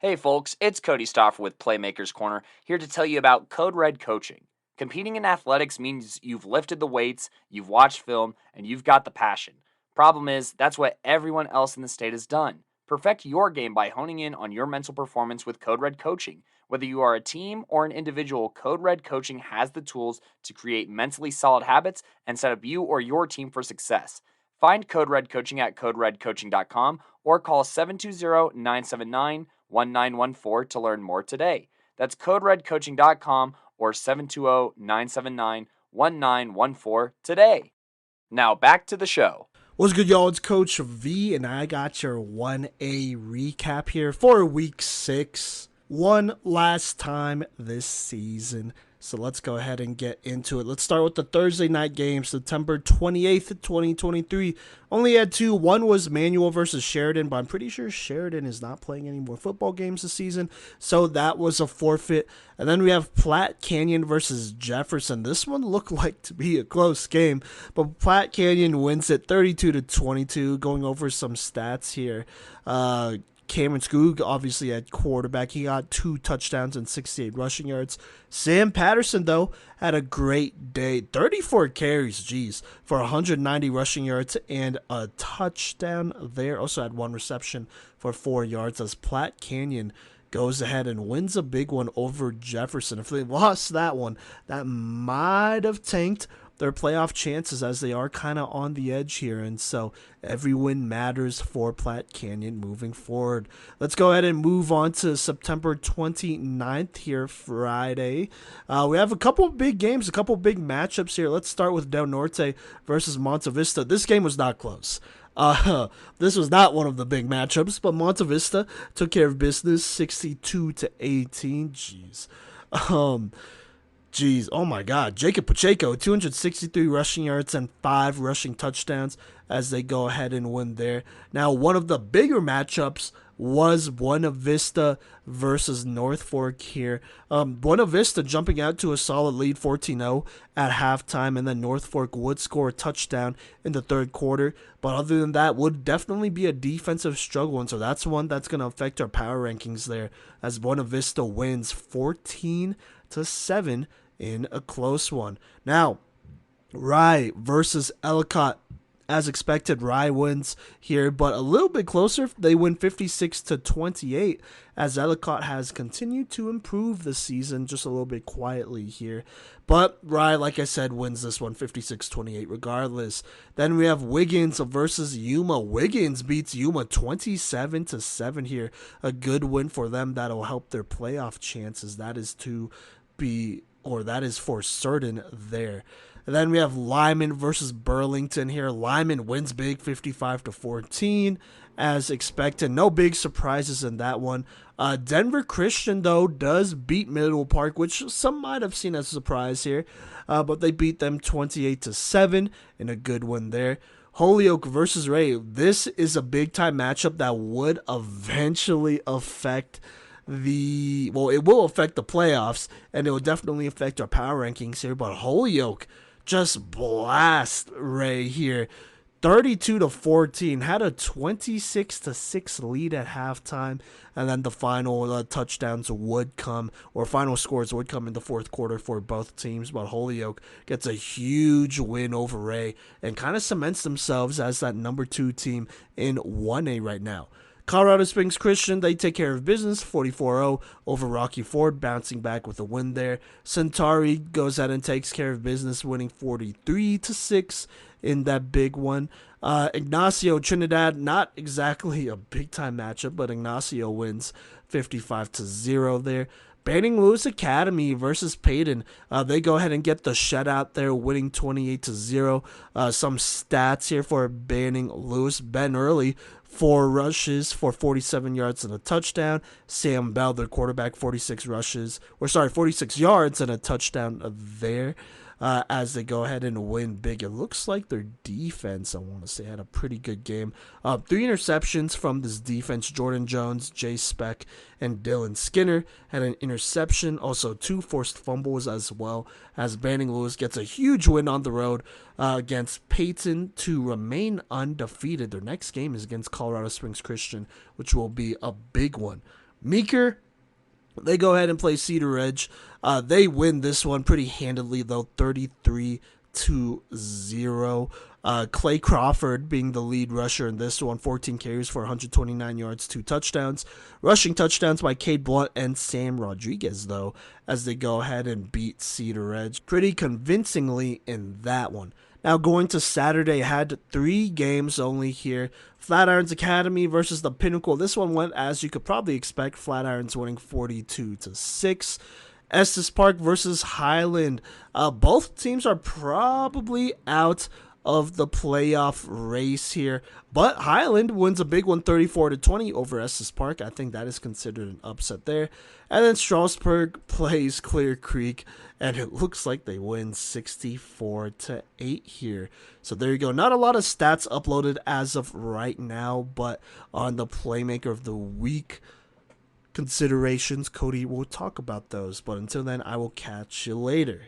Hey folks, it's Cody Stoffer with Playmakers Corner, here to tell you about Code Red Coaching. Competing in athletics means you've lifted the weights, you've watched film, and you've got the passion. Problem is, that's what everyone else in the state has done. Perfect your game by honing in on your mental performance with Code Red Coaching. Whether you are a team or an individual, Code Red Coaching has the tools to create mentally solid habits and set up you or your team for success. Find Code Red Coaching at coderedcoaching.com or call 720-979-1914 to learn more today. That's coderedcoaching.com or 720-979-1914 today. Now back to the show. What's good, y'all? It's Coach V, and I got your 1A recap here for week 6. One last time this season. So let's go ahead and get into it. Let's start with the Thursday night game, September 28th, 2023. Only had 2. One was Manual versus Sheridan, but I'm pretty sure Sheridan is not playing any more football games this season, so that was a forfeit. And then we have Platte Canyon versus Jefferson. This one looked like to be a close game, but Platte Canyon wins it 32-22. Going over some stats here. Cameron Skoog, obviously at quarterback, he got 2 touchdowns and 68 rushing yards. Sam Patterson, though, had a great day. 34 carries, for 190 rushing yards and a touchdown there. Also had 1 reception for 4 yards as Platte Canyon goes ahead and wins a big one over Jefferson. If they lost that one, that might have tanked their playoff chances, as they are kind of on the edge here, and so every win matters for Platte Canyon moving forward. Let's go ahead and move on to September 29th here, Friday. We have a couple of big games, a couple of big matchups here. Let's start with Del Norte versus Monte Vista. This game was not close. This was not one of the big matchups, but Monte Vista took care of business 62-18. Oh my God. Jacob Pacheco, 263 rushing yards and 5 rushing touchdowns as they go ahead and win there. Now, one of the bigger matchups was Buena Vista versus North Fork here. Buena Vista jumping out to a solid lead 14-0 at halftime, and then North Fork would score a touchdown in the third quarter. But other than that, would definitely be a defensive struggle, and so that's one that's going to affect our power rankings there, as Buena Vista wins 14-7 in a close one. Now, Rye versus Ellicott. As expected, Rye wins here, but a little bit closer. They win 56-28, as Ellicott has continued to improve this season just a little bit quietly here. But Rye, like I said, wins this one 56-28 regardless. Then we have Wiggins versus Yuma. Wiggins beats Yuma 27-7 here. A good win for them that'll help their playoff chances. That is for certain there. And then we have Lyman versus Burlington here. Lyman wins big 55-14 as expected. No big surprises in that one. Denver Christian, though, does beat Middle Park, which some might have seen as a surprise here. But they beat them 28-7 in a good one there. Holyoke versus Ray. This is a big-time matchup that would eventually affect it will affect the playoffs, and it will definitely affect our power rankings here. But Holyoke just blast Ray here, 32-14, had a 26-6 lead at halftime, and then the final touchdowns would come, or final scores would come in the fourth quarter for both teams. But Holyoke gets a huge win over Ray and kind of cements themselves as that number 2 team in 1A right now. Colorado Springs Christian, they take care of business, 44-0 over Rocky Ford, bouncing back with a win there. Centauri goes out and takes care of business, winning 43-6 in that big one. Ignacio Trinidad, not exactly a big-time matchup, but Ignacio wins 55-0 there. Banning Lewis Academy versus Payton. They go ahead and get the shutout there, winning 28-0. Some stats here for Banning Lewis. Ben Early, 4 rushes for 47 yards and a touchdown. Sam Bell, their quarterback, 46 yards and a touchdown there. As they go ahead and win big. It looks like their defense, I want to say, had a pretty good game. 3 interceptions from this defense. Jordan Jones, Jay Speck, and Dylan Skinner had an interception. Also 2 forced fumbles as well, as Banning Lewis gets a huge win on the road against Payton to remain undefeated. Their next game is against Colorado Springs Christian, which will be a big one. Meeker, they go ahead and play Cedar Ridge. They win this one pretty handily, though, 33-0. Clay Crawford being the lead rusher in this one, 14 carries for 129 yards, 2 touchdowns. Rushing touchdowns by Cade Blunt and Sam Rodriguez, though, as they go ahead and beat Cedar Ridge pretty convincingly in that one. Now going to Saturday, had 3 games only here. Flatirons Academy versus the Pinnacle. This one went as you could probably expect. Flatirons winning 42-6. Estes Park versus Highland. Both teams are probably out of the playoff race here, but Highland wins a big one, 34-20 over Estes Park. I think that is considered an upset there. And then Strasburg plays Clear Creek, and it looks like they win 64-8 here. So there you go. Not a lot of stats uploaded as of right now, but on the Playmaker of the Week considerations, Cody will talk about those. But until then, I will catch you later.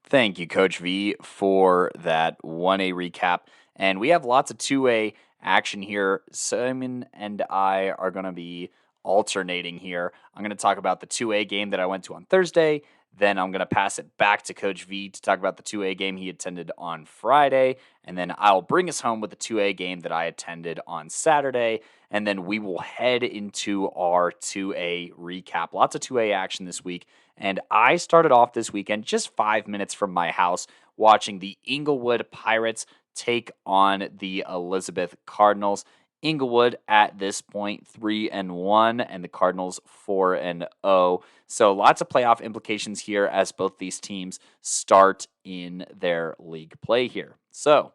Thank you, Coach V, for that 1A recap. And we have lots of 2A action here. Simon and I are going to be alternating here. I'm going to talk about the 2A game that I went to on Thursday. Then I'm going to pass it back to Coach V to talk about the 2A game he attended on Friday. And then I'll bring us home with the 2A game that I attended on Saturday. And then we will head into our 2A recap. Lots of 2A action this week. And I started off this weekend just 5 minutes from my house watching the Englewood Pirates take on the Elizabeth Cardinals. Englewood at this point 3-1 and the Cardinals 4-0. So lots of playoff implications here as both these teams start in their league play here. So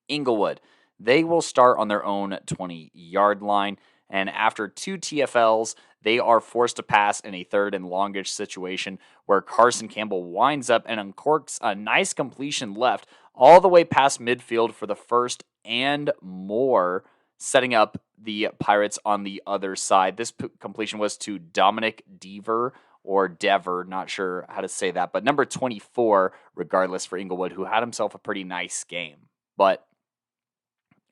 Englewood, they will start on their own 20-yard line, and after 2 TFLs, they are forced to pass in a 3rd and longish situation where Carson Campbell winds up and uncorks a nice completion left all the way past midfield for the first and more, setting up the Pirates on the other side. This completion was to Dominic Dever, or Dever, not sure how to say that, but number 24, regardless, for Englewood, who had himself a pretty nice game. But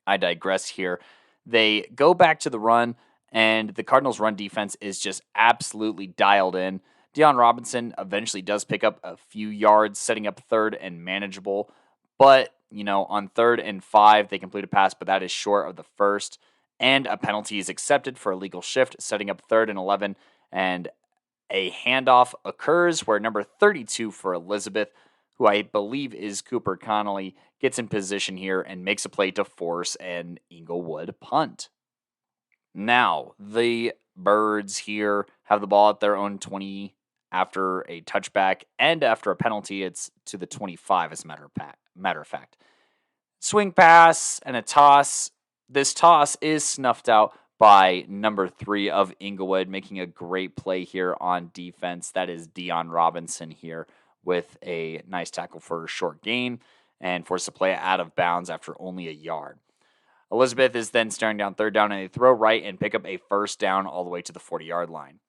I digress here. They go back to the run, and the Cardinals' run defense is just absolutely dialed in. Deion Robinson eventually does pick up a few yards, setting up 3rd and manageable. But, on 3rd and 5, they complete a pass, but that is short of the first. And a penalty is accepted for a legal shift, setting up 3rd and 11. And a handoff occurs where number 32 for Elizabeth, who I believe is Cooper Connolly, gets in position here and makes a play to force an Englewood punt. Now, the Birds here have the ball at their own 20 after a touchback, and after a penalty, it's to the 25, as a matter of fact. Swing pass and a toss. This toss is snuffed out by number 3 of Englewood, making a great play here on defense. That is Deion Robinson here with a nice tackle for a short gain and forced to play out of bounds after only a yard. Elizabeth is then staring down 3rd down, and they throw right and pick up a first down all the way to the 40-yard line.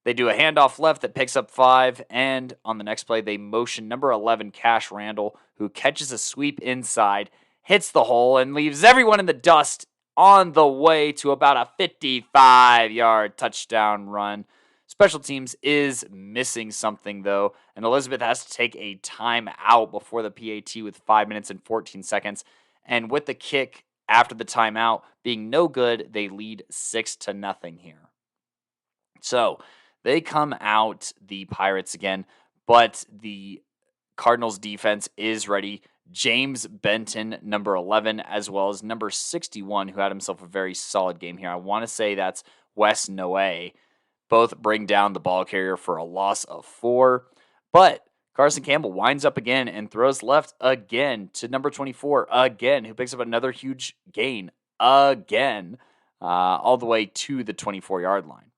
They do a handoff left that picks up 5, and on the next play, they motion number 11, Cash Randall, who catches a sweep inside, hits the hole, and leaves everyone in the dust on the way to about a 55-yard touchdown run. Special teams is missing something, though, and Elizabeth has to take a timeout before the PAT with 5 minutes and 14 seconds. And with the kick after the timeout being no good, they lead 6-0 here. So they come out, the Pirates again, but the Cardinals defense is ready. James Benton, number 11, as well as number 61, who had himself a very solid game here. I want to say that's Wes Noe. Both bring down the ball carrier for a loss of 4. But Carson Campbell winds up again and throws left again to number 24 again, who picks up another huge gain again, all the way to the 24-yard line.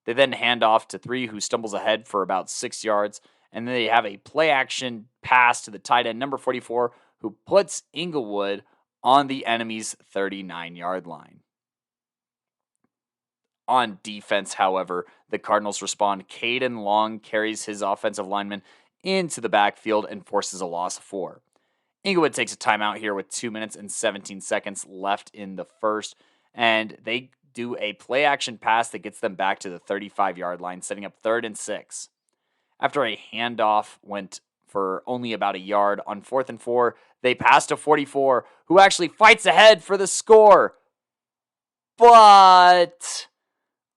They then hand off to 3, who stumbles ahead for about 6 yards. And then they have a play-action pass to the tight end, number 44, who puts Englewood on the enemy's 39-yard line. On defense, however, the Cardinals respond. Caden Long carries his offensive lineman into the backfield and forces a loss of 4. Englewood takes a timeout here with 2 minutes and 17 seconds left in the first, and they do a play action pass that gets them back to the 35-yard line, setting up 3rd and 6. After a handoff went for only about a yard on 4th and 4, they pass to 44, who actually fights ahead for the score. But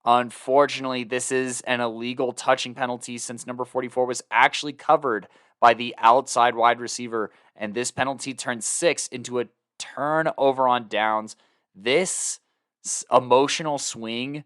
unfortunately, this is an illegal touching penalty since number 44 was actually covered by the outside wide receiver, and this penalty turns 6 into a turnover on downs. This emotional swing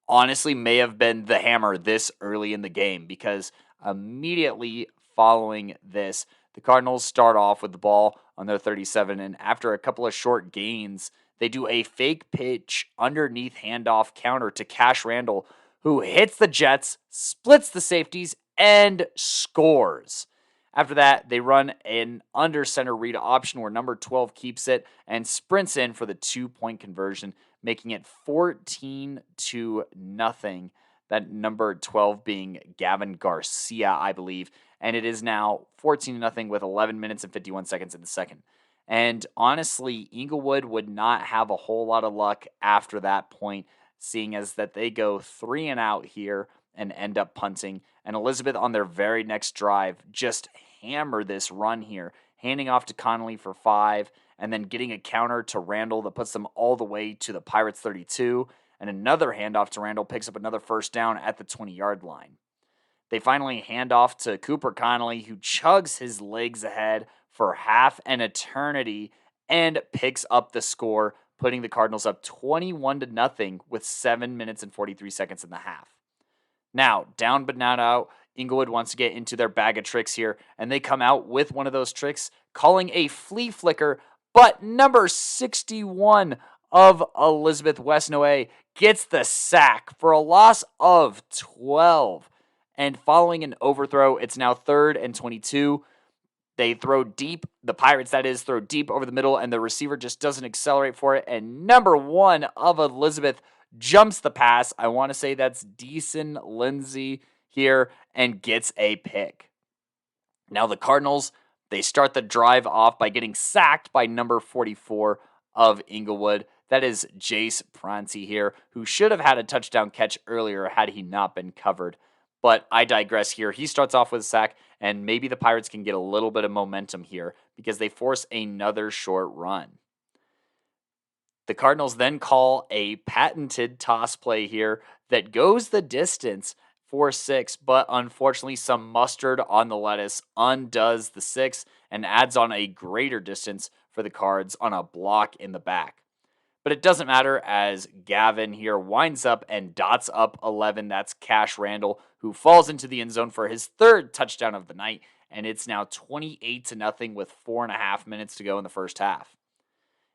honestly may have been the hammer this early in the game, because immediately following this, the Cardinals start off with the ball on their 37, and after a couple of short gains, they do a fake pitch underneath handoff counter to Cash Randall, who hits the Jets, splits the safeties, and scores. After that, they run an under center read option where number 12 keeps it and sprints in for the 2-point conversion, making it 14-0. That number 12 being Gavin Garcia, I believe. And it is now 14-0 with 11 minutes and 51 seconds in the second. And honestly, Englewood would not have a whole lot of luck after that point, seeing as that they go 3 and out here and end up punting. And Elizabeth, on their very next drive, just hammer this run here, handing off to Connolly for 5, and then getting a counter to Randall that puts them all the way to the Pirates 32, and another handoff to Randall picks up another first down at the 20-yard line. They finally hand off to Cooper Connolly, who chugs his legs ahead for half an eternity and picks up the score, putting the Cardinals up 21-0 with 7 minutes and 43 seconds in the half. Now, down but not out, Englewood wants to get into their bag of tricks here, and they come out with one of those tricks, calling a flea flicker, but number 61 of Elizabeth West-Noe gets the sack for a loss of 12. And following an overthrow, it's now 3rd and 22. They throw deep, the Pirates, that is, throw deep over the middle, and the receiver just doesn't accelerate for it. And number 1 of Elizabeth jumps the pass. I want to say that's Deason Lindsay here, and gets a pick. Now the Cardinals, they start the drive off by getting sacked by number 44 of Englewood. That is Jace Prancy here, who should have had a touchdown catch earlier had he not been covered. But I digress here. He starts off with a sack, and maybe the Pirates can get a little bit of momentum here because they force another short run. The Cardinals then call a patented toss play here that goes the distance for 6, but unfortunately some mustard on the lettuce undoes the 6 and adds on a greater distance for the Cards on a block in the back. But it doesn't matter, as Gavin here winds up and dots up 11. That's Cash Randall, who falls into the end zone for his 3rd touchdown of the night, and it's now 28-0 with 4.5 minutes to go in the first half.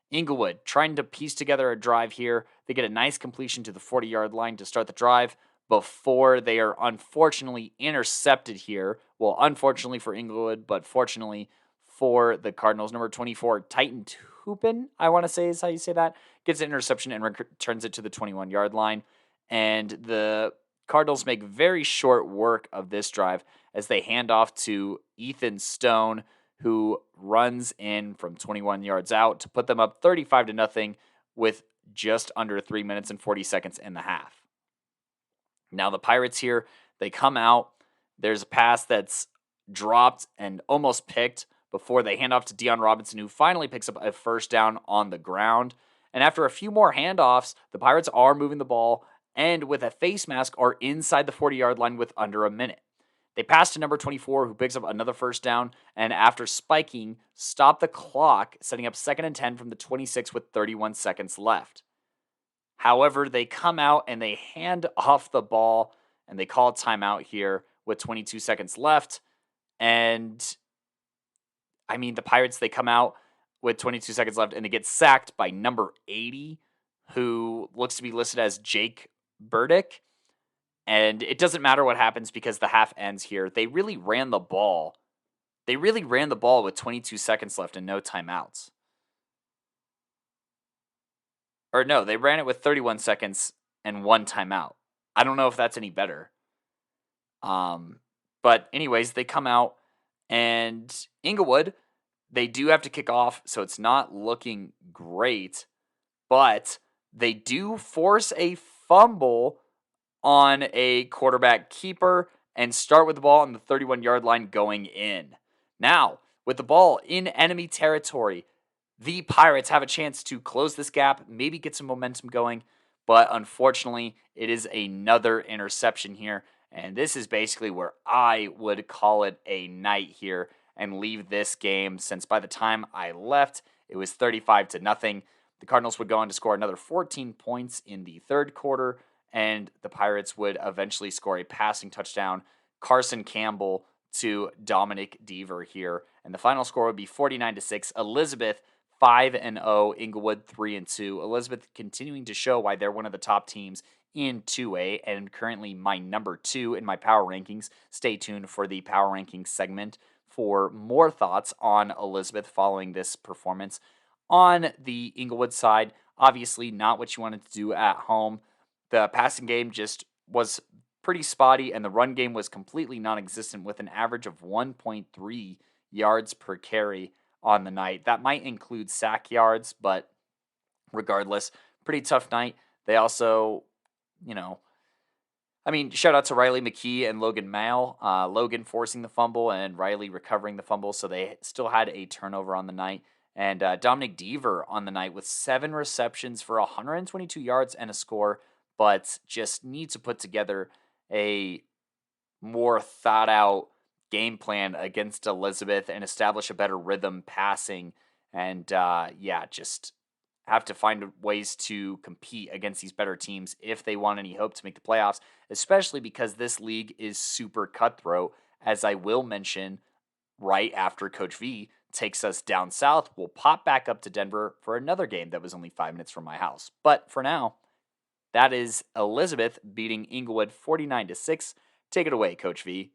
Englewood trying to piece together a drive here. They get a nice completion to the 40-yard line to start the drive before they are unfortunately intercepted here. Well, unfortunately for Englewood, but fortunately for the Cardinals. Number 24, Titan Tupin, I want to say is how you say that, gets an interception and returns it to the 21-yard line. And the Cardinals make very short work of this drive as they hand off to Ethan Stone, who runs in from 21 yards out to put them up 35-0 with just under 3 minutes and 40 seconds in the half. Now the Pirates here, they come out. There's a pass that's dropped and almost picked before they hand off to Deion Robinson, who finally picks up a first down on the ground. And after a few more handoffs, the Pirates are moving the ball and with a face mask are inside the 40-yard line with under a minute. They pass to number 24, who picks up another first down, and after spiking, stop the clock, setting up 2nd and 10 from the 26 with 31 seconds left. However, they come out and they hand off the ball, and they call a timeout here with 22 seconds left. And, I mean, the Pirates, they come out with 22 seconds left, and they get sacked by number 80, who looks to be listed as Jake Burdick. And it doesn't matter what happens because the half ends here. They really ran the ball. They really ran the ball with 22 seconds left and no timeouts. Or no, they ran it with 31 seconds and 1 timeout. I don't know if that's any better. But anyways, they come out, and Englewood, they do have to kick off, so it's not looking great. But They do force a fumble on a quarterback keeper and start with the ball on the 31-yard line going in. Now, with the ball in enemy territory, the Pirates have a chance to close this gap, maybe get some momentum going, but unfortunately, it is another interception here, and this is basically where I would call it a night here and leave this game, since by the time I left, it was 35-0. The Cardinals would go on to score another 14 points in the third quarter, and the Pirates would eventually score a passing touchdown. Carson Campbell to Dominic Deaver here, and the final score would be 49-6. Elizabeth 5-0, Englewood 3-2. Elizabeth continuing to show why they're one of the top teams in 2A and currently my number 2 in my power rankings. Stay tuned for the power rankings segment for more thoughts on Elizabeth following this performance. On the Englewood side, obviously not what you wanted to do at home. The passing game just was pretty spotty, and the run game was completely non-existent with an average of 1.3 yards per carry on the night. That might include sack yards, but regardless, pretty tough night. They also, shout out to Riley McKee and Logan Male. Logan forcing the fumble and Riley recovering the fumble, so they still had a turnover on the night. And Dominic Deaver on the night with 7 receptions for 122 yards and a score, but just need to put together a more thought-out game plan against Elizabeth and establish a better rhythm passing. And just have to find ways to compete against these better teams if they want any hope to make the playoffs, especially because this league is super cutthroat, as I will mention right after Coach V takes us down south. We'll pop back up to Denver for another game that was only 5 minutes from my house. But for now, that is Elizabeth beating Englewood 49-6. Take it away, Coach V.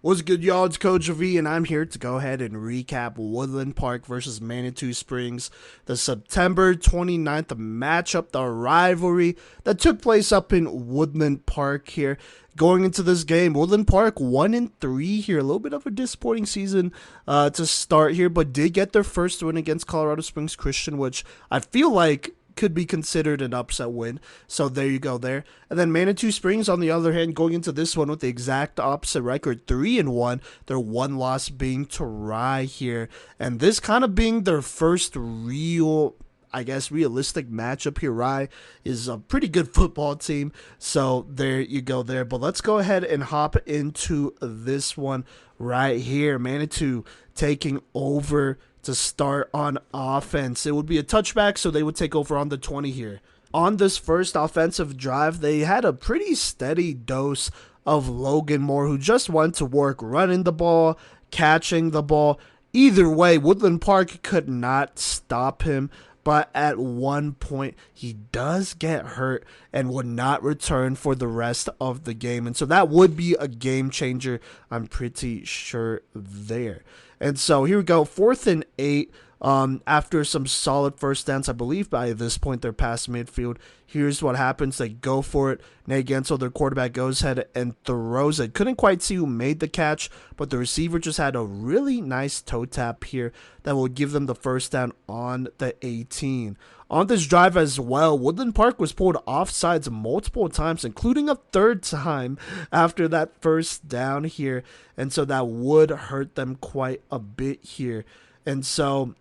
What's good, y'all? It's Coach V, and I'm here to go ahead and recap Woodland Park versus Manitou Springs, the September 29th matchup, the rivalry that took place up in Woodland Park here. Going into this game, Woodland Park 1-3 here. A little bit of a disappointing season to start here, but did get their first win against Colorado Springs Christian, which I feel like could be considered an upset win. So there you go there. And then Manitou Springs, on the other hand, going into this one with the exact opposite record, 3-1. Their one loss being to Rye here. And this kind of being their first realistic matchup here. Rye is a pretty good football team. So there you go there. But let's go ahead and hop into this one right here. Manitou taking over to start on offense. It would be a touchback, so they would take over on the 20 here. On this first offensive drive, they had a pretty steady dose of Logan Moore, who just went to work running the ball, catching the ball. Either way, Woodland Park could not stop him, but at one point he does get hurt and would not return for the rest of the game. And so that would be a game changer, I'm pretty sure there. And so here we go, 4th and 8. After some solid first downs, I believe by this point they're past midfield. Here's what happens. They go for it. Nate Gensel, their quarterback, goes ahead and throws it. Couldn't quite see who made the catch, but the receiver just had a really nice toe tap here that will give them the first down on the 18. On this drive as well, Woodland Park was pulled offsides multiple times, including a third time after that first down here. And so that would hurt them quite a bit here. And so,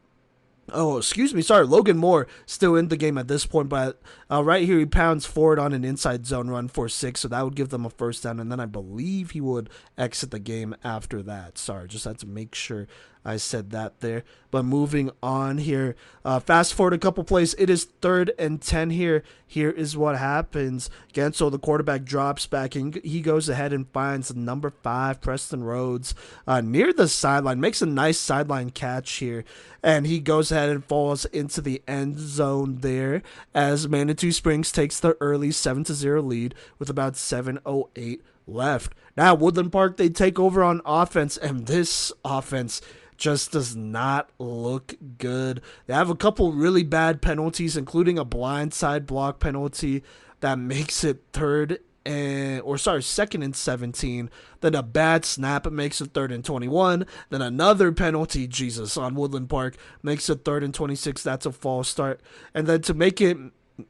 Logan Moore still in the game at this point, but right here he pounds forward on an inside zone run for 6, so that would give them a first down, and then I believe he would exit the game after that. Sorry, just had to make sure I said that there. But moving on here, fast forward a couple plays, it is 3rd and 10 here. Here is what happens. Gensel, the quarterback, drops back, and he goes ahead and finds number 5, Preston Rhodes, near the sideline, makes a nice sideline catch here, and he goes ahead and falls into the end zone there as Manitou Springs takes the early 7-0 lead with about 7:08 left. Now Woodland Park, they take over on offense, and this offense just does not look good. They have a couple really bad penalties, including a blindside block penalty that makes it 2nd and 17. Then a bad snap makes it 3rd and 21. Then another penalty, on Woodland Park, makes it 3rd and 26. That's a false start. And then to make it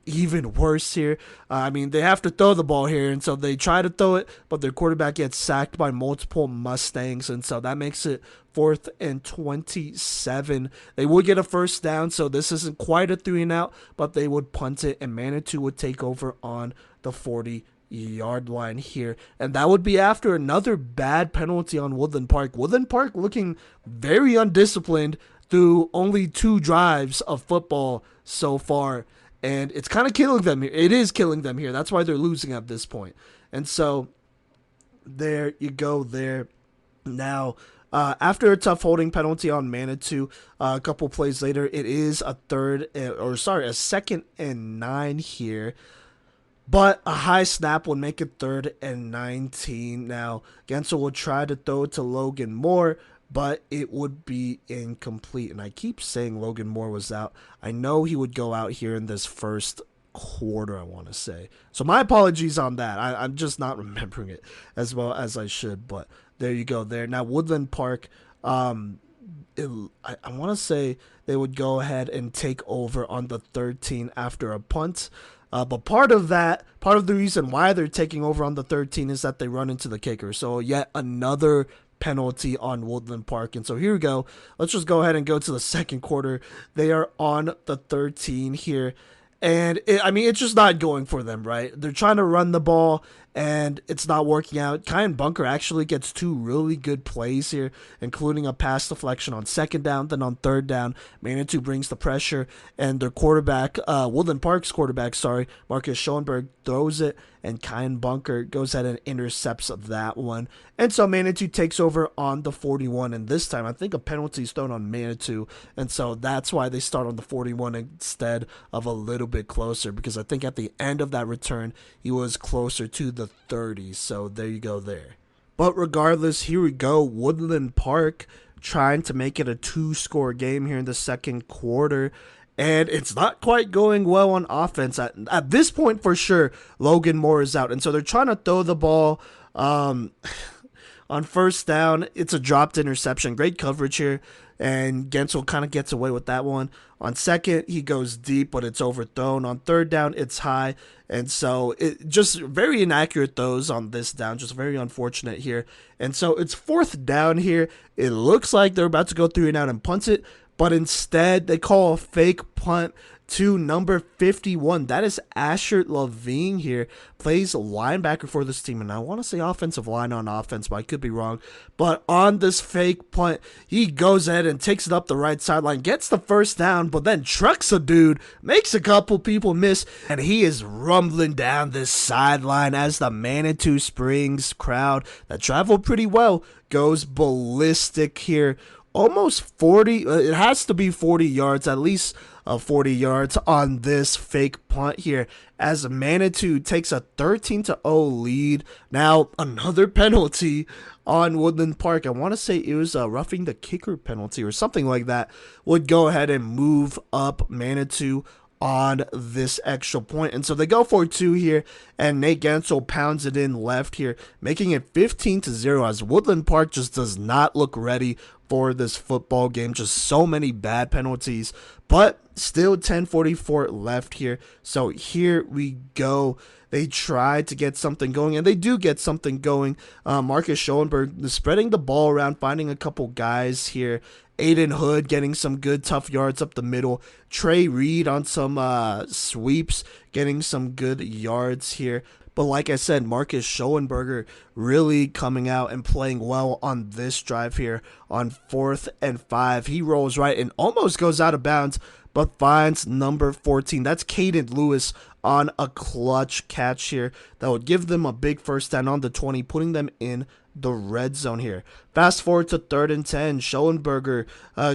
even worse here. I mean, they have to throw the ball here, and so they try to throw it, but their quarterback gets sacked by multiple Mustangs, and so that makes it 4th and 27. They would get a first down, so this isn't quite a 3-and-out, but they would punt it, and Manitou would take over on the 40-yard line here. And that would be after another bad penalty on Woodland Park. Woodland Park looking very undisciplined through only 2 drives of football so far. And it's kind of killing them here. It is killing them here. That's why they're losing at this point. And so there you go there. Now, after a tough holding penalty on Manitou, a couple plays later, it is a 2nd and 9 here. But a high snap would make it 3rd and 19. Now, Gensel would try to throw it to Logan Moore, but it would be incomplete. And I keep saying Logan Moore was out. I know he would go out here in this first quarter, I want to say. So my apologies on that. I'm just not remembering it as well as I should. But there you go there. Now, Woodland Park, I want to say they would go ahead and take over on the 13 after a punt. But part of the reason why they're taking over on the 13 is that they run into the kicker. So yet another penalty on Woodland Park. And so here we go. Let's just go ahead and go to the second quarter. They are on the 13 here. And it's just not going for them, right? They're trying to run the ball, and it's not working out. Kyan Bunker actually gets 2 really good plays here, including a pass deflection on 2nd down, then on 3rd down. Manitou brings the pressure, and their quarterback, Woodland Park's quarterback, Marcus Schoenberg, throws it, and Kyan Bunker goes ahead and intercepts that one. And so Manitou takes over on the 41, and this time I think a penalty is thrown on Manitou, and so that's why they start on the 41 instead of a little bit closer, because I think at the end of that return he was closer to the 30. So there you go there. But regardless, here we go. Woodland Park trying to make it a 2-score game here in the second quarter. And it's not quite going well on offense. At this point, for sure, Logan Moore is out. And so they're trying to throw the ball on 1st down. It's a dropped interception. Great coverage here. And Gensel kind of gets away with that one. On 2nd, he goes deep, but it's overthrown. On 3rd down, it's high. And so it just very inaccurate throws on this down. Just very unfortunate here. And so it's 4th down here. It looks like they're about to go 3-and-out and punt it. But instead, they call a fake punt to number 51. That is Asher Levine here. Plays linebacker for this team. And I want to say offensive line on offense, but I could be wrong. But on this fake punt, he goes ahead and takes it up the right sideline. Gets the 1st down, but then trucks a dude. Makes a couple people miss. And he is rumbling down this sideline as the Manitou Springs crowd that traveled pretty well goes ballistic here. Almost 40, it has to be 40 yards, at least 40 yards on this fake punt here as Manitou takes a 13-0 lead. Now, another penalty on Woodland Park. I want to say it was a roughing the kicker penalty or something like that. Would go ahead and move up Manitou on this extra point. And so they go for 2 here, and Nate Gensel pounds it in left here, making it 15-0 as Woodland Park just does not look ready for this football game. Just so many bad penalties, but still 10:44 left here. So here we go. They try to get something going, and they do get something going. Marcus Schoenberg spreading the ball around, finding a couple guys here. Aiden Hood getting some good tough yards up the middle. Trey Reed on some sweeps, getting some good yards here. But like I said, Marcus Schoenberger really coming out and playing well on this drive here on 4th and 5. He rolls right and almost goes out of bounds, but finds number 14. That's Caden Lewis on a clutch catch here that would give them a big 1st down on the 20, putting them in the red zone here. Fast forward to 3rd and 10. Schoenberger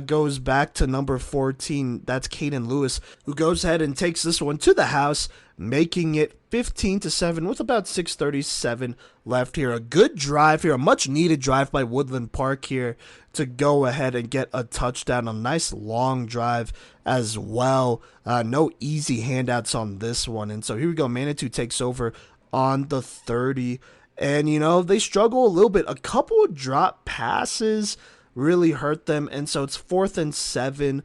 goes back to number 14. That's Caden Lewis, who goes ahead and takes this one to the house, making it 15-7 with about 6:37 left here. A good drive here, a much needed drive by Woodland Park here to go ahead and get a touchdown. A nice long drive as well. No easy handouts on this one. And so here we go. Manitou takes over on the 30. And, they struggle a little bit. A couple of drop passes really hurt them. And so it's 4th and 7.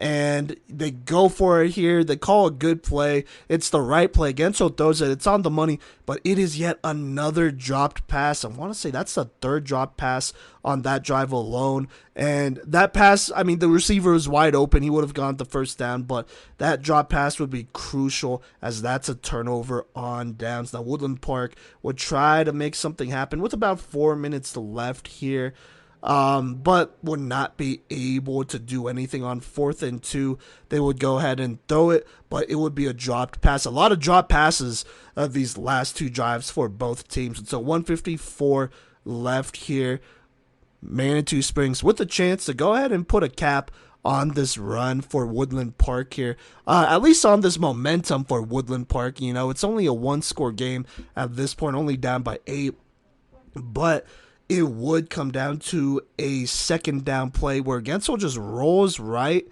and they go for it here. They call a good play. It's the right play. Gensel throws it. It's on the money, but it is yet another dropped pass. I want to say that's the third drop pass on that drive alone. And that pass, I mean, the receiver was wide open. He would have gone the first down, but that drop pass would be crucial as that's a turnover on downs. Now, Woodland Park would try to make something happen with about 4 minutes left here, but would not be able to do anything on 4th and 2. They would go ahead and throw it, but it would be a dropped pass. A lot of drop passes of these last 2 drives for both teams. And so 154 left here. Manitou Springs with a chance to go ahead and put a cap on this run for Woodland Park here, at least on this momentum for Woodland Park. You know, it's only a 1-score game at this point, only down by 8, but it would come down to a second down play where Gensel just rolls right,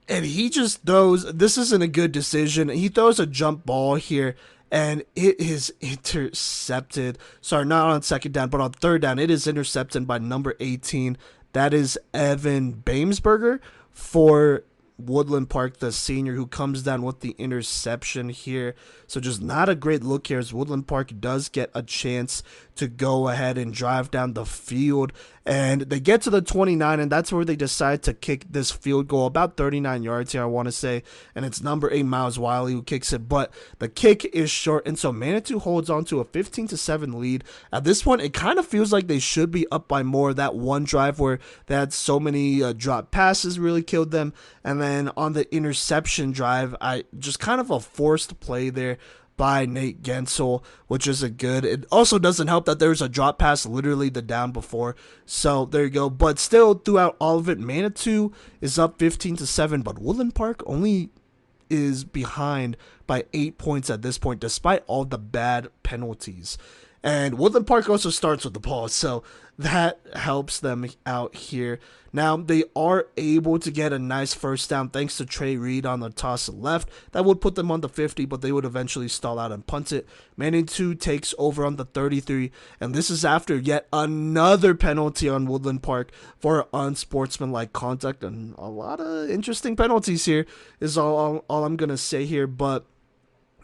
and he just throws, this isn't a good decision, he throws a jump ball here, and it is intercepted. Sorry, not on second down, but on third down, it is intercepted by number 18. That is Evan Bamesberger for Woodland Park, the senior, who comes down with the interception here. So just not a great look here as Woodland Park does get a chance to go ahead and drive down the field. And they get to the 29, and that's where they decide to kick this field goal, about 39 yards here, I want to say. And it's number 8, Miles Wiley, who kicks it. But the kick is short, and so Manitou holds on to a 15-7 lead. At this point, it kind of feels like they should be up by more. That one drive where they had so many drop passes really killed them. And then on the interception drive, I just kind of a forced play there by Nate Gensel, which isn't good. It also doesn't help that there's a drop pass literally the down before. So there you go. But still, throughout all of it, Manitou is up 15-7, but Woodland Park only is behind by 8 points at this point, despite all the bad penalties. And Woodland Park also starts with the ball, so that helps them out here. Now, they are able to get a nice first down thanks to Trey Reed on the toss left. That would put them on the 50, but they would eventually stall out and punt it. Manitou takes over on the 33, and this is after yet another penalty on Woodland Park for unsportsmanlike conduct. And a lot of interesting penalties here is all I'm going to say here, but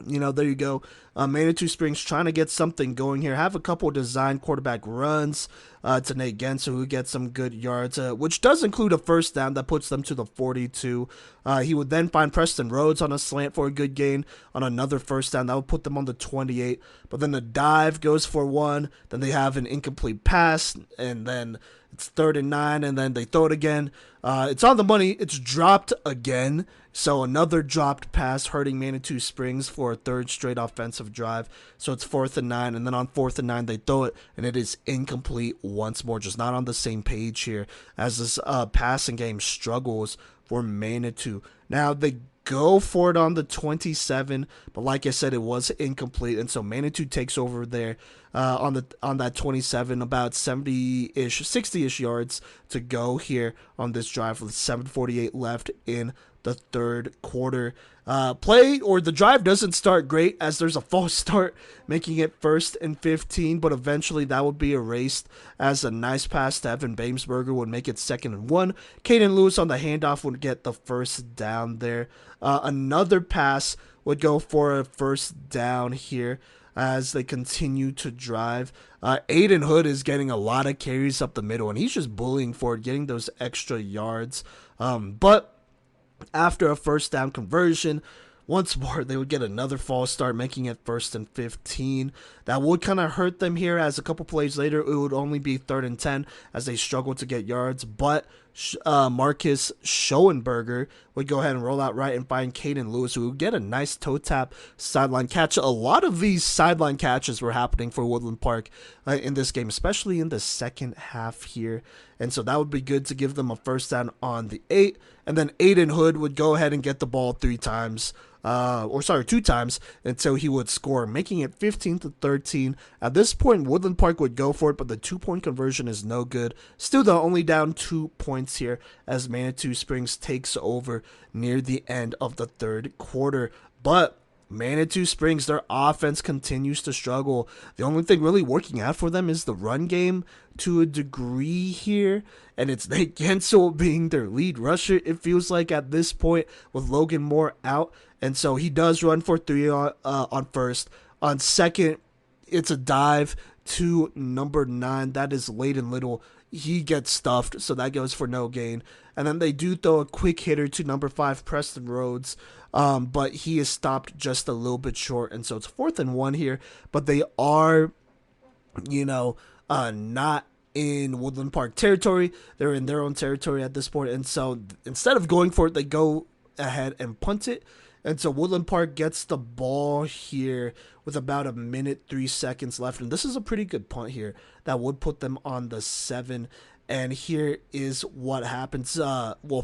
you know, there you go. Manitou Springs trying to get something going here. Have a couple design quarterback runs to Nate Gensel, who gets some good yards, which does include a first down that puts them to the 42. He would then find Preston Rhodes on a slant for a good gain on another first down. That would put them on the 28. But then the dive goes for 1. Then they have an incomplete pass, and then it's 3rd and 9, and then they throw it again. It's on the money. It's dropped again. So another dropped pass hurting Manitou Springs for a 3rd straight offensive drive. So it's 4th and 9, and then on 4th and 9 they throw it, and it is incomplete once more. Just not on the same page here as this passing game struggles for Manitou. Now they go for it on the 27, but like I said, it was incomplete, and so Manitou takes over there on that 27, about 70-ish, 60-ish yards to go here on this drive with 7:48 left in the 3rd quarter. The drive doesn't start great as there's a false start, making it 1st and 15, but eventually that would be erased as a nice pass to Evan Bamesberger would make it 2nd and 1. Caden Lewis on the handoff would get the first down there. Another pass would go for a first down here as they continue to drive. Aiden Hood is getting a lot of carries up the middle, and he's just bullying for it, getting those extra yards. But after a first down conversion, once more, they would get another false start, making it 1st and 15. That would kind of hurt them here, as a couple plays later, it would only be 3rd and 10 as they struggle to get yards. But Marcus Schoenberger would go ahead and roll out right and find Caden Lewis, who would get a nice toe tap sideline catch. A lot of these sideline catches were happening for Woodland Park in this game, especially in the second half here. And so that would be good to give them a first down on the 8. And then Aiden Hood would go ahead and get the ball 2 times until he would score, making it 15-13. At this point, Woodland Park would go for it, but the 2-point conversion is no good. Still, though, only down 2 points here as Manitou Springs takes over near the end of the 3rd quarter. But Manitou Springs, their offense continues to struggle. The only thing really working out for them is the run game to a degree here, and it's Nate Gensel being their lead rusher, it feels like at this point, with Logan Moore out. And so he does run for 3 on first. On second, it's a dive to number 9. That is Layden Little. He gets stuffed, so that goes for no gain. And then they do throw a quick hitter to number 5, Preston Rhodes, but he is stopped just a little bit short, and so it's 4th and 1 here. But they are, not in Woodland Park territory. They're in their own territory at this point, and so instead of going for it, they go ahead and punt it. And so Woodland Park gets the ball here with about a minute, 3 seconds left. And this is a pretty good punt here that would put them on the 7. And here is what happens.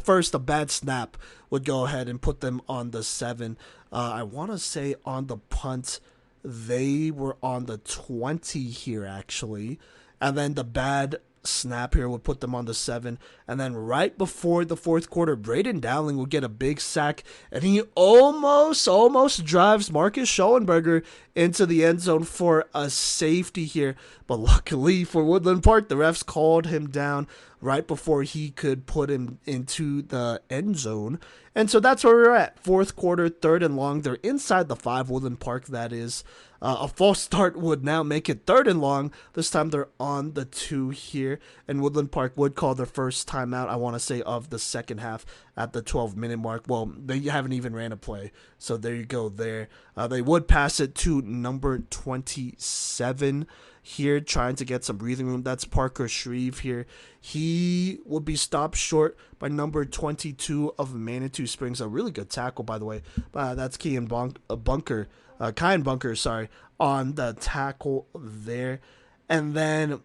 First, a bad snap would go ahead and put them on the 7. I want to say on the punt, they were on the 20 here, actually. And then the bad snap here would put them on the 7. And then right before the 4th quarter, Braden Dowling will get a big sack, and he almost drives Marcus Schoenberger into the end zone for a safety here. But luckily for Woodland Park, the refs called him down right before he could put him into the end zone. And so that's where we're at. 4th quarter, 3rd and long. They're inside the 5, Woodland Park, that is. A false start would now make it 3rd and long. This time they're on the 2 here. And Woodland Park would call their first timeout, I want to say, of the second half at the 12-minute mark. Well, they haven't even ran a play. So there you go there. They would pass it to number 27 here, trying to get some breathing room. That's Parker Shreve here. He would be stopped short by number 22 of Manitou Springs. A really good tackle, by the way. That's Kyan Bunker, on the tackle there. And then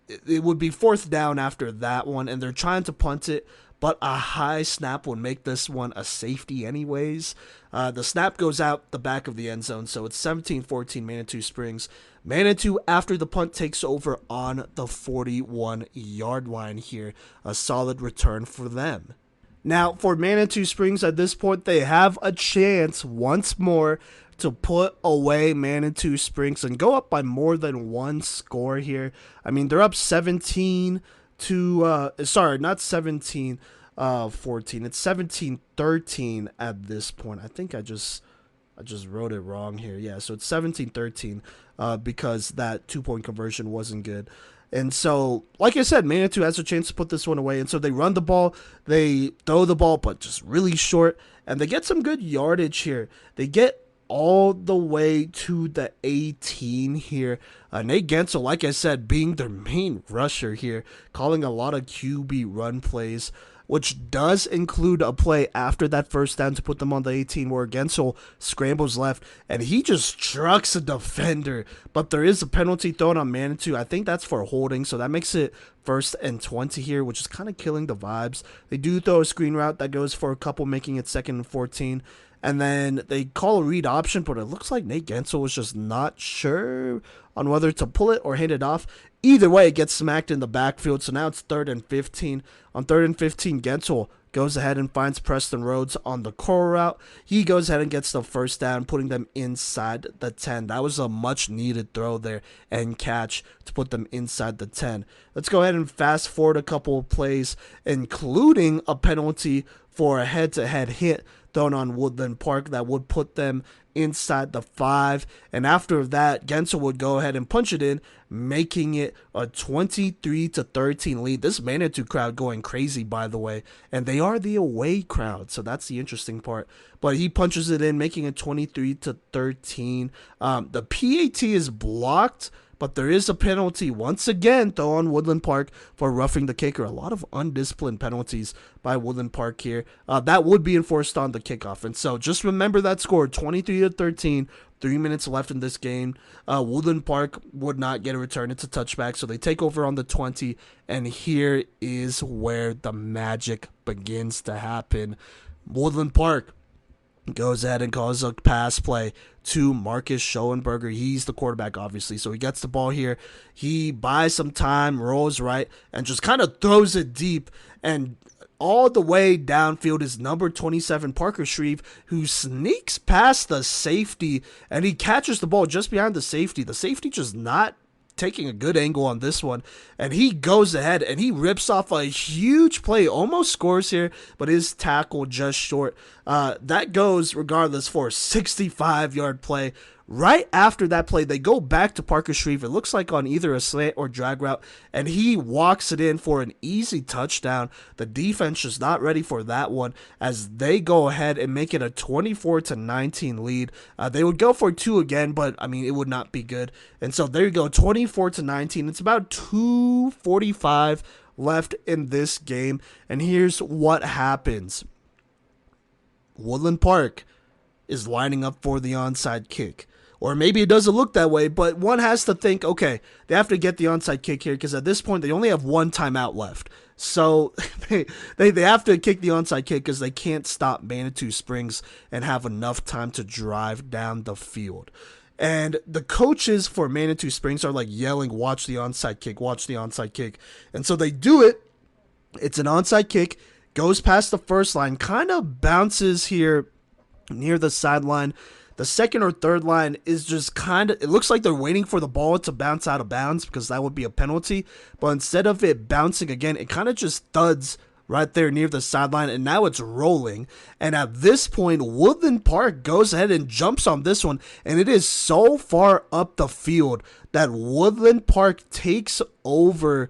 it would be 4th down after that one, and they're trying to punt it, but a high snap would make this one a safety anyways. The snap goes out the back of the end zone, so it's 17-14 Manitou Springs. Manitou, after the punt, takes over on the 41-yard line here. A solid return for them. Now, for Manitou Springs, at this point, they have a chance once more to put away Manitou Springs and go up by more than 1 score here. I mean, they're up 17 to, not 17, 14. It's 17-13 at this point. I think I just wrote it wrong here. Yeah, so it's 17-13 because that 2-point conversion wasn't good. And so, like I said, Manitou has a chance to put this one away. And so they run the ball, they throw the ball, but just really short. And they get some good yardage here. They get all the way to the 18 here. Nate Gensel, like I said, being their main rusher here, calling a lot of QB run plays, which does include a play after that first down to put them on the 18 where Gensel scrambles left and he just trucks a defender. But there is a penalty thrown on Manitou. I think that's for holding, so that makes it 1st and 20 here, which is kind of killing the vibes. They do throw a screen route that goes for a couple, making it 2nd and 14. And then they call a read option, but it looks like Nate Gensel was just not sure on whether to pull it or hand it off. Either way, it gets smacked in the backfield, so now it's 3rd and 15. On 3rd and 15, Gensel goes ahead and finds Preston Rhodes on the curl route. He goes ahead and gets the first down, putting them inside the 10. That was a much-needed throw there and catch to put them inside the 10. Let's go ahead and fast forward a couple of plays, including a penalty for a head-to-head hit thrown on Woodland Park that would put them inside the 5. And after that, Gensel would go ahead and punch it in, making it a 23-13 lead. This Manitou crowd going crazy, by the way. And they are the away crowd, so that's the interesting part. But he punches it in, making it 23-13. The PAT is blocked, but there is a penalty once again, though, on Woodland Park for roughing the kicker. A lot of undisciplined penalties by Woodland Park here. That would be enforced on the kickoff. And so just remember that score, 23-13, 3 minutes left in this game. Woodland Park would not get a return. It's a touchback, so they take over on the 20. And here is where the magic begins to happen. Woodland Park goes ahead and calls a pass play to Marcus Schoenberger. He's the quarterback, obviously, so he gets the ball here. He buys some time, rolls right, and just kind of throws it deep. And all the way downfield is number 27, Parker Shreve, who sneaks past the safety, and he catches the ball just behind the safety. The safety just not taking a good angle on this one, and he goes ahead and he rips off a huge play, almost scores here, but his tackle just short. That goes regardless for a 65-yard play. Right after that play, they go back to Parker Shreve. It looks like on either a slant or drag route, and he walks it in for an easy touchdown. The defense is not ready for that one as they go ahead and make it a 24-19 lead. They would go for two again, but I mean, it would not be good. And so there you go, 24-19. It's about 2:45 left in this game, and here's what happens. Woodland Park is lining up for the onside kick. Or maybe it doesn't look that way, but one has to think, okay, they have to get the onside kick here because at this point they only have one timeout left. So they have to kick the onside kick because they can't stop Manitou Springs and have enough time to drive down the field. And the coaches for Manitou Springs are like yelling, watch the onside kick, watch the onside kick. And so they do it. It's an onside kick, goes past the first line, kind of bounces here near the sideline. The second or third line is just kind of, it looks like they're waiting for the ball to bounce out of bounds because that would be a penalty. But instead of it bouncing again, it kind of just thuds right there near the sideline, and now it's rolling. And at this point, Woodland Park goes ahead and jumps on this one, and it is so far up the field that Woodland Park takes over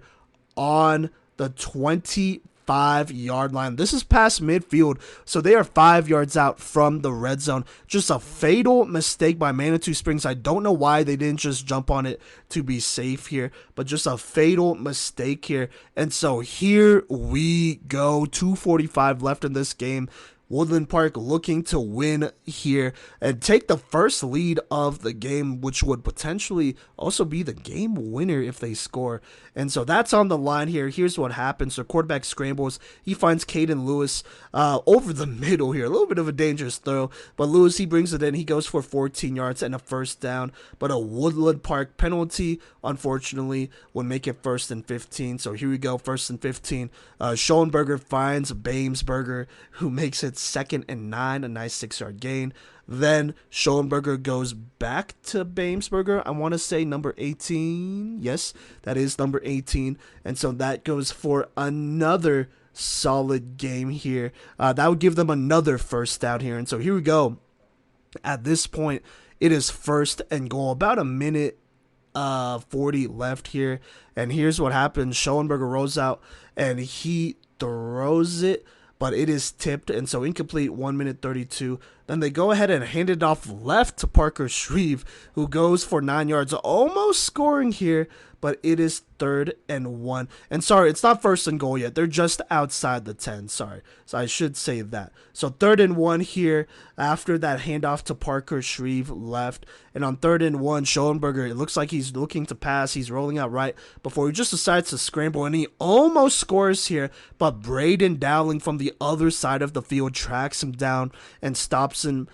on the 25-yard line. This is past midfield, so they are 5 yards out from the red zone. Just a fatal mistake by Manitou Springs. I don't know why they didn't just jump on it to be safe here, but just a fatal mistake here. And so here we go, 2:45 left in this game. Woodland Park looking to win here and take the first lead of the game, which would potentially also be the game winner if they score. And so that's on the line here. Here's what happens. So quarterback scrambles. He finds Caden Lewis over the middle here. A little bit of a dangerous throw, but Lewis, he brings it in. He goes for 14 yards and a first down, but a Woodland Park penalty, unfortunately, would make it 1st and 15. So here we go, 1st and 15. Schoenberger finds Bamesberger, who makes it 2nd and 9, a nice 6-yard gain. Then Schoenberger goes back to Bamesberger. I want to say number 18. Yes, that is number 18. And so that goes for another solid game here. That would give them another first down here. And so here we go. At this point, it is 1st and goal. About a minute 40 left here. And here's what happens. Schoenberger rolls out and he throws it, but it is tipped, and so incomplete, 1 minute 32. Then they go ahead and hand it off left to Parker Shreve, who goes for 9 yards, almost scoring here, but it is 3rd and 1. And sorry, it's not 1st and goal yet. They're just outside the 10. Sorry. So I should say that. So 3rd and 1 here after that handoff to Parker Shreve left. And on 3rd and 1, Schoenberger, it looks like he's looking to pass. He's rolling out right before he just decides to scramble. And he almost scores here, but Braden Dowling from the other side of the field tracks him down and stops him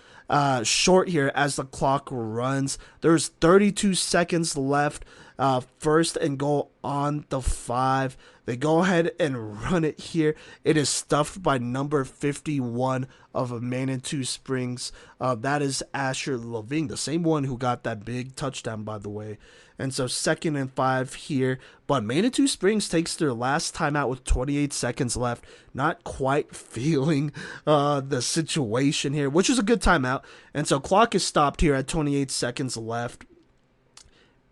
short here as the clock runs. There's 32 seconds left. 1st and goal on the 5. They go ahead and run it here. It is stuffed by number 51 of Manitou Springs. That is Asher Levine, the same one who got that big touchdown, by the way. And so 2nd and 5 here. But Manitou Springs takes their last timeout with 28 seconds left. Not quite feeling the situation here, which is a good timeout. And so clock is stopped here at 28 seconds left.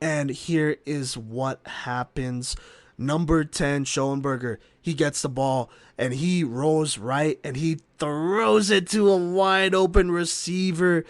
And here is what happens. Number 10, Schoenberger, he gets the ball and he rolls right and he throws it to a wide open receiver,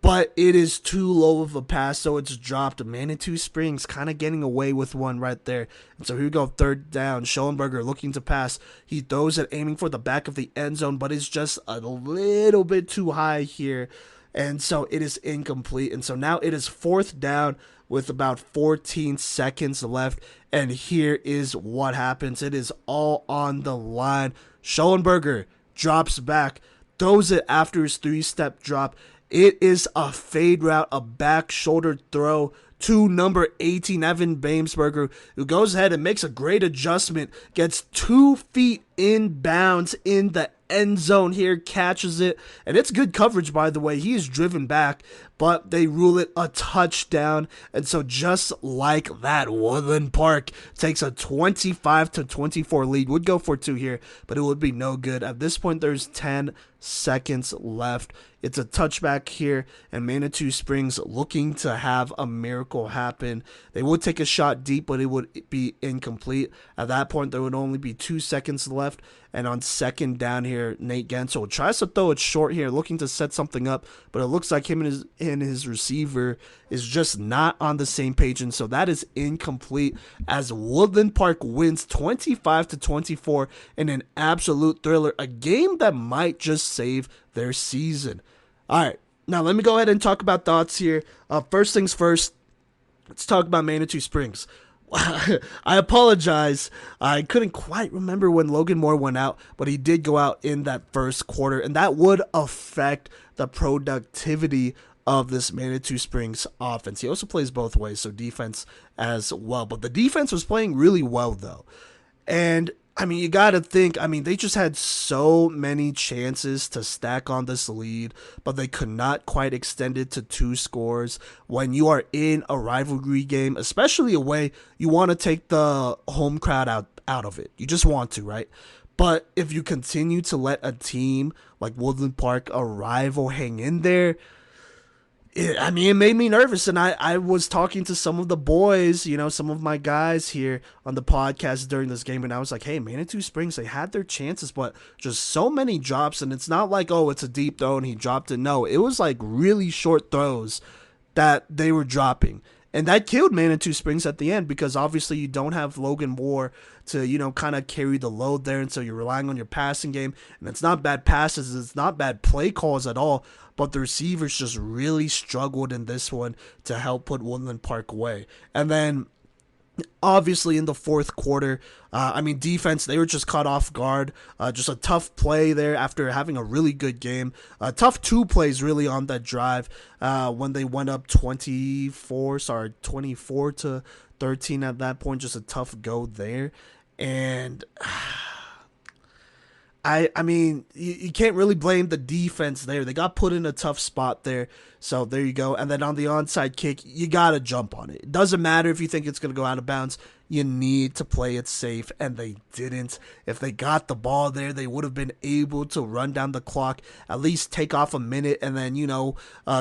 but it is too low of a pass, so it's dropped. Manitou Springs kind of getting away with one right there. And so here we go, 3rd down. Schoenberger looking to pass. He throws it, aiming for the back of the end zone, but it's just a little bit too high here. And so it is incomplete. And so now it is 4th down with about 14 seconds left. And here is what happens. It is all on the line. Schoenberger drops back, throws it after his 3-step drop. It is a fade route, a back shoulder throw to number 18, Evan Bamesberger, who goes ahead and makes a great adjustment, gets 2 feet in bounds in the end zone here, catches it, and it's good coverage, by the way. He is driven back, but they rule it a touchdown. And so just like that, Woodland Park takes a 25-24 lead. Would go for 2 here, but it would be no good. At this point, there's 10 seconds left. It's a touchback here, and Manitou Springs looking to have a miracle happen. They would take a shot deep, but it would be incomplete. At that point, there would only be 2 seconds left, and on second down here, Nate Gensel tries to throw it short here, looking to set something up, but it looks like him and his receiver is just not on the same page, and so that is incomplete as Woodland Park wins 25-24 in an absolute thriller, a game that might just save their season. All right, now let me go ahead and talk about thoughts here. First things first, let's talk about Manitou Springs. I apologize. I couldn't quite remember when Logan Moore went out, but he did go out in that first quarter, and that would affect the productivity of this Manitou Springs offense. He also plays both ways, so defense as well. But the defense was playing really well, though. And I mean, you got to think, they just had so many chances to stack on this lead, but they could not quite extend it to 2 scores. When you are in a rivalry game, especially away, you want to take the home crowd out of it. You just want to, right? But if you continue to let a team like Woodland Park, a rival, hang in there, it made me nervous, and I was talking to some of the boys, some of my guys here on the podcast during this game, and I was like, hey, Manitou Springs, they had their chances, but just so many drops, and it's not like, oh, it's a deep throw and he dropped it. No, it was like really short throws that they were dropping. And that killed Manitou Springs at the end because obviously you don't have Logan Moore to, kind of carry the load there. And so you're relying on your passing game. And it's not bad passes. It's not bad play calls at all. But the receivers just really struggled in this one to help put Woodland Park away. And then obviously in the fourth quarter, defense, they were just caught off guard. Just a tough play there after having a really good game. Tough 2 plays really on that drive when they went up 24-13 at that point. Just a tough go there. And you can't really blame the defense there. They got put in a tough spot there. So there you go. And then on the onside kick, you got to jump on it. It doesn't matter if you think it's going to go out of bounds. You need to play it safe, and they didn't. If they got the ball there, they would have been able to run down the clock, at least take off a minute, and then,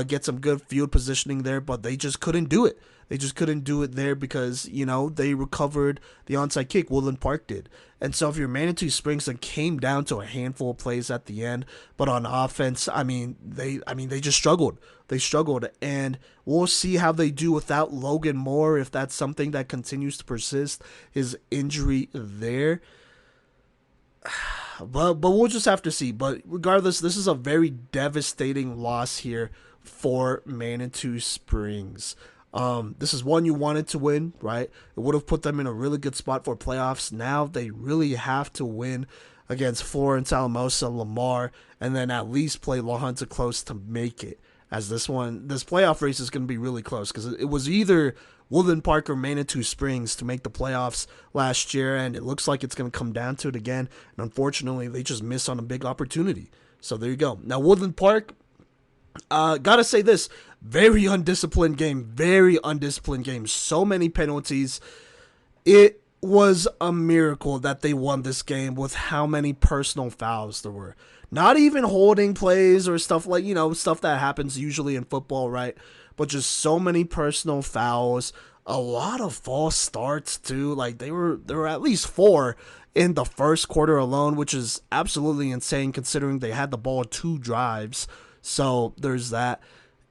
get some good field positioning there, but they just couldn't do it. They just couldn't do it there because, they recovered the onside kick. Woodland Park did. And so if you're Manitou Springs, it came down to a handful of plays at the end. But on offense, they just struggled. They struggled. And we'll see how they do without Logan Moore, if that's something that continues to persist, his injury there. But we'll just have to see. But regardless, this is a very devastating loss here for Manitou Springs. This is one you wanted to win, right? It would have put them in a really good spot for playoffs. Now they really have to win against Florence, Alamosa, Lamar, and then at least play La Junta close to make it. As this playoff race is going to be really close because it was either Woodland Park or Manitou Springs to make the playoffs last year, and it looks like it's going to come down to it again. And unfortunately, they just missed on a big opportunity. So there you go. Now, Woodland Park, gotta say this, very undisciplined game, so many penalties. It was a miracle that they won this game with how many personal fouls there were. Not even holding plays or stuff like, stuff that happens usually in football, right? But just so many personal fouls, a lot of false starts too. Like there were at least 4 in the first quarter alone, which is absolutely insane considering they had the ball 2 drives. So there's that.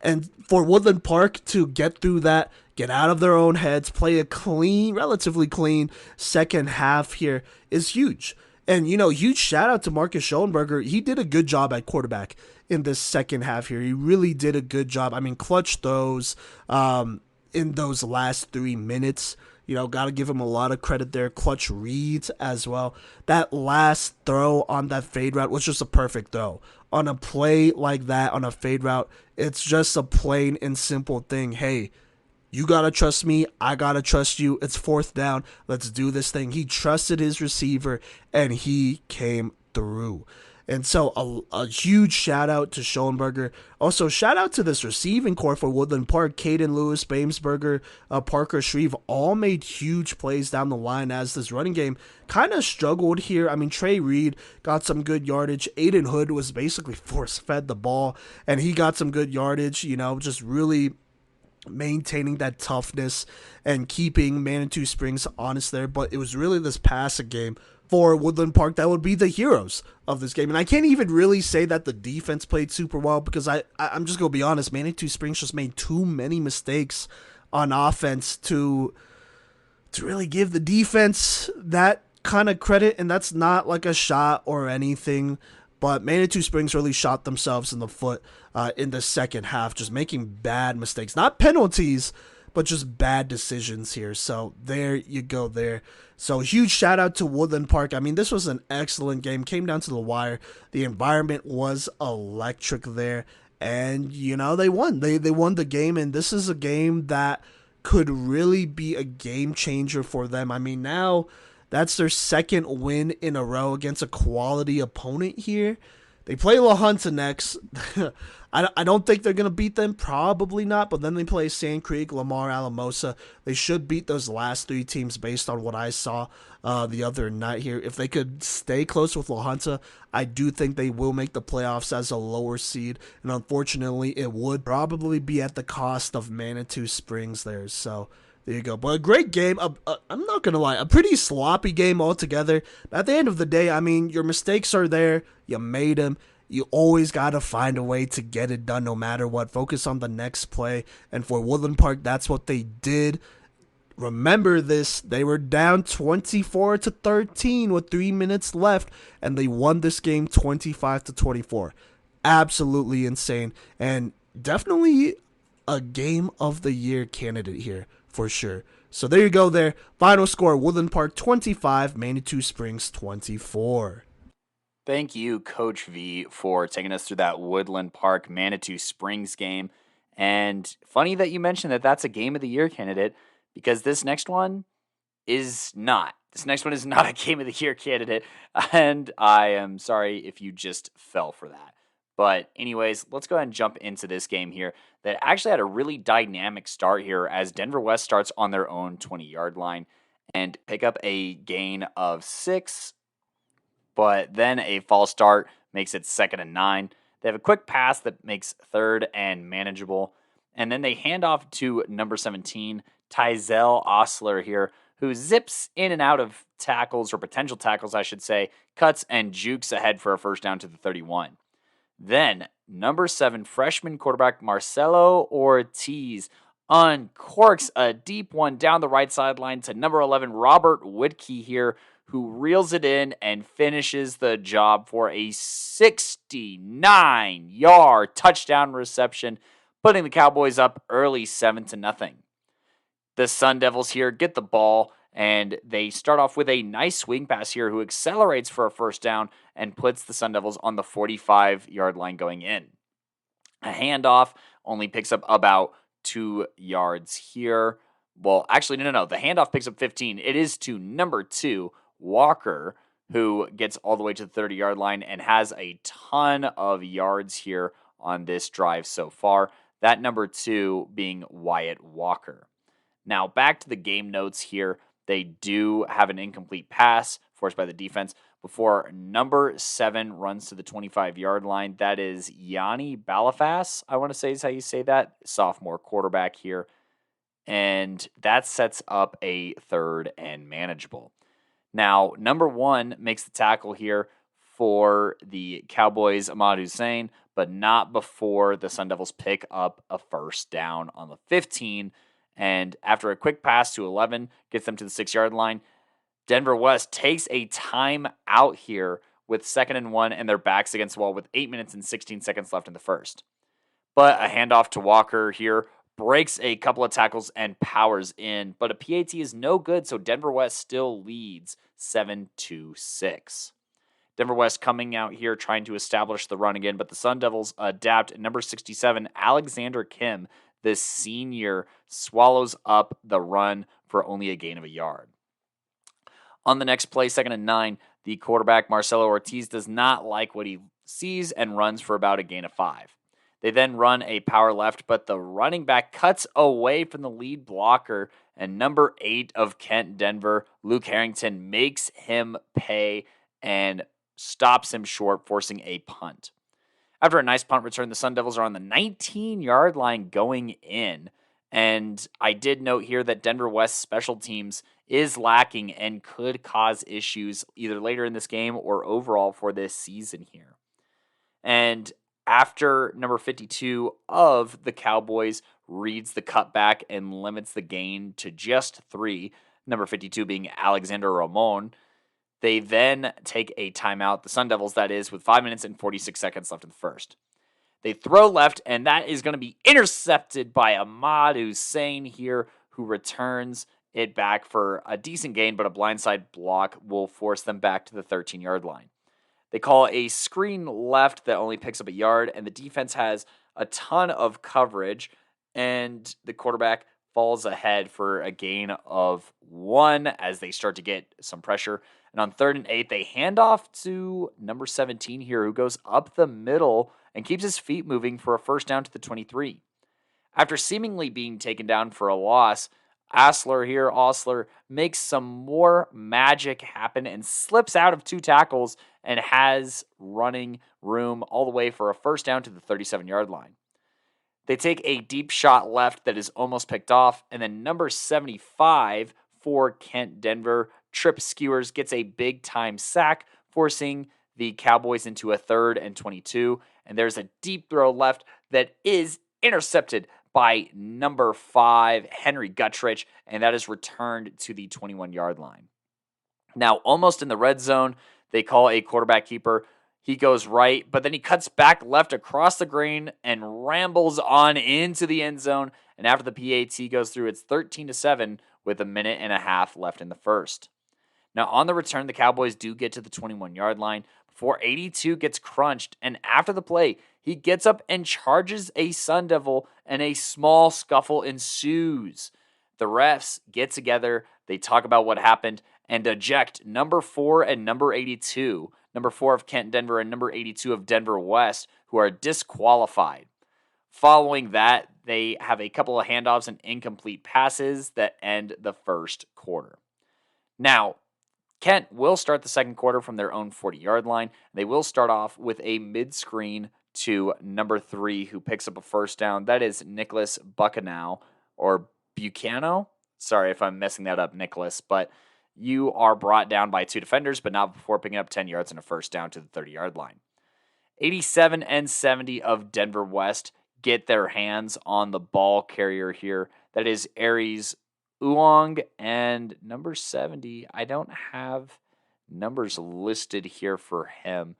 And for Woodland Park to get through that, get out of their own heads, play a relatively clean second half here is huge. And, huge shout out to Marcus Schoenberger. He did a good job at quarterback in this second half here. He really did a good job. Clutch throws in those last 3 minutes. Got to give him a lot of credit there. Clutch reads as well. That last throw on that fade route was just a perfect throw. On a play like that, on a fade route, it's just a plain and simple thing. Hey, you gotta trust me. I gotta trust you. It's fourth down. Let's do this thing. He trusted his receiver, and he came through. And so a huge shout out to Schoenberger. Also, shout out to this receiving core for Woodland Park. Caden Lewis, Bamesberger, Parker Shreve all made huge plays down the line as this running game kind of struggled here. I mean, Trey Reed got some good yardage. Aiden Hood was basically force-fed the ball, and he got some good yardage, just really maintaining that toughness and keeping Manitou Springs honest there. But it was really this passing game for Woodland Park that would be the heroes of this game. And I can't even really say that the defense played super well, because I'm just going to be honest, Manitou Springs just made too many mistakes on offense to really give the defense that kind of credit. And that's not like a shot or anything, but Manitou Springs really shot themselves in the foot in the second half, just making bad mistakes. Not penalties, but just bad decisions here. So there you go there. So huge shout out to Woodland Park. I mean, this was an excellent game. Came down to the wire. The environment was electric there. And, they won. They won the game, and this is a game that could really be a game changer for them. I mean, now that's their second win in a row against a quality opponent here. They play La Junta next. I don't think they're going to beat them. Probably not. But then they play Sand Creek, Lamar, Alamosa. They should beat those last three teams based on what I saw the other night here. If they could stay close with La Junta, I do think they will make the playoffs as a lower seed. And unfortunately, it would probably be at the cost of Manitou Springs there. So there you go. But a great game. I'm not going to lie. A pretty sloppy game altogether. But at the end of the day, I mean, your mistakes are there. You made them. You always got to find a way to get it done no matter what. Focus on the next play. And for Woodland Park, that's what they did. Remember this. They were down 24-13 with 3 minutes left. And they won this game 25-24. Absolutely insane. And definitely a game of the year candidate here for sure. So there you go there. Final score, Woodland Park 25, Manitou Springs 24. Thank you, Coach V, for taking us through that Woodland Park Manitou Springs game. And funny that you mentioned that that's a game of the year candidate, because this next one is not. This next one is not a game of the year candidate. And I am sorry if you just fell for that. But anyways, let's go ahead and jump into this game here that actually had a really dynamic start here as AWest starts on their own 20-yard line and pick up a gain of 6. But then a false start makes it 2nd and 9. They have a quick pass that makes 3rd and manageable. And then they hand off to number 17, Tyzel Osler here, who zips in and out of tackles, or potential tackles, I should say, cuts and jukes ahead for a first down to the 31. Then number 7, freshman quarterback Marcelo Ortiz uncorks a deep one down the right sideline to number 11, Robert Whitkey here, who reels it in and finishes the job for a 69-yard touchdown reception, putting the Cowboys up early 7-0. The Sun Devils here get the ball, and they start off with a nice swing pass here who accelerates for a first down and puts the Sun Devils on the 45-yard line going in. A handoff only picks up about 2 yards here. Well, actually, no. The handoff picks up 15. It is to number 2, Walker, who gets all the way to the 30-yard line and has a ton of yards here on this drive so far. That number 2 being Wyatt Walker. Now, back to the game notes here. They do have an incomplete pass forced by the defense before number 7 runs to the 25-yard line. That is Yanni Balafas, I want to say is how you say that, sophomore quarterback here. And that sets up a 3rd and manageable. Now, number 1 makes the tackle here for the Cowboys, Ahmad Hussein, but not before the Sun Devils pick up a first down on the 15. And after a quick pass to 11, gets them to the 6-yard line. AWest takes a time out here with 2nd and 1 and their backs against the wall with 8 minutes and 16 seconds left in the first. But a handoff to Walker here breaks a couple of tackles and powers in, but a PAT is no good, so Denver West still leads 7-6. Denver West coming out here trying to establish the run again, but the Sun Devils adapt. Number 67, Alexander Kim, the senior, swallows up the run for only a gain of a yard. On the next play, 2nd and 9, the quarterback Marcelo Ortiz does not like what he sees and runs for about a gain of 5. They then run a power left, but the running back cuts away from the lead blocker, and number 8 of Kent Denver, Luke Harrington, makes him pay and stops him short, forcing a punt. After a nice punt return, the Sun Devils are on the 19-yard line going in. And I did note here that Denver West special teams is lacking and could cause issues either later in this game or overall for this season here. And after number 52 of the Cowboys reads the cutback and limits the gain to just 3, number 52 being Alexander Ramon, they then take a timeout, the Sun Devils that is, with 5 minutes and 46 seconds left in the first. They throw left, and that is going to be intercepted by Ahmad Hussein here, who returns it back for a decent gain, but a blindside block will force them back to the 13-yard line. They call a screen left that only picks up a yard, and the defense has a ton of coverage, and the quarterback falls ahead for a gain of 1 as they start to get some pressure. And on 3rd and 8, they hand off to number 17 here, who goes up the middle and keeps his feet moving for a first down to the 23. After seemingly being taken down for a loss, Osler makes some more magic happen and slips out of 2 tackles and has running room all the way for a first down to the 37-yard line. They take a deep shot left that is almost picked off, and then number 75 for Kent Denver, Trip Skewers, gets a big-time sack, forcing the Cowboys into a 3rd and 22, and there's a deep throw left that is intercepted by number 5, Henry Guttrich, and that is returned to the 21-yard line. Now, almost in the red zone, they call a quarterback keeper. He goes right, but then he cuts back left across the green and rambles on into the end zone, and after the PAT goes through, it's 13-7 with a minute and a half left in the first. Now, on the return, the Cowboys do get to the 21-yard line before 82 gets crunched, and after the play, he gets up and charges a Sun Devil, and a small scuffle ensues. The refs get together, they talk about what happened, and eject number 4 and number 82, number 4 of Kent Denver and number 82 of Denver West, who are disqualified. Following that, they have a couple of handoffs and incomplete passes that end the first quarter. Now, Kent will start the second quarter from their own 40-yard line. They will start off with a mid-screen to number 3, who picks up a first down. That is Nicholas Buchanau, or Bucano. Sorry if I'm messing that up, Nicholas, but you are brought down by 2 defenders, but not before picking up 10 yards and a first down to the 30-yard line. 87 and 70 of Denver West get their hands on the ball carrier here. That is Aries Uong, and number 70, I don't have numbers listed here for him,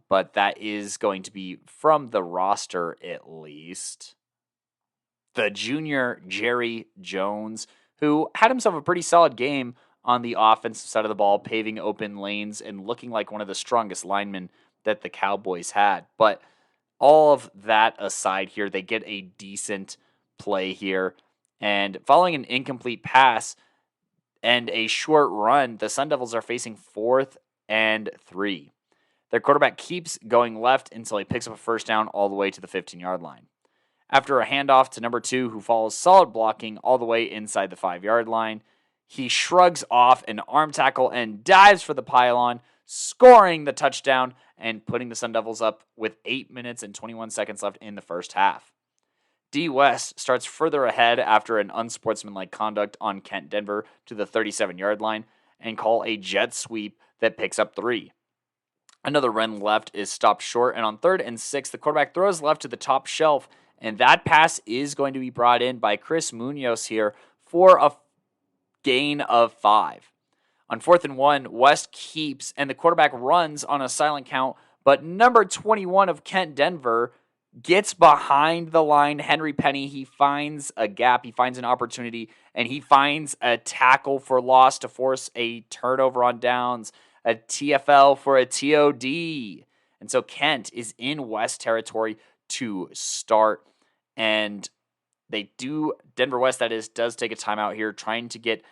but that is going to be from the roster at least. The junior Jerry Jones, who had himself a pretty solid game on the offensive side of the ball, paving open lanes and looking like one of the strongest linemen that the Cowboys had. But all of that aside here, they get a decent play here. And following an incomplete pass and a short run, the Sun Devils are facing 4th and 3. Their quarterback keeps going left until he picks up a first down all the way to the 15-yard line. After a handoff to number 2, who follows solid blocking all the way inside the 5-yard line, he shrugs off an arm tackle and dives for the pylon, scoring the touchdown and putting the Sun Devils up with 8 minutes and 21 seconds left in the first half. AWest starts further ahead after an unsportsmanlike conduct on Kent Denver to the 37-yard line and call a jet sweep that picks up 3. Another run left is stopped short, and on 3rd and 6, the quarterback throws left to the top shelf, and that pass is going to be brought in by Chris Munoz here for a gain of 5. On 4th and 1, West keeps, and the quarterback runs on a silent count, but number 21 of Kent Denver gets behind the line. Henry Penny, he finds a gap, he finds an opportunity, and he finds a tackle for loss to force a turnover on downs, a TFL for a TOD. And so Kent is in West territory to start, and Denver West, that is, does take a timeout here, trying to get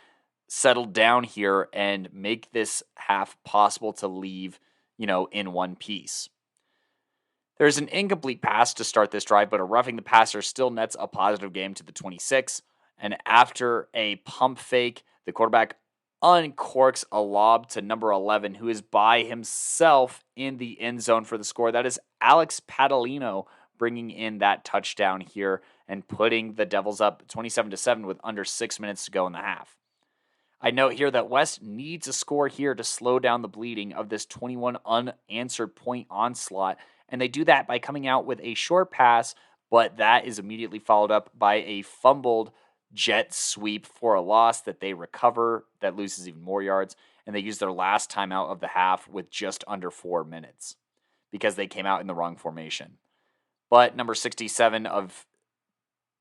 settled down here and make this half possible to leave, in one piece. There's an incomplete pass to start this drive, but a roughing the passer still nets a positive game to the 26. And after a pump fake, the quarterback uncorks a lob to number 11, who is by himself in the end zone for the score. That is Alex Padalino bringing in that touchdown here and putting the Devils up 27-7 with under 6 minutes to go in the half. I note here that West needs a score here to slow down the bleeding of this 21 unanswered point onslaught, and they do that by coming out with a short pass, but that is immediately followed up by a fumbled jet sweep for a loss that they recover that loses even more yards, and they use their last timeout of the half with just under 4 minutes because they came out in the wrong formation. But number 67 of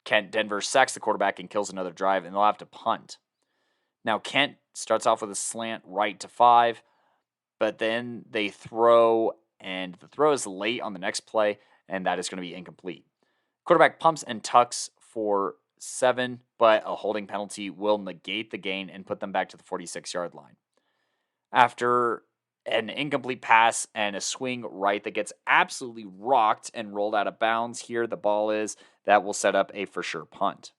Kent Denver sacks the quarterback and kills another drive, and they'll have to punt. Now, Kent starts off with a slant right to 5, but then they throw, and the throw is late on the next play, and that is going to be incomplete. Quarterback pumps and tucks for 7, but a holding penalty will negate the gain and put them back to the 46-yard line. After an incomplete pass and a swing right that gets absolutely rocked and rolled out of bounds here, the ball is, that will set up a for sure punt.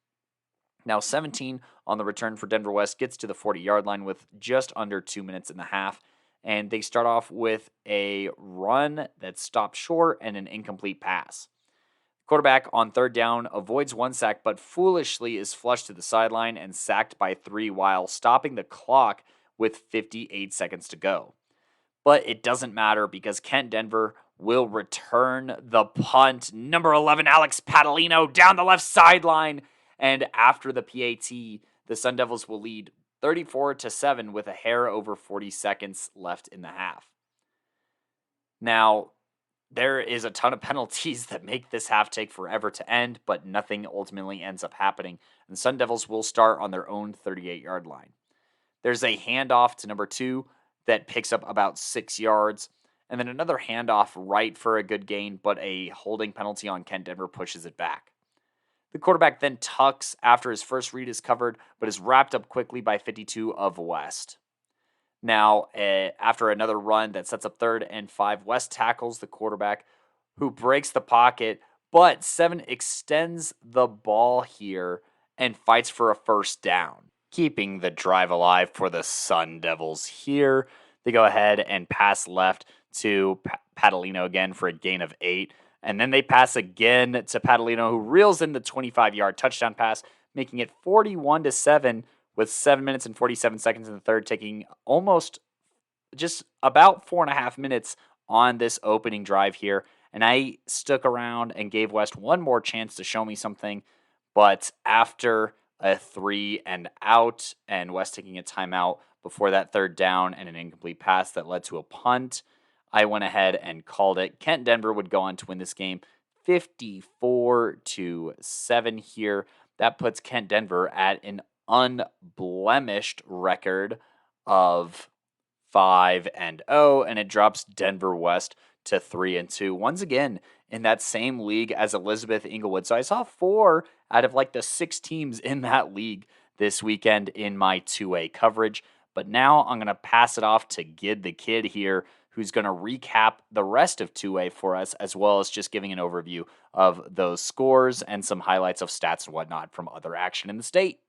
Now 17 on the return for Denver West gets to the 40-yard line with just under 2 minutes in the half, and they start off with a run that stopped short and an incomplete pass. Quarterback on third down avoids one sack, but foolishly is flushed to the sideline and sacked by 3 while stopping the clock with 58 seconds to go. But it doesn't matter because Kent Denver will return the punt. Number 11, Alex Padalino down the left sideline. And after the PAT, the Sun Devils will lead 34-7 with a hair over 40 seconds left in the half. Now, there is a ton of penalties that make this half take forever to end, but nothing ultimately ends up happening. And the Sun Devils will start on their own 38-yard line. There's a handoff to number 2 that picks up about 6 yards, and then another handoff right for a good gain, but a holding penalty on Kent Denver pushes it back. The quarterback then tucks after his first read is covered, but is wrapped up quickly by 52 of West. Now, after another run that sets up 3rd and 5, West tackles the quarterback, who breaks the pocket, but 7 extends the ball here and fights for a first down, keeping the drive alive for the Sun Devils here. They go ahead and pass left to Padalino again for a gain of 8. And then they pass again to Padalino, who reels in the 25-yard touchdown pass, making it 41-7 with 7 minutes and 47 seconds in the third, taking almost just about 4.5 minutes on this opening drive here. And I stuck around and gave West one more chance to show me something. But after a 3 and out and West taking a timeout before that third down and an incomplete pass that led to a punt, I went ahead and called it. Kent Denver would go on to win this game 54-7 here. That puts Kent Denver at an unblemished record of 5-0, and it drops Denver West to 3-2. Once again, in that same league as Elizabeth Englewood. So I saw 4 out of the 6 teams in that league this weekend in my 2A coverage. But now I'm going to pass it off to Gid the Kid here, who's going to recap the rest of 2A for us, as well as just giving an overview of those scores and some highlights of stats and whatnot from other action in the state.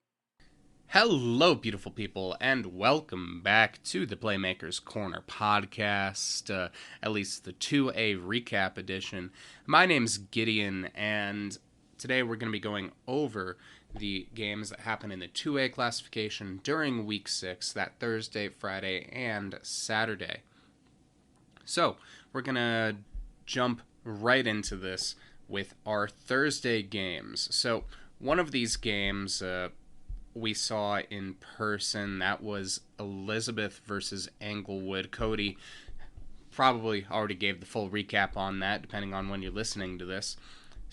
Hello, beautiful people, and welcome back to the Playmakers Corner podcast, at least the 2A recap edition. My name's Gideon, and today we're going to be going over the games that happen in the 2A classification during Week 6, that Thursday, Friday, and Saturday. So, we're going to jump right into this with our Thursday games. So, one of these games we saw in person, that was Elizabeth versus Englewood. Cody probably already gave the full recap on that, depending on when you're listening to this.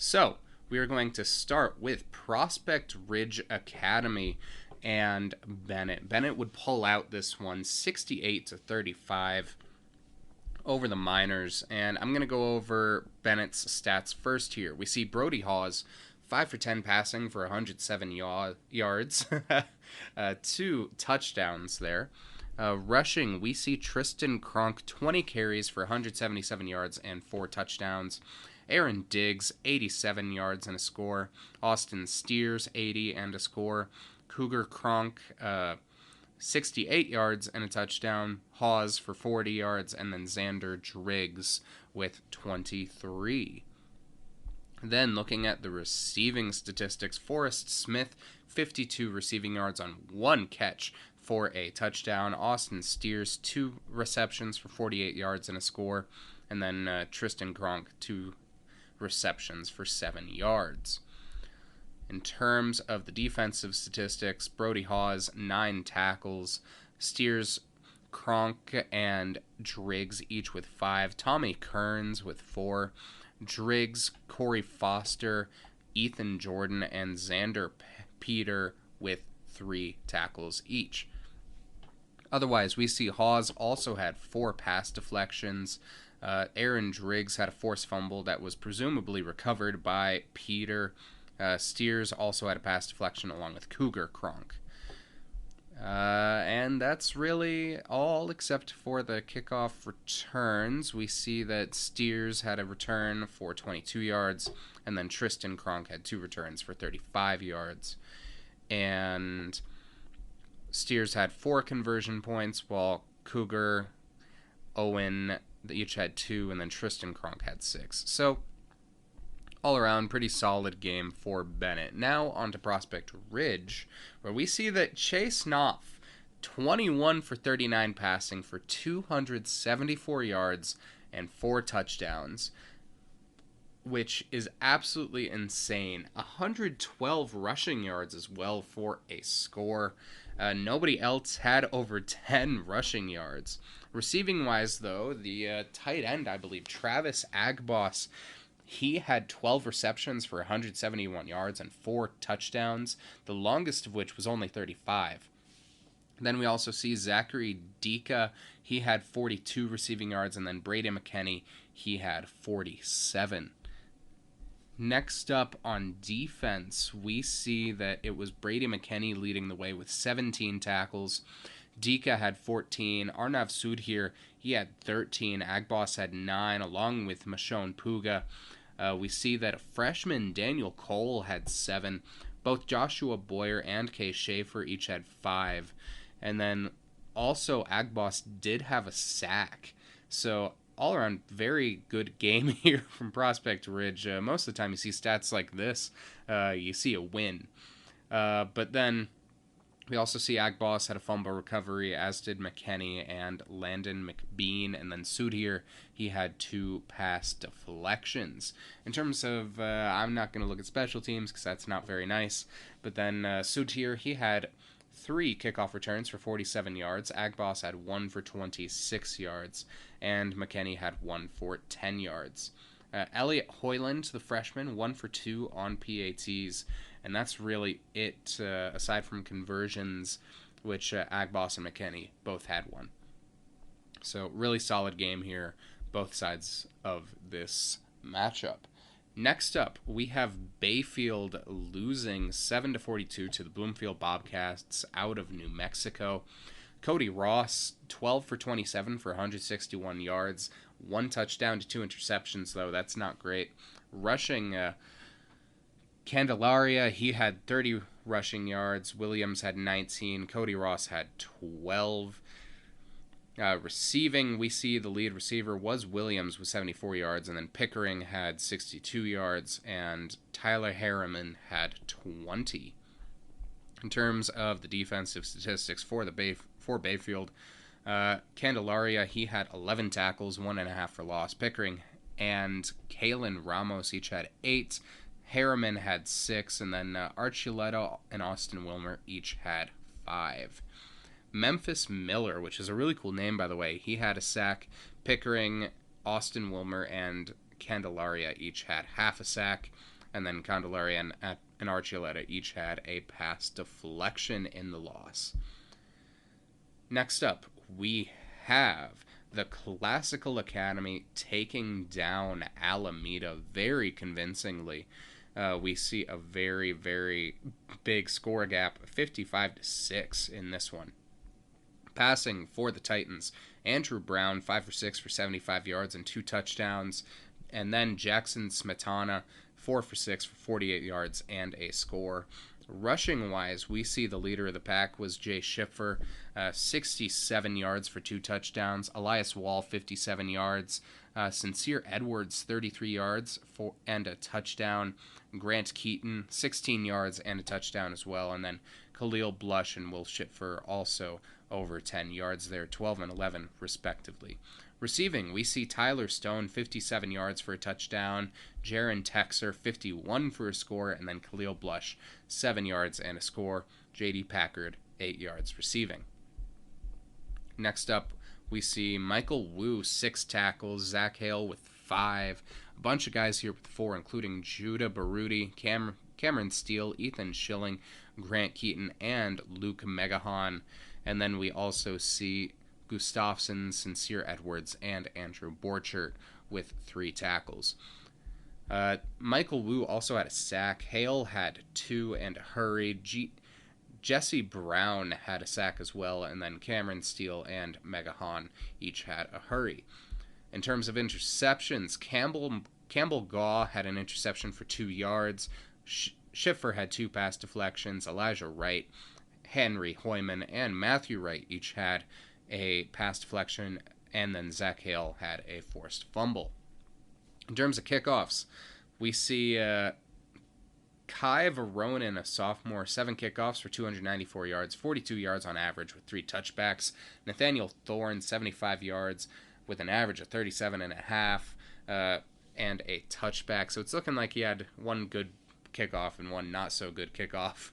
So, we are going to start with Prospect Ridge Academy and Bennett. Bennett would pull out this one 68-35 over the Miners, and I'm going to go over Bennett's stats first here. We see Brody Hawes, 5 for 10 passing for 107 yards, 2 touchdowns there. Rushing, we see Tristan Kronk, 20 carries for 177 yards and 4 touchdowns. Aaron Diggs, 87 yards and a score. Austin Steers, 80 and a score. Cougar Kronk, 68 yards and a touchdown. Hawes for 40 yards, and then Xander Driggs with 23. Then looking at the receiving statistics, Forrest Smith, 52 receiving yards on 1 catch for a touchdown. Austin Steers, 2 receptions for 48 yards and a score. And then Tristan Kronk, 2 receptions for 7 yards. In terms of the defensive statistics, Brody Hawes, 9 tackles. Steers, Kronk, and Driggs each with 5. Tommy Kearns with 4. Driggs, Corey Foster, Ethan Jordan, and Xander Peter with 3 tackles each. Otherwise, we see Hawes also had 4 pass deflections. Aaron Driggs had a forced fumble that was presumably recovered by Peter. Steers also had a pass deflection along with Cougar Kronk. And that's really all except for the kickoff returns. We see that Steers had a return for 22 yards, and then Tristan Kronk had 2 returns for 35 yards. And Steers had 4 conversion points, while Cougar, Owen, they each had 2, and then Tristan Kronk had 6. So, all around, pretty solid game for Bennett. Now, on to Prospect Ridge, where we see that Chase Knopf, 21 for 39 passing for 274 yards and 4 touchdowns, which is absolutely insane. 112 rushing yards as well for a score. Nobody else had over 10 rushing yards. Receiving-wise, though, the tight end, I believe, Travis Agboss, he had 12 receptions for 171 yards and 4 touchdowns, the longest of which was only 35. Then we also see Zachary Dika, he had 42 receiving yards, and then Brady McKinney, he had 47. Next up on defense, we see that it was Brady McKinney leading the way with 17 tackles. Dika had 14. Arnav Sudhir, he had 13. Agboss had 9, along with Michonne Puga. We see that freshman Daniel Cole had 7. Both Joshua Boyer and Kay Schaefer each had 5. And then also Agboss did have a sack. So all around, very good game here from Prospect Ridge. Most of the time you see stats like this, you see a win. But then we also see Agboss had a fumble recovery, as did McKinney and Landon McBean. And then Sudhir, he had 2 pass deflections. In terms of, I'm not going to look at special teams because that's not very nice. But then Sudhir, he had 3 kickoff returns for 47 yards. Agboss had 1 for 26 yards. And McKinney had 1 for 10 yards. Elliot Hoyland, the freshman, 1 for 2 on PATs. And that's really it, aside from conversions, which Agboss and McKinney both had 1. So really solid game here, both sides of this matchup. Next up, we have Bayfield losing 7-42 to the Bloomfield Bobcats out of New Mexico. Cody Ross, 12 for 27 for 161 yards, 1 touchdown to 2 interceptions, though. That's not great. Rushing, Candelaria, he had 30 rushing yards. Williams had 19. Cody Ross had 12. Receiving, we see the lead receiver was Williams with 74 yards, and then Pickering had 62 yards, and Tyler Harriman had 20. In terms of the defensive statistics for Bayfield, Candelaria, he had 11 tackles, 1.5 for loss. Pickering and Kalen Ramos each had 8. Harriman had 6, and then Archuleta and Austin Wilmer each had 5. Memphis Miller, which is a really cool name, by the way, he had a sack. Pickering, Austin Wilmer, and Candelaria each had half a sack, and then Candelaria and Archuleta each had a pass deflection in the loss. Next up, we have the Classical Academy taking down Alameda very convincingly. We see a very, very big score gap, 55-6 in this one. Passing for the Titans, Andrew Brown, 5 for 6 for 75 yards and 2 touchdowns. And then Jackson Smetana, 4 for 6 for 48 yards and a score. Rushing-wise, we see the leader of the pack was Jay Schiffer, 67 yards for 2 touchdowns. Elias Wall, 57 yards. Sincere Edwards, 33 yards and a touchdown. Grant Keaton, 16 yards and a touchdown as well. And then Khalil Blush and Will Schiffer also over 10 yards there, 12 and 11 respectively. Receiving, we see Tyler Stone, 57 yards for a touchdown, Jaron Texer, 51 for a score, and then Khalil Blush, 7 yards and a score, J.D. Packard, 8 yards receiving. Next up, we see Michael Wu, 6 tackles, Zach Hale with 5, a bunch of guys here with 4, including Judah Baruti, Cameron Steele, Ethan Schilling, Grant Keaton, and Luke Megahan. And then we also see Gustafson, Sincere Edwards, and Andrew Borchert with 3 tackles. Michael Wu also had a sack. Hale had 2 and a hurry. Jesse Brown had a sack as well, and then Cameron Steele and Megahan each had a hurry. In terms of interceptions, Campbell Gaw had an interception for 2 yards. Schiffer had 2 pass deflections. Elijah Wright, Henry Hoyman, and Matthew Wright each had a pass deflection, and then Zach Hale had a forced fumble. In terms of kickoffs, we see Kai Veronin, a sophomore, 7 kickoffs for 294 yards, 42 yards on average with 3 touchbacks. Nathaniel Thorne, 75 yards with an average of 37.5 and a touchback. So it's looking like he had 1 good kickoff and 1 not so good kickoff.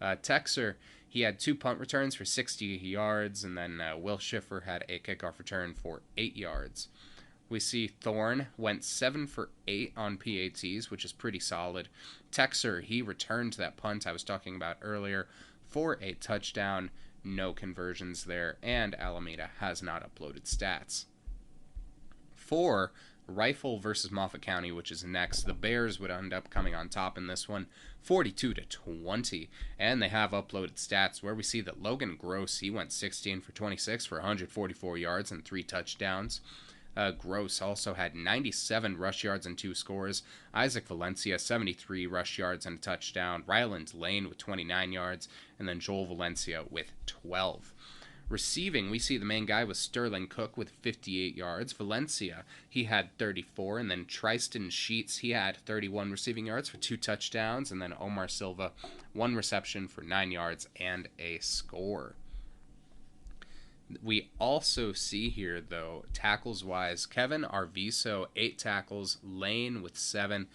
Texer, he had 2 punt returns for 60 yards, and then Will Schiffer had a kickoff return for 8 yards. We see Thorne went 7 for 8 on PATs, which is pretty solid. Texer, he returned that punt I was talking about earlier for a touchdown. No conversions there, and Alameda has not uploaded stats. For Rifle versus Moffat County, which is next, the Bears would end up coming on top in this one, 42-20, and they have uploaded stats where we see that Logan Gross, he went 16 for 26 for 144 yards and 3 touchdowns. Gross also had 97 rush yards and 2 scores. Isaac Valencia, 73 rush yards and a touchdown. Ryland Lane with 29 yards, and then Joel Valencia with 12. Receiving, we see the main guy was Sterling Cook with 58 yards. Valencia, he had 34, and then Tristan Sheets, he had 31 receiving yards for 2 touchdowns, and then Omar Silva, 1 reception for 9 yards and a score. We also see here, though, tackles-wise, Kevin Arviso, 8 tackles, Lane with 7,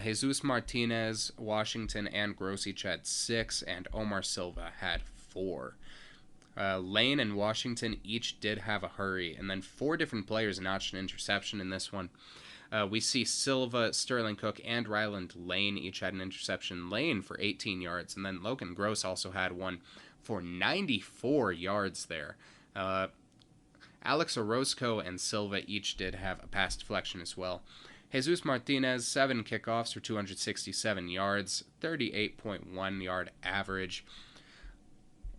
Jesus Martinez, Washington, and Gross each had 6, and Omar Silva had 4. Lane and Washington each did have a hurry, and then 4 different players notched an interception in this one. We see Silva, Sterling Cook, and Ryland Lane each had an interception. Lane for 18 yards, and then Logan Gross also had one for 94 yards there. Alex Orozco and Silva each did have a pass deflection as well. Jesus Martinez, 7 kickoffs for 267 yards, 38.1 yard average.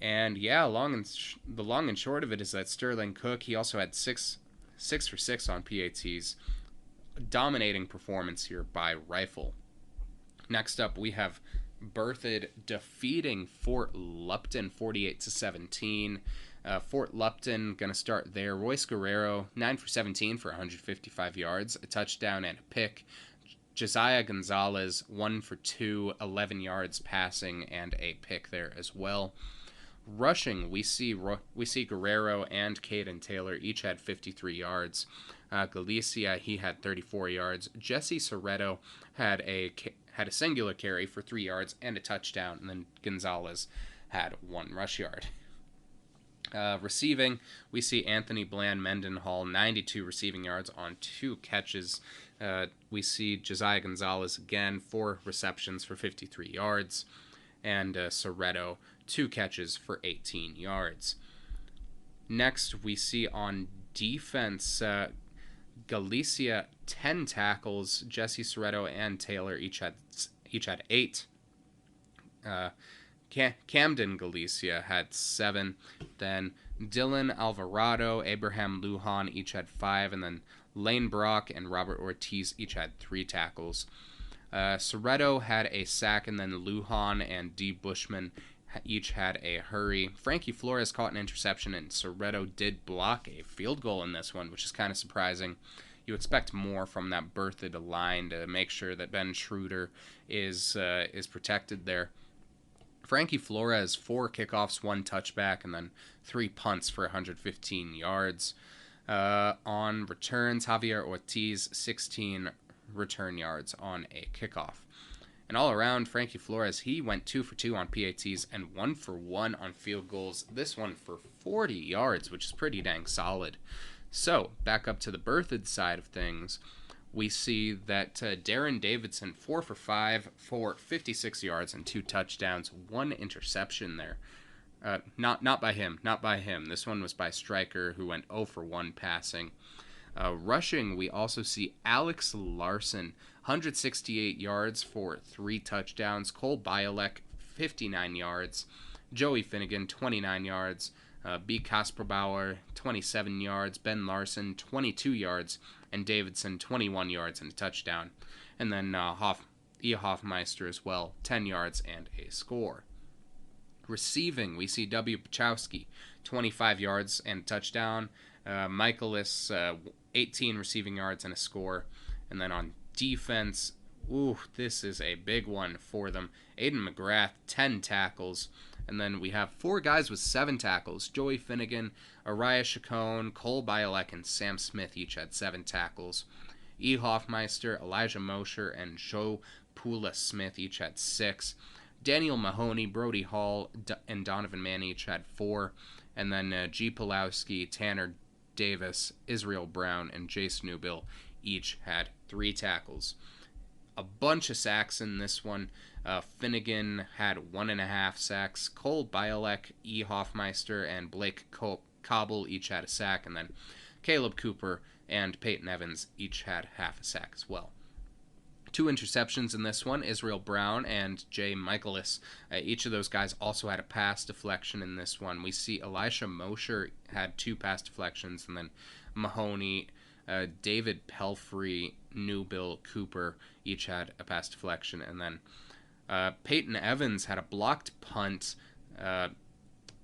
And yeah, the long and short of it is that Sterling Cook, he also had 6 for 6 on PATs. Dominating performance here by Rifle. Next up, we have Berthoud defeating Fort Lupton 48-17. Fort Lupton going to start there. Royce Guerrero, 9 for 17 for 155 yards, a touchdown and a pick. Josiah Gonzalez, 1 for 2, 11 yards passing and a pick there as well. Rushing, we see Guerrero and Caden Taylor each had 53 yards. Galicia, he had 34 yards. Jesse Soretto had a singular carry for 3 yards and a touchdown, and then Gonzalez had 1 rush yard. Receiving, we see Anthony Bland Mendenhall, 92 receiving yards on 2 catches. We see Josiah Gonzalez again, 4 receptions for 53 yards. And Soretto, 2 catches for 18 yards. Next, we see on defense, Galicia, 10 tackles. Jesse Soretto and Taylor each had 8. Camden Galicia had 7. Then Dylan Alvarado, Abraham Lujan each had 5. And then Lane Brock and Robert Ortiz each had 3 tackles. Soretto had a sack, and then Lujan and D. Bushman each had a hurry. Frankie Flores caught an interception, and Soretto did block a field goal in this one, which is kind of surprising. You expect more from that Berthoud line to make sure that Ben Schroeder is protected there. Frankie Flores, 4 kickoffs, 1 touchback, and then 3 punts for 115 yards. On returns, Javier Ortiz, 16 return yards on a kickoff. And all around, Frankie Flores, he went 2 for 2 on PATs and 1 for 1 on field goals. This one for 40 yards, which is pretty dang solid. So, back up to the Berthoud side of things, we see that Darren Davidson, 4 for 5 for 56 yards and 2 touchdowns, 1 interception there. Not by him. This one was by Stryker, who went 0 for 1 passing. Rushing, we also see Alex Larson, 168 yards for 3 touchdowns. Cole Bialek, 59 yards. Joey Finnegan, 29 yards. B. Kasperbauer, 27 yards. Ben Larson, 22 yards. And Davidson, 21 yards and a touchdown. And then E. Hoffmeister as well, 10 yards and a score. Receiving, we see W. Pachowski, 25 yards and a touchdown. Michaelis, 18 receiving yards and a score. And then on defense, this is a big one for them. Aiden McGrath, 10 tackles. And then we have 4 guys with 7 tackles. Joey Finnegan, Ariah Chacon, Cole Bialek, and Sam Smith each had 7 tackles. E. Hoffmeister, Elijah Mosher, and Joe Pula Smith each had 6. Daniel Mahoney, Brody Hall, and Donovan Mann each had 4. And then G. Pulowski, Tanner Davis, Israel Brown, and Jace Newbill each had 3 tackles. A bunch of sacks in this one. Finnegan had 1.5 sacks. Cole Bialek, E. Hoffmeister, and Blake Cobble each had a sack. And then Caleb Cooper and Peyton Evans each had half a sack as well. 2 interceptions in this one, Israel Brown and Jay Michaelis. Each of those guys also had a pass deflection in this one. We see Elisha Mosher had 2 pass deflections, and then Mahoney, David Pelfrey, Newbill, Cooper each had a pass deflection. And then Peyton Evans had a blocked punt.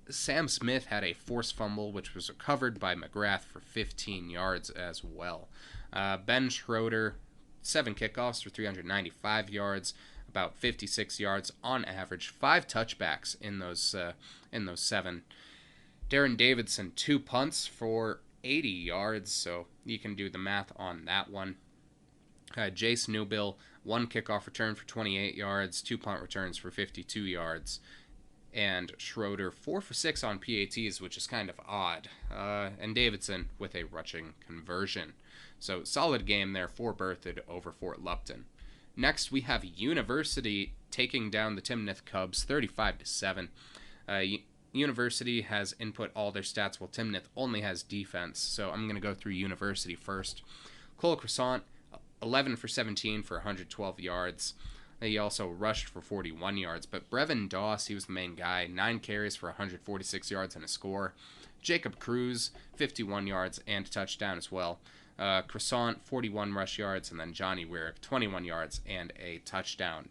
Sam Smith had a forced fumble, which was recovered by McGrath for 15 yards as well. Ben Schroeder, 7 kickoffs for 395 yards, about 56 yards on average, 5 touchbacks in those 7. Darren Davidson, 2 punts for 80 yards, so you can do the math on that one. Jace Newbill, 1 kickoff return for 28 yards, 2 punt returns for 52 yards. And Schroeder, 4 for 6 on PATs, which is kind of odd. And Davidson with a rushing conversion. So solid game there for Berthoud over Fort Lupton. Next, we have University taking down the Timnath Cubs 35-7. University has input all their stats, while Timnath only has defense. So I'm going to go through University first. Cole Croissant, 11 for 17 for 112 yards. He also rushed for 41 yards. But Brevin Doss, he was the main guy. 9 carries for 146 yards and a score. Jacob Cruz, 51 yards and a touchdown as well. Croissant, 41 rush yards. And then Johnny Weir, 21 yards and a touchdown.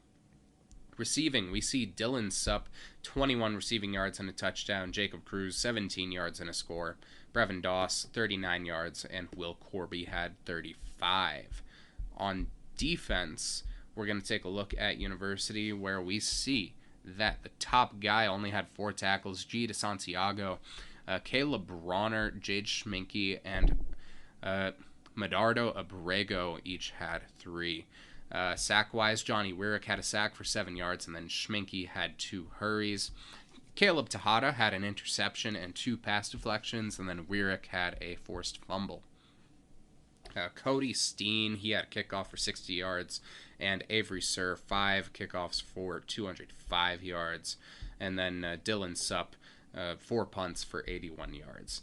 Receiving, we see Dylan Supp, 21 receiving yards and a touchdown. Jacob Cruz, 17 yards and a score. Brevin Doss, 39 yards. And Will Corby had 35. On defense, we're going to take a look at University, where we see that the top guy only had 4 tackles. G. DeSantiago, Caleb Bronner, Jade Schminke, and Medardo Abrego each had 3. Sack-wise, Johnny Weirick had a sack for 7 yards, and then Schminke had 2 hurries. Caleb Tejada had an interception and 2 pass deflections, and then Weirick had a forced fumble. Cody Steen, he had a kickoff for 60 yards, and Avery Sir, 5 kickoffs for 205 yards, and then Dylan Supp, 4 punts for 81 yards.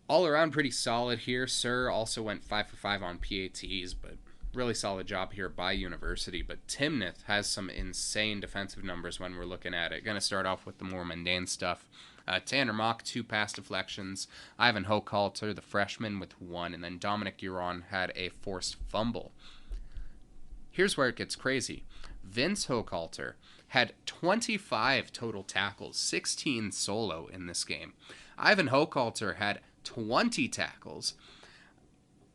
All around pretty solid here. Sir also went 5 for 5 on PATs, but really solid job here by University. But Timnath has some insane defensive numbers when we're looking at it. Going to start off with the more mundane stuff. Tanner Mock, 2 pass deflections. Ivan Hochhalter, the freshman, with 1. And then Dominic Huron had a forced fumble. Here's where it gets crazy. Vince Hochhalter had 25 total tackles, 16 solo in this game. Ivan Hochhalter had 20 tackles.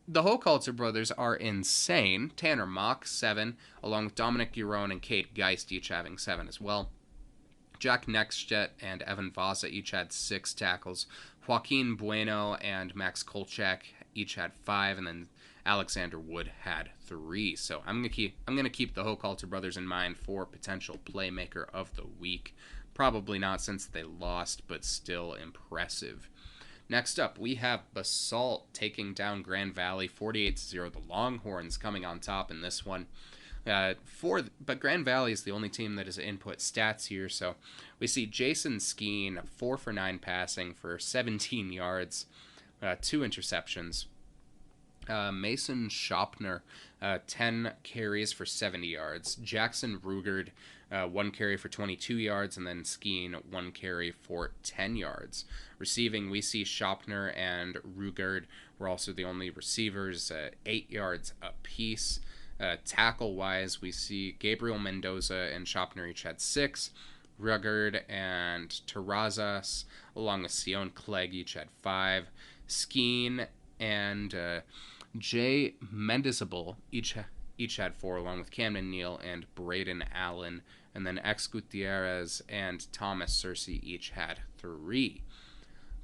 The Hochhalter brothers are insane. Tanner Mock, 7, along with Dominic Huron and Kate Geist, each having 7 as well. Jack Nextjet and Evan Vaza each had 6 tackles. Joaquin Bueno and Max Kolchak each had 5, and then Alexander Wood had 3. So I'm gonna keep the Hochhalter brothers in mind for potential Playmaker of the week. Probably not, since they lost, but still impressive. Next up, we have Basalt taking down Grand Valley 48-0. The Longhorns coming on top in this one. But Grand Valley is the only team that has input stats here. So we see Jason Skeen, 4 for 9 passing for 17 yards, 2 interceptions. Mason Schopner, 10 carries for 70 yards. Jackson Rugard, 1 carry for 22 yards, and then Skeen, 1 carry for 10 yards. Receiving, we see Schopner and Rugard were also the only receivers, 8 yards apiece. Tackle-wise, we see Gabriel Mendoza and Schopner each had 6. Rugard and Terrazas, along with Sion Clegg, each had 5. Skeen and Jay Mendizable each had 4, along with Camden Neal and Braden Allen. And then X Gutierrez and Thomas Searcy each had 3.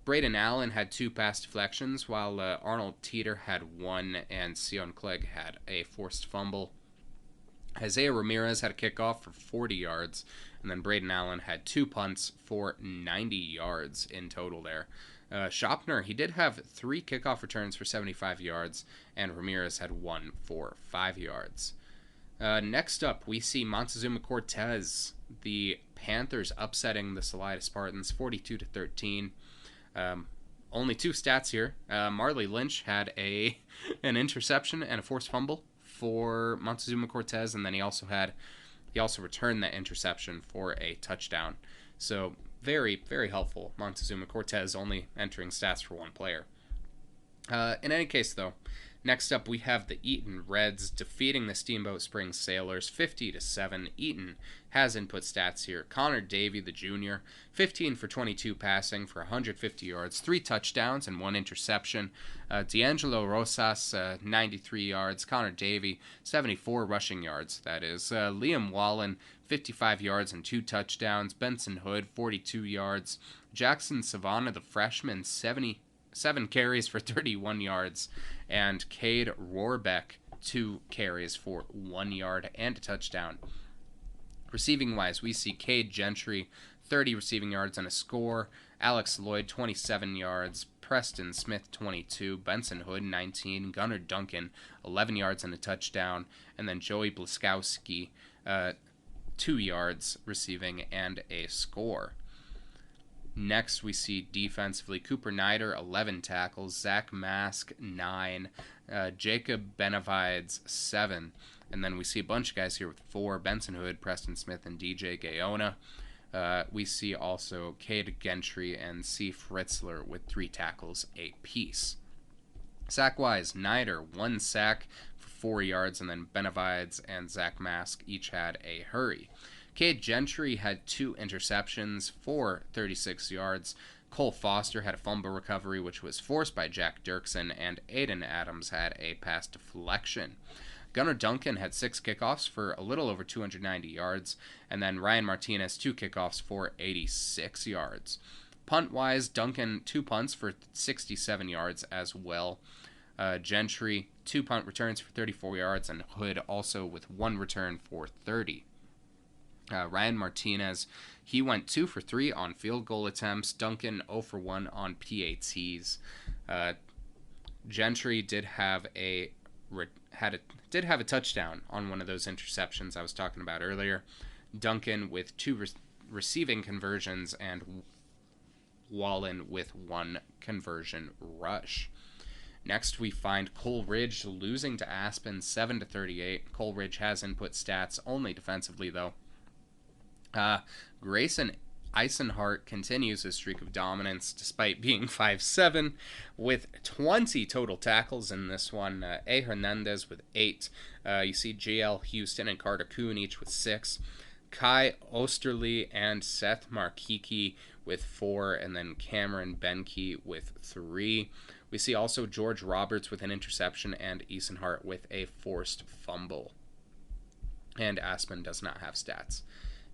Braden Allen had 2 pass deflections, while Arnold Teeter had 1, and Sion Clegg had a forced fumble. Isaiah Ramirez had a kickoff for 40 yards, and then Braden Allen had 2 punts for 90 yards in total there. Schopner, he did have 3 kickoff returns for 75 yards, and Ramirez had 1 for 5 yards. Next up, we see Montezuma Cortez, the Panthers, upsetting the Salida Spartans 42-13. Only 2 stats here. Marley Lynch had an interception and a forced fumble for Montezuma Cortez, and then he also returned that interception for a touchdown. So very, very helpful. Montezuma Cortez only entering stats for 1 player. In any case, though, next up we have the Eaton Reds defeating the Steamboat Springs Sailors 50-7. Eaton has input stats here. Connor Davey, the junior, 15 for 22 passing for 150 yards, 3 touchdowns and 1 interception. D'Angelo Rosas, 93 yards. Connor Davey, 74 rushing yards, that is. Liam Wallen, 55 yards and 2 touchdowns. Benson Hood, 42 yards. Jackson Savannah, the freshman, 7 carries for 31 yards. And Cade Rohrbeck, 2 carries for 1 yard and a touchdown. Receiving-wise, we see Cade Gentry, 30 receiving yards and a score. Alex Lloyd, 27 yards. Preston Smith, 22. Benson Hood, 19. Gunnar Duncan, 11 yards and a touchdown. And then Joey Blaskowski, 2 yards receiving and a score. Next, we see defensively Cooper Nider, 11 tackles. Zach Mask, 9. Jacob Benavides, 7. And then we see a bunch of guys here with 4. Benson Hood, Preston Smith, and DJ Gaona. We see also Cade Gentry and C. Fritzler with 3 tackles apiece. Sack-wise, Nider, 1 sack for 4 yards, and then Benavides and Zach Mask each had a hurry. Cade Gentry had 2 interceptions for 36 yards. Cole Foster had a fumble recovery, which was forced by Jack Dirksen, and Aiden Adams had a pass deflection. Gunnar Duncan had 6 kickoffs for a little over 290 yards, and then Ryan Martinez 2 kickoffs for 86 yards. Punt-wise, Duncan 2 punts for 67 yards as well. Gentry 2 punt returns for 34 yards, and Hood also with 1 return for 30. Ryan Martinez, he went 2 for 3 on field goal attempts. Duncan 0 for 1 on PATs. Gentry did have a touchdown on one of those interceptions I was talking about earlier. Duncan with 2 receiving conversions, and Wallen with 1 conversion rush. Next, we find Coleridge losing to Aspen 7-38. Coleridge has input stats, only defensively though. Grayson Eisenhart continues his streak of dominance despite being 5'7", with 20 total tackles in this one. A. Hernandez with 8. You see J.L. Houston and Carter Kuhn each with 6. Kai Osterly and Seth Markiki with 4, and then Cameron Benke with 3. We see also George Roberts with an interception and Eisenhart with a forced fumble. And Aspen does not have stats.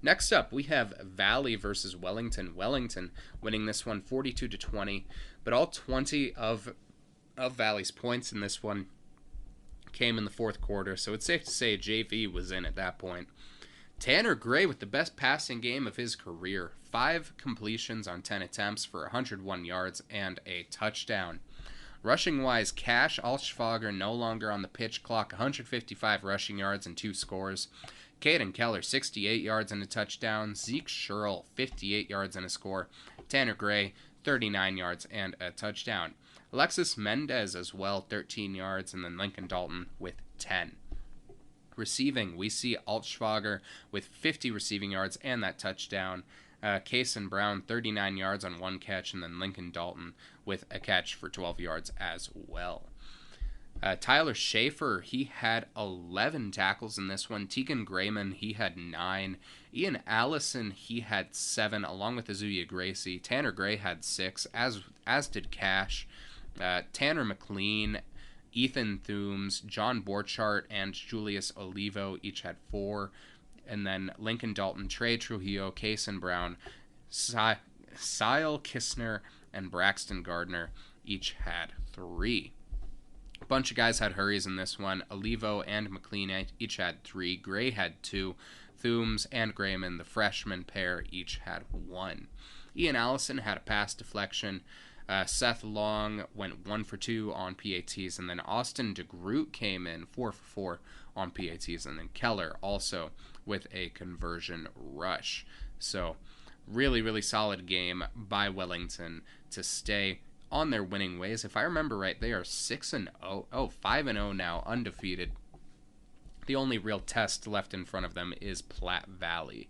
Next up, we have Valley versus Wellington. Wellington winning this one 42-20, but all 20 of Valley's points in this one came in the fourth quarter, so it's safe to say JV was in at that point. Tanner Gray with the best passing game of his career. 5 completions on 10 attempts for 101 yards and a touchdown. Rushing-wise, Cash Alschwager no longer on the pitch clock, 155 rushing yards and 2 scores. Caden Keller, 68 yards and a touchdown. Zeke Sherrill, 58 yards and a score. Tanner Gray, 39 yards and a touchdown. Alexis Mendez as well, 13 yards, and then Lincoln Dalton with 10. Receiving, we see Altschwager with 50 receiving yards and that touchdown. Kason Brown, 39 yards on 1 catch, and then Lincoln Dalton with a catch for 12 yards as well. Tyler Schaefer, he had 11 tackles in this one. Tegan Grayman, he had 9. Ian Allison, he had 7, along with Azuya Gracie. Tanner Gray had 6, as did Cash. Tanner McLean, Ethan Thooms, John Borchardt, and Julius Olivo each had 4. And then Lincoln Dalton, Trey Trujillo, Kason Brown, Sile Kistner, and Braxton Gardner each had 3. A bunch of guys had hurries in this one. Olivo and McLean each had 3. Gray had 2. Thooms and Grayman, the freshman pair, each had 1. Ian Allison had a pass deflection. Seth Long went 1 for 2 on PATs, and then Austin DeGroot came in 4 for 4 on PATs, and then Keller also with a conversion rush. So really, really solid game by Wellington to stay on their winning ways. If I remember right, they are 5-0 now, undefeated. The only real test left in front of them is Platte Valley.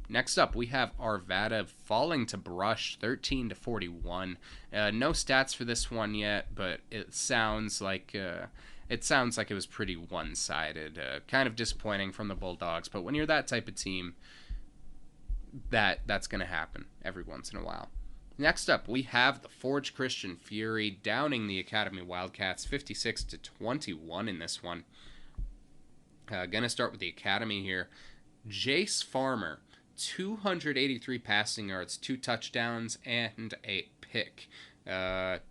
Next up, we have Arvada falling to Brush 13-41. No stats for this one yet, but it sounds like it was pretty one-sided. Kind of disappointing from the Bulldogs, but when you're that type of team, that's going to happen every once in a while. Next up, we have the Forge Christian Fury downing the Academy Wildcats 56-21 in this one. Going to start with the Academy here. Jace Farmer, 283 passing yards, 2 touchdowns, and a pick. Damn.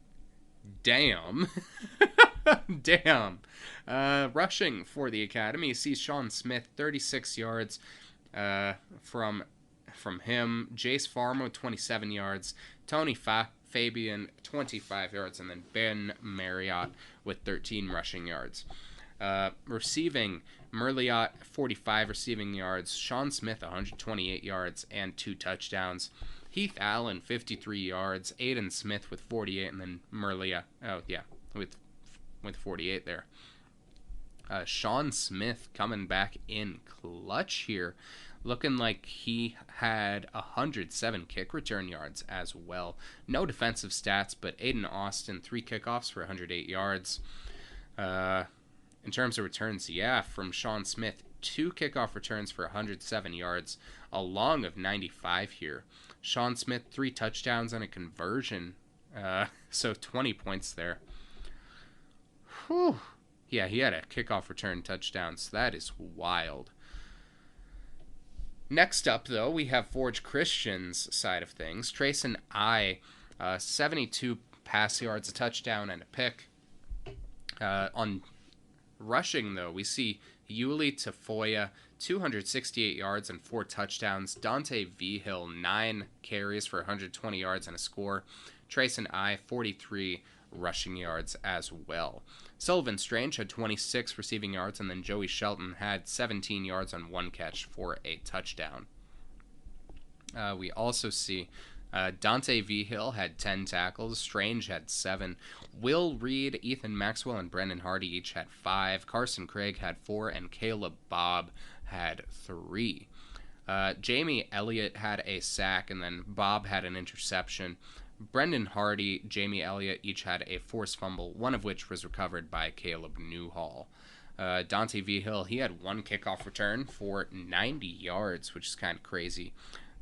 Damn. Rushing for the Academy, see Sean Smith, 36 yards from him. Jace Farmer, 27 yards. Tony Fabian, 25 yards. And then Ben Marriott with 13 rushing yards. Receiving, Merliot, 45 receiving yards. Sean Smith, 128 yards and 2 touchdowns. Heath Allen, 53 yards. Aiden Smith with 48, and then Merliot, with 48 there. Sean Smith coming back in clutch here, looking like he had 107 kick return yards as well. No defensive stats, but Aiden Austin, 3 kickoffs for 108 yards. In terms of returns, from Sean Smith, 2 kickoff returns for 107 yards, a long of 95 here. Sean Smith, 3 touchdowns and a conversion, so 20 points there. Whew. Yeah, he had a kickoff return touchdown, so that is wild. Next up, though, we have Forge Christian's side of things. Trayson I, 72 pass yards, a touchdown, and a pick. On Rushing, though, we see Yuli Tafoya, 268 yards and 4 touchdowns. Dante Vigil, 9 carries for 120 yards and a score. Trayson I, 43 rushing yards as well. Sullivan Strange had 26 receiving yards, and then Joey Shelton had 17 yards on 1 catch for a touchdown. We also see Dante Vigil had 10 tackles. Strange had 7. Will Reed, Ethan Maxwell, and Brendan Hardy each had 5. Carson Craig had 4, and Caleb Bob had 3. Jamie Elliott had a sack, and then Bob had an interception. Brendan Hardy, Jamie Elliott each had a forced fumble, one of which was recovered by Caleb Newhall. Dante Vigil, he had 1 kickoff return for 90 yards, which is kind of crazy.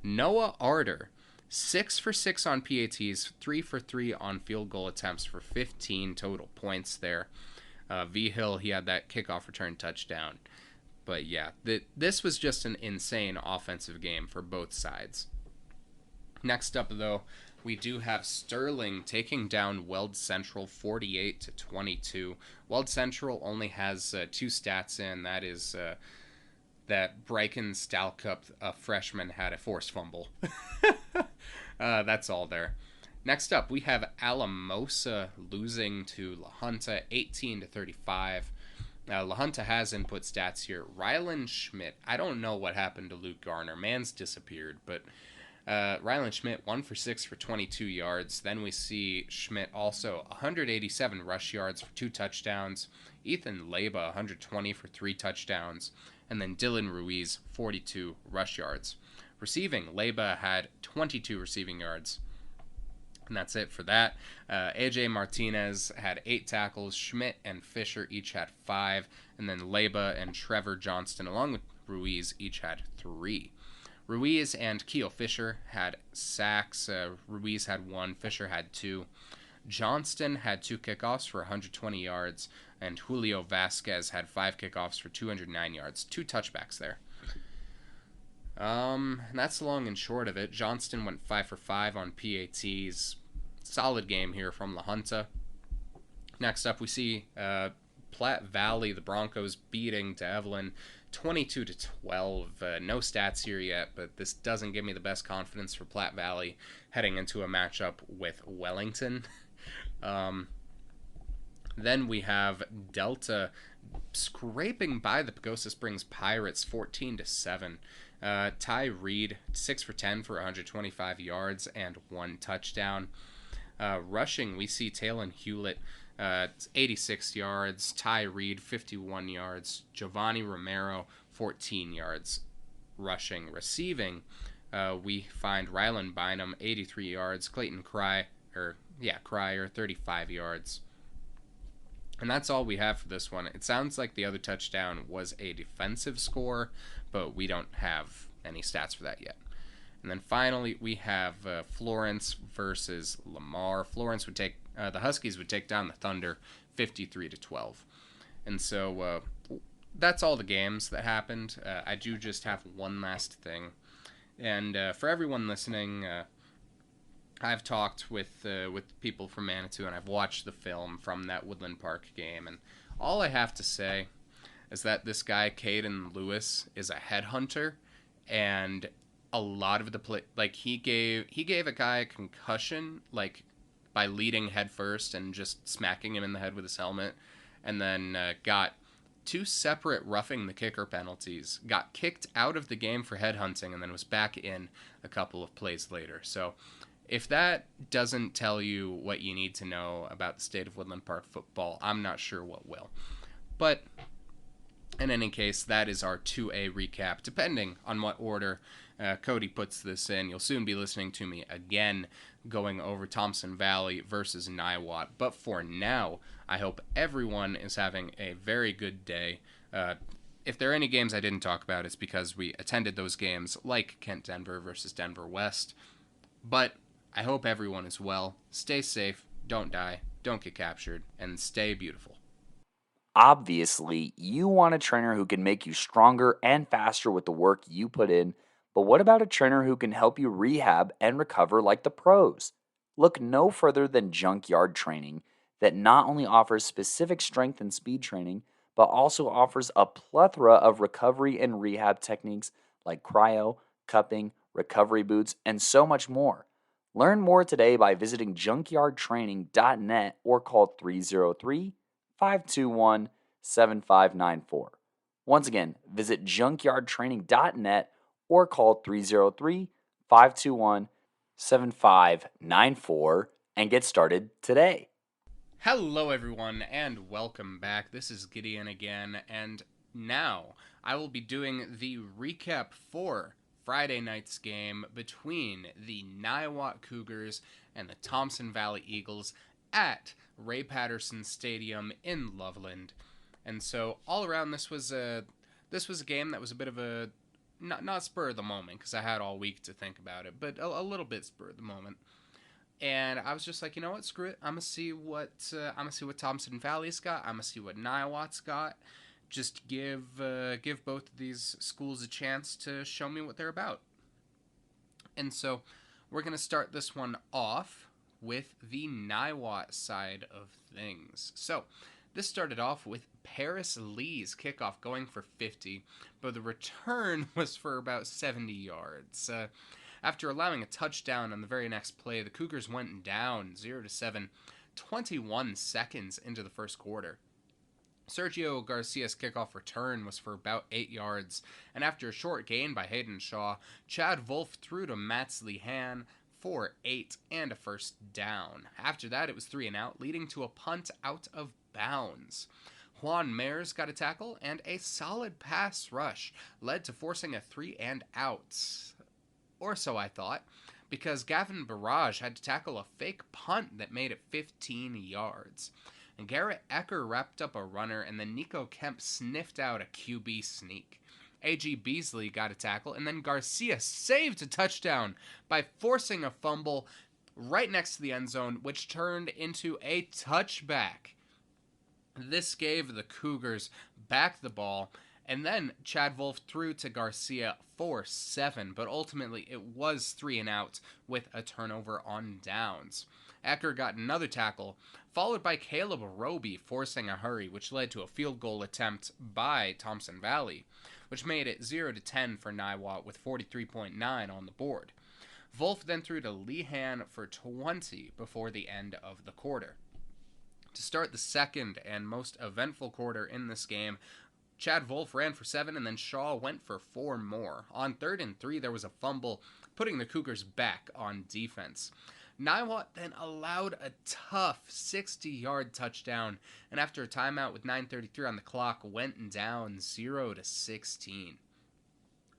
Noah Arter, 6 for 6 on PATs, 3 for 3 on field goal attempts for 15 total points there. Vigil, he had that kickoff return touchdown. But yeah, this was just an insane offensive game for both sides. Next up, though, we do have Sterling taking down Weld Central 48-22. Weld Central only has 2 stats in. That is that Bryken Stalcup, a freshman, had a forced fumble. That's all there. Next up, we have Alamosa losing to La Junta 18-35. La Junta has input stats here. Rylan Schmidt, I don't know what happened to Luke Garner. Man's disappeared, but Rylan Schmidt, 1 for 6 for 22 yards. Then we see Schmidt also 187 rush yards for 2 touchdowns. Ethan Leba, 120 for 3 touchdowns. And then Dylan Ruiz, 42 rush yards. Receiving, Leba had 22 receiving yards. And that's it for that. AJ Martinez had 8 tackles. Schmidt and Fisher each had 5. And then Leba and Trevor Johnston, along with Ruiz, each had 3. Ruiz and Keo Fisher had sacks. Ruiz had 1. Fisher had 2. Johnston had 2 kickoffs for 120 yards. And Julio Vasquez had 5 kickoffs for 209 yards. 2 touchbacks there. That's the long and short of it. Johnston went 5 for 5 on PATs. Solid game here from La Junta. Next up, we see Platte Valley, the Broncos beating Devlin 22-12. No stats here yet, but this doesn't give me the best confidence for Platte Valley heading into a matchup with Wellington. Then we have Delta scraping by the Pagosa Springs Pirates 14-7. Ty Reed, 6 for 10 for 125 yards and 1 touchdown. Rushing, we see Talon Hewlett, 86 yards. Ty Reed, 51 yards. Giovanni Romero, 14 yards rushing. Receiving, we find Rylan Bynum, 83 yards. Clayton Cryer, 35 yards. And that's all we have for this one. It sounds like the other touchdown was a defensive score, but we don't have any stats for that yet. And then finally, we have Florence versus Lamar. Florence would take the Huskies would take down the Thunder 53-12. And so that's all the games that happened. I do just have one last thing. And for everyone listening, I've talked with people from Manitou, and I've watched the film from that Woodland Park game, and all I have to say is that this guy, Caden Lewis, is a headhunter, and a lot of the play, like he gave a guy a concussion, like by leading head first and just smacking him in the head with his helmet, and then got 2 separate roughing the kicker penalties, got kicked out of the game for headhunting, and then was back in a couple of plays later. So if that doesn't tell you what you need to know about the state of Woodland Park football, I'm not sure what will. But in any case, that is our 2A recap. Depending on what order Cody puts this in, you'll soon be listening to me again going over Thompson Valley versus Niwot. But for now, I hope everyone is having a very good day. If there are any games I didn't talk about, it's because we attended those games, like Kent-Denver versus Denver West. But I hope everyone is well. Stay safe, don't die, don't get captured, and stay beautiful. Obviously, you want a trainer who can make you stronger and faster with the work you put in, but what about a trainer who can help you rehab and recover like the pros? Look no further than Junkyard Training, that not only offers specific strength and speed training, but also offers a plethora of recovery and rehab techniques like cryo, cupping, recovery boots, and so much more. Learn more today by visiting junkyardtraining.net or call 303-521-7594. Once again, visit junkyardtraining.net or call 303-521-7594 and get started today. Hello, everyone, and welcome back. This is Gideon again, and now I will be doing the recap for Friday night's game between the Niwot Cougars and the Thompson Valley Eagles at Ray Patterson Stadium in Loveland. And so all around, this was a game that was a bit of a not spur of the moment, because I had all week to think about it, but a little bit spur of the moment. And I was just like, you know what, screw it. I'm gonna see what Thompson Valley's got. I'm gonna see what Niwot's got. Just give both of these schools a chance to show me what they're about. And so we're gonna start this one off with the Niwot side of things. So this started off with Paris Lee's kickoff going for 50, but the return was for about 70 yards. After allowing a touchdown on the very next play, the Cougars went down 0-7, 21 seconds into the first quarter. Sergio Garcia's kickoff return was for about 8 yards, and after a short gain by Hayden Shaw, Chad Wolf threw to Mats Lehan for 8 and a first down. After that, it was 3 and out, leading to a punt out of bounds. Juan Mayers got a tackle, and a solid pass rush led to forcing a 3 and out. Or so I thought, because Gavin Barrage had to tackle a fake punt that made it 15 yards. And Garrett Ecker wrapped up a runner, and then Nico Kemp sniffed out a QB sneak. A.G. Beasley got a tackle, and then Garcia saved a touchdown by forcing a fumble right next to the end zone, which turned into a touchback. This gave the Cougars back the ball, and then Chad Wolf threw to Garcia for 7, but ultimately it was 3 and out with a turnover on downs. Ecker got another tackle, followed by Caleb Roby forcing a hurry, which led to a field goal attempt by Thompson Valley, which made it 0-10 for Niwot with 43.9 on the board. Wolf then threw to Lehan for 20 before the end of the quarter. To start the second and most eventful quarter in this game, Chad Wolf ran for 7, and then Shaw went for 4 more. On 3rd and 3, there was a fumble, putting the Cougars back on defense. Niwot then allowed a tough 60-yard touchdown, and after a timeout with 9:33 on the clock, went down 0-16.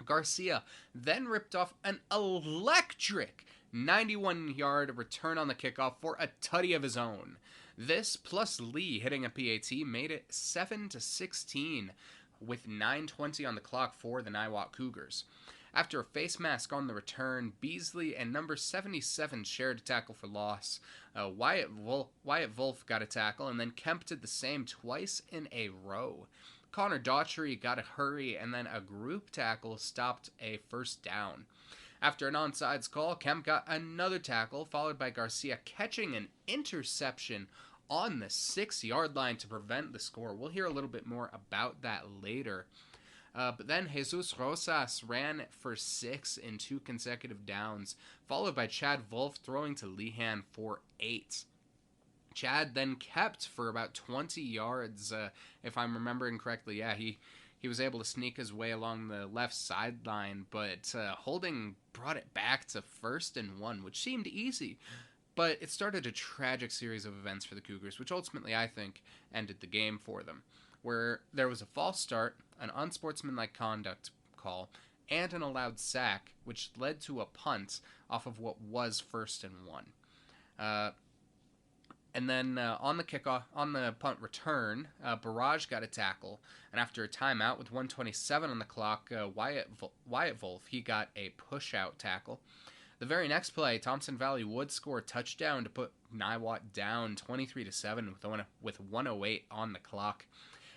Garcia then ripped off an electric 91-yard return on the kickoff for a tutty of his own. This, plus Lee hitting a PAT, made it 7-16 with 9:20 on the clock for the Niwot Cougars. After a face mask on the return, Beasley and number 77 shared a tackle for loss. Wyatt Wolf got a tackle, and then Kemp did the same twice in a row. Connor Daughtry got a hurry, and then a group tackle stopped a first down. After an onside call, Kemp got another tackle, followed by Garcia catching an interception on the 6-yard line to prevent the score. We'll hear a little bit more about that later. But then Jesus Rosas ran for 6 in 2 consecutive downs, followed by Chad Wolf throwing to Lehan for 8. Chad then kept for about 20 yards, if I'm remembering correctly. Yeah, he was able to sneak his way along the left sideline, but Holding brought it back to 1st and 1, which seemed easy. But it started a tragic series of events for the Cougars, which ultimately, I think, ended the game for them, where there was a false start, an unsportsmanlike conduct call, and an allowed sack, which led to a punt off of what was 1st and 1. And then on the punt return, Barrage got a tackle, and after a timeout with 1:27 on the clock, Wyatt Wolf, he got a push-out tackle. The very next play, Thompson Valley would score a touchdown to put Niwot down 23-7 with 1:08 on the clock.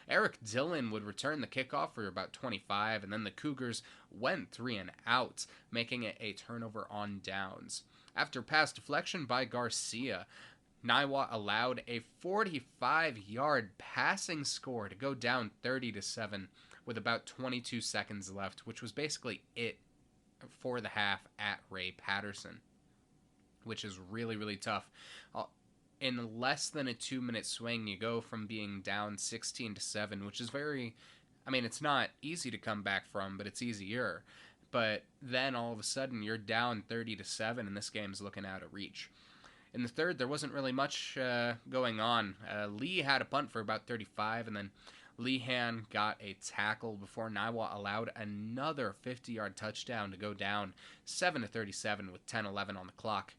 Eric Dillon would return the kickoff for about 25, and then the Cougars went 3 and out, making it a turnover on downs. After pass deflection by Garcia, Niwot allowed a 45-yard passing score to go down 30-7 with about 22 seconds left, which was basically it for the half at Ray Patterson, which is really, really tough. In less than a 2-minute swing, you go from being down 16-7, which is it's not easy to come back from, but it's easier. But then all of a sudden you're down 30-7 and this game's looking out of reach. In the third, there wasn't really much going on. Lee had a punt for about 35, and then Lehan got a tackle before Niwot allowed another 50-yard touchdown to go down 7-37 with 10:11 on the clock.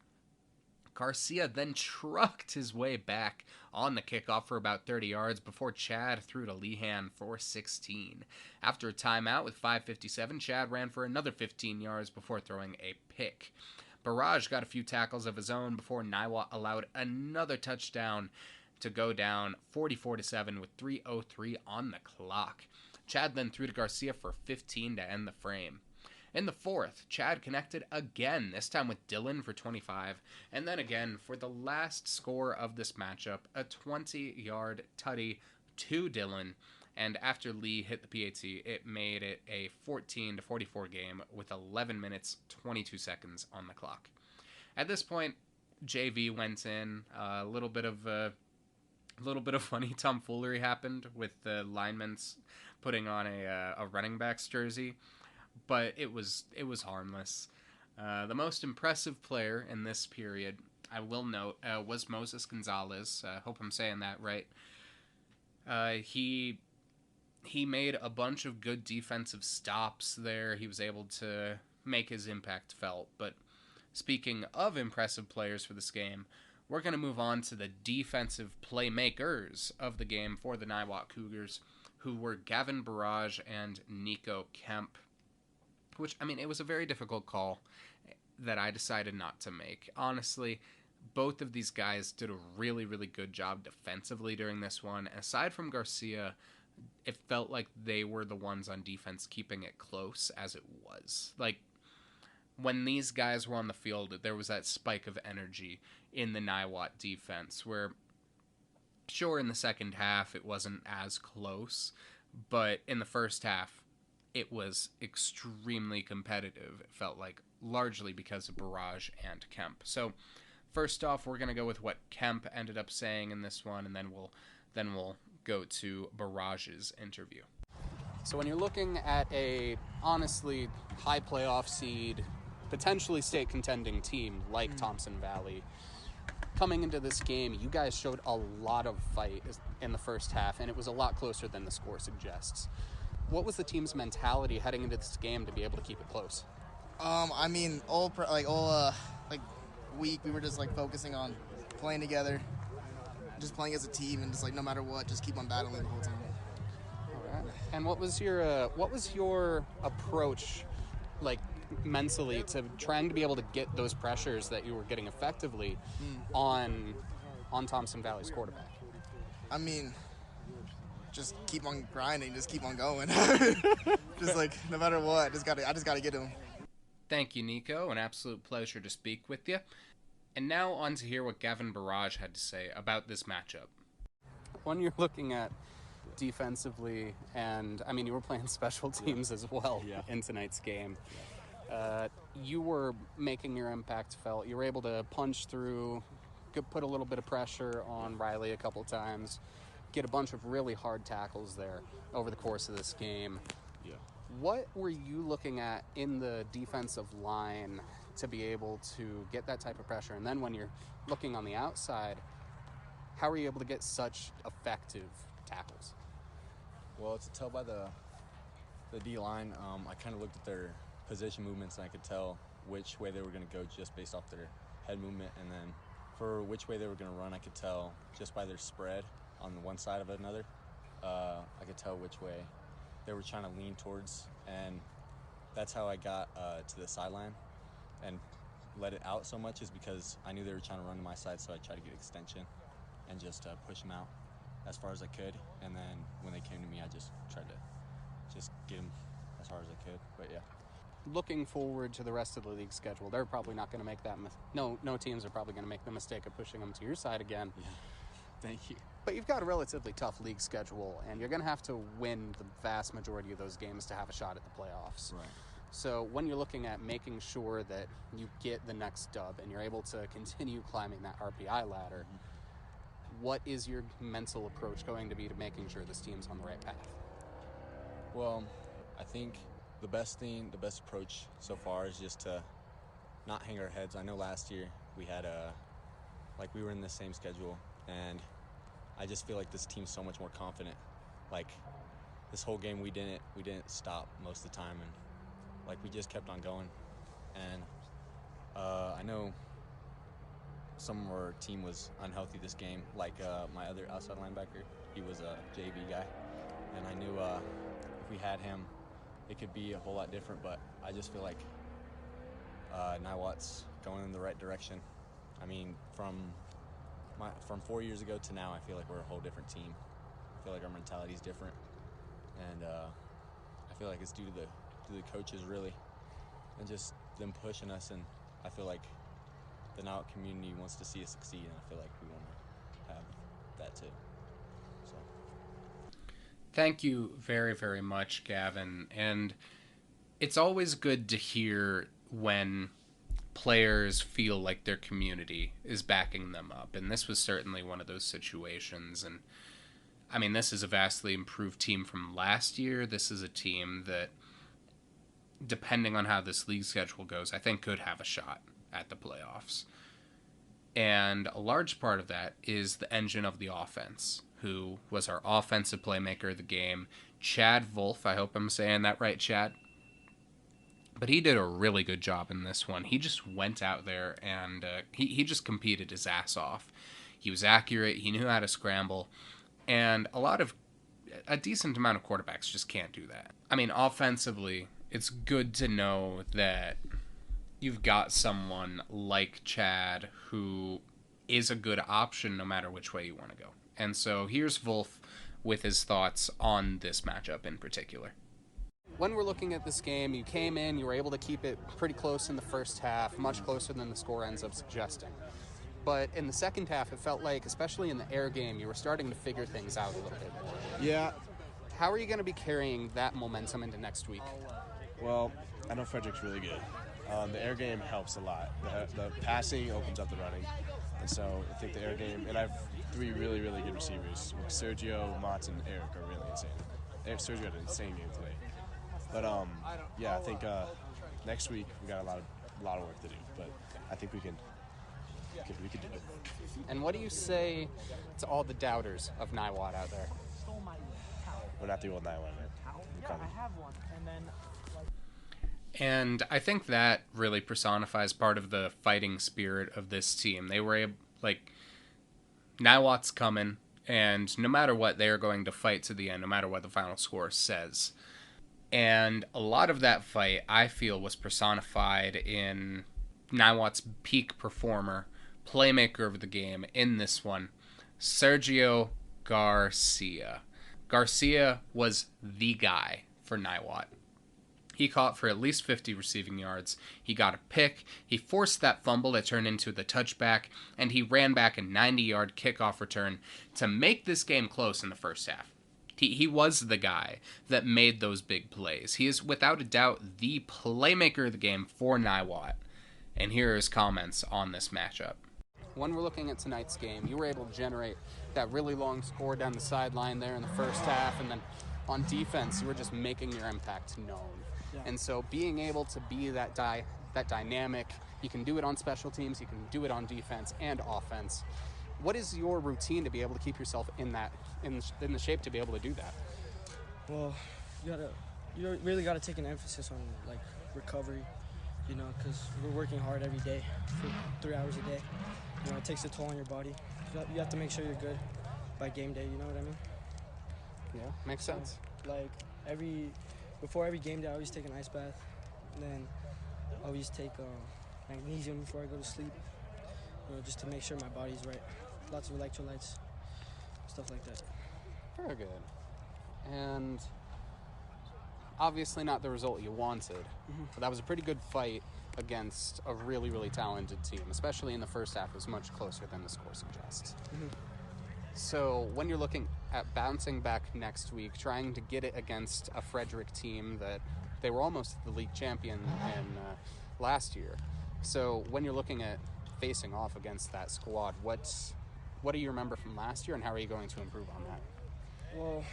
Garcia then trucked his way back on the kickoff for about 30 yards before Chad threw to Lehan for 16. After a timeout with 5:57, Chad ran for another 15 yards before throwing a pick. Barrage got a few tackles of his own before Niwot allowed another touchdown to go down 44-7 with 3:03 on the clock. Chad then threw to Garcia for 15 to end the frame. In the fourth, Chad connected again, this time with Dylan for 25, and then again for the last score of this matchup, a 20-yard tutty to Dylan. And after Lee hit the PAT, it made it a 14-44 game with 11 minutes, 22 seconds on the clock. At this point, JV went in. A little bit of funny tomfoolery happened with the linemen putting on a running back's jersey, but it was harmless. The most impressive player in this period, I will note, was Moses Gonzalez. Hope I'm saying that right. He made a bunch of good defensive stops there. He was able to make his impact felt. But speaking of impressive players for this game, we're going to move on to the defensive playmakers of the game for the Niwot Cougars, who were Gavin Barrage and Nico Kemp. Which, it was a very difficult call that I decided not to make. Honestly, both of these guys did a really, really good job defensively during this one. Aside from Garcia, it felt like they were the ones on defense keeping it close as it was. Like, when these guys were on the field, there was that spike of energy in the Niwot defense where, sure, in the second half it wasn't as close, but in the first half it was extremely competitive, it felt like, largely because of Barrage and Kemp. So first off, we're going to go with what Kemp ended up saying in this one, and then we'll go to Barrage's interview. So when you're looking at a honestly high playoff seed, potentially state contending team like Thompson Valley, coming into this game, you guys showed a lot of fight in the first half, and it was a lot closer than the score suggests. What was the team's mentality heading into this game to be able to keep it close? Week we were just like focusing on playing together, just playing as a team, and just like no matter what, just keep on battling the whole time. All right. And what was your approach, like, mentally, to trying to be able to get those pressures that you were getting effectively on Thompson Valley's quarterback? Just keep on grinding, just keep on going. Just like no matter what, I just gotta get him. Thank you, Nico. An absolute pleasure to speak with you. And now on to hear what Gavin Barrage had to say about this matchup. When you're looking at defensively, and you were playing special teams as well in tonight's game, you were making your impact felt. You were able to punch through, put a little bit of pressure on Riley a couple times, get a bunch of really hard tackles there over the course of this game. Yeah. What were you looking at in the defensive line to be able to get that type of pressure? And then when you're looking on the outside, how are you able to get such effective tackles? Well, to tell by the D-line, I kind of looked at their position movements, and I could tell which way they were going to go just based off their head movement. And then for which way they were going to run, I could tell just by their spread on one side of another. I could tell which way they were trying to lean towards, and that's how I got to the sideline and let it out so much, is because I knew they were trying to run to my side, so I tried to get extension and just push them out as far as I could. And then when they came to me, I just tried to just get them as hard as I could. But yeah. looking forward to the rest of the league schedule, they're probably not going to make that. No teams are probably going to make the mistake of pushing them to your side again. Yeah. Thank you. But you've got a relatively tough league schedule, and you're going to have to win the vast majority of those games to have a shot at the playoffs. Right. So when you're looking at making sure that you get the next dub and you're able to continue climbing that RPI ladder, what is your mental approach going to be to making sure this team's on the right path? Well, I think the best approach so far is just to not hang our heads. I know last year we had we were in the same schedule, and I just feel like this team's so much more confident. Like this whole game we didn't stop most of the time, and we just kept on going. And I know some of our team was unhealthy this game. My other outside linebacker, he was a JV guy, and I knew if we had him, it could be a whole lot different. But I just feel like Niwot's going in the right direction. I mean, from 4 years ago to now, I feel like we're a whole different team. I feel like our mentality is different, and I feel like it's due to the coaches really, and just them pushing us. And I feel like the Niwot community wants to see us succeed, and I feel like we want to have that too. So. Thank you very, very much, Gavin. And it's always good to hear when players feel like their community is backing them up. And this was certainly one of those situations. And I mean, this is a vastly improved team from last year. This is a team that, depending on how this league schedule goes, I think could have a shot at the playoffs. And a large part of that is the engine of the offense, who was our offensive playmaker of the game, Chad Wolf. I hope I'm saying that right, Chad. But he did a really good job in this one. He just went out there and he just competed his ass off. He was accurate. He knew how to scramble. And a decent amount of quarterbacks just can't do that. I mean, offensively, it's good to know that you've got someone like Chad who is a good option no matter which way you want to go. And so here's Wolf with his thoughts on this matchup in particular. When we're looking at this game, you came in, you were able to keep it pretty close in the first half, much closer than the score ends up suggesting. But in the second half, it felt like, especially in the air game, you were starting to figure things out a little bit more. Yeah. How are you going to be carrying that momentum into next week? Well, I know Frederick's really good. The air game helps a lot. The passing opens up the running. And so I think the air game, and I have 3 really, really good receivers. Sergio, Mats, and Eric are really insane. Sergio had an insane game today. But yeah, I think next week we got a lot of work to do. But I think we can do it. And what do you say to all the doubters of Niwot out there? We're not the old Niwot, man. I have one. And then And I think that really personifies part of the fighting spirit of this team. They were able, Niwot's coming, and no matter what, they're going to fight to the end, no matter what the final score says. And a lot of that fight, I feel, was personified in Niwot's peak performer, playmaker of the game in this one, Sergio Garcia. Garcia was the guy for Niwot. He caught for at least 50 receiving yards. He got a pick. He forced that fumble that turned into the touchback, and he ran back a 90-yard kickoff return to make this game close in the first half. He was the guy that made those big plays. He is, without a doubt, the playmaker of the game for Niwot. And here are his comments on this matchup. When we're looking at tonight's game, you were able to generate that really long score down the sideline there in the first half, and then on defense, you were just making your impact known. Yeah. And so being able to be that dynamic, you can do it on special teams, you can do it on defense and offense. What is your routine to be able to keep yourself in the shape to be able to do that? Well, you really got to take an emphasis on recovery, because we're working hard every day for 3 hours a day. It takes a toll on your body. You have to make sure you're good by game day. You know what I mean? Yeah, makes sense. Before every game day, I always take an ice bath, and then I always take magnesium before I go to sleep, just to make sure my body's right. Lots of electrolytes, stuff like that. Very good. And obviously not the result you wanted, but that was a pretty good fight against a really, really talented team, especially in the first half. It was much closer than the score suggests. So when you're looking at bouncing back next week, trying to get it against a Frederick team that they were almost the league champion in last year. So when you're looking at facing off against that squad, what do you remember from last year, and how are you going to improve on that? Well,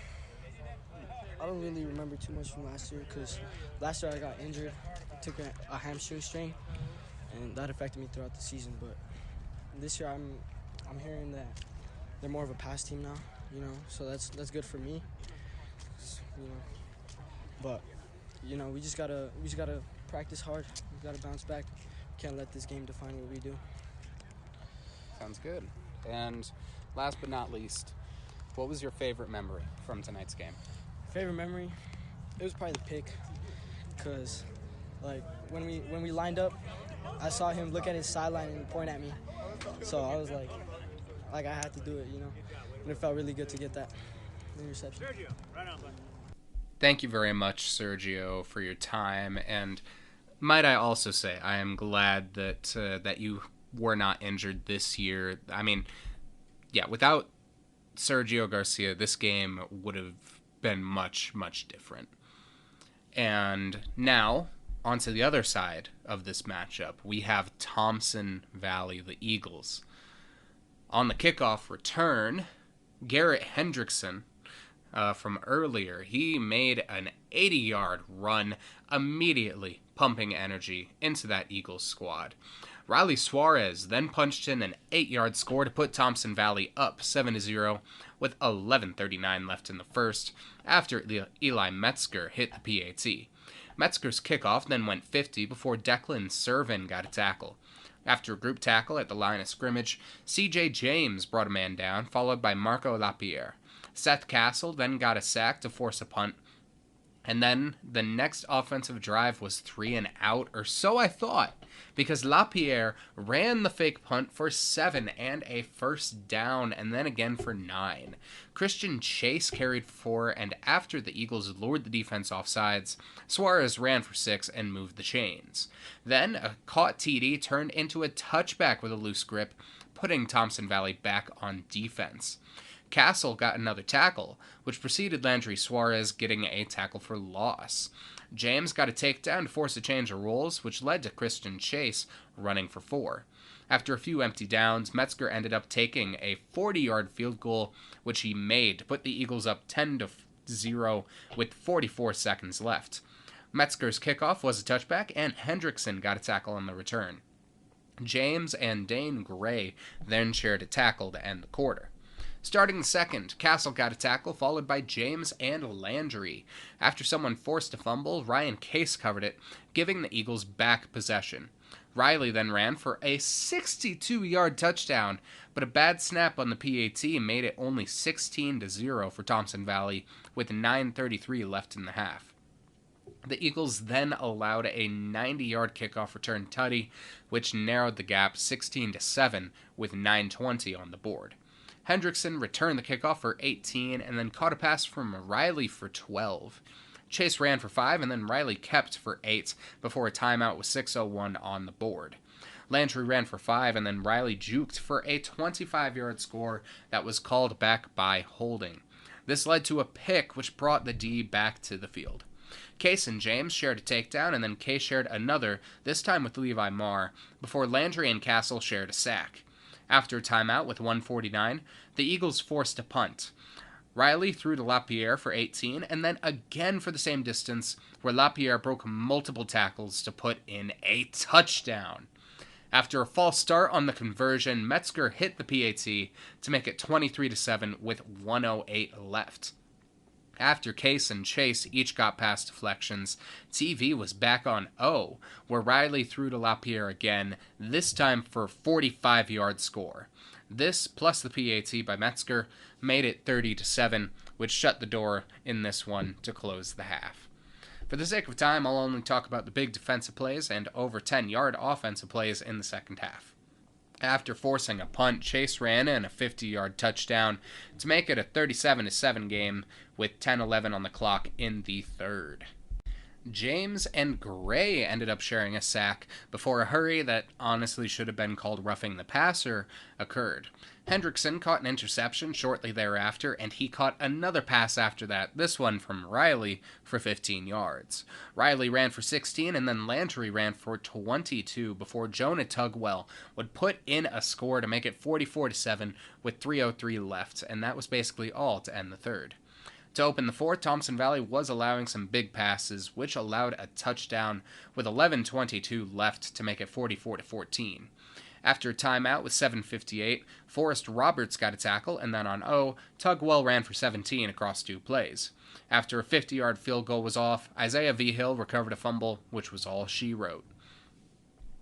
I don't really remember too much from last year because last year I got injured, took a hamstring strain, and that affected me throughout the season. But this year I'm hearing that they're more of a pass team now, you know, so that's good for me, you know. But you know, we just gotta practice hard. We gotta bounce back. We can't let this game define what we do. Sounds good. And last but not least, what was your favorite memory from tonight's game? Favorite memory? It was probably the pick, cause like when we lined up, I saw him look at his sideline and point at me, so I was like I had to do it, you know, and it felt really good to get that interception. Thank you very much, Sergio, for your time, and might I also say I am glad that that you were not injured this year. I mean, yeah, without Sergio Garcia, this game would have been much, much different. And now, onto the other side of this matchup, we have Thompson Valley, the Eagles. On the kickoff return, Garrett Hendrickson from earlier, he made an 80-yard run, immediately pumping energy into that Eagles squad. Riley Suarez then punched in an 8-yard score to put Thompson Valley up 7-0 with 11:39 left in the first after Eli Metzger hit the PAT. Metzger's kickoff then went 50 before Declan Servin got a tackle. After a group tackle at the line of scrimmage, C.J. James brought a man down, followed by Marco Lapierre. Seth Castle then got a sack to force a punt. And then the next offensive drive was 3 and out, or so I thought, because Lapierre ran the fake punt for 7 and a first down, and then again for 9. Christian Chase carried 4, and after the Eagles lured the defense off sides, Suarez ran for 6 and moved the chains. Then a caught TD turned into a touchback with a loose grip, putting Thompson Valley back on defense. Castle got another tackle, which preceded Landry Suarez getting a tackle for loss. James got a takedown to force a change of roles, which led to Christian Chase running for 4. After a few empty downs, Metzger ended up taking a 40-yard field goal, which he made to put the Eagles up 10-0 with 44 seconds left. Metzger's kickoff was a touchback, and Hendrickson got a tackle on the return. James and Dane Gray then shared a tackle to end the quarter. Starting the second, Castle got a tackle, followed by James and Landry. After someone forced a fumble, Ryan Case covered it, giving the Eagles back possession. Riley then ran for a 62-yard touchdown, but a bad snap on the PAT made it only 16-0 for Thompson Valley, with 9:33 left in the half. The Eagles then allowed a 90-yard kickoff return tutty, which narrowed the gap 16-7 with 9:20 on the board. Hendrickson returned the kickoff for 18 and then caught a pass from Riley for 12. Chase ran for 5 and then Riley kept for 8 before a timeout with 6:01 on the board. Landry ran for 5 and then Riley juked for a 25-yard score that was called back by holding. This led to a pick which brought the D back to the field. Case and James shared a takedown and then Case shared another, this time with Levi Marr, before Landry and Castle shared a sack. After a timeout with 1:49, the Eagles forced a punt. Riley threw to Lapierre for 18, and then again for the same distance, where Lapierre broke multiple tackles to put in a touchdown. After a false start on the conversion, Metzger hit the PAT to make it 23-7 with 1:08 left. After Case and Chase each got past deflections, TV was back on O, where Riley threw to Lapierre again, this time for a 45-yard score. This, plus the PAT by Metzger, made it 30-7, which shut the door in this one to close the half. For the sake of time, I'll only talk about the big defensive plays and over 10-yard offensive plays in the second half. After forcing a punt, Chase ran in a 50-yard touchdown to make it a 37-7 game with 10:11 on the clock in the third. James and Gray ended up sharing a sack before a hurry that honestly should have been called roughing the passer occurred. Hendrickson caught an interception shortly thereafter, and he caught another pass after that, this one from Riley for 15 yards. Riley ran for 16, and then Landry ran for 22 before Jonah Tugwell would put in a score to make it 44-7 with 3:03 left, and that was basically all to end the third. To open the fourth, Thompson Valley was allowing some big passes, which allowed a touchdown with 11:22 left to make it 44-14. After a timeout with 7:58, Forrest Roberts got a tackle, and then on O, Tugwell ran for 17 across 2 plays. After a 50-yard field goal was off, Isaiah V. Hill recovered a fumble, which was all she wrote.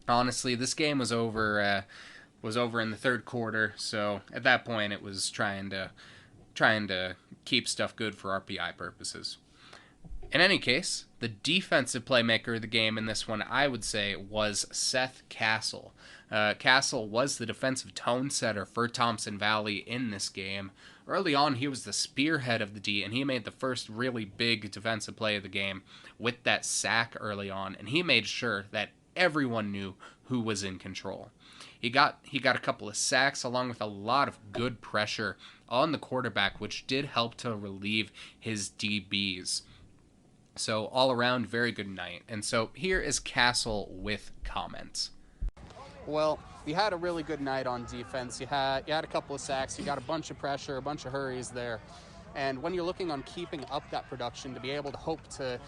Honestly, this game was over in the third quarter, so at that point it was trying to keep stuff good for RPI purposes. In any case, the defensive playmaker of the game in this one, I would say, was Seth Castle. Castle was the defensive tone setter for Thompson Valley in this game. Early on, he was the spearhead of the D, and he made the first really big defensive play of the game with that sack early on, and he made sure that everyone knew who was in control. He got a couple of sacks along with a lot of good pressure on the quarterback, which did help to relieve his DBs. So all around, very good night. And so here is Castle with comments. Well, you had a really good night on defense. You had a couple of sacks. You got a bunch of pressure, a bunch of hurries there. And when you're looking on keeping up that production to be able to hope to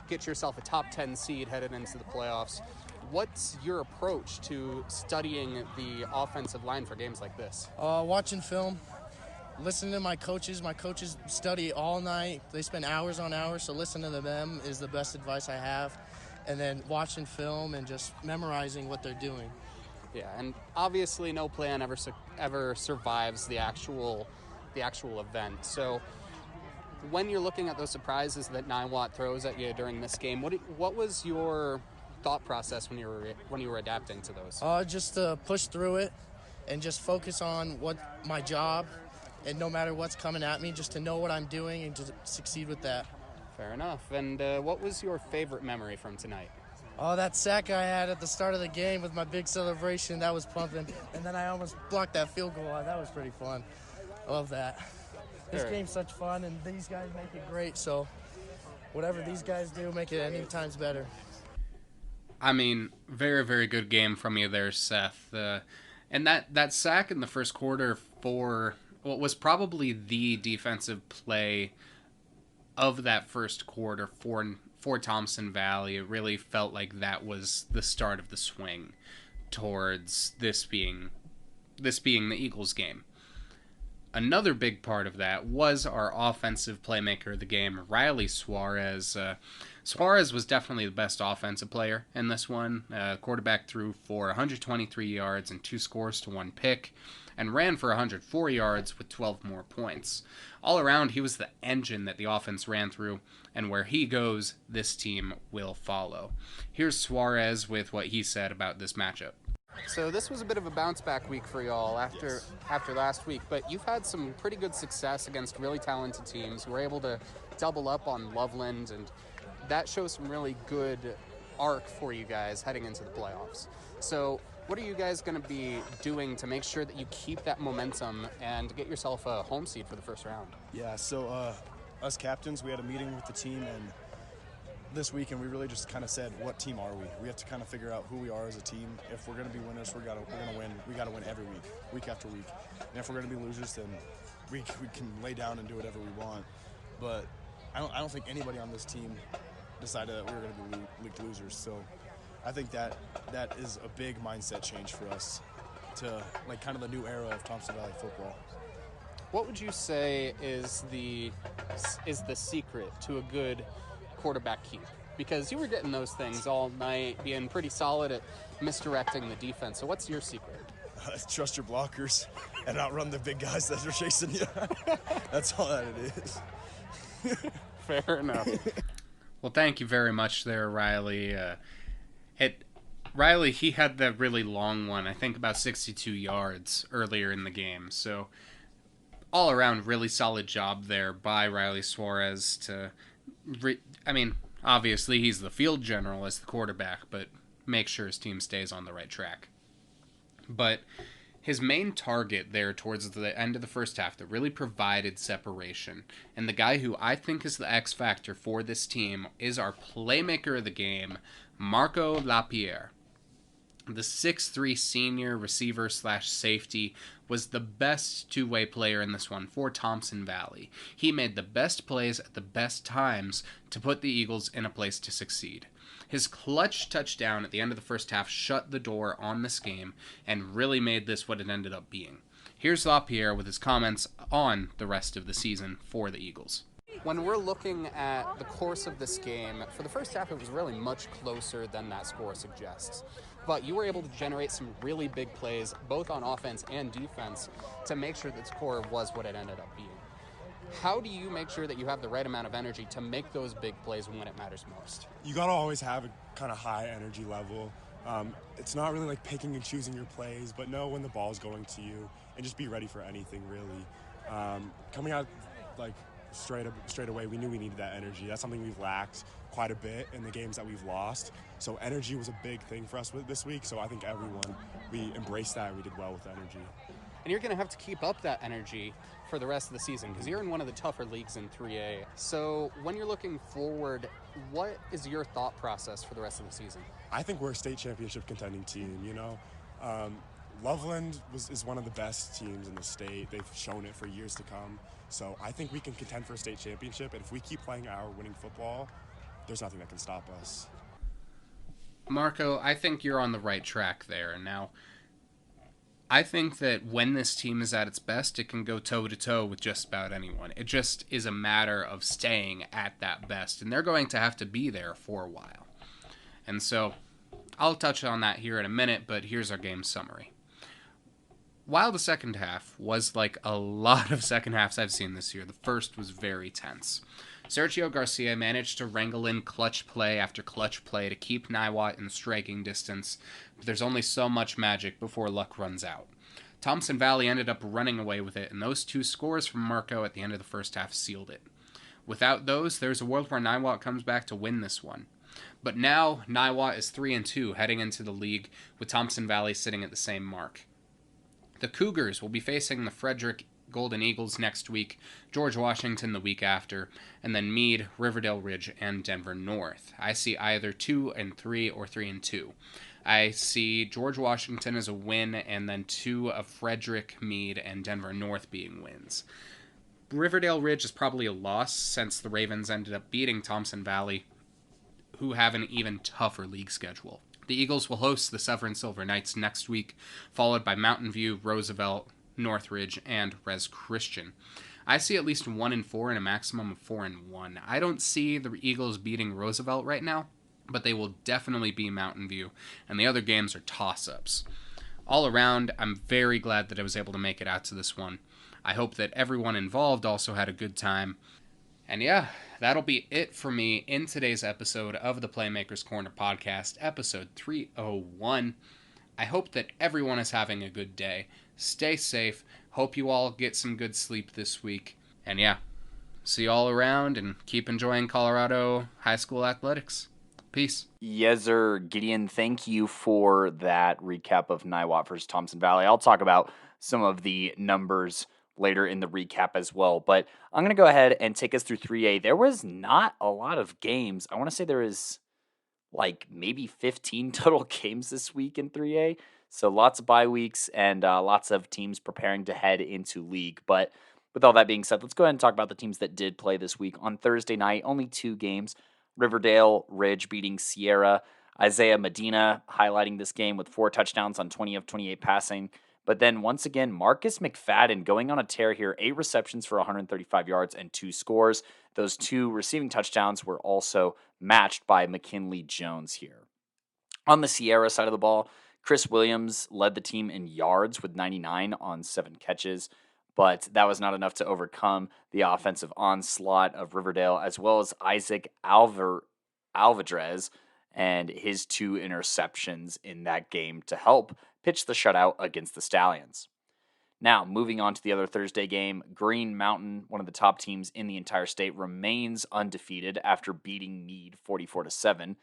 get yourself a top 10 seed headed into the playoffs, what's your approach to studying the offensive line for games like this? Watching film, listening to my coaches. My coaches study all night. They spend hours on hours, so listening to them is the best advice I have. And then watching film and just memorizing what they're doing. Yeah, and obviously no plan ever survives the actual event. So when you're looking at those surprises that Niwot throws at you during this game, what was your thought process when you were adapting to those? Just to push through it and just focus on what my job, and no matter what's coming at me, just to know what I'm doing and to succeed with that. Fair enough. And what was your favorite memory from tonight? Oh, that sack I had at the start of the game with my big celebration, that was pumping. And then I almost blocked that field goal. That was pretty fun. I love that. This game's such fun, and these guys make it great. So whatever these guys do, make it any times better. I mean, very, very good game from you there, Seth. And that sack in the first quarter for what was probably the defensive play of that first quarter for Thompson Valley, it really felt like that was the start of the swing towards this being the Eagles game. Another big part of that was our offensive playmaker of the game, Riley Suarez. Suarez was definitely the best offensive player in this one. Quarterback threw for 123 yards and 2 scores to 1 pick, and ran for 104 yards with 12 more points. All around, he was the engine that the offense ran through, and where he goes, this team will follow. Here's Suarez with what he said about this matchup. So this was a bit of a bounce-back week for y'all after last week, but you've had some pretty good success against really talented teams. You were able to double up on Loveland, and that shows some really good arc for you guys heading into the playoffs. So what are you guys going to be doing to make sure that you keep that momentum and get yourself a home seed for the first round? Yeah, so us captains, we had a meeting with the team and this week, and we really just kind of said, what team are we? We have to kind of figure out who we are as a team. If we're going to be winners, we're going to win. We got to win every week after week. And if we're going to be losers, then we can lay down and do whatever we want. But I don't think anybody on this team decided that we were going to be league losers. So I think that is a big mindset change for us to like kind of the new era of Thompson Valley football. What would you say is the secret to a good quarterback keep? Because you were getting those things all night, being pretty solid at misdirecting the defense. So what's your secret? Trust your blockers and outrun the big guys that are chasing you. That's all that it is. Fair enough. Well, thank you very much there, Riley. Riley, he had that really long one, I think about 62 yards earlier in the game. So all around, really solid job there by Riley Suarez to, Obviously, he's the field general as the quarterback, but make sure his team stays on the right track. But his main target there towards the end of the first half that really provided separation, and the guy who I think is the X factor for this team, is our playmaker of the game, Marco Lapierre. The 6'3 senior receiver / safety was the best two-way player in this one for Thompson Valley. He made the best plays at the best times to put the Eagles in a place to succeed. His clutch touchdown at the end of the first half shut the door on this game and really made this what it ended up being. Here's LaPierre with his comments on the rest of the season for the Eagles. When we're looking at the course of this game, for the first half it was really much closer than that score suggests. But you were able to generate some really big plays, both on offense and defense, to make sure that the score was what it ended up being. How do you make sure that you have the right amount of energy to make those big plays when it matters most? You got to always have a kind of high energy level. It's not really like picking and choosing your plays, but know when the ball's going to you and just be ready for anything, really. Coming out like straight away, we knew we needed that energy. That's something we've lacked quite a bit in the games that we've lost. So energy was a big thing for us this week. So I think we embraced that and we did well with energy. And you're going to have to keep up that energy for the rest of the season because you're in one of the tougher leagues in 3A. So when you're looking forward, what is your thought process for the rest of the season? I think we're a state championship contending team, you know. Loveland is one of the best teams in the state. They've shown it for years to come. So I think we can contend for a state championship. And if we keep playing our winning football, there's nothing that can stop us. Marco, I think you're on the right track there. Now, I think that when this team is at its best, it can go toe-to-toe with just about anyone. It just is a matter of staying at that best, and they're going to have to be there for a while. And so, I'll touch on that here in a minute, but here's our game summary. While the second half was like a lot of second halves I've seen this year, the first was very tense. Sergio Garcia managed to wrangle in clutch play after clutch play to keep Niwot in striking distance, but there's only so much magic before luck runs out. Thompson Valley ended up running away with it, and those two scores from Marco at the end of the first half sealed it. Without those, there's a world where Niwot comes back to win this one. But now, Niwot is 3-2 heading into the league, with Thompson Valley sitting at the same mark. The Cougars will be facing the Frederick Golden Eagles next week, George Washington the week after, and then Meade, Riverdale Ridge, and Denver North. I see either 2-3 or 3-2. I see George Washington as a win, and then 2 of Frederick, Meade, and Denver North being wins. Riverdale Ridge is probably a loss since the Ravens ended up beating Thompson Valley, who have an even tougher league schedule. The Eagles will host the Severn Silver Knights next week, followed by Mountain View, Roosevelt, Northridge, and Res Christian. I see at least 1-4 and a maximum of 4-1. I don't see the Eagles beating Roosevelt right now, but they will definitely be Mountain View, and the other games are toss-ups. All around, I'm very glad that I was able to make it out to this one. I hope that everyone involved also had a good time. And yeah, that'll be it for me in today's episode of the Playmakers Corner podcast, episode 301. I hope that everyone is having a good day. Stay safe. Hope you all get some good sleep this week. And yeah, see you all around and keep enjoying Colorado high school athletics. Peace. Yes, sir. Gideon, thank you for that recap of Niwot versus Thompson Valley. I'll talk about some of the numbers later in the recap as well, but I'm going to go ahead and take us through 3A. There was not a lot of games. I want to say there is like maybe 15 total games this week in 3A. So lots of bye weeks and lots of teams preparing to head into league. But with all that being said, let's go ahead and talk about the teams that did play this week. On Thursday night, only 2 games. Riverdale Ridge beating Sierra. Isaiah Medina highlighting this game with 4 touchdowns on 20 of 28 passing. But then once again, Marcus McFadden going on a tear here, 8 receptions for 135 yards and 2 scores. Those 2 receiving touchdowns were also matched by McKinley Jones here. On the Sierra side of the ball, Chris Williams led the team in yards with 99 on 7 catches, but that was not enough to overcome the offensive onslaught of Riverdale, as well as Isaac Alvarez and his 2 interceptions in that game to help pitch the shutout against the Stallions. Now, moving on to the other Thursday game, Green Mountain, one of the top teams in the entire state, remains undefeated after beating Meade 44-7.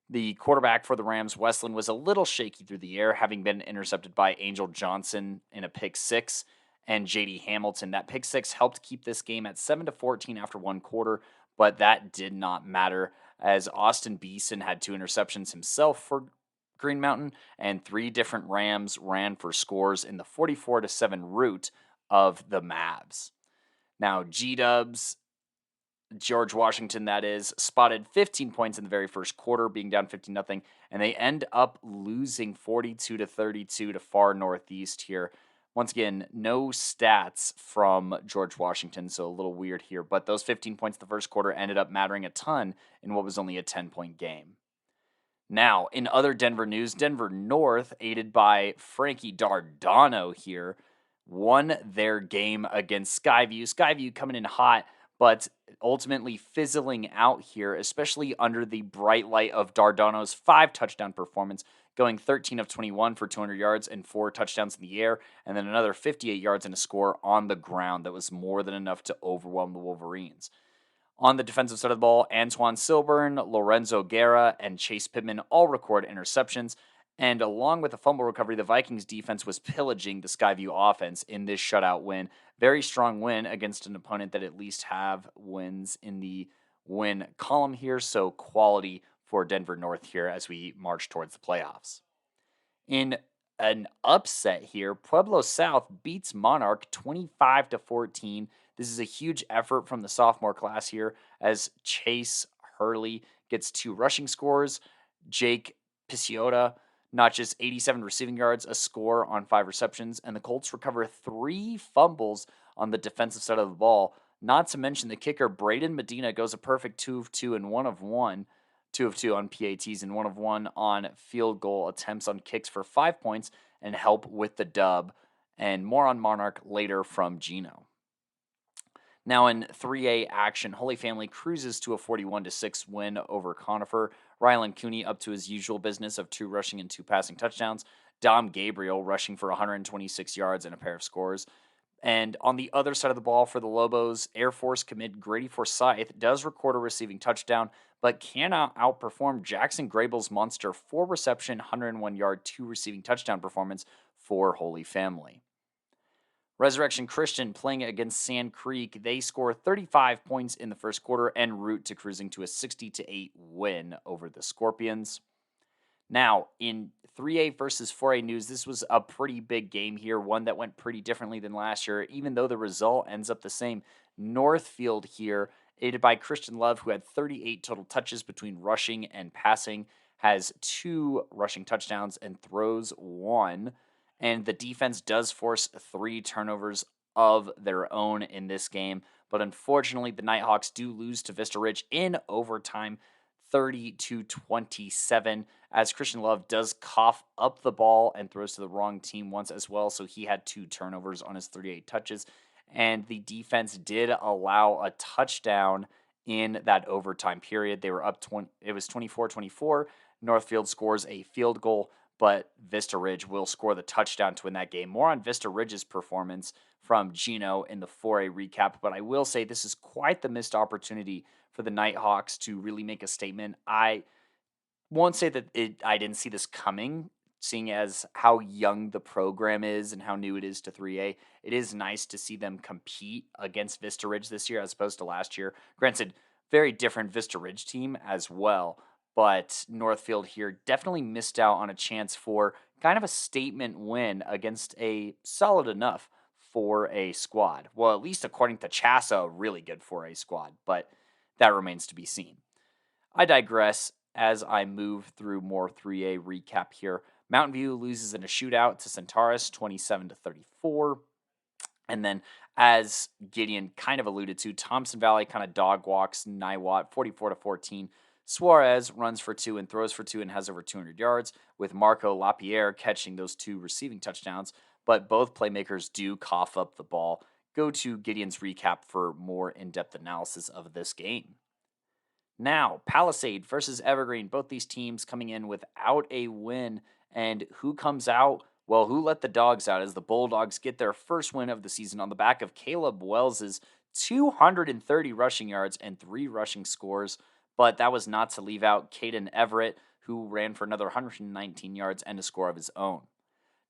The quarterback for the Rams, Westland, was a little shaky through the air, having been intercepted by Angel Johnson in a pick six and J.D. Hamilton. That pick six helped keep this game at 7-14 after one quarter, but that did not matter as Austin Beeson had 2 interceptions himself for Green Mountain, and 3 different Rams ran for scores in the 44-7 rout of the Mavs. Now, G-Dubs, George Washington, that is, spotted 15 points in the very first quarter, being down 15-0, and they end up losing 42-32 to far northeast here. Once again, no stats from George Washington, so a little weird here, but those 15 points in the first quarter ended up mattering a ton in what was only a 10-point game. Now, in other Denver news, Denver North, aided by Frankie Dardano here, won their game against Skyview. Skyview coming in hot, but ultimately fizzling out here, especially under the bright light of Dardano's 5-touchdown performance, going 13 of 21 for 200 yards and 4 touchdowns in the air, and then another 58 yards and a score on the ground that was more than enough to overwhelm the Wolverines. On the defensive side of the ball, Antoine Silburn, Lorenzo Guerra, and Chase Pittman all record interceptions. And along with the fumble recovery, the Vikings defense was pillaging the Skyview offense in this shutout win. Very strong win against an opponent that at least have wins in the win column here. So quality for Denver North here as we march towards the playoffs. In an upset here, Pueblo South beats Monarch 25-14. This is a huge effort from the sophomore class here as Chase Hurley gets 2 rushing scores. Jake Picciota notches 87 receiving yards, a score on 5 receptions, and the Colts recover 3 fumbles on the defensive side of the ball. Not to mention the kicker, Braden Medina, goes a perfect 2 of 2 and 1 of 1. 2 of 2 on PATs and 1 of 1 on field goal attempts on kicks for 5 points and help with the dub. And more on Monarch later from Gino. Now in 3A action, Holy Family cruises to a 41-6 win over Conifer. Rylan Cooney up to his usual business of 2 rushing and 2 passing touchdowns. Dom Gabriel rushing for 126 yards and a pair of scores. And on the other side of the ball for the Lobos, Air Force commit Grady Forsyth does record a receiving touchdown, but cannot outperform Jackson Grable's monster 4-reception, 101-yard, 2 receiving touchdown performance for Holy Family. Resurrection Christian playing against Sand Creek, they score 35 points in the first quarter en route to cruising to a 60-8 win over the Scorpions. Now, in 3A versus 4A news, this was a pretty big game here, one that went pretty differently than last year, even though the result ends up the same. Northfield here, aided by Christian Love, who had 38 total touches between rushing and passing, has 2 rushing touchdowns and throws 1. And the defense does force 3 turnovers of their own in this game. But unfortunately, the Nighthawks do lose to Vista Ridge in overtime, 30-27, as Christian Love does cough up the ball and throws to the wrong team once as well. So he had 2 turnovers on his 38 touches. And the defense did allow a touchdown in that overtime period. They were up, it was 24-24. Northfield scores a field goal, but Vista Ridge will score the touchdown to win that game. More on Vista Ridge's performance from Gino in the 4A recap, but I will say this is quite the missed opportunity for the Nighthawks to really make a statement. I won't say that I didn't see this coming, seeing as how young the program is and how new it is to 3A. It is nice to see them compete against Vista Ridge this year as opposed to last year. Granted, very different Vista Ridge team as well, but Northfield here definitely missed out on a chance for kind of a statement win against a solid enough 4A squad. Well, at least according to Chassa, really good 4A squad, but that remains to be seen. I digress as I move through more 3A recap here. Mountain View loses in a shootout to Centaurus, 27-34. And then, as Gideon kind of alluded to, Thompson Valley kind of dog walks Niwot, 44-14. Suarez runs for 2 and throws for 2 and has over 200 yards, with Marco Lapierre catching those 2 receiving touchdowns. But both playmakers do cough up the ball. Go to Gideon's recap for more in-depth analysis of this game. Now, Palisade versus Evergreen. Both these teams coming in without a win. And who comes out Well, who let the dogs out as the Bulldogs get their first win of the season on the back of Caleb Wells's 230 rushing yards and 3 rushing scores, but that was not to leave out Caden Everett, who ran for another 119 yards and a score of his own.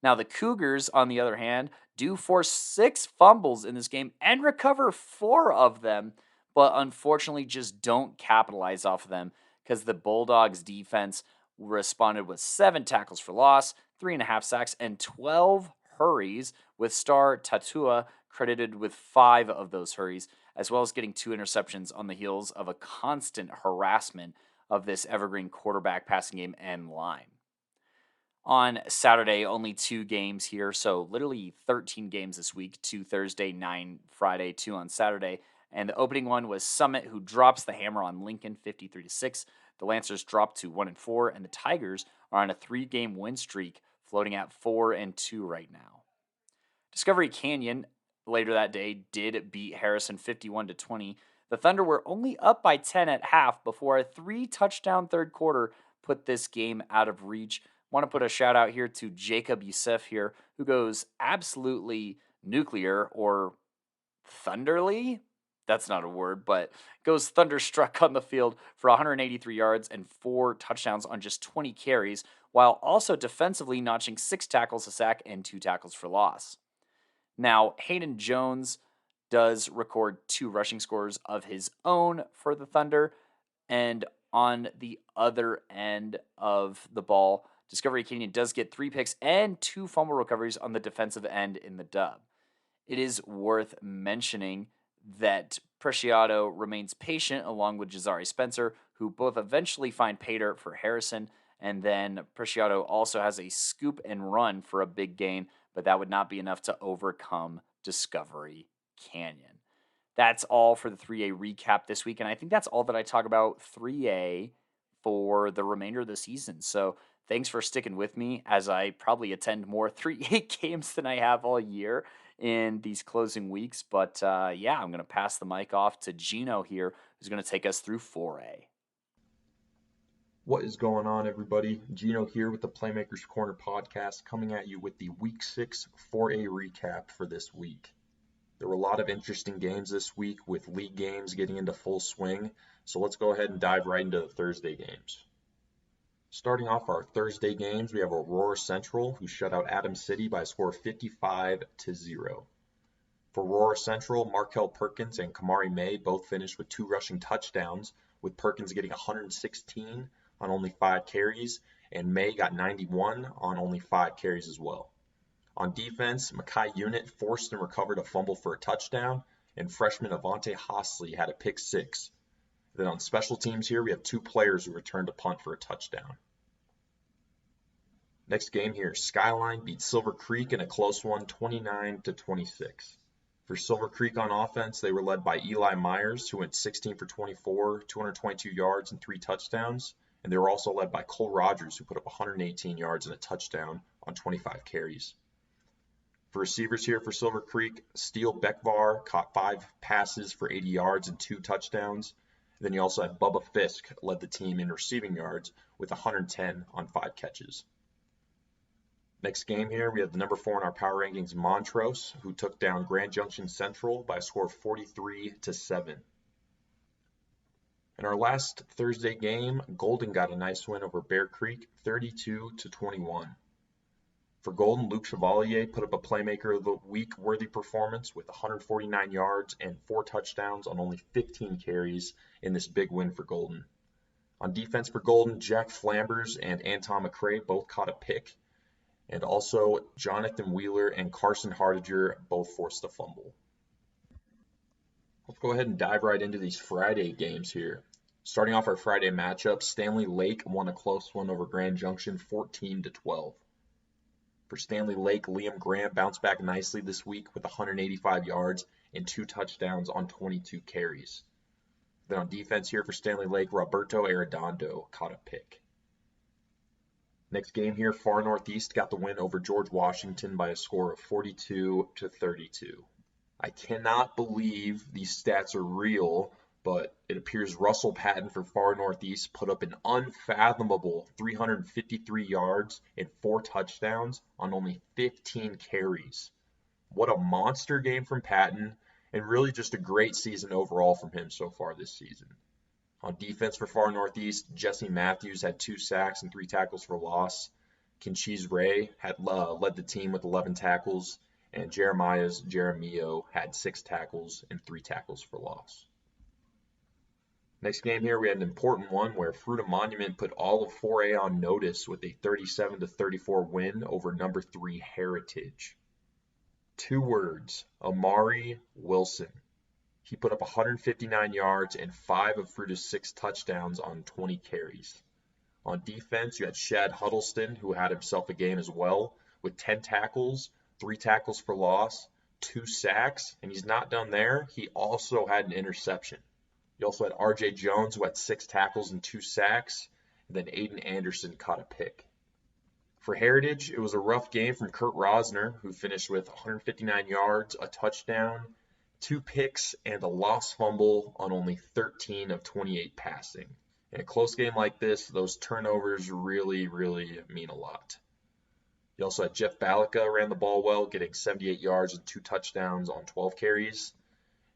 Now, the Cougars, on the other hand, do force 6 fumbles in this game and recover 4 of them, but unfortunately just don't capitalize off of them because the Bulldogs defense responded with 7 tackles for loss, 3.5 sacks, and 12 hurries, with Star Tatua credited with 5 of those hurries, as well as getting 2 interceptions on the heels of a constant harassment of this evergreen quarterback, passing game, and line. On Saturday, only 2 games here, so literally 13 games this week, 2 Thursday, 9 Friday, 2 on Saturday. And the opening one was Summit, who drops the hammer on Lincoln 53-6. The Lancers dropped to 1-4, and the Tigers are on a 3-game win streak, floating at 4-2 right now. Discovery Canyon later that day did beat Harrison 51-20. The Thunder were only up by 10 at half before a 3-touchdown third quarter put this game out of reach. Want to put a shout out here to Jacob Youssef here, who goes absolutely nuclear or thunderly. That's not a word, but goes thunderstruck on the field for 183 yards and 4 touchdowns on just 20 carries, while also defensively notching 6 tackles, a sack, and 2 tackles for loss. Now, Hayden Jones does record 2 rushing scores of his own for the Thunder, and on the other end of the ball, Discovery Canyon does get 3 picks and 2 fumble recoveries on the defensive end in the dub. It is worth mentioning that Preciado remains patient along with Jazari Spencer, who both eventually find pay dirt for Harrison, and then Preciado also has a scoop and run for a big gain, but that would not be enough to overcome Discovery Canyon. That's all for the 3A recap this week, and I think that's all that I talk about 3A for the remainder of the season. So thanks for sticking with me as I probably attend more 3A games than I have all year in these closing weeks. But yeah, I'm going to pass the mic off to Gino here, who's going to take us through 4A. What is going on, everybody? Gino here with the Playmakers Corner podcast, coming at you with the Week 6 4A recap for this week. There were a lot of interesting games this week with league games getting into full swing, so let's go ahead and dive right into the Thursday games. Starting off our Thursday games, we have Aurora Central, who shut out Adams City by a score of 55-0. For Aurora Central, Markel Perkins and Kamari May both finished with 2 rushing touchdowns, with Perkins getting 116 on only 5 carries, and May got 91 on only 5 carries as well. On defense, Makai Unit forced and recovered a fumble for a touchdown, and freshman Avante Hosley had a pick 6. Then on special teams here, we have 2 players who returned a punt for a touchdown. Next game here, Skyline beat Silver Creek in a close one, 29-26. For Silver Creek on offense, they were led by Eli Myers, who went 16 for 24, 222 yards and 3 touchdowns. And they were also led by Cole Rogers, who put up 118 yards and a touchdown on 25 carries. For receivers here for Silver Creek, Steele Beckvar caught 5 passes for 80 yards and 2 touchdowns. Then you also had Bubba Fisk led the team in receiving yards with 110 on 5 catches. Next game here, we have the number 4 in our power rankings, Montrose, who took down Grand Junction Central by a score of 43-7. In our last Thursday game, Golden got a nice win over Bear Creek, 32-21. For Golden, Luke Chevalier put up a Playmaker of the Week worthy performance with 149 yards and 4 touchdowns on only 15 carries in this big win for Golden. On defense for Golden, Jack Flambers and Anton McCray both caught a pick, and also Jonathan Wheeler and Carson Hardiger both forced a fumble. Let's go ahead and dive right into these Friday games here. Starting off our Friday matchup, Stanley Lake won a close one over Grand Junction, 14-12. For Stanley Lake, Liam Grant bounced back nicely this week with 185 yards and 2 touchdowns on 22 carries. Then on defense here for Stanley Lake, Roberto Arredondo caught a pick. Next game here, Far Northeast got the win over George Washington by a score of 42-32. I cannot believe these stats are real, but it appears Russell Patton for Far Northeast put up an unfathomable 353 yards and 4 touchdowns on only 15 carries. What a monster game from Patton, and really just a great season overall from him so far this season. On defense for Far Northeast, Jesse Matthews had 2 sacks and 3 tackles for loss. Kinchiz Ray had led the team with 11 tackles, and Jeremio had 6 tackles and 3 tackles for loss. Next game here, we had an important one where Fruita Monument put all of 4A on notice with a 37-34 win over number 3 Heritage. 2 words, Amari Wilson. He put up 159 yards and 5 of Fruita's 6 touchdowns on 20 carries. On defense, you had Shad Huddleston, who had himself a game as well, with 10 tackles, 3 tackles for loss, 2 sacks, and he's not done there. He also had an interception. You also had R.J. Jones, who had 6 tackles and 2 sacks, and then Aiden Anderson caught a pick. For Heritage, it was a rough game from Kurt Rosner, who finished with 159 yards, a touchdown, 2 picks, and a lost fumble on only 13 of 28 passing. In a close game like this, those turnovers really, really mean a lot. You also had Jeff Balica ran the ball well, getting 78 yards and 2 touchdowns on 12 carries.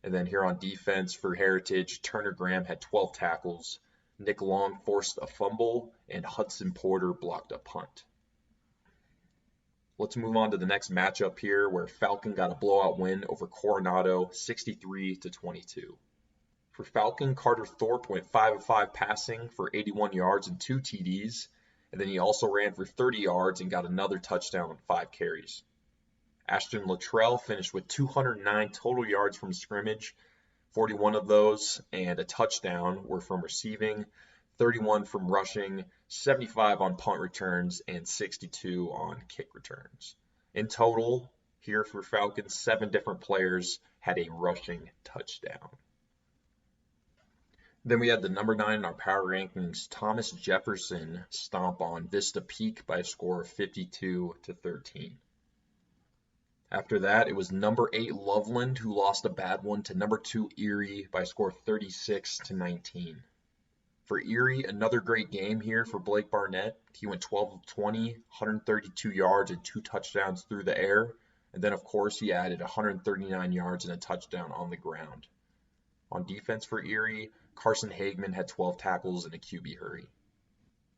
And then here on defense for Heritage, Turner Graham had 12 tackles, Nick Long forced a fumble, and Hudson Porter blocked a punt. Let's move on to the next matchup here, where Falcon got a blowout win over Coronado, 63-22. For Falcon, Carter Thorpe went 5 of 5 passing for 81 yards and 2 TDs, and then he also ran for 30 yards and got another touchdown on 5 carries. Ashton Luttrell finished with 209 total yards from scrimmage. 41 of those and a touchdown were from receiving, 31 from rushing, 75 on punt returns, and 62 on kick returns. In total, here for Falcons, 7 different players had a rushing touchdown. Then we had the number 9 in our power rankings, Thomas Jefferson, stomp on Vista Peak by a score of 52-13. After that, it was number 8 Loveland who lost a bad one to number 2 Erie by a score of 36-19. For Erie, another great game here for Blake Barnett. He went 12 of 20, 132 yards and 2 touchdowns through the air. And then, of course, he added 139 yards and a touchdown on the ground. On defense for Erie, Carson Hagman had 12 tackles and a QB hurry.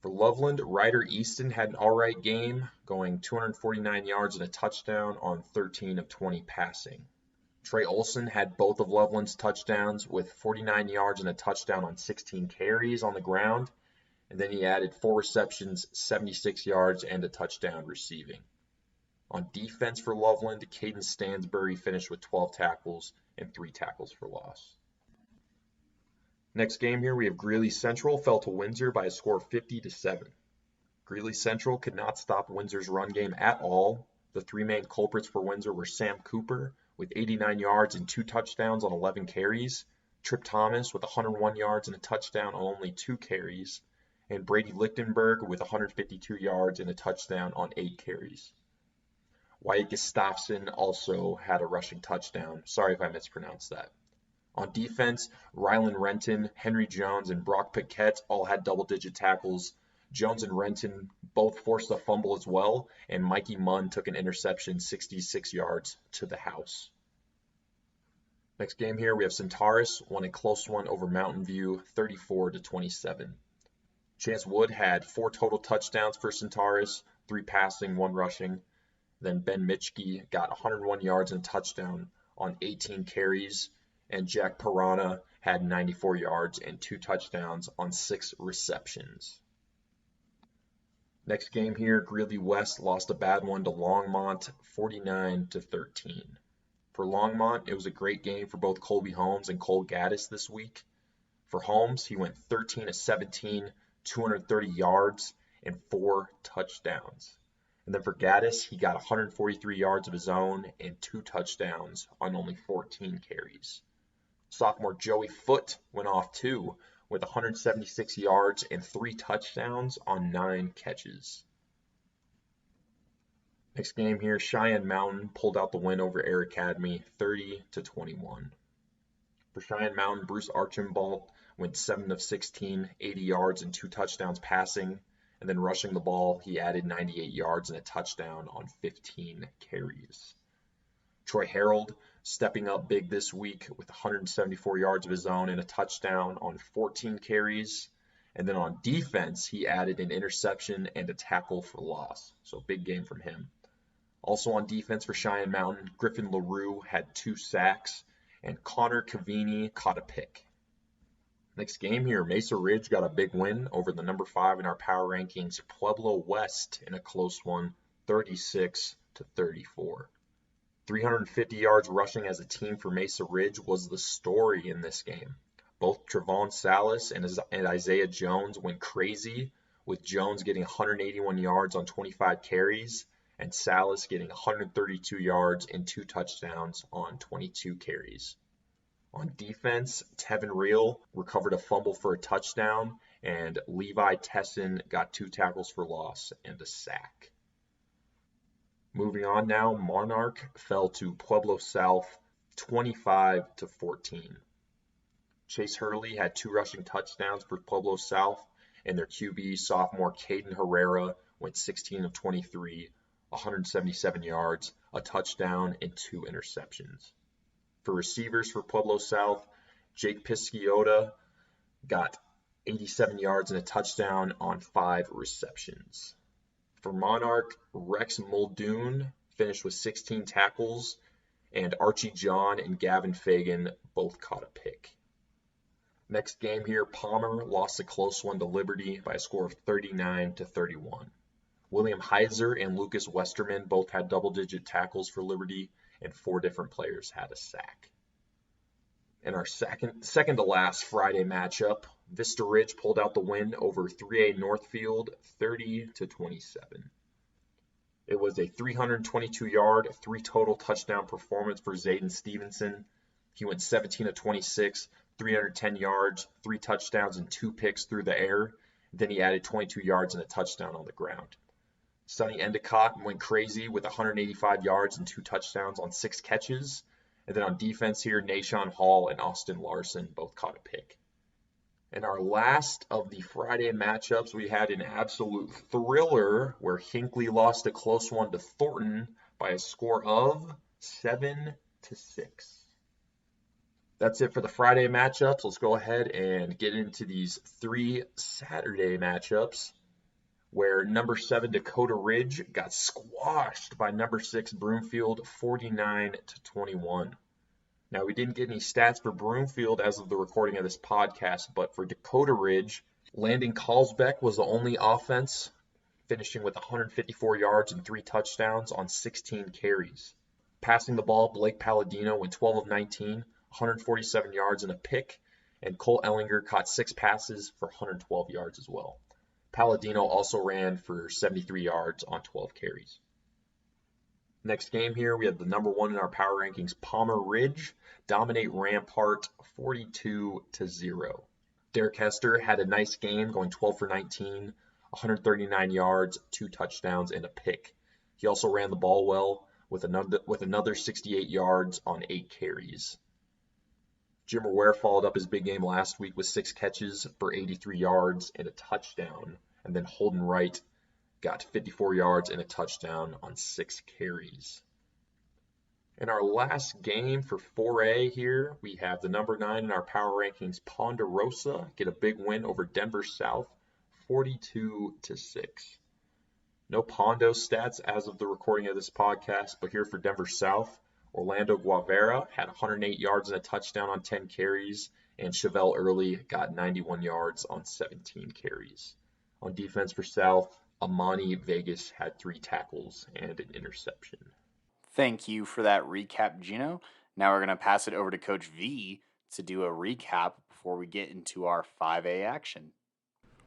For Loveland, Ryder Easton had an all-right game, going 249 yards and a touchdown on 13 of 20 passing. Trey Olson had both of Loveland's touchdowns with 49 yards and a touchdown on 16 carries on the ground, and then he added 4 receptions, 76 yards, and a touchdown receiving. On defense for Loveland, Caden Stansbury finished with 12 tackles and 3 tackles for loss. Next game here, we have Greeley Central fell to Windsor by a score of 50-7. Greeley Central could not stop Windsor's run game at all. The 3 main culprits for Windsor were Sam Cooper with 89 yards and 2 touchdowns on 11 carries, Trip Thomas with 101 yards and a touchdown on only 2 carries, and Brady Lichtenberg with 152 yards and a touchdown on 8 carries. Wyatt Gustafson also had a rushing touchdown. Sorry if I mispronounced that. On defense, Rylan Renton, Henry Jones, and Brock Paquette all had double-digit tackles. Jones and Renton both forced a fumble as well, and Mikey Munn took an interception 66 yards to the house. Next game here, we have Centaurus won a close one over Mountain View, 34-27. Chance Wood had 4 total touchdowns for Centaurus, 3 passing, 1 rushing. Then Ben Mitchke got 101 yards and a touchdown on 18 carries. And Jack Pirana had 94 yards and 2 touchdowns on 6 receptions. Next game here, Greeley West lost a bad one to Longmont, 49-13. For Longmont, it was a great game for both Colby Holmes and Cole Gaddis this week. For Holmes, he went 13-17, 230 yards, and 4 touchdowns. And then for Gaddis, he got 143 yards of his own and 2 touchdowns on only 14 carries. Sophomore Joey Foote went off too, with 176 yards and 3 touchdowns on 9 catches. Next game here, Cheyenne Mountain pulled out the win over Air Academy, 30-21. For Cheyenne Mountain, Bruce Archambault went 7 of 16, 80 yards and 2 touchdowns passing. And then rushing the ball, he added 98 yards and a touchdown on 15 carries. Troy Harold stepping up big this week with 174 yards of his own and a touchdown on 14 carries. And then on defense, he added an interception and a tackle for loss. So big game from him. Also on defense for Cheyenne Mountain, Griffin LaRue had 2 sacks, and Connor Cavini caught a pick. Next game here, Mesa Ridge got a big win over the number 5 in our power rankings, Pueblo West, in a close one, 36-34. 350 yards rushing as a team for Mesa Ridge was the story in this game. Both Trevon Salas and Isaiah Jones went crazy, with Jones getting 181 yards on 25 carries, and Salas getting 132 yards and 2 touchdowns on 22 carries. On defense, Tevin Reel recovered a fumble for a touchdown, and Levi Tesson got 2 tackles for loss and a sack. Moving on now, Monarch fell to Pueblo South 25-14. Chase Hurley had 2 rushing touchdowns for Pueblo South, and their QB sophomore Caden Herrera went 16 of 23, 177 yards, a touchdown, and 2 interceptions. For receivers for Pueblo South, Jake Pisciota got 87 yards and a touchdown on 5 receptions. For Monarch, Rex Muldoon finished with 16 tackles, and Archie John and Gavin Fagan both caught a pick. Next game here, Palmer lost a close one to Liberty by a score of 39-31. William Heiser and Lucas Westerman both had double-digit tackles for Liberty, and 4 different players had a sack. In our second to last Friday matchup, Vista Ridge pulled out the win over 3A Northfield 30-27. It was a 322-yard, 3 total touchdown performance for Zayden Stevenson. He went 17 of 26, 310 yards, 3 touchdowns, and 2 picks through the air. Then he added 22 yards and a touchdown on the ground. Sonny Endicott went crazy with 185 yards and 2 touchdowns on 6 catches. And then on defense here, Nashawn Hall and Austin Larson both caught a pick. In our last of the Friday matchups, we had an absolute thriller where Hinckley lost a close one to Thornton by a score of 7-6. That's it for the Friday matchups. Let's go ahead and get into these 3 Saturday matchups, where number 7 Dakota Ridge got squashed by number 6 Broomfield 49-21. Now, we didn't get any stats for Broomfield as of the recording of this podcast, but for Dakota Ridge, Landon Carlsbeck was the only offense, finishing with 154 yards and 3 touchdowns on 16 carries. Passing the ball, Blake Palladino went 12 of 19, 147 yards and a pick, and Cole Ellinger caught 6 passes for 112 yards as well. Palladino also ran for 73 yards on 12 carries. Next game here, we have the number 1 in our power rankings, Palmer Ridge, dominate Rampart 42-0. Derek Hester had a nice game, going 12 for 19, 139 yards, 2 touchdowns, and a pick. He also ran the ball well with another 68 yards on 8 carries. Jimmer Ware followed up his big game last week with 6 catches for 83 yards and a touchdown. And then Holden Wright got 54 yards and a touchdown on 6 carries. In our last game for 4A here, we have the number 9 in our power rankings, Ponderosa, get a big win over Denver South, 42-6. No Pondo stats as of the recording of this podcast, but here for Denver South, Orlando Guavera had 108 yards and a touchdown on 10 carries, and Chevelle Early got 91 yards on 17 carries. On defense for South, Amani Vegas had 3 tackles and an interception. Thank you for that recap, Gino. Now we're going to pass it over to Coach V to do a recap before we get into our 5A action.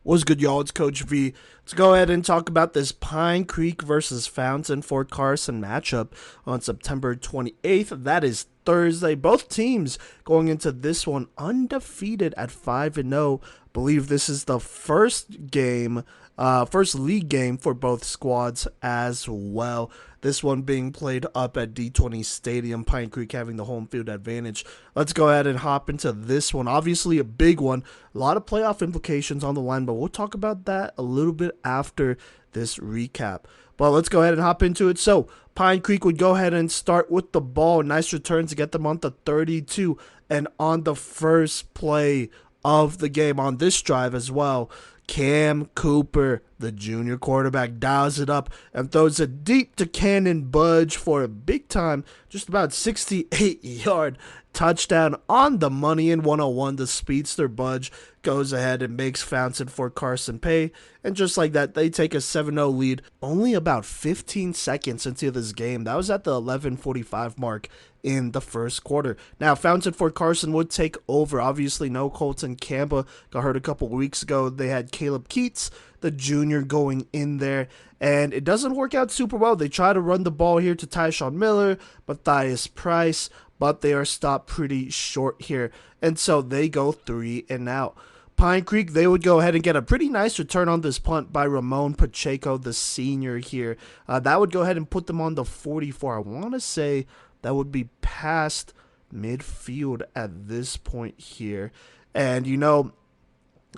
What's good, y'all? It's Coach V. Let's go ahead and talk about this Pine Creek versus Fountain Fort Carson matchup on September 28th. That is Thursday. Both teams going into this one undefeated at 5-0. Believe this is the first league game for both squads as well. This one being played up at D20 Stadium, Pine Creek having the home field advantage. Let's go ahead and hop into this one. Obviously a big one, a lot of playoff implications on the line, but we'll talk about that a little bit after this recap. But let's go ahead and hop into it. So Pine Creek would go ahead and start with the ball. Nice return to get them on the 32, and on the first play of the game on this drive as well, Cam Cooper, the junior quarterback, dials it up and throws it deep to Cannon Budge for a big time, just about 68-yard touchdown on the money in 101. The speedster Budge goes ahead and makes Fountain for Carson pay, and just like that, they take a 7-0 lead. Only about 15 seconds into this game. That was at the 11:45 mark in the first quarter. Now, Fountain for Carson would take over. Obviously, no Colton Camba, got hurt a couple weeks ago. They had Caleb Keats, the junior, going in there, and it doesn't work out super well. They try to run the ball here to Tyshawn Miller, Matthias Price, but they are stopped pretty short here, and so they go 3 and out. Pine Creek, they would go ahead and get a pretty nice return on this punt by Ramon Pacheco, the senior here. That would go ahead and put them on the 44. I want to say that would be past midfield at this point here. And, you know,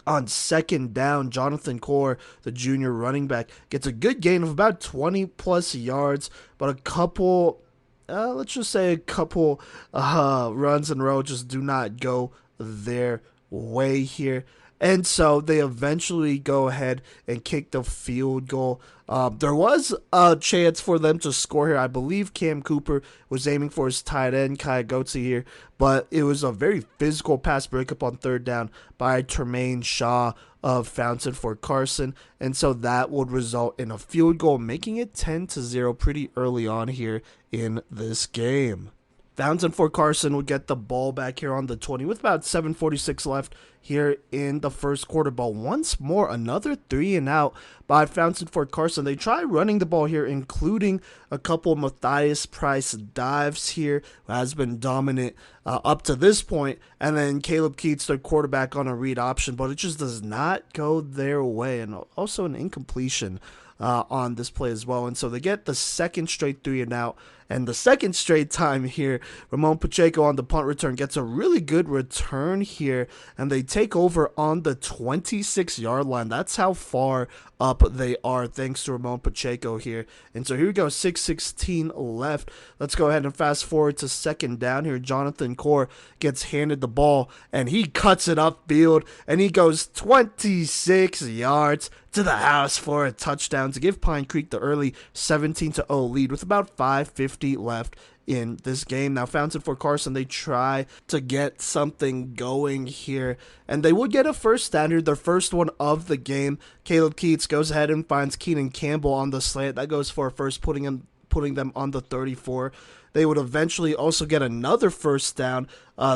on second down, Jonathan Core, the junior running back, gets a good gain of about 20-plus yards, but a couple, let's just say a couple runs in a row just do not go their way here. And so they eventually go ahead and kick the field goal. There was a chance for them to score here. I believe Cam Cooper was aiming for his tight end, Kai Goetze here, but it was a very physical pass breakup on third down by Tremaine Shaw of Fountain for Carson, and so that would result in a field goal, making it 10-0 pretty early on here in this game. Fountain for Carson would get the ball back here on the 20 with about 7:46 left here in the first quarter. But once more, another 3 and out by Fountain for Carson. They try running the ball here, including a couple Matthias Price dives here, who has been dominant up to this point. And then Caleb Keats, their quarterback, on a read option, but it just does not go their way. And also an incompletion on this play as well. And so they get the second straight 3 and out. And the second straight time here, Ramon Pacheco on the punt return gets a really good return here, and they take over on the 26-yard line. That's how far up they are, thanks to Ramon Pacheco here. And so here we go, 6:16 left. Let's go ahead and fast forward to second down here. Jonathan Core gets handed the ball, and he cuts it upfield, and he goes 26 yards to the house for a touchdown to give Pine Creek the early 17-0 lead with about 5:50 left in this game. Now, Fountain for Carson, they try to get something going here, and they would get a first down here, their first one of the game. Caleb Keats goes ahead and finds Keenan Campbell on the slant. That goes for a first, putting them on the 34. They would eventually also get another first down,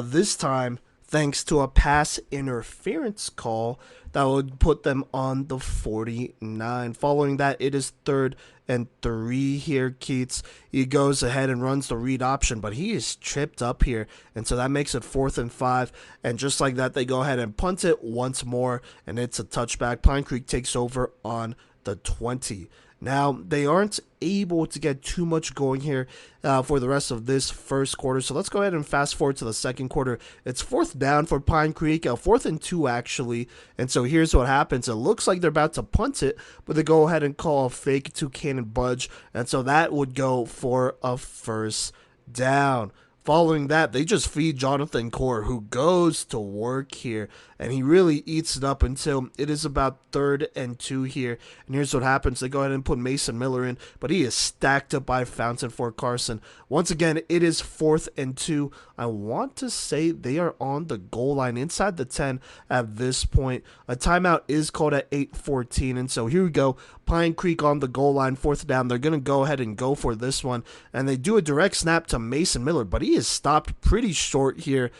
this time thanks to a pass interference call that would put them on the 49. Following that, it is 3rd and 3 here. Keats, he goes ahead and runs the read option, but he is tripped up here, and so that makes it 4th and 5. And just like that, they go ahead and punt it once more, and it's a touchback. Pine Creek takes over on the 20. Now, they aren't able to get too much going here for the rest of this first quarter. So let's go ahead and fast forward to the second quarter. It's 4th down for Pine Creek, 4th and 2 actually. And so here's what happens. It looks like they're about to punt it, but they go ahead and call a fake to Cannon Budge. And so that would go for a first down. Following that, they just feed Jonathan Core, who goes to work here, and he really eats it up until it is about 3rd and 2 here. And here's what happens. They go ahead and put Mason Miller in, but he is stacked up by Fountain for Carson. Once again, it is 4th and 2. I want to say they are on the goal line inside the 10 at this point. A timeout is called at 8:14, and so here we go. Pine Creek on the goal line, 4th down. They're going to go ahead and go for this one, and they do a direct snap to Mason Miller, but he is stopped pretty short here.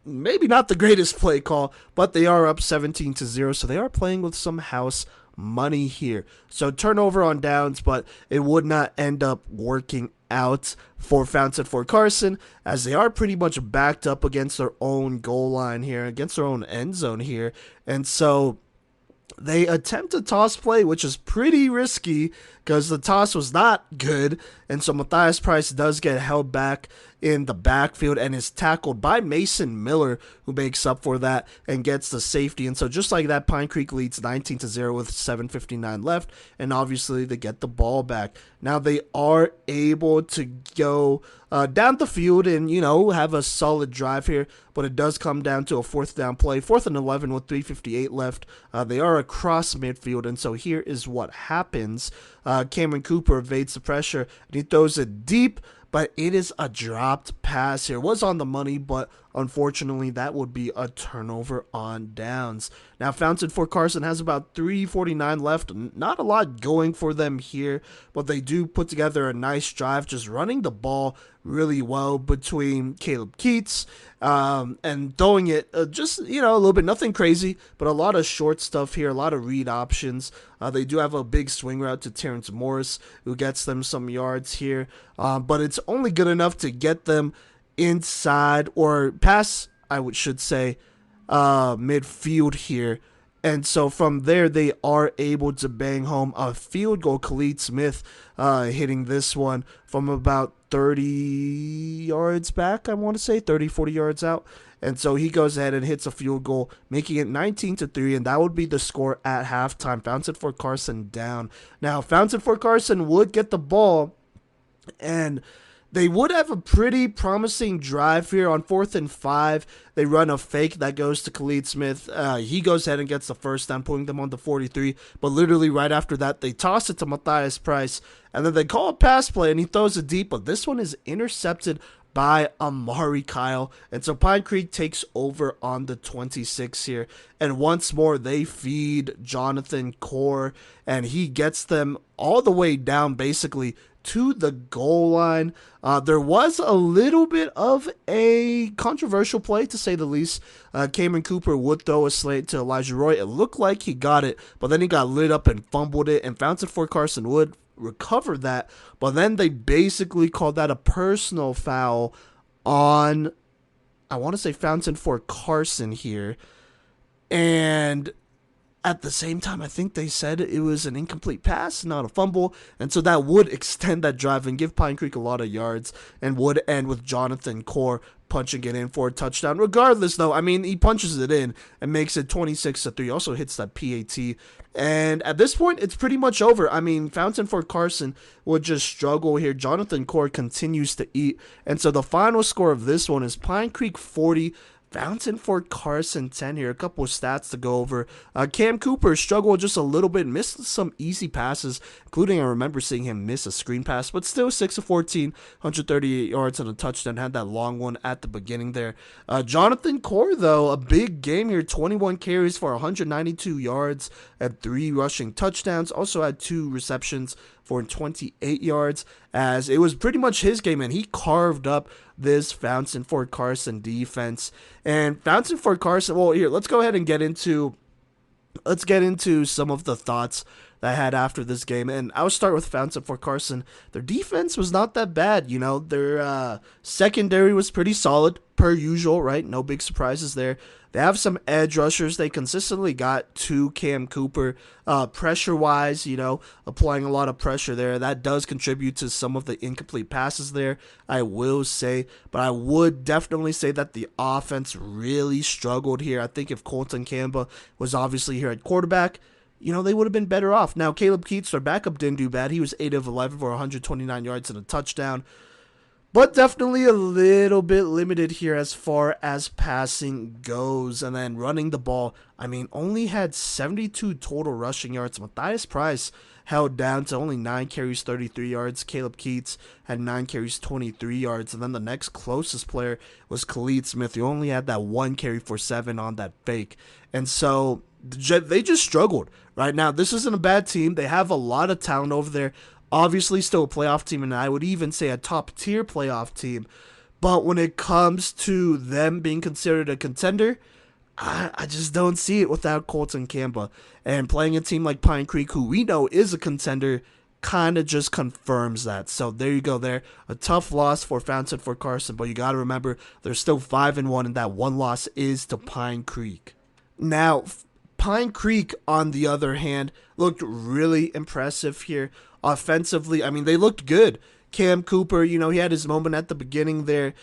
Maybe not the greatest play call, but they are up 17-0, so they are playing with some house money here. So turnover on downs, but it would not end up working out for Fountain for Carson, as they are pretty much backed up against their own goal line here, against their own end zone here. And so They attempt a toss play, which is pretty risky because the toss was not good. And so Matthias Price does get held back in the backfield and is tackled by Mason Miller, who makes up for that and gets the safety. And so just like that, Pine Creek leads 19-0 with 7:59 left. And obviously they get the ball back. Now they are able to go down the field and, have a solid drive here. But it does come down to a 4th down play. 4th and 11 with 3:58 left. They are across midfield. And so here is what happens. Cameron Cooper evades the pressure and he throws it deep, but it is a dropped pass here. It was on the money, but unfortunately that would be a turnover on downs. Now Fountain Fort Carson has about 3:49 left. Not a lot going for them here, but they do put together a nice drive, just running the ball really well between Caleb Keats and throwing it just, a little bit, nothing crazy, but a lot of short stuff here, a lot of read options. They do have a big swing route to Terrence Morris, who gets them some yards here, but it's only good enough to get them inside or pass, should say, midfield here. And so from there, they are able to bang home a field goal. Khalid Smith hitting this one from about 30 yards back, I want to say, 30, 40 yards out. And so he goes ahead and hits a field goal, making it 19-3, and that would be the score at halftime. Fountain Fort Carson down. Now, Fountain Fort Carson would get the ball, and they would have a pretty promising drive here on 4th and 5. They run a fake that goes to Khalid Smith. He goes ahead and gets the first down, putting them on the 43. But literally right after that, they toss it to Matthias Price. And then they call a pass play, and he throws it deep. But this one is intercepted by Amari Kyle. And so Pine Creek takes over on the 26 here. And once more, they feed Jonathan Core. And he gets them all the way down, basically, to the goal line. There was a little bit of a controversial play, to say the least. Cameron Cooper would throw a slant to Elijah Roy. It looked like he got it, but then he got lit up and fumbled it, and Fountain Fort Carson would recover that. But then they basically called that a personal foul on, I want to say, Fountain Fort Carson here. And at the same time, I think they said it was an incomplete pass, not a fumble. And so that would extend that drive and give Pine Creek a lot of yards, and would end with Jonathan Core punching it in for a touchdown. Regardless, though, he punches it in and makes it 26-3. Also hits that PAT. And at this point, it's pretty much over. Fountain Fort Carson would just struggle here. Jonathan Core continues to eat. And so the final score of this one is Pine Creek 40, Fountain Fort Carson 10 here. A couple of stats to go over. Cam Cooper struggled just a little bit, missed some easy passes, including I remember seeing him miss a screen pass, but still 6 of 14, 138 yards and a touchdown. Had that long one at the beginning there. Jonathan Core, though, a big game here, 21 carries for 192 yards and 3 rushing touchdowns. Also had 2 receptions for 28 yards, as it was pretty much his game, and he carved up this Fountain Fort Carson defense. And Fountain Fort Carson, well, here, let's go ahead and get into some of the thoughts that I had after this game. And I'll start with Fountain Fort Carson. Their defense was not that bad, Their secondary was pretty solid, per usual, right? No big surprises there. They have some edge rushers. They consistently got to Cam Cooper. Pressure-wise, applying a lot of pressure there. That does contribute to some of the incomplete passes there, I will say. But I would definitely say that the offense really struggled here. I think if Colton Kamba was obviously here at quarterback, they would have been better off. Now, Caleb Keats, their backup, didn't do bad. He was 8 of 11 for 129 yards and a touchdown. But definitely a little bit limited here as far as passing goes. And then running the ball, only had 72 total rushing yards. Matthias Price held down to only 9 carries, 33 yards. Caleb Keats had 9 carries, 23 yards. And then the next closest player was Khalid Smith, who only had that 1 carry for 7 on that fake. And so they just struggled. Right now, this isn't a bad team. They have a lot of talent over there. Obviously, still a playoff team, and I would even say a top-tier playoff team. But when it comes to them being considered a contender, I just don't see it without Colton Kamba. And playing a team like Pine Creek, who we know is a contender, kind of just confirms that. So there you go there. A tough loss for Fountain Fort Carson, but you got to remember, they're still 5-1, and that one loss is to Pine Creek. Now, Pine Creek, on the other hand, looked really impressive here. Offensively, I mean, they looked good. Cam Cooper, he had his moment at the beginning there.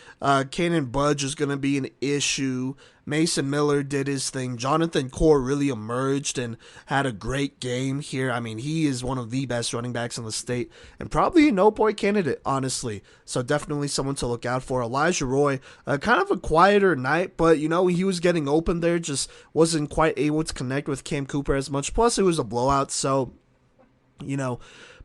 Cannon Budge is going to be an issue. Mason Miller did his thing. Jonathan Core really emerged and had a great game here. I mean, he is one of the best running backs in the state and probably a no-boy candidate, honestly. So definitely someone to look out for. Elijah Roy, kind of a quieter night, but, he was getting open there, just wasn't quite able to connect with Cam Cooper as much. Plus, it was a blowout, so,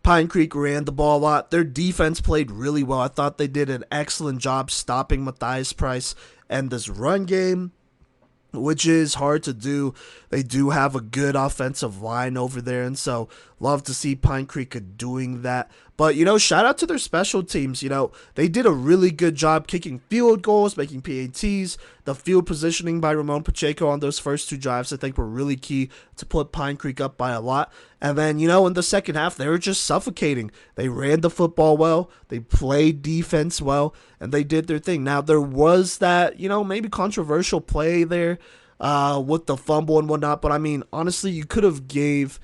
Pine Creek ran the ball a lot. Their defense played really well. I thought they did an excellent job stopping Matthias Price and this run game, which is hard to do. They do have a good offensive line over there, and so love to see Pine Creek doing that. But, shout out to their special teams. They did a really good job kicking field goals, making PATs. The field positioning by Ramon Pacheco on those first two drives, I think, were really key to put Pine Creek up by a lot. And then, in the second half, they were just suffocating. They ran the football well. They played defense well, and they did their thing. Now, there was that, maybe controversial play there with the fumble and whatnot. But, I mean, honestly, you could have gave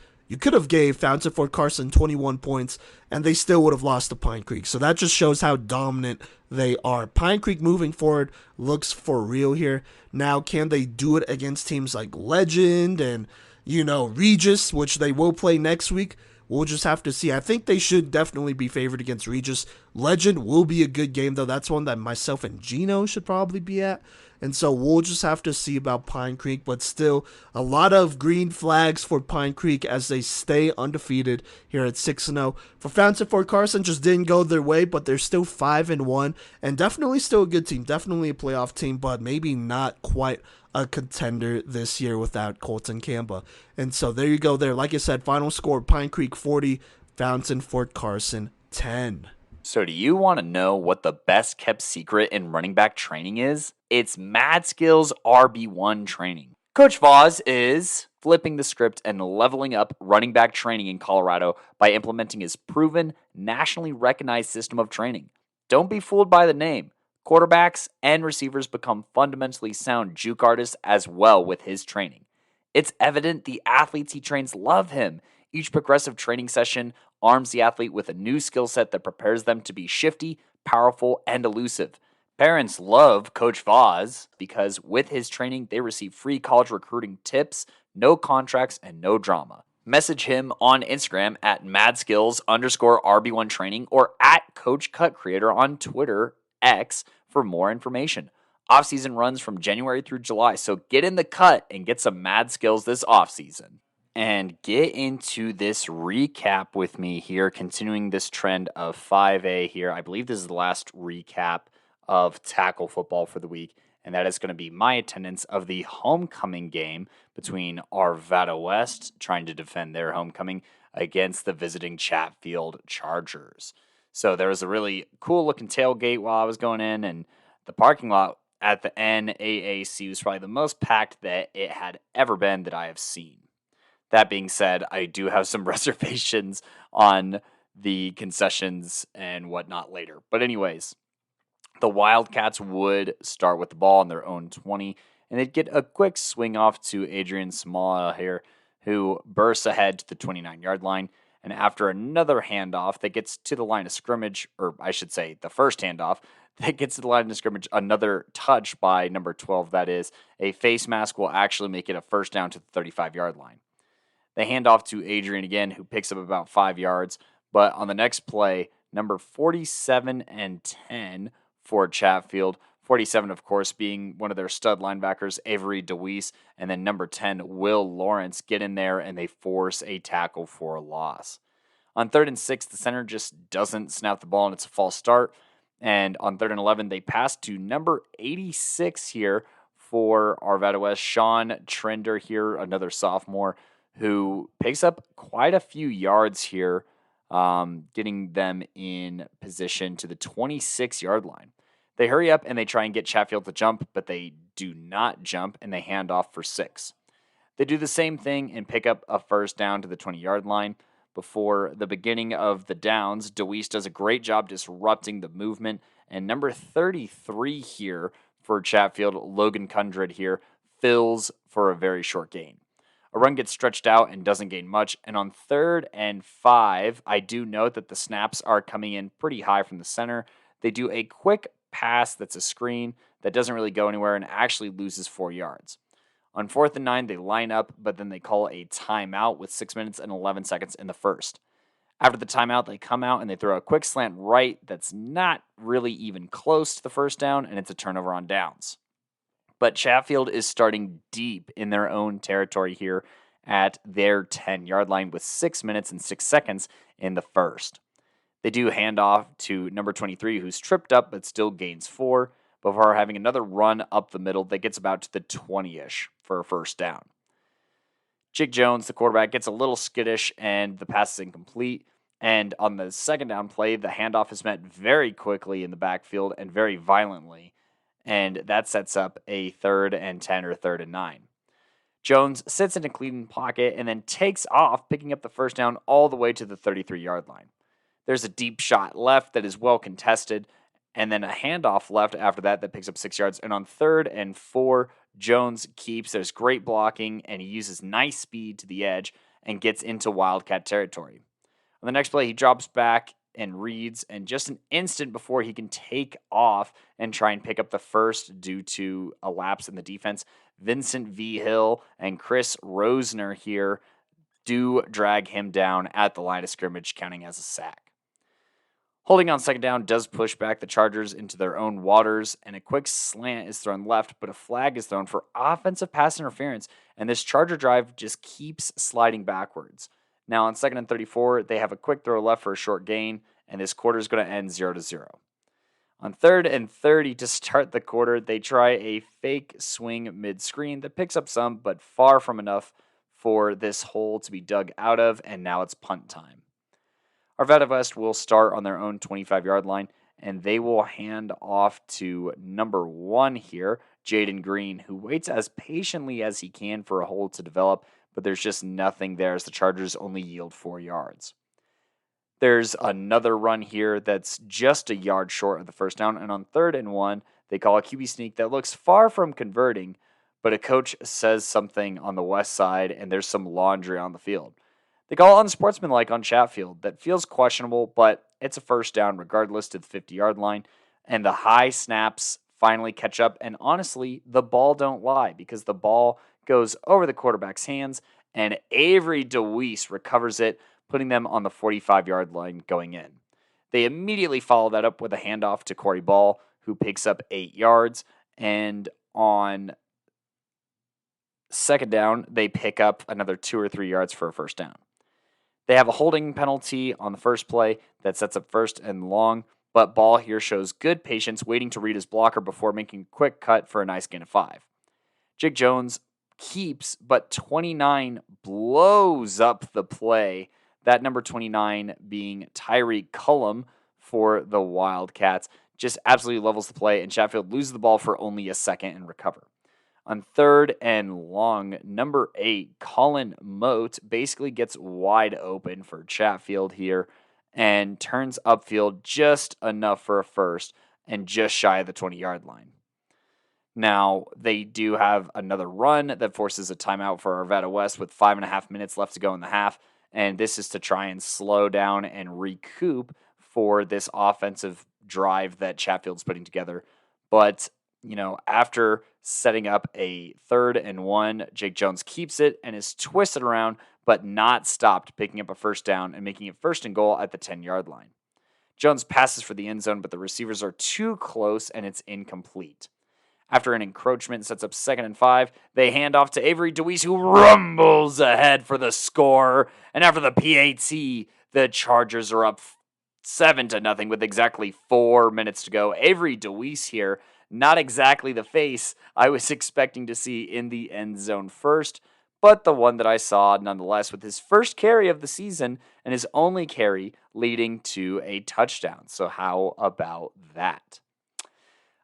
Fountain Fort Carson 21 points, and they still would have lost to Pine Creek. So that just shows how dominant they are. Pine Creek moving forward looks for real here. Now, can they do it against teams like Legend and, Regis, which they will play next week? We'll just have to see. I think they should definitely be favored against Regis. Legend will be a good game, though. That's one that myself and Gino should probably be at. And so we'll just have to see about Pine Creek. But still, a lot of green flags for Pine Creek as they stay undefeated here at 6-0. For Fountain Fort Carson, just didn't go their way, but they're still 5-1. And definitely still a good team. Definitely a playoff team, but maybe not quite a contender this year without Colton Camba. And so there you go there. Like I said, final score, Pine Creek 40, Fountain Fort Carson 10. So do you want to know what the best kept secret in running back training is? It's MadSkillz RB1 Training. Coach Voss is flipping the script and leveling up running back training in Colorado by implementing his proven, nationally recognized system of training. Don't be fooled by the name. Quarterbacks and receivers become fundamentally sound juke artists as well with his training. It's evident the athletes he trains love him. Each progressive training session arms the athlete with a new skill set that prepares them to be shifty, powerful, and elusive. Parents love Coach Voss because with his training, they receive free college recruiting tips, no contracts, and no drama. Message him on Instagram at MadSkillz _RB1 Training or at Coach Cut Creator on Twitter, X, for more information. Off-season runs from January through July, so get in the cut and get some MadSkillz this off-season. And get into this recap with me here, continuing this trend of 5A here. I believe this is the last recap of tackle football for the week, and that is going to be my attendance of the homecoming game between AWest trying to defend their homecoming against the visiting Chatfield Chargers. So there was a really cool looking tailgate while I was going in, and the parking lot at the NAAC was probably the most packed that it had ever been that I have seen. That being said, I do have some reservations on the concessions and whatnot later. But anyways, the Wildcats would start with the ball on their own 20, and they'd get a quick swing off to Adrian Small here, who bursts ahead to the 29-yard line. And after another handoff that gets to the line of scrimmage, or I should say the first handoff that gets to the line of scrimmage, another touch by number 12, that is, a face mask will actually make it a first down to the 35-yard line. They hand off to Adrian again, who picks up about 5 yards. But on the next play, number 47 and 10 for Chatfield, 47, of course, being one of their stud linebackers, Avery DeWeese, and then number 10, Will Lawrence, get in there, and they force a tackle for a loss. On 3rd and 6, the center just doesn't snap the ball, and it's a false start. And on 3rd and 11, they pass to number 86 here for AWest, Sean Trender here, another sophomore, who picks up quite a few yards here, getting them in position to the 26-yard line. They hurry up and they try and get Chatfield to jump, but they do not jump, and they hand off for 6. They do the same thing and pick up a first down to the 20-yard line. Before the beginning of the downs, DeWeese does a great job disrupting the movement, and number 33 here for Chatfield, Logan Kundred here, fills for a very short gain. A run gets stretched out and doesn't gain much. And on 3rd and 5, I do note that the snaps are coming in pretty high from the center. They do a quick pass that's a screen that doesn't really go anywhere and actually loses 4 yards. On 4th and 9, they line up, but then they call a timeout with 6 minutes and 11 seconds in the first. After the timeout, they come out and they throw a quick slant right that's not really even close to the first down, and it's a turnover on downs. But Chatfield is starting deep in their own territory here at their 10-yard line with 6 minutes and 6 seconds in the first. They do hand off to number 23, who's tripped up but still gains 4, before having another run up the middle that gets about to the 20-ish for a first down. Jake Jones, the quarterback, gets a little skittish and the pass is incomplete. And on the second down play, the handoff is met very quickly in the backfield and very violently. And that sets up a 3rd and 10 or 3rd and 9. Jones sits in a clean pocket and then takes off, picking up the first down all the way to the 33-yard line. There's a deep shot left that is well contested, and then a handoff left after that picks up 6 yards. And on 3rd and 4, Jones keeps. There's great blocking, and he uses nice speed to the edge and gets into Wildcat territory. On the next play, he drops back and reads, and just an instant before he can take off and try and pick up the first due to a lapse in the defense, Vincent V. Hill and Chris Rosner here do drag him down at the line of scrimmage, counting as a sack. Holding on second down does push back the Chargers into their own waters, and a quick slant is thrown left, but a flag is thrown for offensive pass interference, and this Charger drive just keeps sliding backwards. Now on 2nd and 34, they have a quick throw left for a short gain, and this quarter is going to end 0-0. On 3rd and 30 to start the quarter, they try a fake swing mid-screen that picks up some, but far from enough for this hole to be dug out of, and now it's punt time. Our AWest will start on their own 25-yard line, and they will hand off to number 1 here, Jaden Green, who waits as patiently as he can for a hole to develop, but there's just nothing there as the Chargers only yield 4 yards. There's another run here that's just a yard short of the first down, and on 3rd and 1, they call a QB sneak that looks far from converting, but a coach says something on the west side, and there's some laundry on the field. They call unsportsmanlike on Chatfield that feels questionable, but it's a first down regardless to the 50-yard line, and the high snaps finally catch up, and honestly, the ball don't lie because the ball goes over the quarterback's hands, and Avery DeWeese recovers it, putting them on the 45-yard line going in. They immediately follow that up with a handoff to Corey Ball, who picks up 8 yards, and on second down, they pick up another 2 or 3 yards for a first down. They have a holding penalty on the first play that sets up 1st and long, but Ball here shows good patience, waiting to read his blocker before making a quick cut for a nice gain of 5. Jake Jones keeps, but 29 blows up the play, that number 29 being Tyreek Cullum for the Wildcats, just absolutely levels the play, and Chatfield loses the ball for only a second and recover. On 3rd and long, number 8, Colin Moat, basically gets wide open for Chatfield here and turns upfield just enough for a first and just shy of the 20-yard line. Now, they do have another run that forces a timeout for Arvada West with 5.5 minutes left to go in the half, and this is to try and slow down and recoup for this offensive drive that Chatfield's putting together. But after setting up a 3rd and 1, Jake Jones keeps it and is twisted around, but not stopped, picking up a first down and making it 1st and goal at the 10-yard line. Jones passes for the end zone, but the receivers are too close and it's incomplete. After an encroachment sets up 2nd and 5, they hand off to Avery DeWeese, who rumbles ahead for the score. And after the PAT, the Chargers are up 7-0 with exactly 4 minutes to go. Avery DeWeese here, not exactly the face I was expecting to see in the end zone first, but the one that I saw nonetheless with his first carry of the season and his only carry leading to a touchdown. So how about that?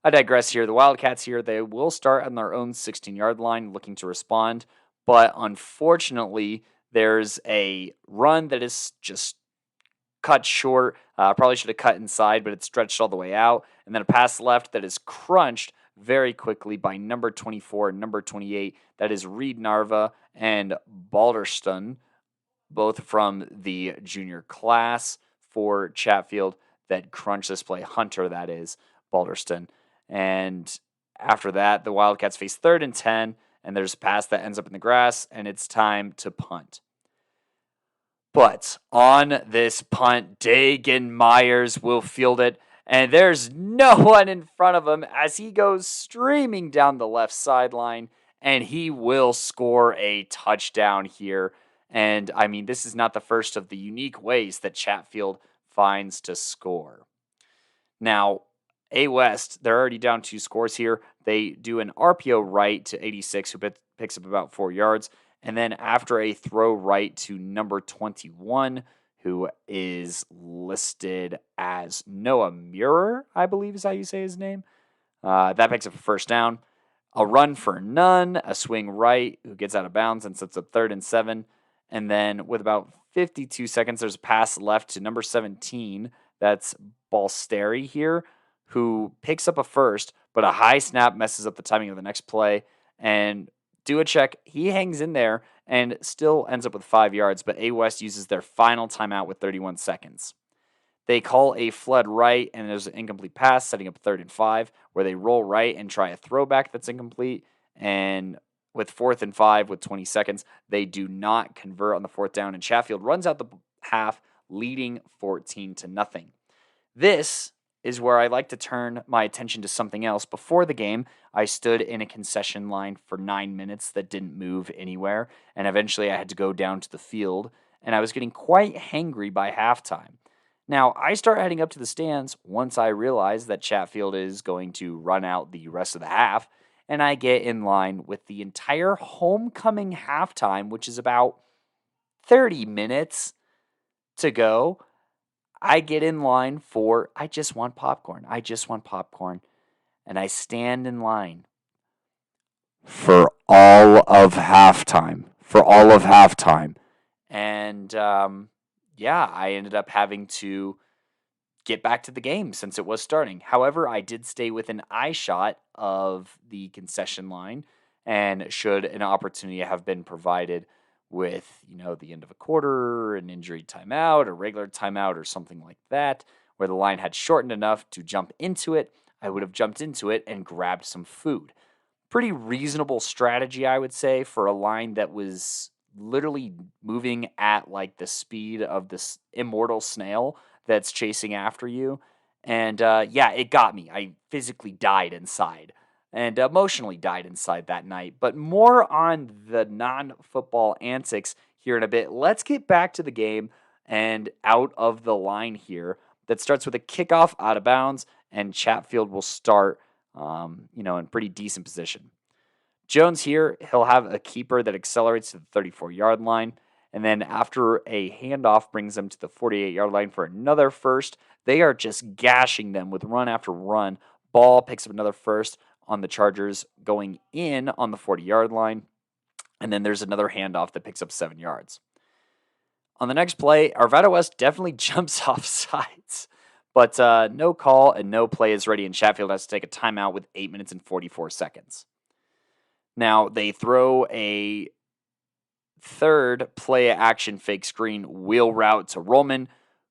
I digress here. The Wildcats here, they will start on their own 16-yard line looking to respond, but unfortunately, there's a run that is just cut short. Probably should have cut inside, but it's stretched all the way out. And then a pass left that is crunched very quickly by number 24 and number 28. That is Reed Narva and Balderston, both from the junior class for Chatfield that crunch this play. Hunter, that is, Balderston. And after that, the Wildcats face 3rd and 10, and there's a pass that ends up in the grass, and it's time to punt. But on this punt, Dagan Myers will field it, and there's no one in front of him as he goes streaming down the left sideline, and he will score a touchdown here. And, I mean, this is not the first of the unique ways that Chatfield finds to score. Now, AWest, they're already down 2 scores here. They do an RPO right to 86, who picks up about 4 yards. And then after a throw right to number 21, who is listed as Noah Muir, I believe is how you say his name. That picks up a first down. A run for none, a swing right, who gets out of bounds and sets up 3rd and 7. And then with about 52 seconds, there's a pass left to number 17. That's Balsteri here, who picks up a first, but a high snap messes up the timing of the next play. And do a check. He hangs in there and still ends up with 5 yards, but AWest uses their final timeout with 31 seconds. They call a flood right, and there's an incomplete pass, setting up 3rd and 5, where they roll right and try a throwback that's incomplete. And with 4th and 5 with 20 seconds, they do not convert on the 4th down, and Chatfield runs out the half, leading 14-0. This is where I like to turn my attention to something else. Before the game, I stood in a concession line for 9 minutes that didn't move anywhere, and eventually I had to go down to the field, and I was getting quite hangry by halftime. Now, I start heading up to the stands once I realize that Chatfield is going to run out the rest of the half, and I get in line with the entire homecoming halftime, which is about 30 minutes to go. I get in line for, I just want popcorn. And I stand in line for all of halftime. And, I ended up having to get back to the game since it was starting. However, I did stay within eye shot of the concession line, and should an opportunity have been provided with, the end of a quarter, an injury timeout, a regular timeout, or something like that, where the line had shortened enough to jump into it, I would have jumped into it and grabbed some food. Pretty reasonable strategy, I would say, for a line that was literally moving at like the speed of this immortal snail that's chasing after you. And it got me. I physically died inside and emotionally died inside that night. But more on the non-football antics here in a bit. Let's get back to the game and out of the line here. That starts with a kickoff out of bounds, and Chatfield will start, in pretty decent position. Jones here, he'll have a keeper that accelerates to the 34-yard line, and then after a handoff brings them to the 48-yard line for another first. They are just gashing them with run after run. Ball picks up another first on the Chargers going in on the 40-yard line, and then there's another handoff that picks up 7 yards. On the next play, AWest definitely jumps off sides, but no call and no play is ready, and Chatfield has to take a timeout with 8 minutes and 44 seconds. Now, they throw a third play-action fake screen wheel route to Roman,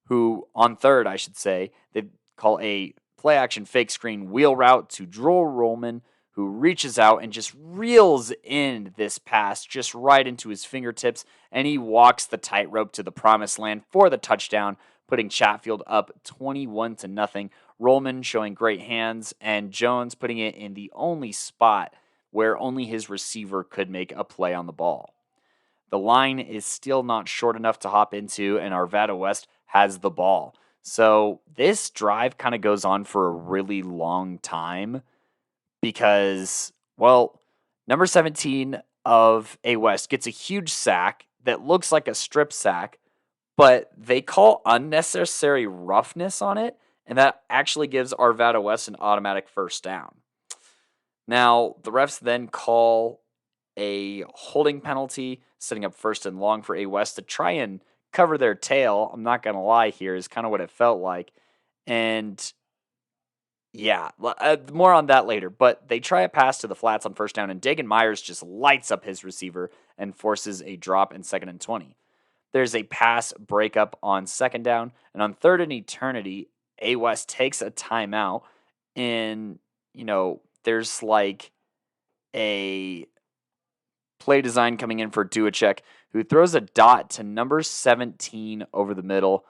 who, on third, I should say, they call a play-action fake screen wheel route to Droll Roman, who reaches out and just reels in this pass just right into his fingertips, and he walks the tightrope to the promised land for the touchdown, putting Chatfield up 21-0. Roman showing great hands, and Jones putting it in the only spot where only his receiver could make a play on the ball. The line is still not short enough to hop into, and AWest has the ball. So this drive kind of goes on for a really long time because, number 17 of AWest gets a huge sack that looks like a strip sack, but they call unnecessary roughness on it, and that actually gives AWest an automatic first down. Now, the refs then call a holding penalty, setting up 1st and long for AWest to try and cover their tail. I'm not going to lie here, is kind of what it felt like. And Yeah, more on that later. But they try a pass to the flats on first down, and Dagan Myers just lights up his receiver and forces a drop in 2nd and 20. There's a pass breakup on 2nd down, and on 3rd and eternity, AWest takes a timeout, and, there's like a play design coming in for Duacek, who throws a dot to number 17 over the middle,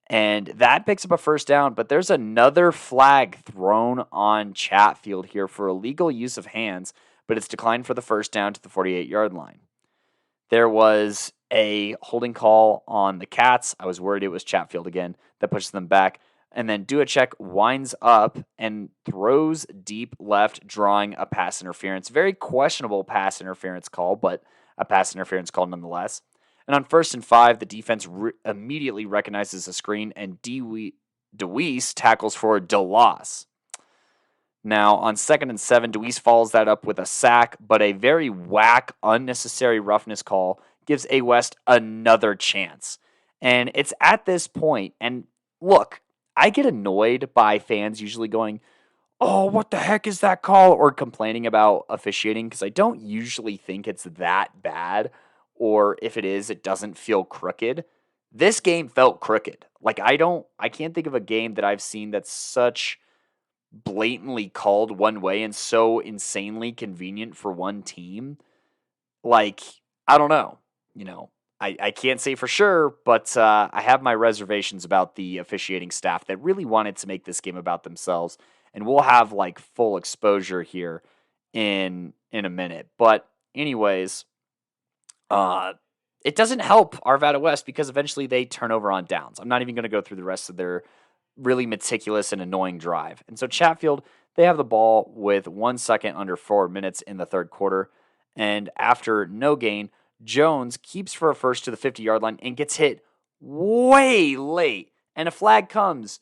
and that picks up a first down, but there's another flag thrown on Chatfield here for illegal use of hands, but it's declined for the first down to the 48-yard line. There was a holding call on the Cats. I was worried it was Chatfield again that pushes them back. And then Duacek winds up and throws deep left, drawing a pass interference. Very questionable pass interference call, but a pass interference call nonetheless. And on 1st and 5, the defense immediately recognizes a screen, and DeWeese tackles for a loss. Now, on 2nd and 7, DeWeese follows that up with a sack, but a very whack, unnecessary roughness call gives AWest another chance. And it's at this point, and look, I get annoyed by fans usually going, "Oh, what the heck is that call?" or complaining about officiating, because I don't usually think it's that bad, or if it is, it doesn't feel crooked. This game felt crooked. Like, I can't think of a game that I've seen that's such blatantly called one way and so insanely convenient for one team. Like, I don't know. I can't say for sure, but I have my reservations about the officiating staff that really wanted to make this game about themselves. And we'll have like full exposure here in a minute. But anyways, it doesn't help AWest because eventually they turn over on downs. I'm not even going to go through the rest of their really meticulous and annoying drive. And so Chatfield, they have the ball with 1 second under 4 minutes in the 3rd quarter. And after no gain, Jones keeps for a first to the 50-yard line and gets hit way late. And a flag comes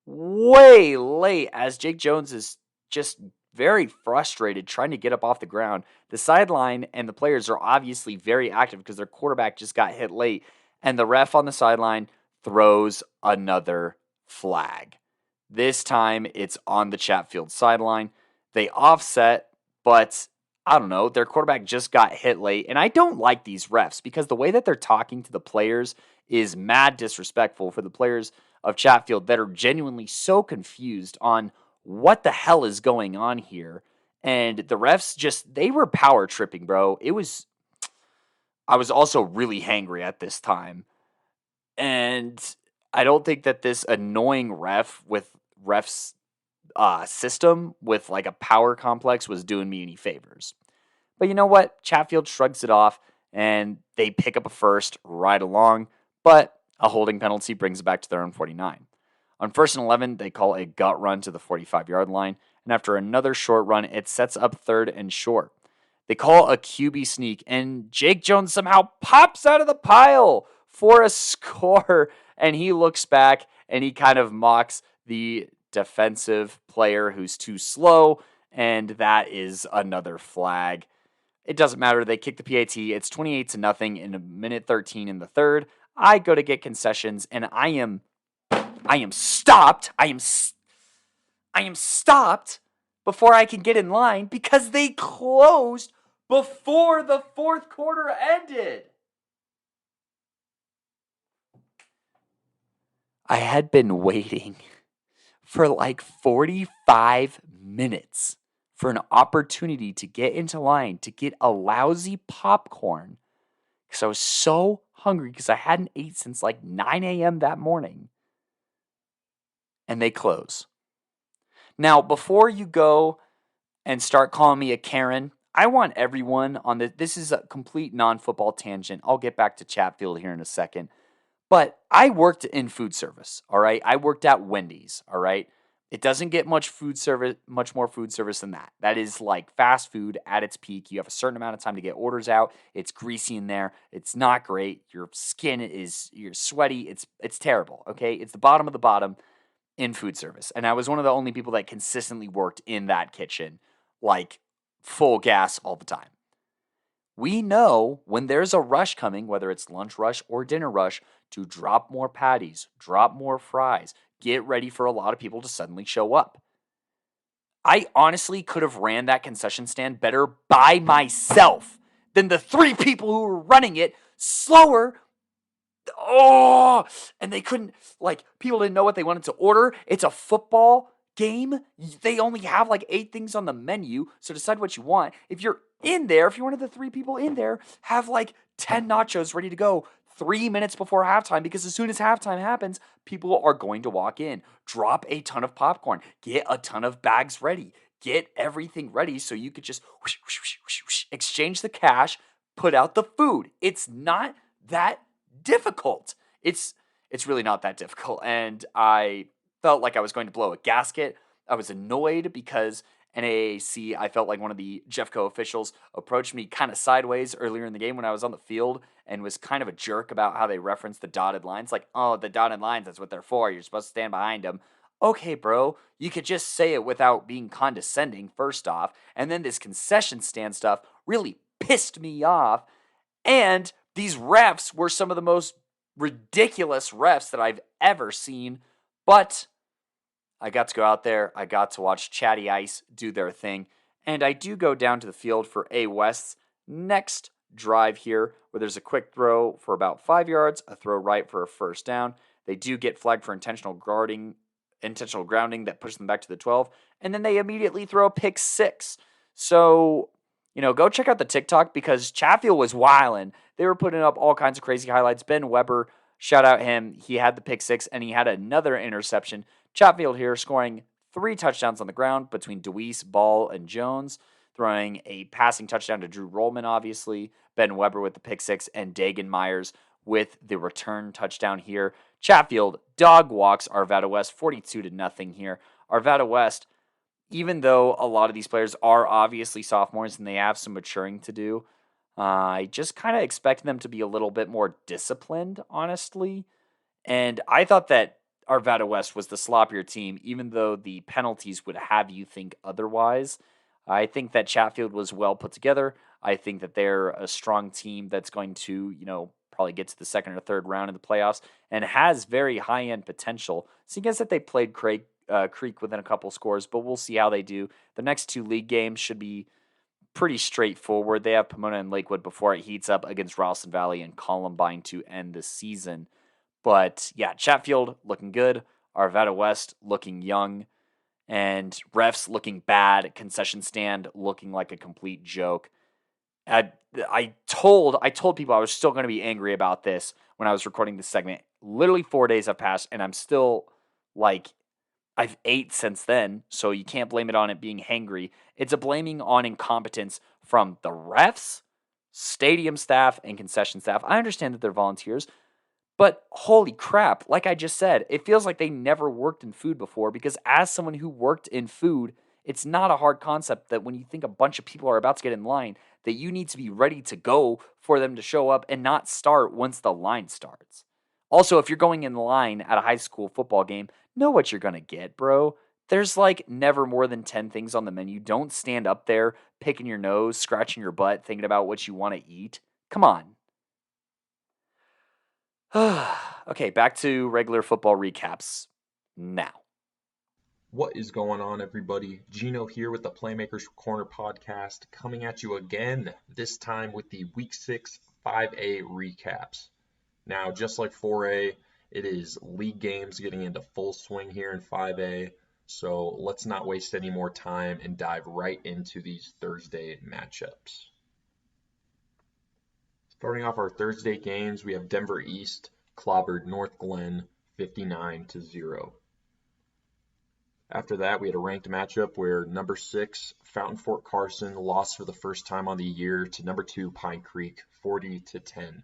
way late as Jake Jones is just very frustrated trying to get up off the ground. The sideline and the players are obviously very active because their quarterback just got hit late. And the ref on the sideline throws another flag. This time it's on the Chatfield sideline. They offset, but I don't know, their quarterback just got hit late. And I don't like these refs because the way that they're talking to the players is mad disrespectful for the players of Chatfield that are genuinely so confused on what the hell is going on here. And the refs they were power tripping, bro. I was also really hangry at this time. And I don't think that this annoying ref's system with like a power complex was doing me any favors. But you know what? Chatfield shrugs it off, and they pick up a first right along, but a holding penalty brings it back to their own 49. On 1st and 11, they call a gut run to the 45-yard line, and after another short run, it sets up 3rd and short. They call a QB sneak, and Jake Jones somehow pops out of the pile for a score, and he looks back, and he kind of mocks the defensive player who's too slow, and that is another flag. It doesn't matter. They kick the PAT. It's 28-0 in a minute 13 in the 3rd. I go to get concessions, and I am stopped. I am stopped before I can get in line because they closed before the 4th quarter ended. I had been waiting for like 45 minutes for an opportunity to get into line to get a lousy popcorn because I was so hungry because I hadn't ate since like 9 a.m. that morning. And they close. Now, before you go and start calling me a Karen, I want everyone on this is a complete non-football tangent. I'll get back to Chatfield here in a second. But I worked in food service, all right? I worked at Wendy's, all right? It doesn't get much more food service than that. That is like fast food at its peak. You have a certain amount of time to get orders out. It's greasy in there. It's not great. You're sweaty. It's terrible, okay? It's the bottom of the bottom in food service. And I was one of the only people that consistently worked in that kitchen, like full gas all the time. We know when there's a rush coming, whether it's lunch rush or dinner rush, to drop more patties, drop more fries, get ready for a lot of people to suddenly show up. I honestly could have ran that concession stand better by myself than the 3 people who were running it slower. Oh, and they couldn't, like, people didn't know what they wanted to order. It's a football game. They only have like 8 things on the menu, so decide what you want. If you're if you're one of the 3 people in there, have like 10 nachos ready to go 3 minutes before halftime, because as soon as halftime happens, people are going to walk in. Drop a ton of popcorn. Get a ton of bags ready. Get everything ready so you could just exchange the cash, put out the food. It's not that difficult. It's really not that difficult. And I felt like I was going to blow a gasket. I was annoyed because NAAC, I felt like one of the Jeffco officials approached me kind of sideways earlier in the game when I was on the field and was kind of a jerk about how they referenced the dotted lines. Like, oh, the dotted lines, that's what they're for. You're supposed to stand behind them. Okay, bro, you could just say it without being condescending, first off. And then this concession stand stuff really pissed me off. And these refs were some of the most ridiculous refs that I've ever seen. But I got to go out there. I got to watch Chatty Ice do their thing. And I do go down to the field for AWest's next drive here, where there's a quick throw for about 5 yards, a throw right for a first down. They do get flagged for intentional grounding that pushes them back to the 12. And then they immediately throw a pick 6. So, go check out the Tik Tok, because Chatfield was wildin'. They were putting up all kinds of crazy highlights. Ben Weber, shout out him. He had the pick 6, and he had another interception. Chatfield here scoring 3 touchdowns on the ground between DeWeese, Ball, and Jones, throwing a passing touchdown to Drew Rollman, obviously. Ben Weber with the pick 6, and Dagan Myers with the return touchdown here. Chatfield dog walks Arvada West 42-0 here. Arvada West, even though a lot of these players are obviously sophomores and they have some maturing to do, I just kind of expect them to be a little bit more disciplined, honestly. And I thought that Arvada West was the sloppier team, even though the penalties would have you think otherwise. I think that Chatfield was well put together. I think that they're a strong team that's going to, probably get to the second or third round of the playoffs and has very high-end potential. So I guess that they played Creek within a couple scores, but we'll see how they do. The next 2 league games should be pretty straightforward. They have Pomona and Lakewood before it heats up against Ralston Valley and Columbine to end the season. But yeah, Chatfield looking good, Arvada West looking young, and refs looking bad, concession stand looking like a complete joke. I told people I was still going to be angry about this when I was recording this segment. Literally 4 days have passed, and I'm still I've ate since then, so you can't blame it on it being hangry. It's a blaming on incompetence from the refs, stadium staff, and concession staff. I understand that they're volunteers, but holy crap, like I just said, it feels like they never worked in food before, because as someone who worked in food, it's not a hard concept that when you think a bunch of people are about to get in line, that you need to be ready to go for them to show up and not start once the line starts. Also, if you're going in line at a high school football game, know what you're going to get, bro. There's never more than 10 things on the menu. Don't stand up there picking your nose, scratching your butt, thinking about what you want to eat. Come on. Okay, back to regular football recaps now. What is going on, everybody? Gino here with the Playmakers Corner podcast, coming at you again, this time with the Week 6 5A recaps. Now, just like 4A, it is league games getting into full swing here in 5A, so let's not waste any more time and dive right into these Thursday matchups. Starting off our Thursday games, we have Denver East clobbered North Glen 59-0. After that, we had a ranked matchup where number 6 Fountain Fort Carson lost for the first time on the year to number 2 Pine Creek 40-10.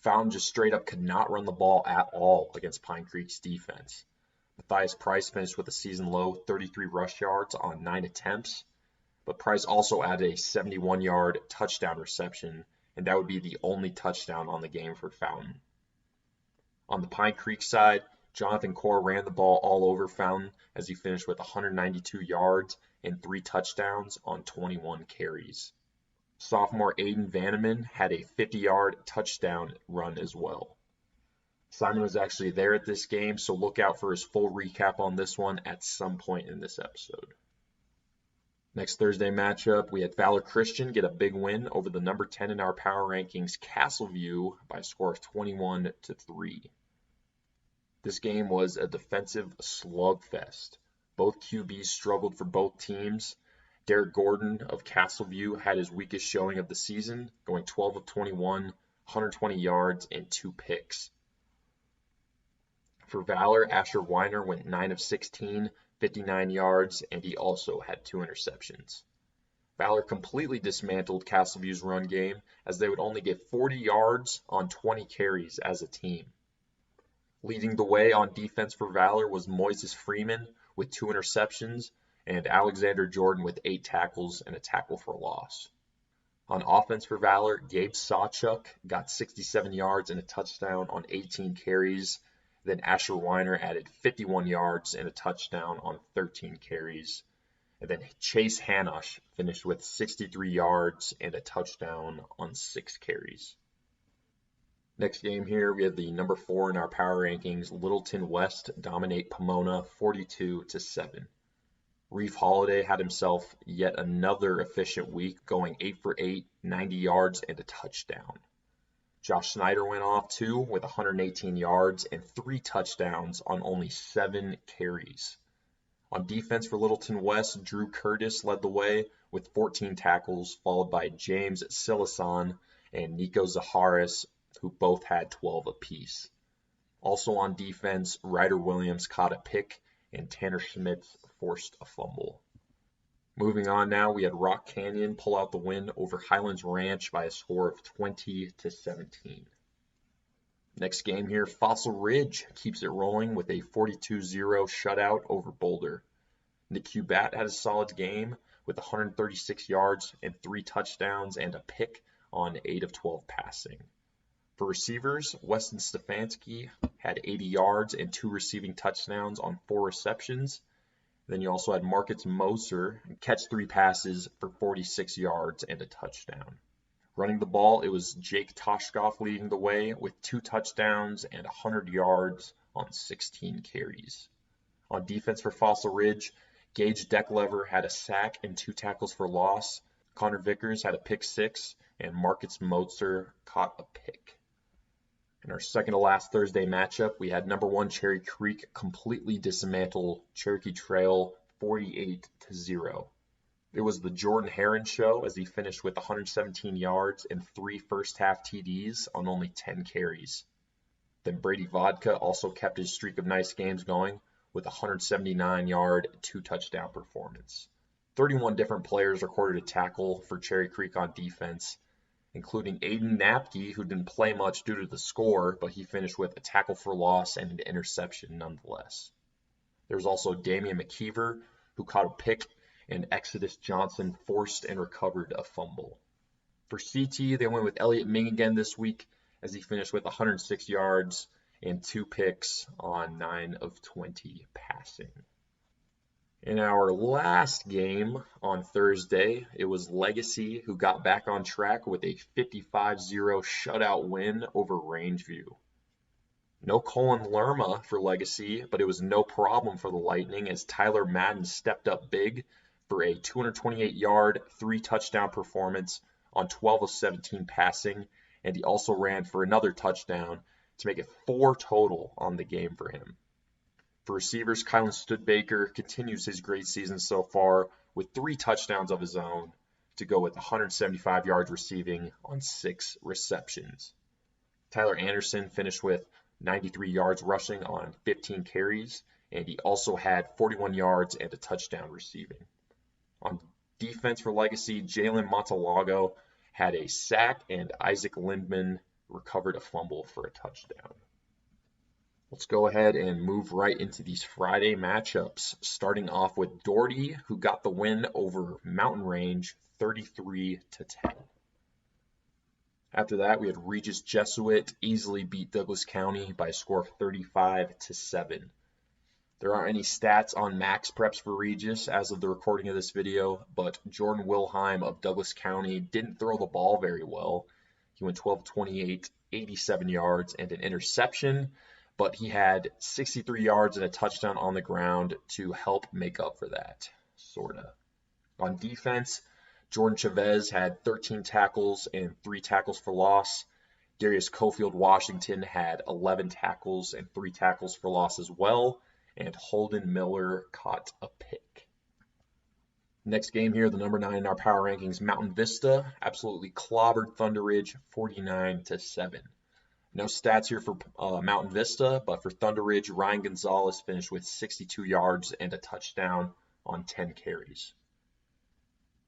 Fountain just straight up could not run the ball at all against Pine Creek's defense. Matthias Price finished with a season low 33 rush yards on 9 attempts, but Price also added a 71-yard touchdown reception, and that would be the only touchdown on the game for Fountain. On the Pine Creek side, Jonathan Core ran the ball all over Fountain as he finished with 192 yards and 3 touchdowns on 21 carries. Sophomore Aiden Vanneman had a 50-yard touchdown run as well. Simon was actually there at this game, so look out for his full recap on this one at some point in this episode. Next Thursday matchup, we had Valor Christian get a big win over the number 10 in our power rankings, Castleview, by a score of 21-3. This game was a defensive slugfest. Both QBs struggled for both teams. Derek Gordon of Castleview had his weakest showing of the season, going 12 of 21, 120 yards, and 2 picks. For Valor, Asher Weiner went 9 of 16, 59 yards, and he also had 2 interceptions. Valor completely dismantled Castleview's run game, as they would only get 40 yards on 20 carries as a team. Leading the way on defense for Valor was Moises Freeman with 2 interceptions, and Alexander Jordan with 8 tackles and a tackle for loss. On offense for Valor, Gabe Sawchuk got 67 yards and a touchdown on 18 carries. Then Asher Weiner added 51 yards and a touchdown on 13 carries. And then Chase Hanosh finished with 63 yards and a touchdown on 6 carries. Next game here, we have the number 4 in our power rankings, Littleton West dominate Pomona 42-7. Reef Holiday had himself yet another efficient week, going 8 for 8, 90 yards and a touchdown. Josh Snyder went off too with 118 yards and 3 touchdowns on only 7 carries. On defense for Littleton West, Drew Curtis led the way with 14 tackles, followed by James Silasan and Nico Zaharis, who both had 12 apiece. Also on defense, Ryder Williams caught a pick and Tanner Schmitz forced a fumble. Moving on now, we had Rock Canyon pull out the win over Highlands Ranch by a score of 20-17. Next game here, Fossil Ridge keeps it rolling with a 42-0 shutout over Boulder. Nick Cubat had a solid game with 136 yards and 3 touchdowns and a pick on 8 of 12 passing. For receivers, Weston Stefanski had 80 yards and 2 receiving touchdowns on 4 receptions. Then you also had Marcus Moser catch 3 passes for 46 yards and a touchdown. Running the ball, it was Jake Toshkoff leading the way with 2 touchdowns and 100 yards on 16 carries. On defense for Fossil Ridge, Gage Decklever had a sack and 2 tackles for loss. Connor Vickers had a pick 6, and Marcus Moser caught a pick. In our second to last Thursday matchup, we had number 1 Cherry Creek completely dismantle Cherokee Trail 48-0. It was the Jordan Heron show as he finished with 117 yards and 3 first-half TDs on only 10 carries. Then Brady Vodka also kept his streak of nice games going with a 179-yard, 2-touchdown performance. 31 different players recorded a tackle for Cherry Creek on defense, including Aiden Napke, who didn't play much due to the score, but he finished with a tackle for loss and an interception nonetheless. There was also Damian McKeever, who caught a pick, and Exodus Johnson forced and recovered a fumble. For CT, they went with Elliot Ming again this week, as he finished with 106 yards and 2 picks on 9 of 20 passing. In our last game on Thursday, it was Legacy who got back on track with a 55-0 shutout win over Rangeview. No Colin Lerma for Legacy, but it was no problem for the Lightning as Tyler Madden stepped up big for a 228-yard, 3-touchdown performance on 12 of 17 passing, and he also ran for another touchdown to make it 4 total on the game for him. For receivers, Kylan Studbaker continues his great season so far with 3 touchdowns of his own to go with 175 yards receiving on 6 receptions. Tyler Anderson finished with 93 yards rushing on 15 carries, and he also had 41 yards and a touchdown receiving. On defense for Legacy, Jalen Montalago had a sack, and Isaac Lindman recovered a fumble for a touchdown. Let's go ahead and move right into these Friday matchups, starting off with Doherty, who got the win over Mountain Range 33-10. After that, we had Regis Jesuit easily beat Douglas County by a score of 35-7. There aren't any stats on max preps for Regis as of the recording of this video, but Jordan Wilheim of Douglas County didn't throw the ball very well. He went 12 of 28, 87 yards, and an interception, but he had 63 yards and a touchdown on the ground to help make up for that, sort of. On defense, Jordan Chavez had 13 tackles and 3 tackles for loss. Darius Cofield Washington had 11 tackles and 3 tackles for loss as well, and Holden Miller caught a pick. Next game here, the number 9 in our power rankings, Mountain Vista absolutely clobbered Thunder Ridge 49-7. No stats here for Mountain Vista, but for Thunder Ridge, Ryan Gonzalez finished with 62 yards and a touchdown on 10 carries.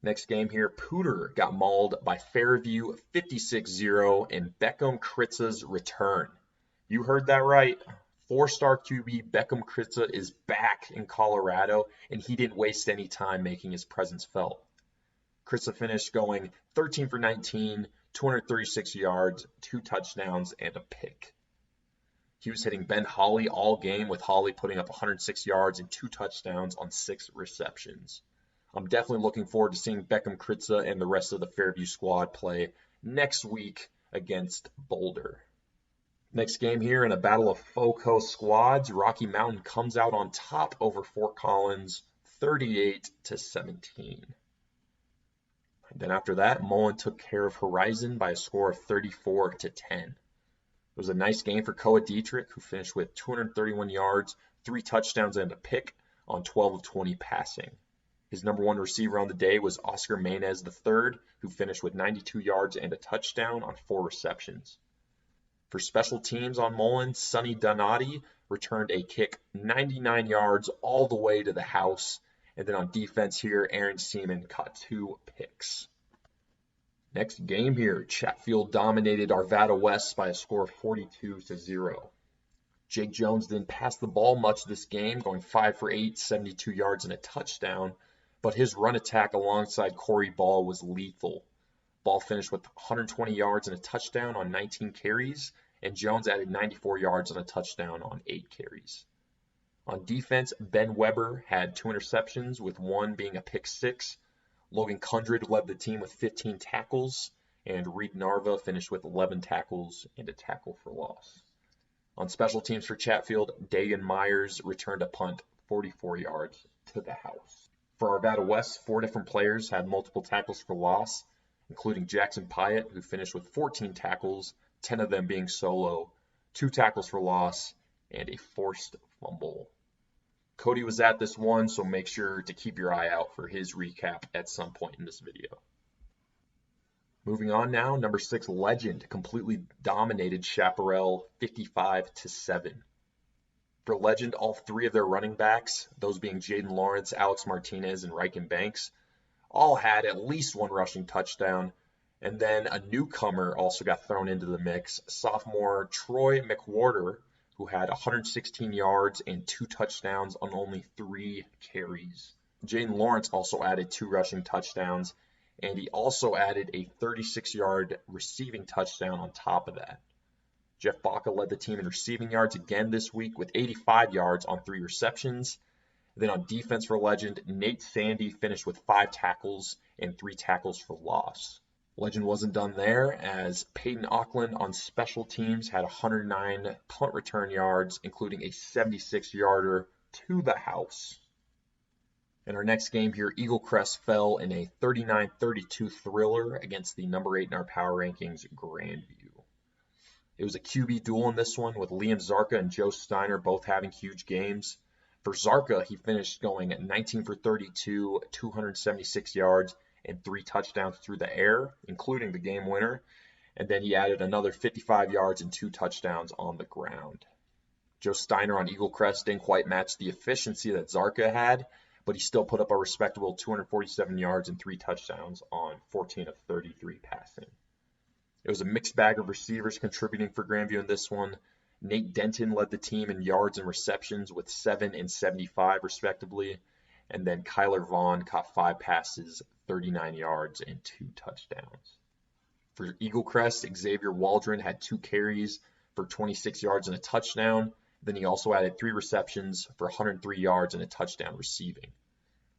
Next game here, Pooter got mauled by Fairview 56-0 in Beckham Kritza's return. You heard that right. 4-star QB Beckham Kritza is back in Colorado, and he didn't waste any time making his presence felt. Kritza finished going 13 for 19, 236 yards, 2 touchdowns, and a pick. He was hitting Ben Holly all game, with Holly putting up 106 yards and 2 touchdowns on 6 receptions. I'm definitely looking forward to seeing Beckham Kritza and the rest of the Fairview squad play next week against Boulder. Next game here, in a battle of FOCO squads, Rocky Mountain comes out on top over Fort Collins 38-17. Then after that, Mullen took care of Horizon by a score of 34-10. It was a nice game for Koa Dietrich, who finished with 231 yards, 3 touchdowns, and a pick on 12 of 20 passing. His number 1 receiver on the day was Oscar Maynez III, who finished with 92 yards and a touchdown on 4 receptions. For special teams on Mullen, Sonny Donati returned a kick 99 yards all the way to the house. And then on defense here, Aaron Seaman caught 2 picks. Next game here, Chatfield dominated AWest by a score of 42-0. Jake Jones didn't pass the ball much this game, going 5 for 8, 72 yards and a touchdown. But his run attack alongside Corey Ball was lethal. Ball finished with 120 yards and a touchdown on 19 carries, and Jones added 94 yards and a touchdown on 8 carries. On defense, Ben Weber had 2 interceptions, with 1 being a pick 6. Logan Kundred led the team with 15 tackles, and Reed Narva finished with 11 tackles and a tackle for loss. On special teams for Chatfield, Dagan Myers returned a punt 44 yards to the house. For AWest, 4 different players had multiple tackles for loss, including Jackson Pyatt, who finished with 14 tackles, 10 of them being solo, 2 tackles for loss, and a forced fumble. Cody was at this one, so make sure to keep your eye out for his recap at some point in this video. Moving on now, number 6 Legend completely dominated Chaparral 55-7. For Legend, all 3 of their running backs, those being Jaden Lawrence, Alex Martinez, and Ryken Banks, all had at least 1 rushing touchdown. And then a newcomer also got thrown into the mix, sophomore Troy McWhorter, who had 116 yards and 2 touchdowns on only 3 carries. Jaden Lawrence also added 2 rushing touchdowns, and he also added a 36-yard receiving touchdown on top of that. Jeff Baca led the team in receiving yards again this week with 85 yards on 3 receptions. Then on defense for Legend, Nate Sandy finished with 5 tackles and 3 tackles for loss. Legend wasn't done there, as Peyton Auckland on special teams had 109 punt return yards, including a 76-yarder to the house. In our next game here, Eagle Crest fell in a 39-32 thriller against the number 8 in our power rankings, Grandview. It was a QB duel in this one, with Liam Zarka and Joe Steiner both having huge games. For Zarka, he finished going at 19 for 32, 276 yards, and 3 touchdowns through the air, including the game winner. And then he added another 55 yards and 2 touchdowns on the ground. Joe Steiner on Eagle Crest didn't quite match the efficiency that Zarka had, but he still put up a respectable 247 yards and 3 touchdowns on 14 of 33 passing. It was a mixed bag of receivers contributing for Grandview in this one. Nate Denton led the team in yards and receptions with 7 and 75 respectively. And then Kyler Vaughn caught 5 passes, 39 yards, and 2 touchdowns. For Eagle Crest, Xavier Waldron had 2 carries for 26 yards and a touchdown. Then he also added 3 receptions for 103 yards and a touchdown receiving.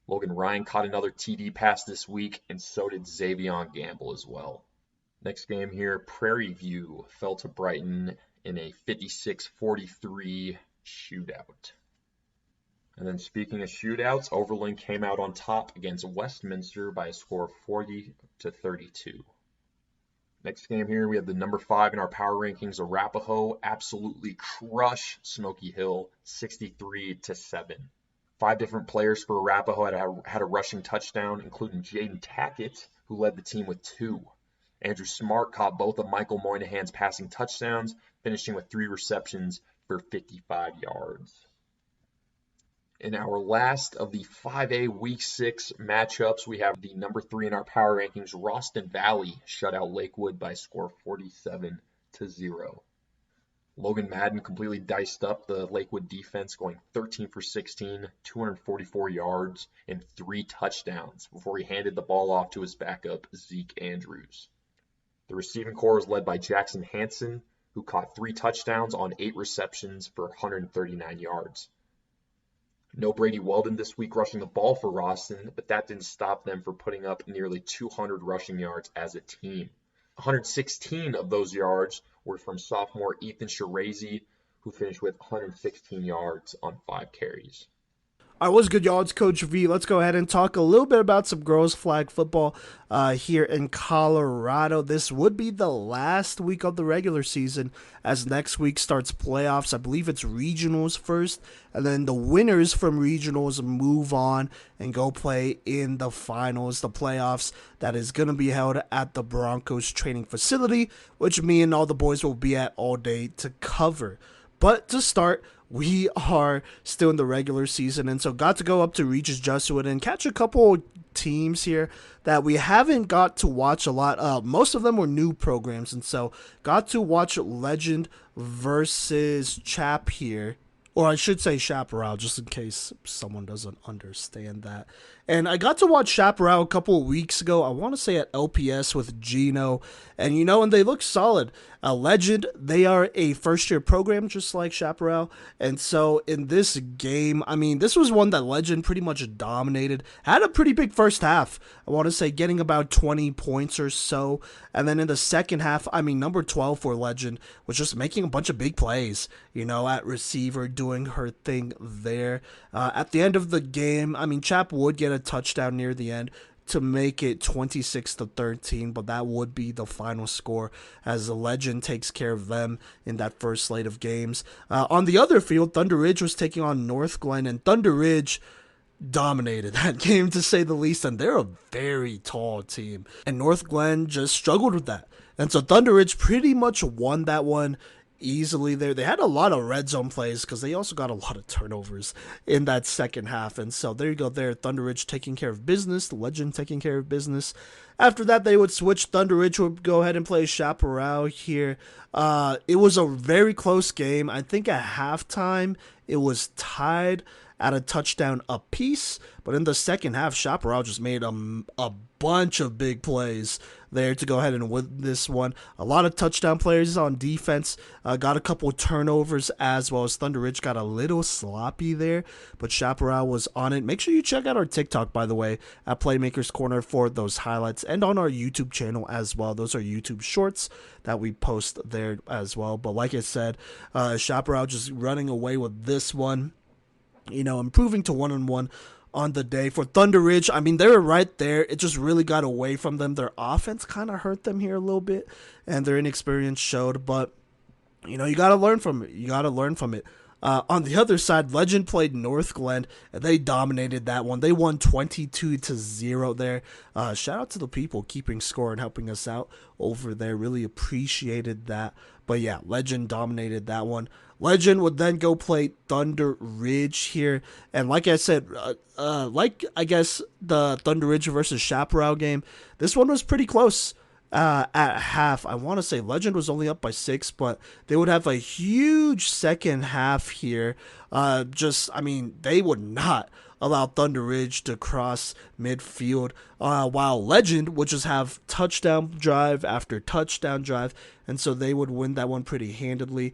Logan Ryan caught another TD pass this week, and so did Xavion Gamble as well. Next game here, Prairie View fell to Brighton in a 56-43 shootout. And then speaking of shootouts, Overland came out on top against Westminster by a score of 40-32. Next game here, we have the number 5 in our power rankings, Arapahoe, absolutely crush Smoky Hill, 63-7. 5 different players for Arapahoe had a rushing touchdown, including Jaden Tackett, who led the team with 2. Andrew Smart caught both of Michael Moynihan's passing touchdowns, finishing with 3 receptions for 55 yards. In our last of the 5A Week 6 matchups, we have the number 3 in our power rankings, Ralston Valley, shut out Lakewood by a score of 47-0. Logan Madden completely diced up the Lakewood defense, going 13 for 16, 244 yards, and 3 touchdowns before he handed the ball off to his backup, Zeke Andrews. The receiving corps was led by Jackson Hansen, who caught 3 touchdowns on 8 receptions for 139 yards. No Brady Weldon this week rushing the ball for Ralston, but that didn't stop them from putting up nearly 200 rushing yards as a team. 116 of those yards were from sophomore Ethan Shirazi, who finished with 116 yards on 5 carries. All right, what's good, y'all? It's Coach V. Let's go ahead and talk a little bit about some girls flag football here in Colorado. This would be the last week of the regular season, as next week starts playoffs. I believe it's regionals first, and then the winners from regionals move on and go play in the finals, the playoffs that is going to be held at the Broncos training facility, which me and all the boys will be at all day to cover. But to start, we are still in the regular season, and so got to go up to Regis Jesuit and catch a couple teams here that we haven't got to watch a lot. Most of them were new programs, and so got to watch Legend versus Chap here. Or I should say Chaparral, just in case someone doesn't understand that. And I got to watch Chaparral a couple of weeks ago. I want to say at LPS with Gino. And and they look solid. Legend, they are a first-year program just like Chaparral. And so in this game, this was one that Legend pretty much dominated. Had a pretty big first half. I want to say getting about 20 points or so. And then in the second half, number 12 for Legend was just making a bunch of big plays, at receiver, doing her thing there. At the end of the game, Chap would get a touchdown near the end to make it 26-13, but that would be the final score as the Legend takes care of them in that first slate of games. On the other field, Thunder Ridge was taking on North Glen, and Thunder Ridge dominated that game, to say the least, and they're a very tall team, and North Glen just struggled with that. And so Thunder Ridge pretty much won that one easily there. They had a lot of red zone plays because they also got a lot of turnovers in that second half. And so there you go there. Thunder Ridge taking care of business. The Legend taking care of business. After that, they would switch. Thunder Ridge would go ahead and play Chaparral here. It was a very close game. I think at halftime, it was tied at a touchdown apiece. But in the second half, Chaparral just made a bunch of big plays there to go ahead and win this one. A lot of touchdown players on defense. Got a couple turnovers as well as Thunder Ridge got a little sloppy there, but Chaparral was on it. Make sure you check out our TikTok, by the way, at Playmakers Corner for those highlights, and on our YouTube channel as well. Those are YouTube shorts that we post there as well. But like I said, Chaparral just running away with this one, improving to 1-1 on the day. For Thunder Ridge, they were right there. It just really got away from them. Their offense kind of hurt them here a little bit, and their inexperience showed. But, you got to learn from it. On the other side, Legend played North Glen, and they dominated that one. They won 22-0 there. Shout out to the people keeping score and helping us out over there. Really appreciated that. But yeah, Legend dominated that one. Legend would then go play Thunder Ridge here. And like I said, the Thunder Ridge versus Chaparral game, this one was pretty close. At half, I want to say Legend was only up by 6, but they would have a huge second half here. They would not allow Thunder Ridge to cross midfield, while Legend would just have touchdown drive after touchdown drive, and so they would win that one pretty handedly.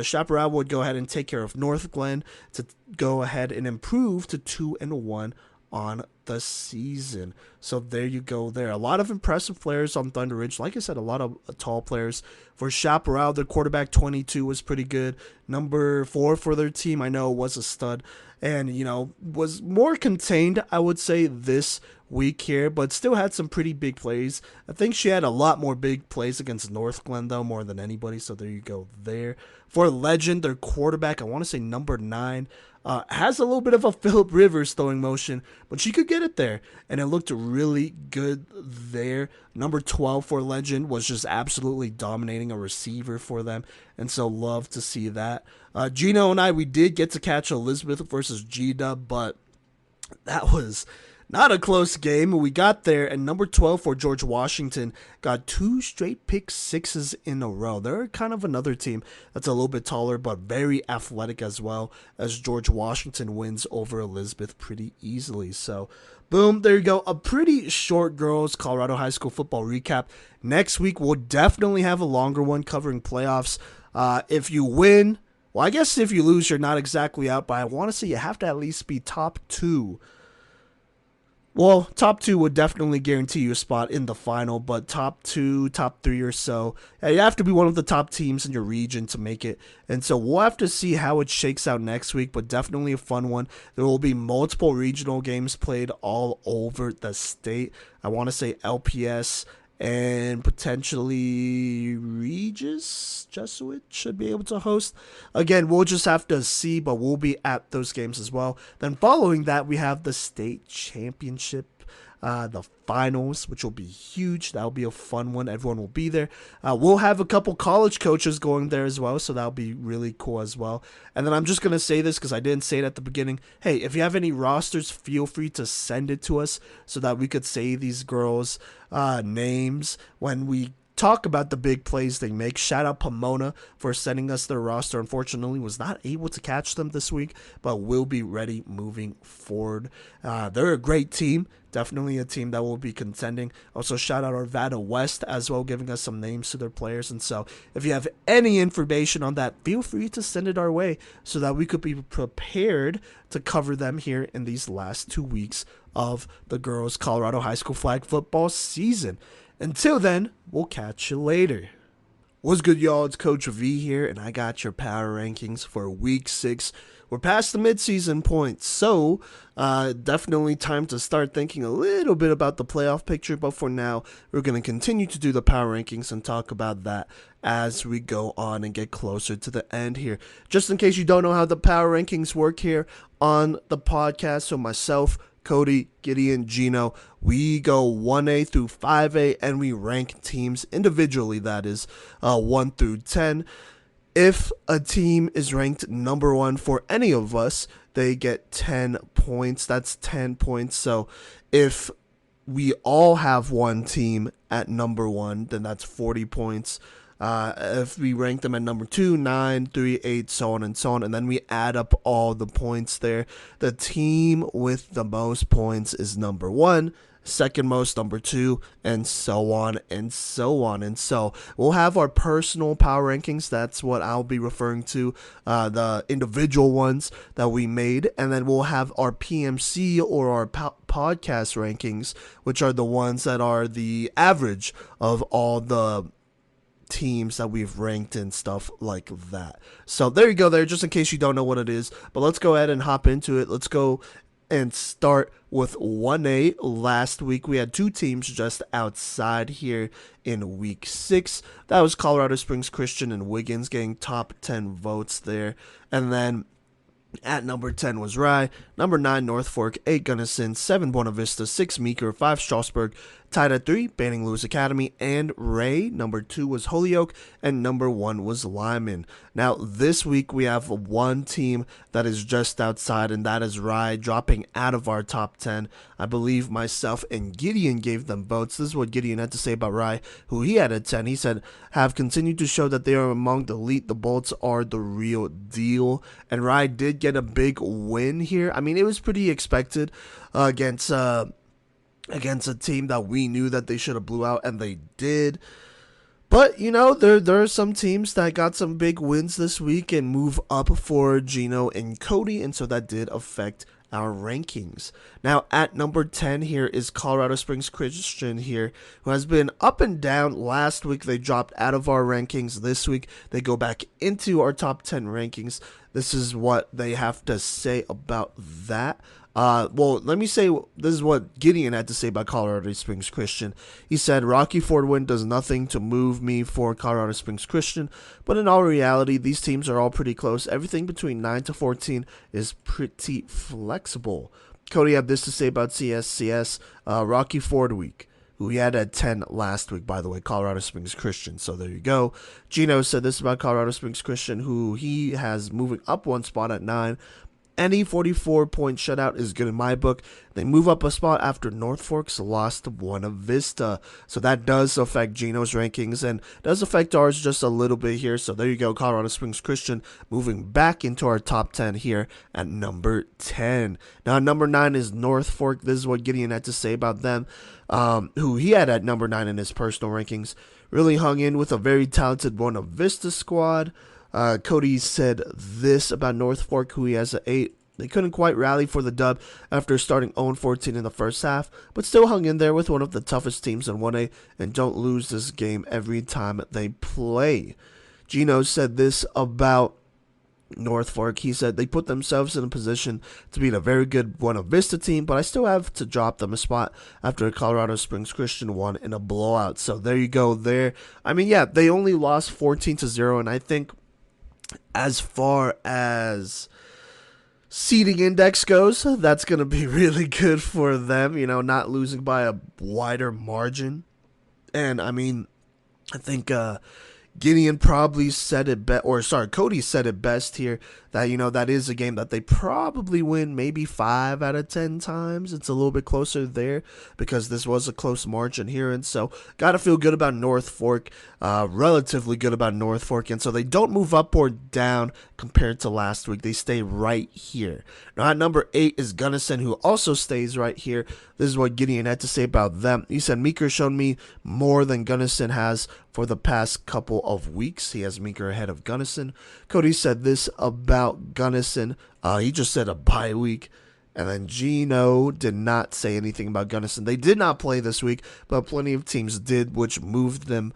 Chaparral would go ahead and take care of North Glen to go ahead and improve to 2-1 on the season. So there you go there. A lot of impressive players on Thunder Ridge. Like I said, a lot of tall players. For Chaparral, their quarterback 22 was pretty good. Number 4 for their team, I know, was a stud. And, was more contained, I would say, this week here, but still had some pretty big plays. I think she had a lot more big plays against North Glen, though, more than anybody. So there you go there. For Legend, their quarterback, I want to say number 9, has a little bit of a Phillip Rivers throwing motion, but she could get it there, and it looked really good there. Number 12 for Legend was just absolutely dominating a receiver for them, and so love to see that. Gino and I, we did get to catch Elizabeth versus G-Dub, but that was not a close game. We got there, and number 12 for George Washington got 2 straight pick sixes in a row. They're kind of another team that's a little bit taller, but very athletic as well, as George Washington wins over Elizabeth pretty easily. So, boom, there you go. A pretty short girls Colorado High School football recap. Next week, we'll definitely have a longer one covering playoffs. If you win, well, I guess if you lose, you're not exactly out, but I want to say you have to at least be top 2. Well, top 2 would definitely guarantee you a spot in the final, but top 2, top 3 or so, you have to be one of the top teams in your region to make it. And so we'll have to see how it shakes out next week, but definitely a fun one. There will be multiple regional games played all over the state. I want to say LPS and potentially Regis Jesuit should be able to host. Again, we'll just have to see, but we'll be at those games as well. Then following that, we have the state championship, the finals, which will be huge. That'll be a fun one. Everyone will be there. We'll have a couple college coaches going there as well, so that'll be really cool as well. And then I'm just going to say this because I didn't say it at the beginning. Hey, if you have any rosters, feel free to send it to us so that we could say these girls' names when we talk about the big plays they make. Shout out Pomona for sending us their roster. Unfortunately, was not able to catch them this week, but will be ready moving forward. They're a great team. Definitely a team that will be contending. Also, shout out our AWest as well, giving us some names to their players. And so, if you have any information on that, feel free to send it our way so that we could be prepared to cover them here in these last 2 weeks of the girls' Colorado High School flag football season. Until then, we'll catch you later. What's good, y'all? It's Coach V here, and I got your power rankings for Week 6. We're past the midseason point, so definitely time to start thinking a little bit about the playoff picture. But for now, we're going to continue to do the power rankings and talk about that as we go on and get closer to the end here. Just in case you don't know how the power rankings work here on the podcast, so myself, Cody, Gideon, Gino, we go 1A through 5A, and we rank teams individually, that is 1 through 10. If a team is ranked number 1 for any of us, they get 10 points. That's 10 points. So if we all have one team at number 1, then that's 40 points. If we rank them at number 2, 9, 3, 8, so on and so on, and then we add up all the points there, the team with the most points is number 1, second most number 2, and so on and so on. And so we'll have our personal power rankings. That's what I'll be referring to, the individual ones that we made, and then we'll have our PMC or our podcast rankings, which are the ones that are the average of all the teams that we've ranked and stuff like that. So there you go there, just in case you don't know what it is. But let's go ahead and hop into it. Let's go and start with 1A. Last week we had 2 teams just outside here in Week 6. That was Colorado Springs Christian and Wiggins getting top 10 votes there. And then at number 10 was Rye, number 9 North Fork, 8 Gunnison, 7 Buena Vista, 6 Meeker, 5 Strasburg, tied at 3 Banning Lewis Academy and Ray. Number 2 was Holyoke, and number 1 was Lyman. Now this week we have one team that is just outside, and that is Rye, dropping out of our top 10. I believe myself and Gideon gave them votes. This is what Gideon had to say about Rye, who he had at 10. He said, have continued to show that they are among the elite. The Bolts are the real deal. And Rye did get a big win here. I mean, it was pretty expected against a team that we knew that they should have blew out, and they did. But, you know, there are some teams that got some big wins this week and move up for Gino and Cody, and so that did affect our rankings. Now, at number 10 here is Colorado Springs Christian here, who has been up and down. Last week, they dropped out of our rankings. This week, they go back into our top 10 rankings. This is what they have to say about that. Well, let me say, this is what Gideon had to say about Colorado Springs Christian. He said, Rocky Ford win does nothing to move me for Colorado Springs Christian, but in all reality, these teams are all pretty close. Everything between 9 to 14 is pretty flexible. Cody had this to say about CSCS, Rocky Ford week, who he had at 10 last week, by the way, Colorado Springs Christian. So there you go. Gino said this about Colorado Springs Christian, who he has moving up one spot at 9. Any 44-point shutout is good in my book. They move up a spot after North Fork's lost to Buena Vista. So that does affect Gino's rankings and does affect ours just a little bit here. So there you go, Colorado Springs Christian moving back into our top 10 here at number 10. Now, number 9 is North Fork. This is what Gideon had to say about them, who he had at number 9 in his personal rankings. Really hung in with a very talented Buena Vista squad. Cody said this about North Fork, who he has at 8. They couldn't quite rally for the dub after starting 0-14 in the first half, but still hung in there with one of the toughest teams in 1A and don't lose this game every time they play. Gino said this about North Fork. He said they put themselves in a position to beat a very good Buena Vista team, but I still have to drop them a spot after Colorado Springs Christian won in a blowout. So there you go there. I mean, yeah, they only lost 14-0, and I think as far as seeding index goes, that's going to be really good for them, you know, not losing by a wider margin. And, I mean, I think Gideon probably said it Cody said it best here, that, you know, that is a game that they probably win maybe 5 out of 10 times. It's a little bit closer there because this was a close margin here. And so got to feel good about North Fork, relatively good about North Fork. And so they don't move up or down compared to last week. They stay right here. Now at number 8 is Gunnison, who also stays right here. This is what Gideon had to say about them. He said, Meeker shown me more than Gunnison has for the past couple of weeks. He has Meeker ahead of Gunnison. Cody said this about Gunnison. He just said a bye week. And then Gino did not say anything about Gunnison. They did not play this week, but plenty of teams did, which moved them,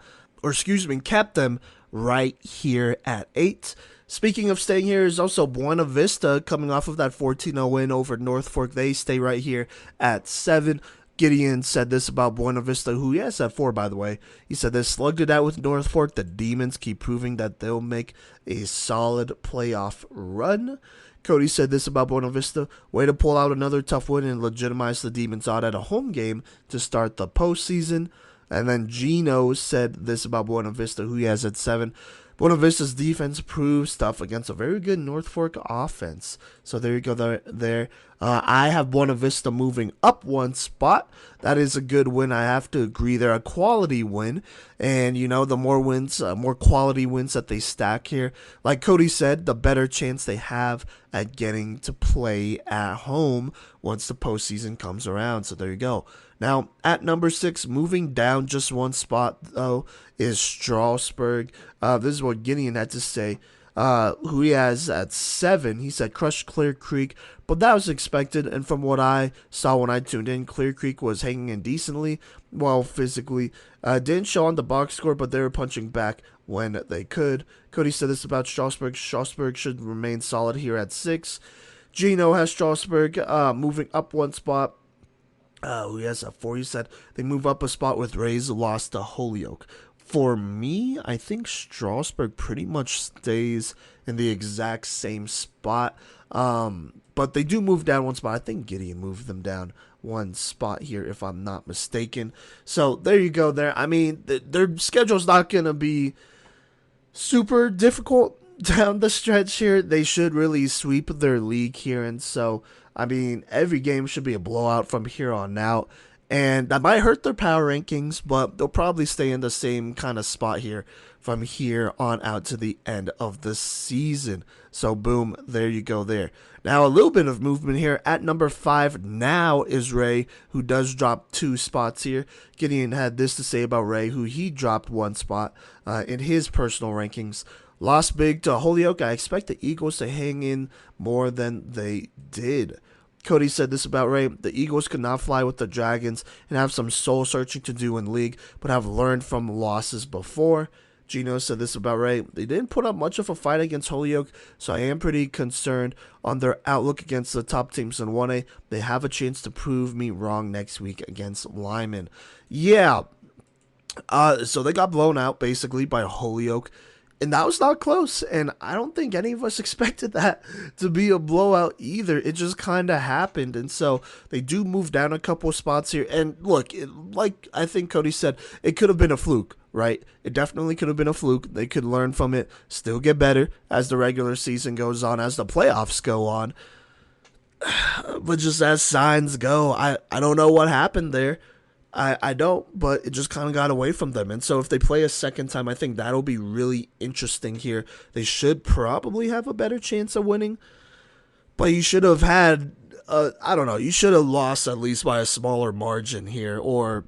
kept them right here at 8. Speaking of staying here is also Buena Vista coming off of that 14-0 win over North Fork. They stay right here at 7. Gideon said this about Buena Vista, who he has at 4, by the way. He said they slugged it out with North Fork. The Demons keep proving that they'll make a solid playoff run. Cody said this about Buena Vista. Way to pull out another tough win and legitimize the Demons odd at a home game to start the postseason. And then Gino said this about Buena Vista, who he has at 7. Buena Vista's defense proves stuff against a very good North Fork offense. So there you go there. I have Buena Vista moving up one spot. That is a good win. I have to agree. They're a quality win. And, you know, the more wins, more quality wins that they stack here, like Cody said, the better chance they have at getting to play at home once the postseason comes around. So there you go. Now, at number 6, moving down just one spot, though, is Strasburg. This is what Gideon had to say, who he has at 7. He said, crushed Clear Creek, but that was expected. And from what I saw when I tuned in, Clear Creek was hanging in decently, well, physically. Didn't show on the box score, but they were punching back when they could. Cody said this about Strasburg. Strasburg should remain solid here at 6. Gino has Strasburg moving up one spot. Who has a 4? You said they move up a spot with Ray's lost to Holyoke. For me, I think Strasburg pretty much stays in the exact same spot. But they do move down one spot. I think Gideon moved them down one spot here, if I'm not mistaken. So there you go there. I mean, their schedule's not going to be super difficult down the stretch here. They should really sweep their league here. And so, I mean, every game should be a blowout from here on out. And that might hurt their power rankings, but they'll probably stay in the same kind of spot here from here on out to the end of the season. So, boom, there you go there. Now, a little bit of movement here. At number 5 now is Ray, who does drop 2 spots here. Gideon had this to say about Ray, who he dropped 1 spot in his personal rankings. Lost big to Holyoke. I expect the Eagles to hang in more than they did. Cody said this about Ray. The Eagles could not fly with the Dragons and have some soul searching to do in league, but have learned from losses before. Gino said this about Ray. They didn't put up much of a fight against Holyoke, so I am pretty concerned on their outlook against the top teams in 1A. They have a chance to prove me wrong next week against Lyman. Yeah. So they got blown out basically by Holyoke. And that was not close, and I don't think any of us expected that to be a blowout either. It just kind of happened, and so they do move down a couple of spots here. And look, like I think Cody said, it could have been a fluke, right? It definitely could have been a fluke. They could learn from it, still get better as the regular season goes on, as the playoffs go on. But just as signs go, I don't know what happened there. I don't, but it just kind of got away from them. And so if they play a second time, I think that'll be really interesting here. They should probably have a better chance of winning, but you should have had, I don't know, you should have lost at least by a smaller margin here, or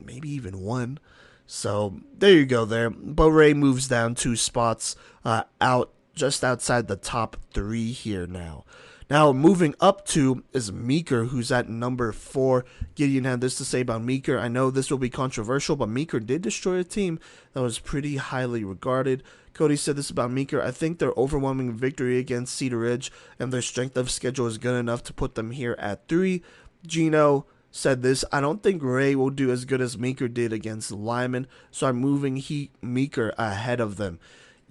maybe even won. So there you go there. But Ray moves down 2 spots out just outside the top 3 here now. Now, moving up to is Meeker, who's at number 4. Gideon had this to say about Meeker. I know this will be controversial, but Meeker did destroy a team that was pretty highly regarded. Cody said this about Meeker. I think their overwhelming victory against Cedar Ridge and their strength of schedule is good enough to put them here at 3. Gino said this. I don't think Ray will do as good as Meeker did against Lyman, so I'm moving Meeker ahead of them.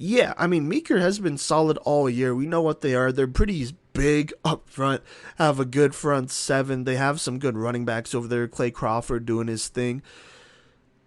Yeah, I mean, Meeker has been solid all year. We know what they are. They're pretty big up front, have a good front 7. They have some good running backs over there. Clay Crawford doing his thing.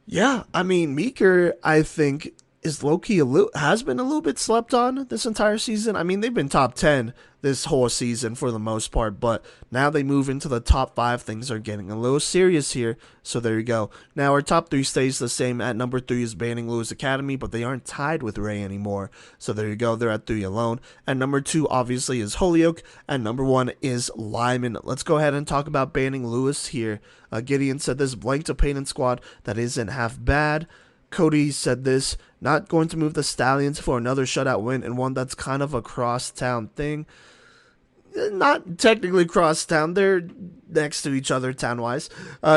Yeah, I mean, Meeker, I think, is low-key has been a little bit slept on this entire season. I mean, they've been top 10 this whole season for the most part, but now they move into the top 5. Things are getting a little serious here, so there you go. Now our top 3 stays the same. At number 3 is Banning Lewis Academy, but they aren't tied with Ray anymore, so there you go. They're at 3 alone. At number 2 obviously is Holyoke, and number 1 is Lyman. Let's go ahead and talk about Banning Lewis here. Gideon said this, blanked a Payton squad that isn't half bad. Cody said this, not going to move the Stallions for another shutout win, and one that's kind of a crosstown thing. Not technically crosstown, they're next to each other town-wise.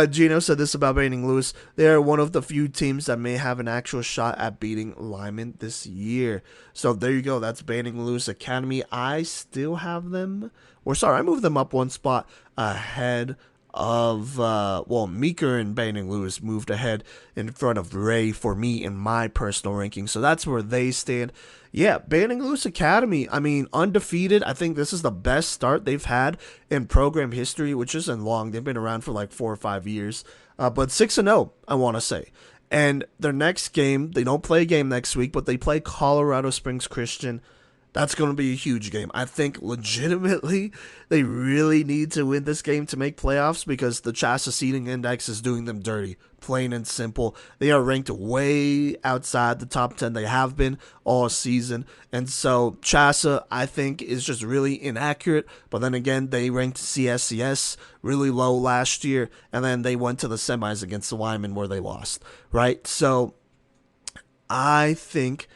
Gino said this about Banning Lewis. They are one of the few teams that may have an actual shot at beating Lyman this year. So there you go, that's Banning Lewis Academy. I still have them, I moved them up 1 spot ahead of, Meeker and Banning Lewis moved ahead in front of Ray for me in my personal ranking. So that's where they stand. Yeah, Banning Lewis Academy, I mean, undefeated. I think this is the best start they've had in program history, which isn't long. They've been around for like 4 or 5 years. But 6-0, I want to say. And their next game, they don't play a game next week, but they play Colorado Springs Christian. That's going to be a huge game. I think legitimately they really need to win this game to make playoffs because the CHSAA seeding index is doing them dirty, plain and simple. They are ranked way outside the top 10. They have been all season. And so CHSAA, I think, is just really inaccurate. But then again, they ranked CSCS really low last year. And then they went to the semis against the Lyman where they lost, right? So I think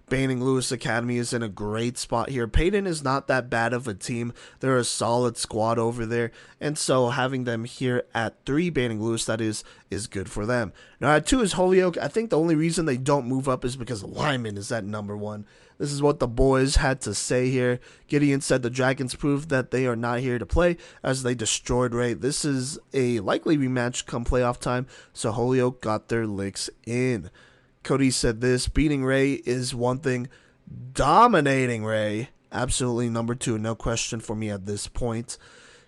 Banning Lewis Academy is in a great spot here. Payton is not that bad of a team. They're a solid squad over there. And so having them here at 3, Banning Lewis, that is good for them. Now at 2 is Holyoke. I think the only reason they don't move up is because Lyman is at number 1. This is what the boys had to say here. Gideon said the Dragons proved that they are not here to play as they destroyed Ray. This is a likely rematch come playoff time, so Holyoke got their licks in. Cody said this, beating Ray is one thing, dominating Ray, absolutely number 2, no question for me at this point.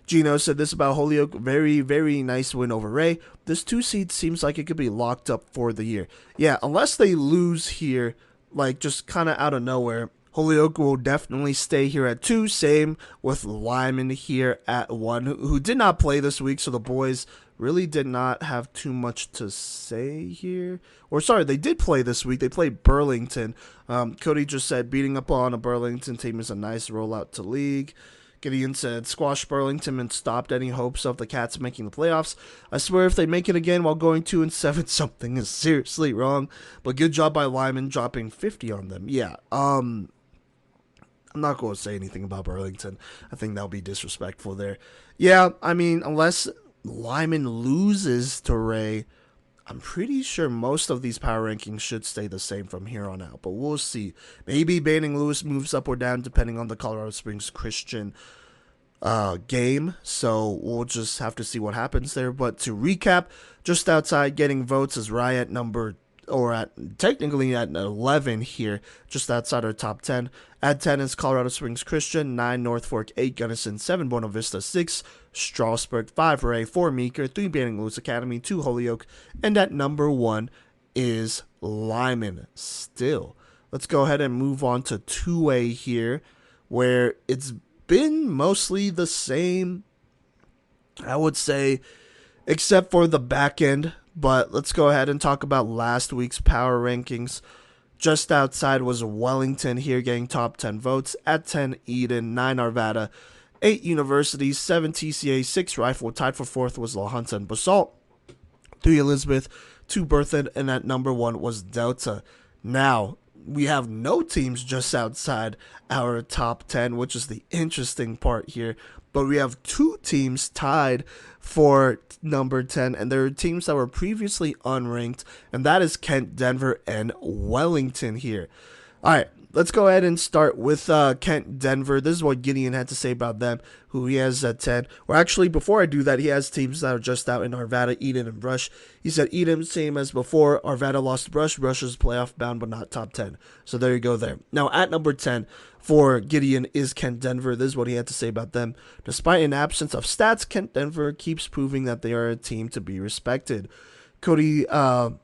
Gino said this about Holyoke, very, very nice win over Ray. This 2 seed seems like it could be locked up for the year. Yeah, unless they lose here, like just kind of out of nowhere, Holyoke will definitely stay here at 2. Same with Lyman here at 1, who did not play this week, so the boys really did not have too much to say here. They did play this week. They played Burlington. Cody just said beating up on a Burlington team is a nice rollout to league. Gideon said squash Burlington and stopped any hopes of the Cats making the playoffs. I swear if they make it again while going 2-7, something is seriously wrong. But good job by Lyman dropping 50 on them. Yeah, I'm not going to say anything about Burlington. I think that'll be disrespectful there. Yeah, I mean, unless Lyman loses to Ray, I'm pretty sure most of these power rankings should stay the same from here on out, but we'll see. Maybe Banning Lewis moves up or down depending on the Colorado Springs Christian game, so we'll just have to see what happens there. But to recap, just outside getting votes is Riot technically at 11 here, just outside our top 10. At 10 is Colorado Springs Christian, 9 North Fork, 8 Gunnison, 7 Buena Vista, 6 Strasburg, 5 Ray, 4 Meeker, 3 Banning Lewis Academy, 2 Holyoke, and at number 1 is Lyman still. Let's go ahead and move on to 2A here, where it's been mostly the same, I would say, except for the back end. But let's go ahead and talk about last week's power rankings. Just outside was Wellington here getting top 10 votes. At 10, Eden, 9 Arvada, 8 University, 7 TCA, 6 Rifle. Tied for 4th was La Junta and Basalt, 3 Elizabeth, 2 Berthoud, and at number 1 was Delta. Now, we have no teams just outside our top 10, which is the interesting part here. But we have 2 teams tied for number 10, and there are teams that were previously unranked, and that is Kent, Denver, and Wellington here. All right, let's go ahead and start with Kent, Denver. This is what Gideon had to say about them, who he has at 10. Or actually, before I do that, he has teams that are just out in Arvada, Eden, and Brush. He said Eden, same as before. Arvada lost to Brush. Brush is playoff bound, but not top 10. So there you go there. Now, at number 10 for Gideon is Kent, Denver. This is what he had to say about them. Despite an absence of stats, Kent, Denver keeps proving that they are a team to be respected. Cody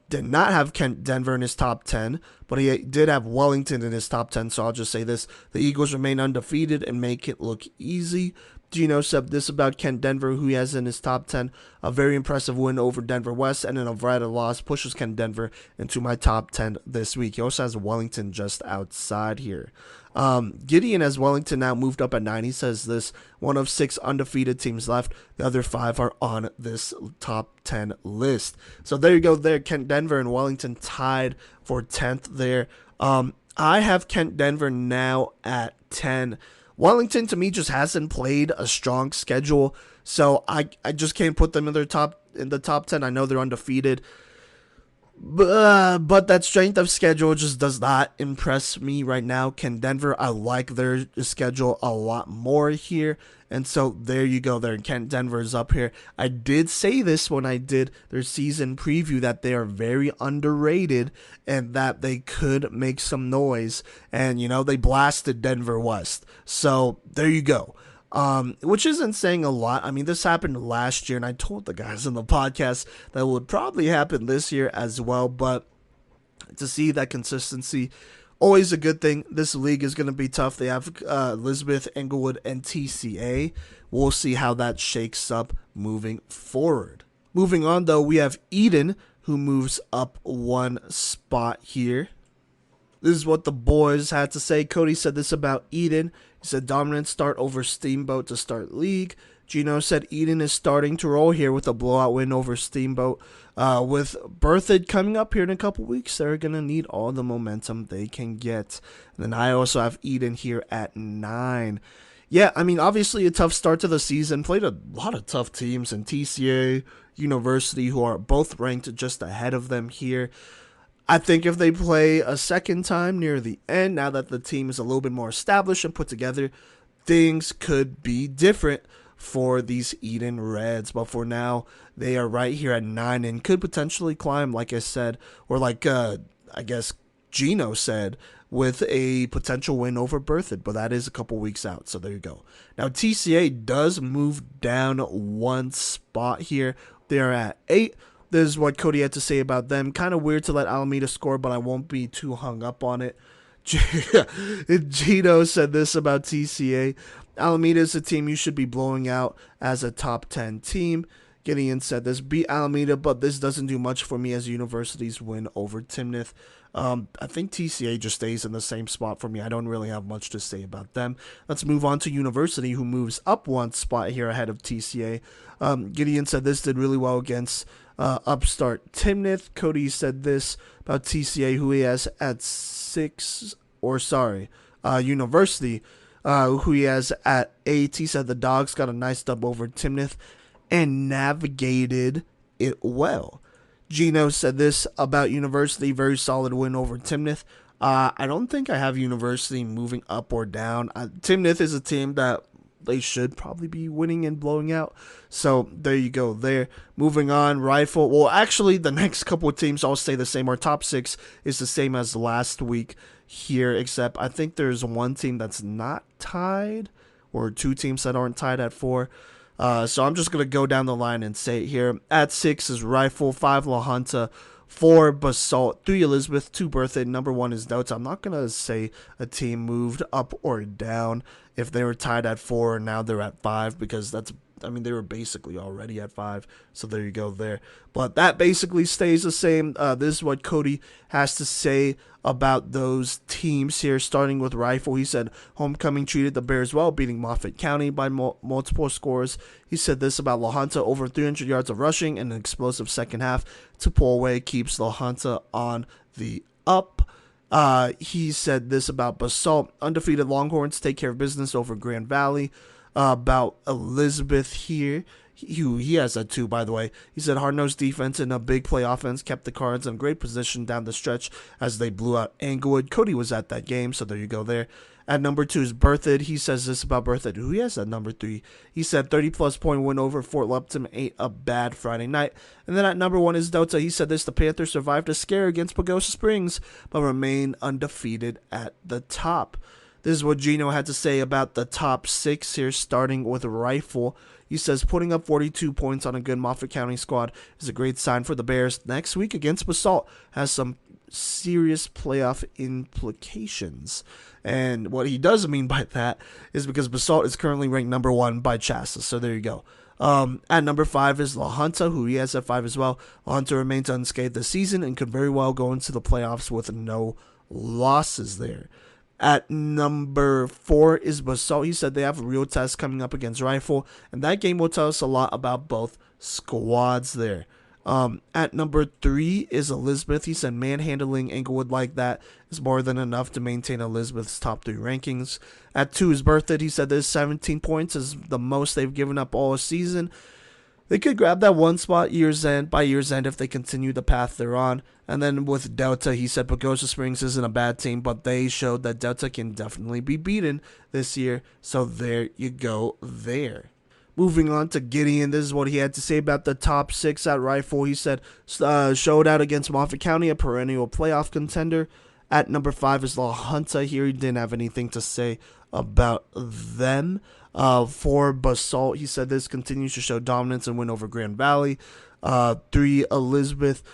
did not have Kent, Denver in his top 10, but he did have Wellington in his top 10, so I'll just say this. The Eagles remain undefeated and make it look easy. Gino said this about Kent, Denver, who he has in his top 10. A very impressive win over Denver West, and an Arvada loss pushes Kent, Denver into my top 10 this week. He also has Wellington just outside here. Gideon has Wellington now moved up at 9. He says this: 1 of 6 undefeated teams left. The other 5 are on this top 10 list. So there you go there. Kent, Denver, and Wellington tied for 10th there. I have Kent, Denver now at 10. Wellington, to me, just hasn't played a strong schedule, so I just can't put them in the top 10. I know they're undefeated, but that strength of schedule just does not impress me right now. Kent, Denver, I like their schedule a lot more here, and so there you go there. Kent, Denver is up here. I did say this when I did their season preview, that they are very underrated and that they could make some noise, and they blasted Denver West. So there you go. Which isn't saying a lot. I mean, this happened last year, and I told the guys on the podcast that it would probably happen this year as well, but to see that consistency, always a good thing. This league is going to be tough. They have Elizabeth, Englewood, and TCA. We'll see how that shakes up moving forward. Moving on, though, we have Eden, who moves up 1 spot here. This is what the boys had to say. Cody said this about Eden. He said dominant start over Steamboat to start league. Gino said Eden is starting to roll here with a blowout win over Steamboat. With Berthoud coming up here in a couple weeks, they're going to need all the momentum they can get. And then I also have Eden here at 9. Yeah, I mean, obviously a tough start to the season. Played a lot of tough teams in TCA, University, who are both ranked just ahead of them here. I think if they play a second time near the end, now that the team is a little bit more established and put together, things could be different for these Eden Reds. But for now, they are right here at 9 and could potentially climb, like I said, or like I guess Gino said, with a potential win over Berthoud. But that is a couple weeks out, so there you go. Now, TCA does move down 1 spot here. They are at 8. This is what Cody had to say about them. Kind of weird to let Alameda score, but I won't be too hung up on it. Gino said this about TCA. Alameda is a team you should be blowing out as a top 10 team. Gideon said this: beat Alameda, but this doesn't do much for me as University's win over Timnath. I think TCA just stays in the same spot for me. I don't really have much to say about them. Let's move on to University, who moves up 1 spot here ahead of TCA. Gideon said this did really well against upstart Timnath. Cody said this about TCA, who he has at 6, or sorry, University, who he has at 8. He said the Dogs got a nice dub over Timnath and navigated it well. Gino said this about University, very solid win over Timnath. I don't think I have University moving up or down. Timnath is a team that they should probably be winning and blowing out. So there you go there. Moving on, Rifle. Well, actually, the next couple of teams all stay the same. Our top 6 is the same as last week here, except I think there's one team that's not tied, or 2 teams that aren't tied at 4. So I'm just going to go down the line and say it here. At 6 is Rifle, 5 La Junta, 4 Basalt, 3 Elizabeth, 2 Bertha, number 1 is Delta. I'm not going to say a team moved up or down if they were tied at 4 and now they're at 5, because they were basically already at 5, so there you go there. But that basically stays the same. This is what Cody has to say about those teams here, starting with Rifle. He said Homecoming treated the Bears well, beating Moffat County by multiple scores. He said this about La Junta, over 300 yards of rushing and an explosive second half to pull away keeps La Junta on the up. He said this about Basalt, undefeated Longhorns take care of business over Grand Valley. About Elizabeth here, he has that too, by the way. He said hard-nosed defense and a big play offense kept the Cards in great position down the stretch as they blew out Englewood. Cody was at that game, so there you go there. At number 2 is Berthoud. He says this about Berthoud. Who he has at number 3? He said 30-plus point win over Fort Lupton ate a bad Friday night. And then at number 1 is Delta. He said this: the Panthers survived a scare against Pagosa Springs, but remain undefeated at the top. This is what Gino had to say about the top 6 here, starting with Rifle. He says putting up 42 points on a good Moffat County squad is a great sign for the Bears. Next week against Basalt has some serious playoff implications. And what he does mean by that is because Basalt is currently ranked number 1 by Chassis. So there you go. At number 5 is La Junta, who he has at 5 as well. La Junta remains unscathed this season and could very well go into the playoffs with no losses there. At number 4 is Basalt. He said they have a real test coming up against Rifle, and that game will tell us a lot about both squads there. At number 3 is Elizabeth. He said manhandling Englewood like that is more than enough to maintain Elizabeth's top 3 rankings. At 2 is Berthoud. He said this 17 points is the most they've given up all season. They could grab that 1 spot by year's end if they continue the path they're on. And then with Delta, he said Pagosa Springs isn't a bad team, but they showed that Delta can definitely be beaten this year. So there you go there. Moving on to Gideon, this is what he had to say about the top 6 at Rifle. He said showed out against Moffat County, a perennial playoff contender. At number 5 is La Junta. Here he didn't have anything to say about them. For Basalt, he said this continues to show dominance and win over Grand Valley. 3, Elizabeth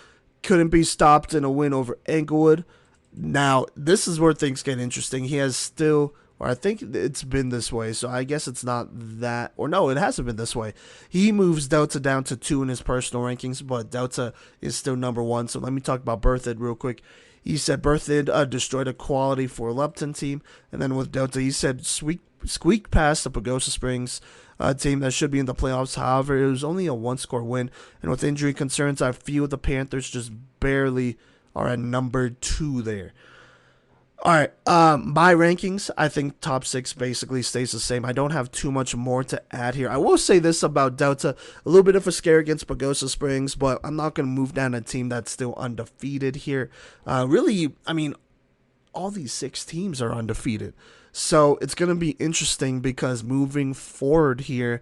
couldn't be stopped in a win over Englewood. Now, this is where things get interesting. He has still, or I think it's been this way, so I guess it's not that, or no, it hasn't been this way. He moves Delta down to 2 in his personal rankings, but Delta is still number 1. So let me talk about Berthoud real quick. He said Berthoud destroyed a quality for Lupton team, and then with Delta, he said squeak past the Pagosa Springs team that should be in the playoffs. However, it was only a 1-score win, and with injury concerns, I feel the Panthers just barely are at number 2 there. All right, my rankings, I think top 6 basically stays the same. I don't have too much more to add here. I will say this about Delta, a little bit of a scare against Pagosa Springs, but I'm not going to move down a team that's still undefeated here. Really, I mean, all these 6 teams are undefeated. So it's going to be interesting because moving forward here,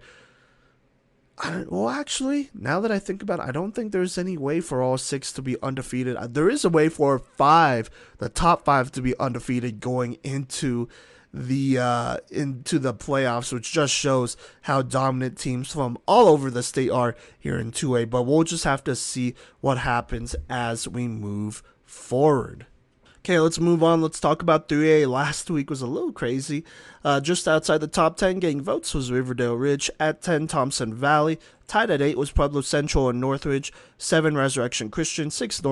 actually, now that I think about it, I don't think there's any way for all 6 to be undefeated. There is a way for the top 5 to be undefeated going into the playoffs, which just shows how dominant teams from all over the state are here in 2A. But we'll just have to see what happens as we move forward. Okay, let's move on. Let's talk about 3A. Last week was a little crazy. Just outside the top 10 getting votes was Riverdale Ridge. At 10, Thompson Valley. Tied at 8 was Pueblo Central and Northridge. 7, Resurrection Christian. 6,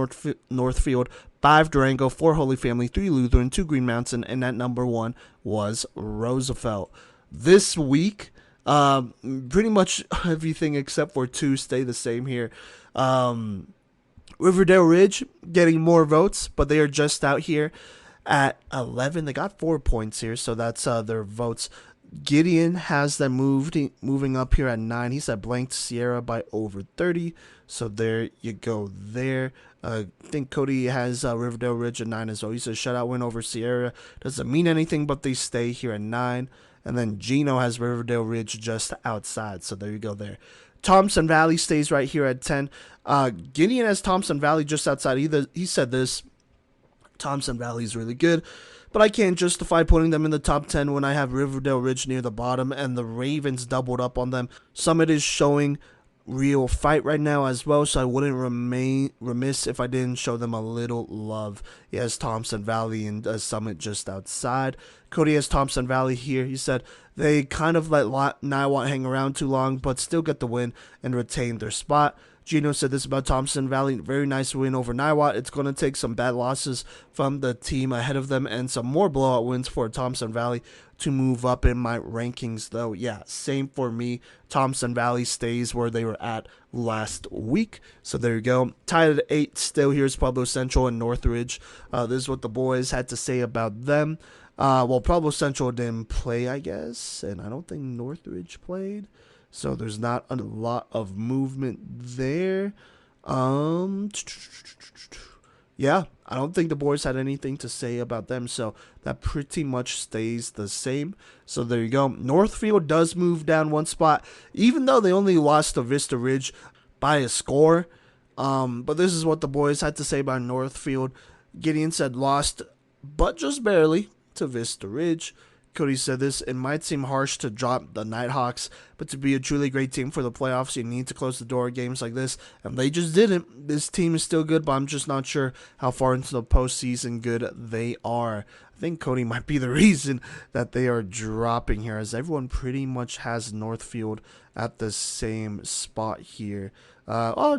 Northfield. 5, Durango. 4, Holy Family. 3, Lutheran. 2, Green Mountain. And at number 1 was Roosevelt. This week, pretty much everything except for 2 stay the same here. Riverdale Ridge getting more votes, but they are just out here at 11. They got 4 points here, so that's their votes. Gideon has them moving up here at 9. He said blanked Sierra by over 30. So there you go there. I think Cody has Riverdale Ridge at 9 as well. He says shutout win over Sierra. Doesn't mean anything, but they stay here at 9. And then Gino has Riverdale Ridge just outside. So there you go there. Thompson Valley stays right here at 10. Gideon has Thompson Valley just outside. He said this. Thompson Valley is really good, but I can't justify putting them in the top 10 when I have Riverdale Ridge near the bottom and the Ravens doubled up on them. Summit is showing real fight right now as well, so I wouldn't remain remiss if I didn't show them a little love. He has Thompson Valley and Summit just outside. Cody has Thompson Valley here. He said they kind of let Niwot hang around too long, but still get the win and retain their spot. Gino said this about Thompson Valley. Very nice win over Niwot. It's going to take some bad losses from the team ahead of them and some more blowout wins for Thompson Valley to move up in my rankings, though. Yeah, same for me. Thompson Valley stays where they were at last week. So there you go. Tied at 8 still. Here's Pueblo Central and Northridge. This is what the boys had to say about them. Well, Pueblo Central didn't play, I guess, and I don't think Northridge played. So there's not a lot of movement there. Yeah, I don't think the boys had anything to say about them, so that pretty much stays the same. So there you go. Northfield does move down 1 spot, even though they only lost to Vista Ridge by a score. But this is what the boys had to say about Northfield. Gideon said lost, but just barely, to Vista Ridge. Cody said this, it might seem harsh to drop the Nighthawks, but to be a truly great team for the playoffs, you need to close the door at games like this, and they just didn't. This team is still good, but I'm just not sure how far into the postseason good they are. I think Cody might be the reason that they are dropping here, as everyone pretty much has Northfield at the same spot here.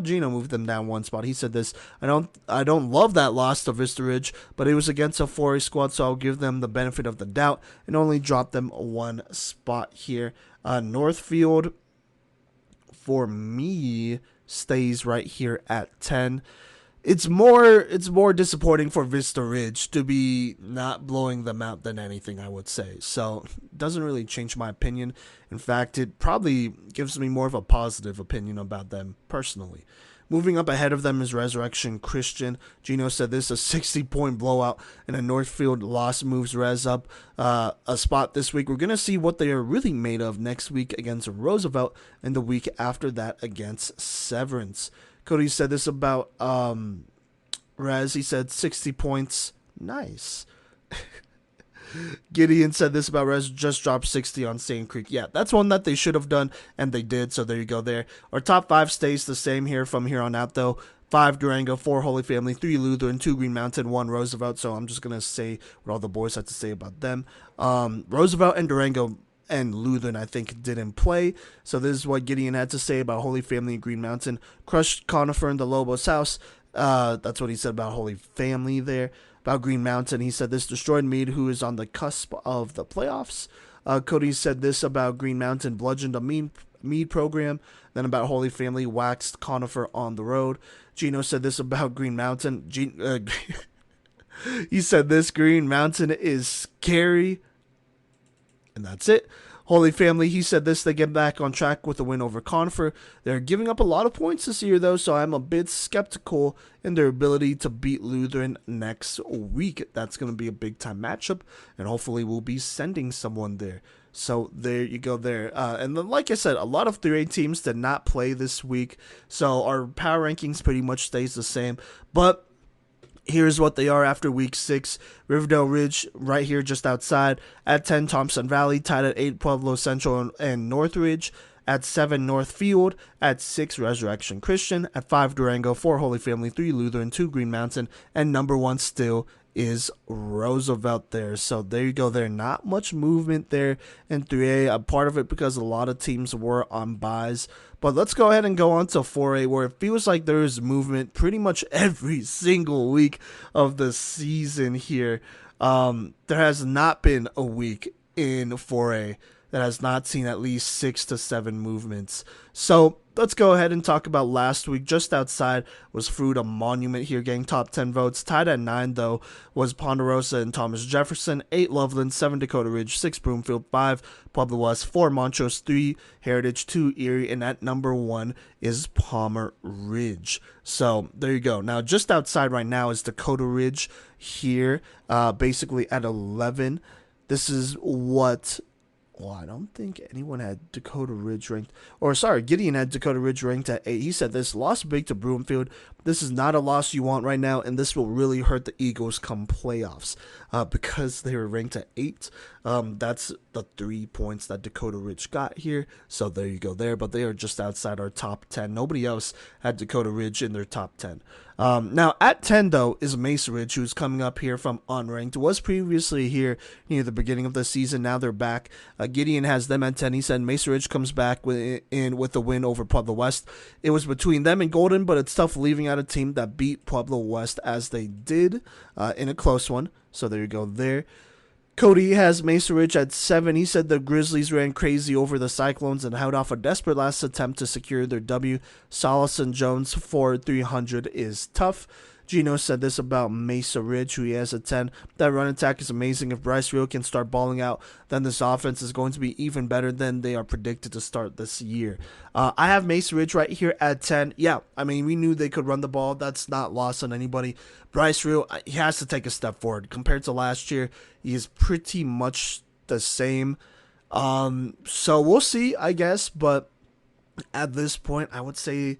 Gino moved them down 1 spot. He said this, I don't love that loss to Vista Ridge, but it was against a 4A squad, so I'll give them the benefit of the doubt and only drop them 1 spot here. Northfield, for me, stays right here at 10. It's more disappointing for Vista Ridge to be not blowing them out than anything, I would say. So it doesn't really change my opinion. In fact, it probably gives me more of a positive opinion about them personally. Moving up ahead of them is Resurrection Christian. Gino said this, a 60-point blowout and a Northfield loss moves Res up a spot this week. We're going to see what they are really made of next week against Roosevelt and the week after that against Severance. Cody said this about Rez. He said 60 points. Nice. Gideon said this about Rez. Just dropped 60 on Sand Creek. Yeah, that's one that they should have done, and they did. So there you go there. Our top 5 stays the same here from here on out, though. 5 Durango, 4 Holy Family, 3 Lutheran, 2 Green Mountain, 1 Roosevelt. So I'm just going to say what all the boys had to say about them. Roosevelt and Durango and Lutheran, I think, didn't play. So this is what Gideon had to say about Holy Family and Green Mountain. Crushed Conifer in the Lobos house. That's what he said about Holy Family there. About Green Mountain, he said this, destroyed Mead, who is on the cusp of the playoffs. Cody said this about Green Mountain, bludgeoned a Mead program. Then about Holy Family, waxed Conifer on the road. Gino said this about Green Mountain. He said this, Green Mountain is scary. And that's it. Holy Family, he said this, they get back on track with a win over Conifer. They're giving up a lot of points this year, though, so I'm a bit skeptical in their ability to beat Lutheran next week. That's going to be a big-time matchup, and hopefully we'll be sending someone there. So there you go there. And then, like I said, a lot of 3A teams did not play this week, so our power rankings pretty much stays the same. But here's what they are after week 6. Riverdale Ridge right here just outside. At 10, Thompson Valley. Tied at 8, Pueblo Central and Northridge. At 7, Northfield. At 6, Resurrection Christian. At 5, Durango. 4, Holy Family. 3, Lutheran. 2, Green Mountain. And number 1 still is Roosevelt there. So there you go there. Not much movement there in 3A. A part of it because a lot of teams were on buys. But let's go ahead and go on to 4A, where it feels like there is movement pretty much every single week of the season here. There has not been a week in 4A that has not seen at least 6 to 7 movements. So let's go ahead and talk about last week. Just outside was Fruita Monument here, getting top 10 votes. Tied at 9, though, was Ponderosa and Thomas Jefferson. 8, Loveland. 7, Dakota Ridge. 6, Broomfield. 5, Pueblo West. 4, Montrose. 3, Heritage. 2, Erie. And at number 1 is Palmer Ridge. So there you go. Now, just outside right now is Dakota Ridge here, basically at 11. This is what... Well, I don't think anyone had Dakota Ridge ranked. Or, sorry, Gideon had Dakota Ridge ranked at 8. He said this loss big to Broomfield. This is not a loss you want right now, and this will really hurt the Eagles come playoffs because they were ranked at 8. That's the 3 points that Dakota Ridge got here. So there you go there. But they are just outside our top 10. Nobody else had Dakota Ridge in their top 10. Now, at 10, though, is Mesa Ridge, who's coming up here from unranked. Was previously here near the beginning of the season. Now they're back. Gideon has them at 10. He said Mesa Ridge comes back with the win over Pueblo West. It was between them and Golden, but it's tough leaving out a team that beat Pueblo West as they did in a close one. So there you go there. Cody has Mesa Ridge at 7. He said the Grizzlies ran crazy over the Cyclones and held off a desperate last attempt to secure their W. Salas and Jones for 300 is tough. Gino said this about Mesa Ridge, who he has at 10. That run attack is amazing. If Bryce Real can start balling out, then this offense is going to be even better than they are predicted to start this year. I have Mesa Ridge right here at 10. Yeah, I mean, we knew they could run the ball. That's not lost on anybody. Bryce Real, he has to take a step forward. Compared to last year, he is pretty much the same. So we'll see, I guess. But at this point, I would say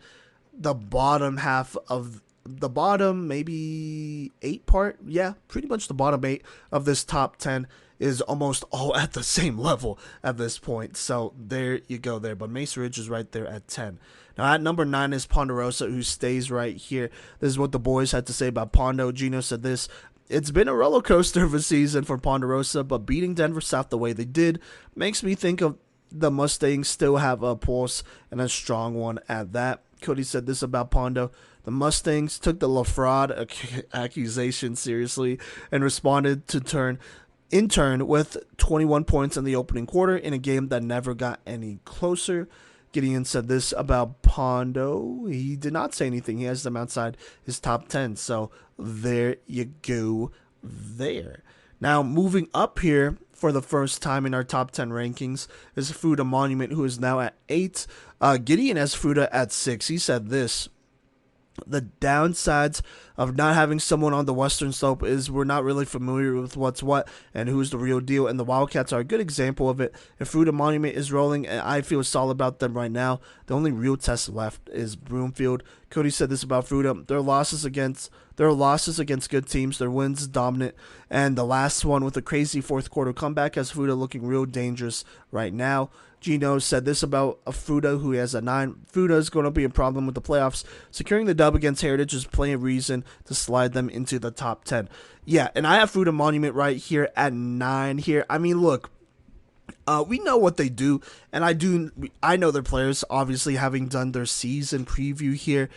the bottom half of the bottom maybe 8 part, yeah, pretty much the bottom 8 of this top 10 is almost all at the same level at this point. So there you go there. But Mesa Ridge is right there at 10. Now at number 9 is Ponderosa, who stays right here. This is what the boys had to say about Pondo. Gino said this: it's been a roller coaster of a season for Ponderosa, but beating Denver South the way they did makes me think of the Mustangs still have a pulse, and a strong one at that. Cody said this about Pondo: the Mustangs took the LaFraud accusation seriously and responded in turn with 21 points in the opening quarter in a game that never got any closer. Gideon said this about Pondo: he did not say anything. He has them outside his top 10. So there you go there. Now moving up here for the first time in our top 10 rankings is Fruita Monument, who is now at 8. Gideon has Fruita at 6. He said this: the downsides of not having someone on the western slope is we're not really familiar with what's what and who's the real deal, and the Wildcats are a good example of it. If Fruita Monument is rolling, and I feel solid about them right now, the only real test left is Broomfield. Cody said this about Fruita: there are losses against good teams, their wins dominant, and the last one with a crazy fourth quarter comeback has Fruita looking real dangerous right now. Gino said this about Fruita, who has a 9. Fruita is going to be a problem with the playoffs. Securing the dub against Heritage is plenty of reason to slide them into the top 10. Yeah, and I have Fruita Monument right here at 9 here. I mean, look, we know what they do, and I know their players, obviously, having done their season preview here.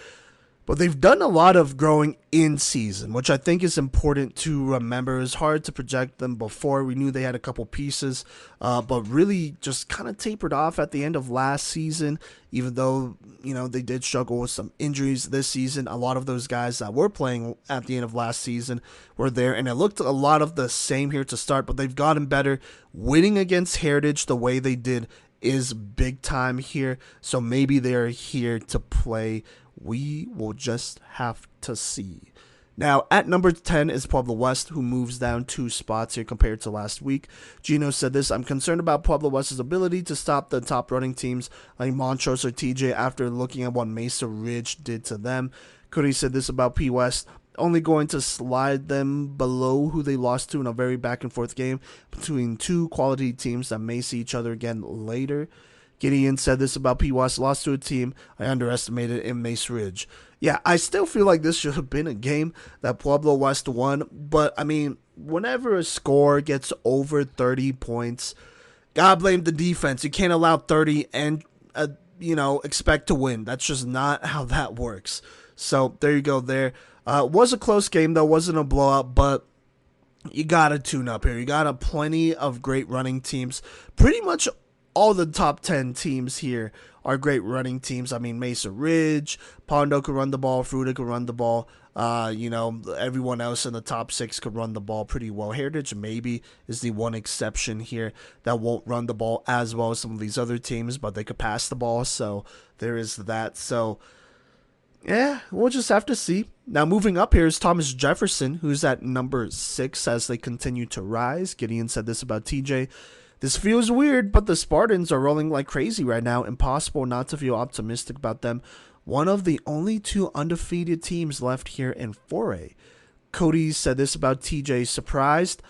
But they've done a lot of growing in season, which I think is important to remember. It's hard to project them before. We knew they had a couple pieces, but really just kind of tapered off at the end of last season, even though, they did struggle with some injuries this season. A lot of those guys that were playing at the end of last season were there, and it looked a lot of the same here to start, but they've gotten better. Winning against Heritage the way they did is big time here, so maybe they're here to play. We will just have to see. Now, at number 10 is Pueblo West, who moves down 2 spots here compared to last week. Gino said this: I'm concerned about Pueblo West's ability to stop the top running teams like Montrose or TJ after looking at what Mesa Ridge did to them. Cody said this about P West: only going to slide them below who they lost to in a very back-and-forth game between 2 quality teams that may see each other again later. Gideon said this about P. West: lost to a team I underestimated in Mesa Ridge. Yeah, I still feel like this should have been a game that Pueblo West won, but I mean, whenever a score gets over 30 points, gotta blame the defense. You can't allow 30 and, expect to win. That's just not how that works. So there you go there. Was a close game, though. Wasn't a blowout, but you got to tune up here. You got plenty of great running teams. Pretty much all the top 10 teams here are great running teams. I mean, Mesa Ridge, Pondo could run the ball, Fruita could run the ball. Everyone else in the top 6 could run the ball pretty well. Heritage maybe is the one exception here that won't run the ball as well as some of these other teams, but they could pass the ball, so there is that. So, yeah, we'll just have to see. Now, moving up here is Thomas Jefferson, who's at number 6 as they continue to rise. Gideon said this about TJ. This feels weird, but the Spartans are rolling like crazy right now. Impossible not to feel optimistic about them. One of the only 2 undefeated teams left here in 4A. Cody said this about TJ. Surprised?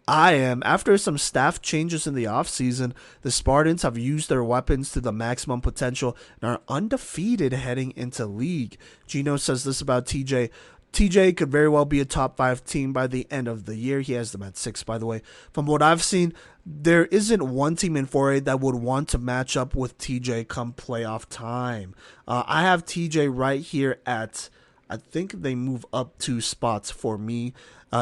I am. After some staff changes in the offseason, the Spartans have used their weapons to the maximum potential and are undefeated heading into league. Gino says this about TJ. TJ could very well be a top 5 team by the end of the year. He has them at 6, by the way. From what I've seen, there isn't one team in 4A that would want to match up with TJ come playoff time. I have TJ right here at, I think they move up 2 spots for me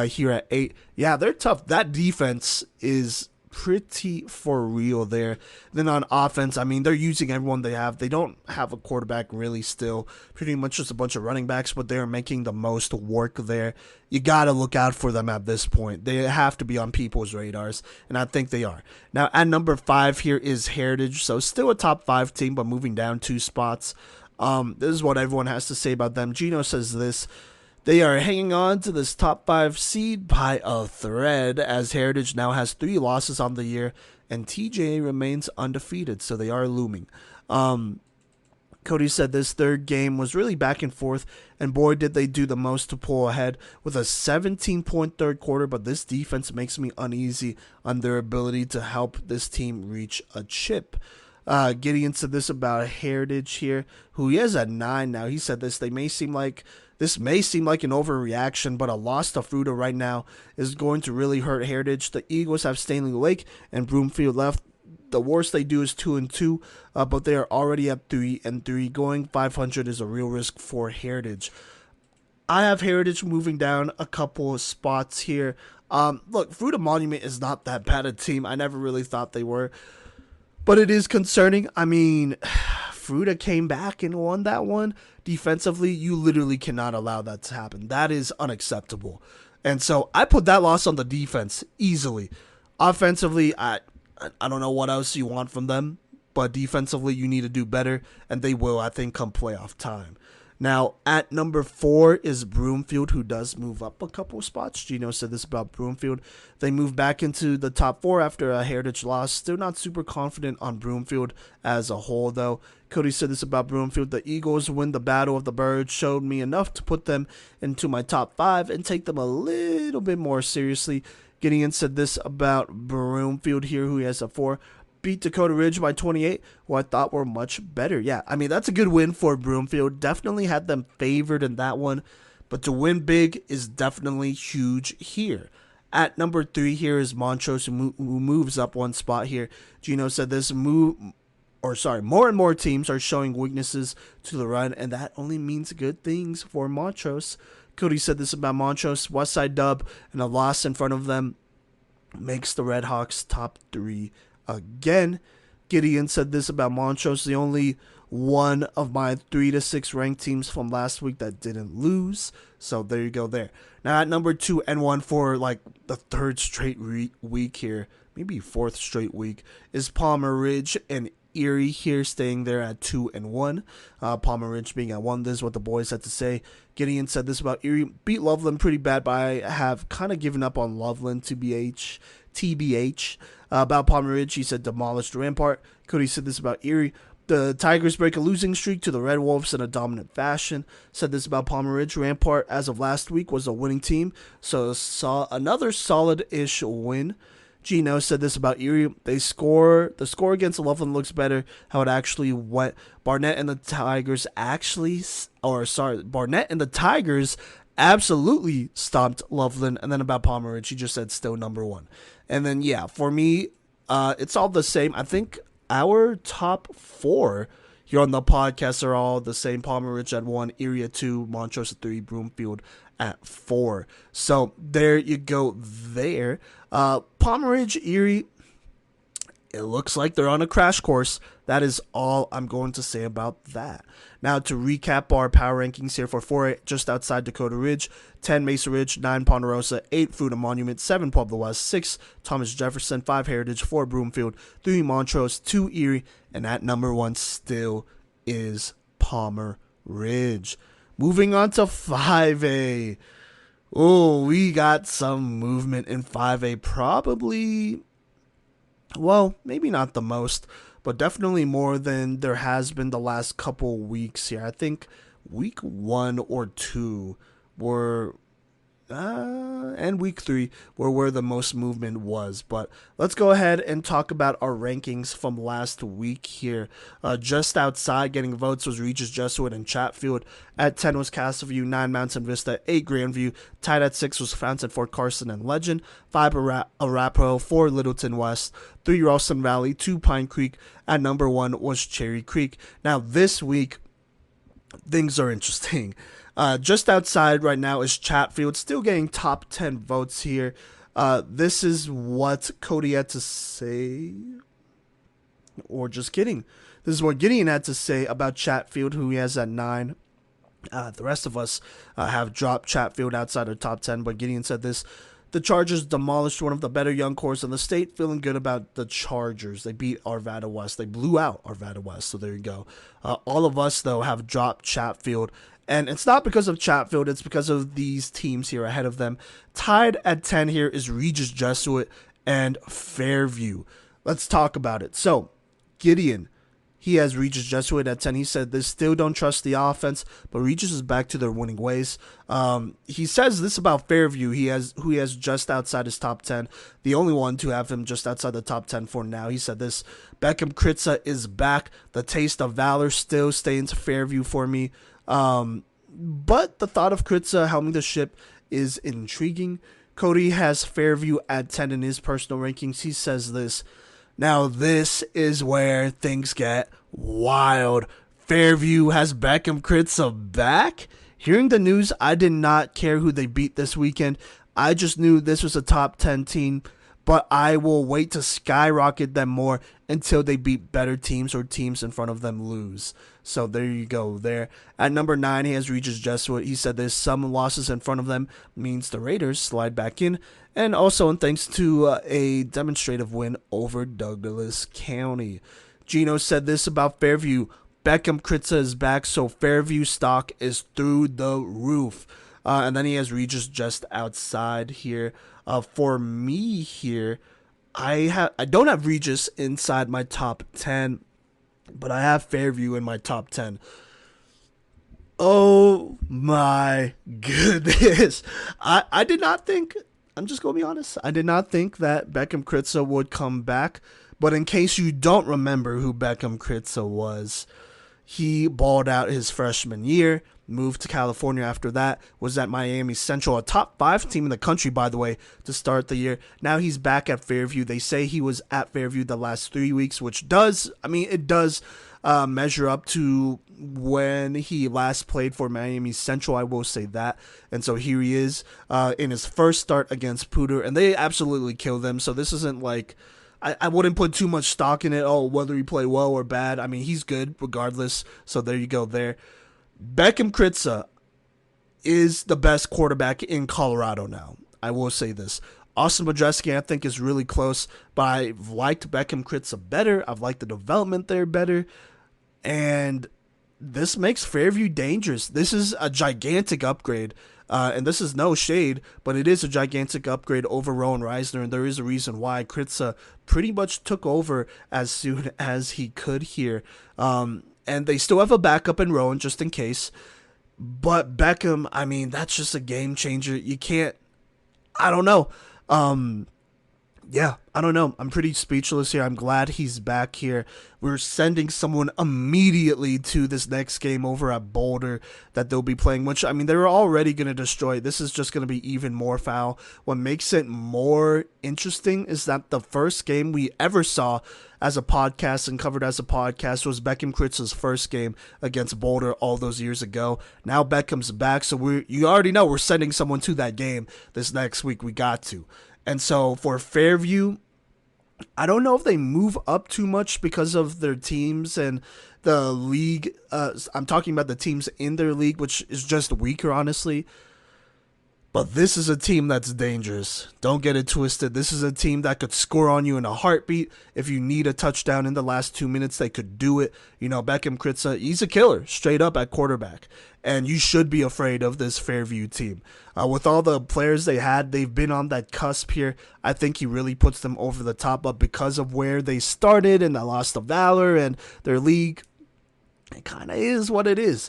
here at 8. Yeah, they're tough. That defense is pretty for real there. Then on offense, I mean, they're using everyone they have. They don't have a quarterback really still. Pretty much just a bunch of running backs, but they're making the most work there. You got to look out for them at this point. They have to be on people's radars, and I think they are. Now, at number 5 here is Heritage, so still a top 5 team, but moving down 2 spots. This is what everyone has to say about them. Gino says this. They are hanging on to this top 5 seed by a thread, as Heritage now has 3 losses on the year, and TJ remains undefeated, so they are looming. Cody said this third game was really back and forth, and boy did they do the most to pull ahead with a 17-point third quarter, but this defense makes me uneasy on their ability to help this team reach a chip. Gideon said this about Heritage here, who he is at 9 now. He said this may seem like an overreaction, but a loss to Fruita right now is going to really hurt Heritage. The Eagles have Stanley Lake and Broomfield left. The worst they do is 2-2, but they are already at 3-3. Going 500 is a real risk for Heritage. I have Heritage moving down a couple of spots here. Look, Fruita Monument is not that bad a team. I never really thought they were, but it is concerning. I mean, Fruita came back and won that one. Defensively, you literally cannot allow that to happen. That is unacceptable. And so I put that loss on the defense easily. Offensively, I don't know what else you want from them, but defensively you need to do better, and they will, I think, come playoff time. Now, at number 4 is Broomfield, who does move up a couple spots. Gino said this about Broomfield. They move back into the top 4 after a Heritage loss. Still not super confident on Broomfield as a whole, though. Cody said this about Broomfield. The Eagles win the Battle of the Birds, showed me enough to put them into my top 5 and take them a little bit more seriously. Gideon said this about Broomfield here, who he has a 4. Beat Dakota Ridge by 28, who I thought were much better. Yeah, I mean, that's a good win for Broomfield. Definitely had them favored in that one, but to win big is definitely huge here. At number 3 here is Montrose, who moves up 1 spot here. Gino said this, more and more teams are showing weaknesses to the run, and that only means good things for Montrose. Cody said this about Montrose. Westside dub and a loss in front of them makes the Redhawks top 3 again. Gideon said this about Montrose. The only one of my 3 to 6 ranked teams from last week that didn't lose. So there you go there. Now at number 2 and 1 for like the 3rd straight week here, maybe 4th straight week, is Palmer Ridge and Erie here, staying there at 2 and 1. Palmer Ridge being at 1. This is what the boys had to say. Gideon said this about Erie. Beat Loveland pretty bad, but I have kind of given up on Loveland, TBH. About Palmer Ridge, he said demolished Rampart. Cody said this about Erie. The Tigers break a losing streak to the Red Wolves in a dominant fashion. Said this about Palmer Ridge. Rampart, as of last week, was a winning team, so saw another solid-ish win. Gino said this about Erie. The score against Loveland looks better. How it actually went. Barnett and the Tigers absolutely stomped Loveland. And then about Palmer Ridge, he just said still number 1. And then, yeah, for me, it's all the same. I think our top 4 here on the podcast are all the same. Palmer Ridge at 1, Erie at 2, Montrose at 3, Broomfield at 4. So there you go there. Palmer Ridge, Erie, it looks like they're on a crash course. That is all I'm going to say about that. Now to recap our power rankings here for 4A, just outside Dakota Ridge, 10 Mesa Ridge, 9 Ponderosa, 8 Fruita Monument, 7 Pueblo West, 6 Thomas Jefferson, 5 Heritage, 4 Broomfield, 3 Montrose, 2 Erie, and at number 1 still is Palmer Ridge. Moving on to 5A. Oh, we got some movement in 5A. Probably, well, maybe not the most, but definitely more than there has been the last couple weeks here. I think week 1 or 2 were, and week 3 were where the most movement was. But let's go ahead and talk about our rankings from last week here. Just outside getting votes was Regis Jesuit and Chatfield. At 10 was Castleview, 9 Mountain Vista, 8 Grandview. Tied at 6 was Fountain, Fort Carson, and Legend. 5 Arapahoe, 4 Littleton West, 3 Ralston Valley, 2 Pine Creek. At number 1 was Cherry Creek. Now this week, things are interesting. Just outside right now is Chatfield, still getting top 10 votes here. This is what Cody had to say, or just kidding. This is what Gideon had to say about Chatfield, who he has at 9. The rest of us have dropped Chatfield outside of top 10, but Gideon said this: the Chargers demolished one of the better young cores in the state. Feeling good about the Chargers. They beat Arvada West. They blew out Arvada West, so there you go. All of us, though, have dropped Chatfield. And it's not because of Chatfield, it's because of these teams here ahead of them. Tied at 10 here is Regis Jesuit and Fairview. Let's talk about it. So, Gideon, he has Regis Jesuit at 10. He said they still don't trust the offense, but Regis is back to their winning ways. He says this about Fairview, who he has just outside his top 10. The only one to have him just outside the top 10 for now. He said this: Beckham Kritza is back. The taste of valor still stains Fairview for me. But the thought of Kritza helming the ship is intriguing. Cody has Fairview at 10 in his personal rankings. He says this: now this is where things get wild. Fairview has Beckham Kritza back? Hearing the news, I did not care who they beat this weekend. I just knew this was a top 10 team, but I will wait to skyrocket them more until they beat better teams or teams in front of them lose. So there you go there. At number 9, he has Regis Jesuit. He said there's some losses in front of them means the Raiders slide back in. And also in thanks to a demonstrative win over Douglas County. Gino said this about Fairview: Beckham Kritza is back, so Fairview stock is through the roof. And then he has Regis just outside here. For me here, I don't have Regis inside my top 10, but I have Fairview in my top 10. Oh my goodness. I did not think, I'm just going to be honest, I did not think that Beckham Kritza would come back. But in case you don't remember who Beckham Kritza was, he balled out his freshman year, moved to California after that, was at Miami Central, a top 5 team in the country, by the way, to start the year. Now he's back at Fairview. They say he was at Fairview the last 3 weeks, which does measure up to when he last played for Miami Central, I will say that. And so here he is in his first start against Pooter, and they absolutely killed them. So this isn't like, I wouldn't put too much stock in it, whether he played well or bad. I mean, he's good regardless, so there you go there. Beckham Kritza is the best quarterback in Colorado now. I will say this. Austin Bodreski, I think, is really close, but I've liked Beckham Kritza better. I've liked the development there better, and this makes Fairview dangerous. This is a gigantic upgrade, and this is no shade, but it is a gigantic upgrade over Rowan Reisner, and there is a reason why. Kritza pretty much took over as soon as he could here. And they still have a backup in Rowan just in case. But Beckham, I mean, that's just a game changer. You can't, I don't know. Yeah, I don't know. I'm pretty speechless here. I'm glad he's back here. We're sending someone immediately to this next game over at Boulder that they'll be playing, which, I mean, they're already going to destroy. This is just going to be even more foul. What makes it more interesting is that the first game we ever saw as a podcast and covered as a podcast was Beckham Kritza's first game against Boulder all those years ago. Now Beckham's back, so you already know we're sending someone to that game this next week. We got to. And so for Fairview, I don't know if they move up too much because of their teams and the league. I'm talking about the teams in their league, which is just weaker, honestly. But this is a team that's dangerous. Don't get it twisted. This is a team that could score on you in a heartbeat. If you need a touchdown in the last 2 minutes, they could do it. You know, Beckham Kritza, he's a killer straight up at quarterback. And you should be afraid of this Fairview team. With all the players they had, they've been on that cusp here. I think he really puts them over the top. But because of where they started and the loss of Valor and their league, it kind of is what it is.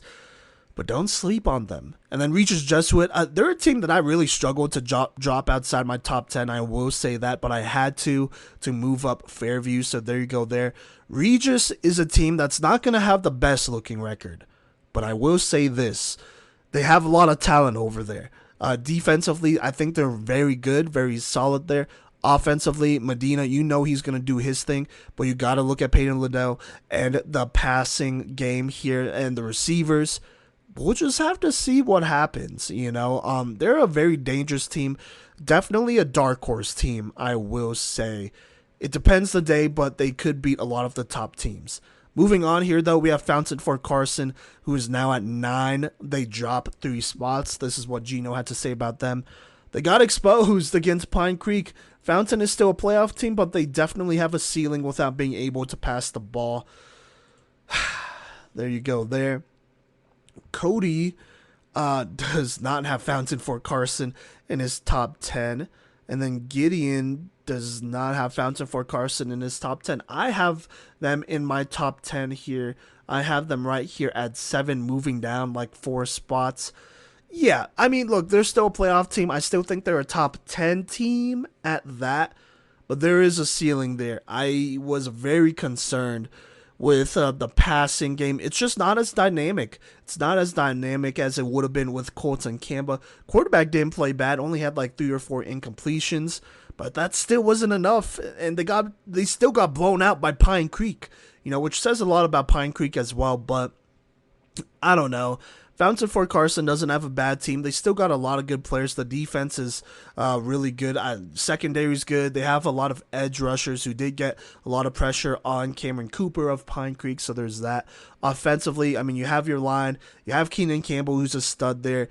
But don't sleep on them. And then Regis Jesuit, they're a team that I really struggled to drop outside my top 10. I will say that, but I had to move up Fairview. So there you go there. Regis is a team that's not going to have the best looking record. But I will say this. They have a lot of talent over there. Defensively, I think they're very good, very solid there. Offensively, Medina, you know he's going to do his thing, but you got to look at Peyton Liddell and the passing game here and the receivers. We'll just have to see what happens, you know. They're a very dangerous team. Definitely a dark horse team, I will say. It depends the day, but they could beat a lot of the top teams. Moving on here, though, we have Fountain Fort Carson, who is now at 9. They dropped 3 spots. This is what Gino had to say about them. They got exposed against Pine Creek. Fountain is still a playoff team, but they definitely have a ceiling without being able to pass the ball. There you go there. Cody does not have Fountain Fort Carson in his top 10. And then Gideon does not have Fountain Fort Carson in his top 10. I have them in my top 10 here. I have them right here at 7, moving down like 4 spots. Yeah, I mean, look, they're still a playoff team. I still think they're a top 10 team at that. But there is a ceiling there. I was very concerned with the passing game. It's just not as dynamic. It's not as dynamic as it would have been with Colton Kamba. Quarterback didn't play bad, only had like 3 or 4 incompletions, but that still wasn't enough, and they still got blown out by Pine Creek, you know, which says a lot about Pine Creek as well. But I don't know. Fountain Fort Carson doesn't have a bad team. They still got a lot of good players. The defense is really good. Secondary is good. They have a lot of edge rushers who did get a lot of pressure on Cameron Cooper of Pine Creek, so there's that. Offensively, I mean, you have your line. You have Keenan Campbell, who's a stud there.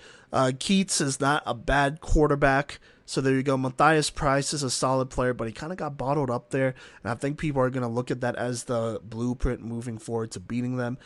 Keats is not a bad quarterback, so there you go. Matthias Price is a solid player, but he kind of got bottled up there, and I think people are going to look at that as the blueprint moving forward to beating them.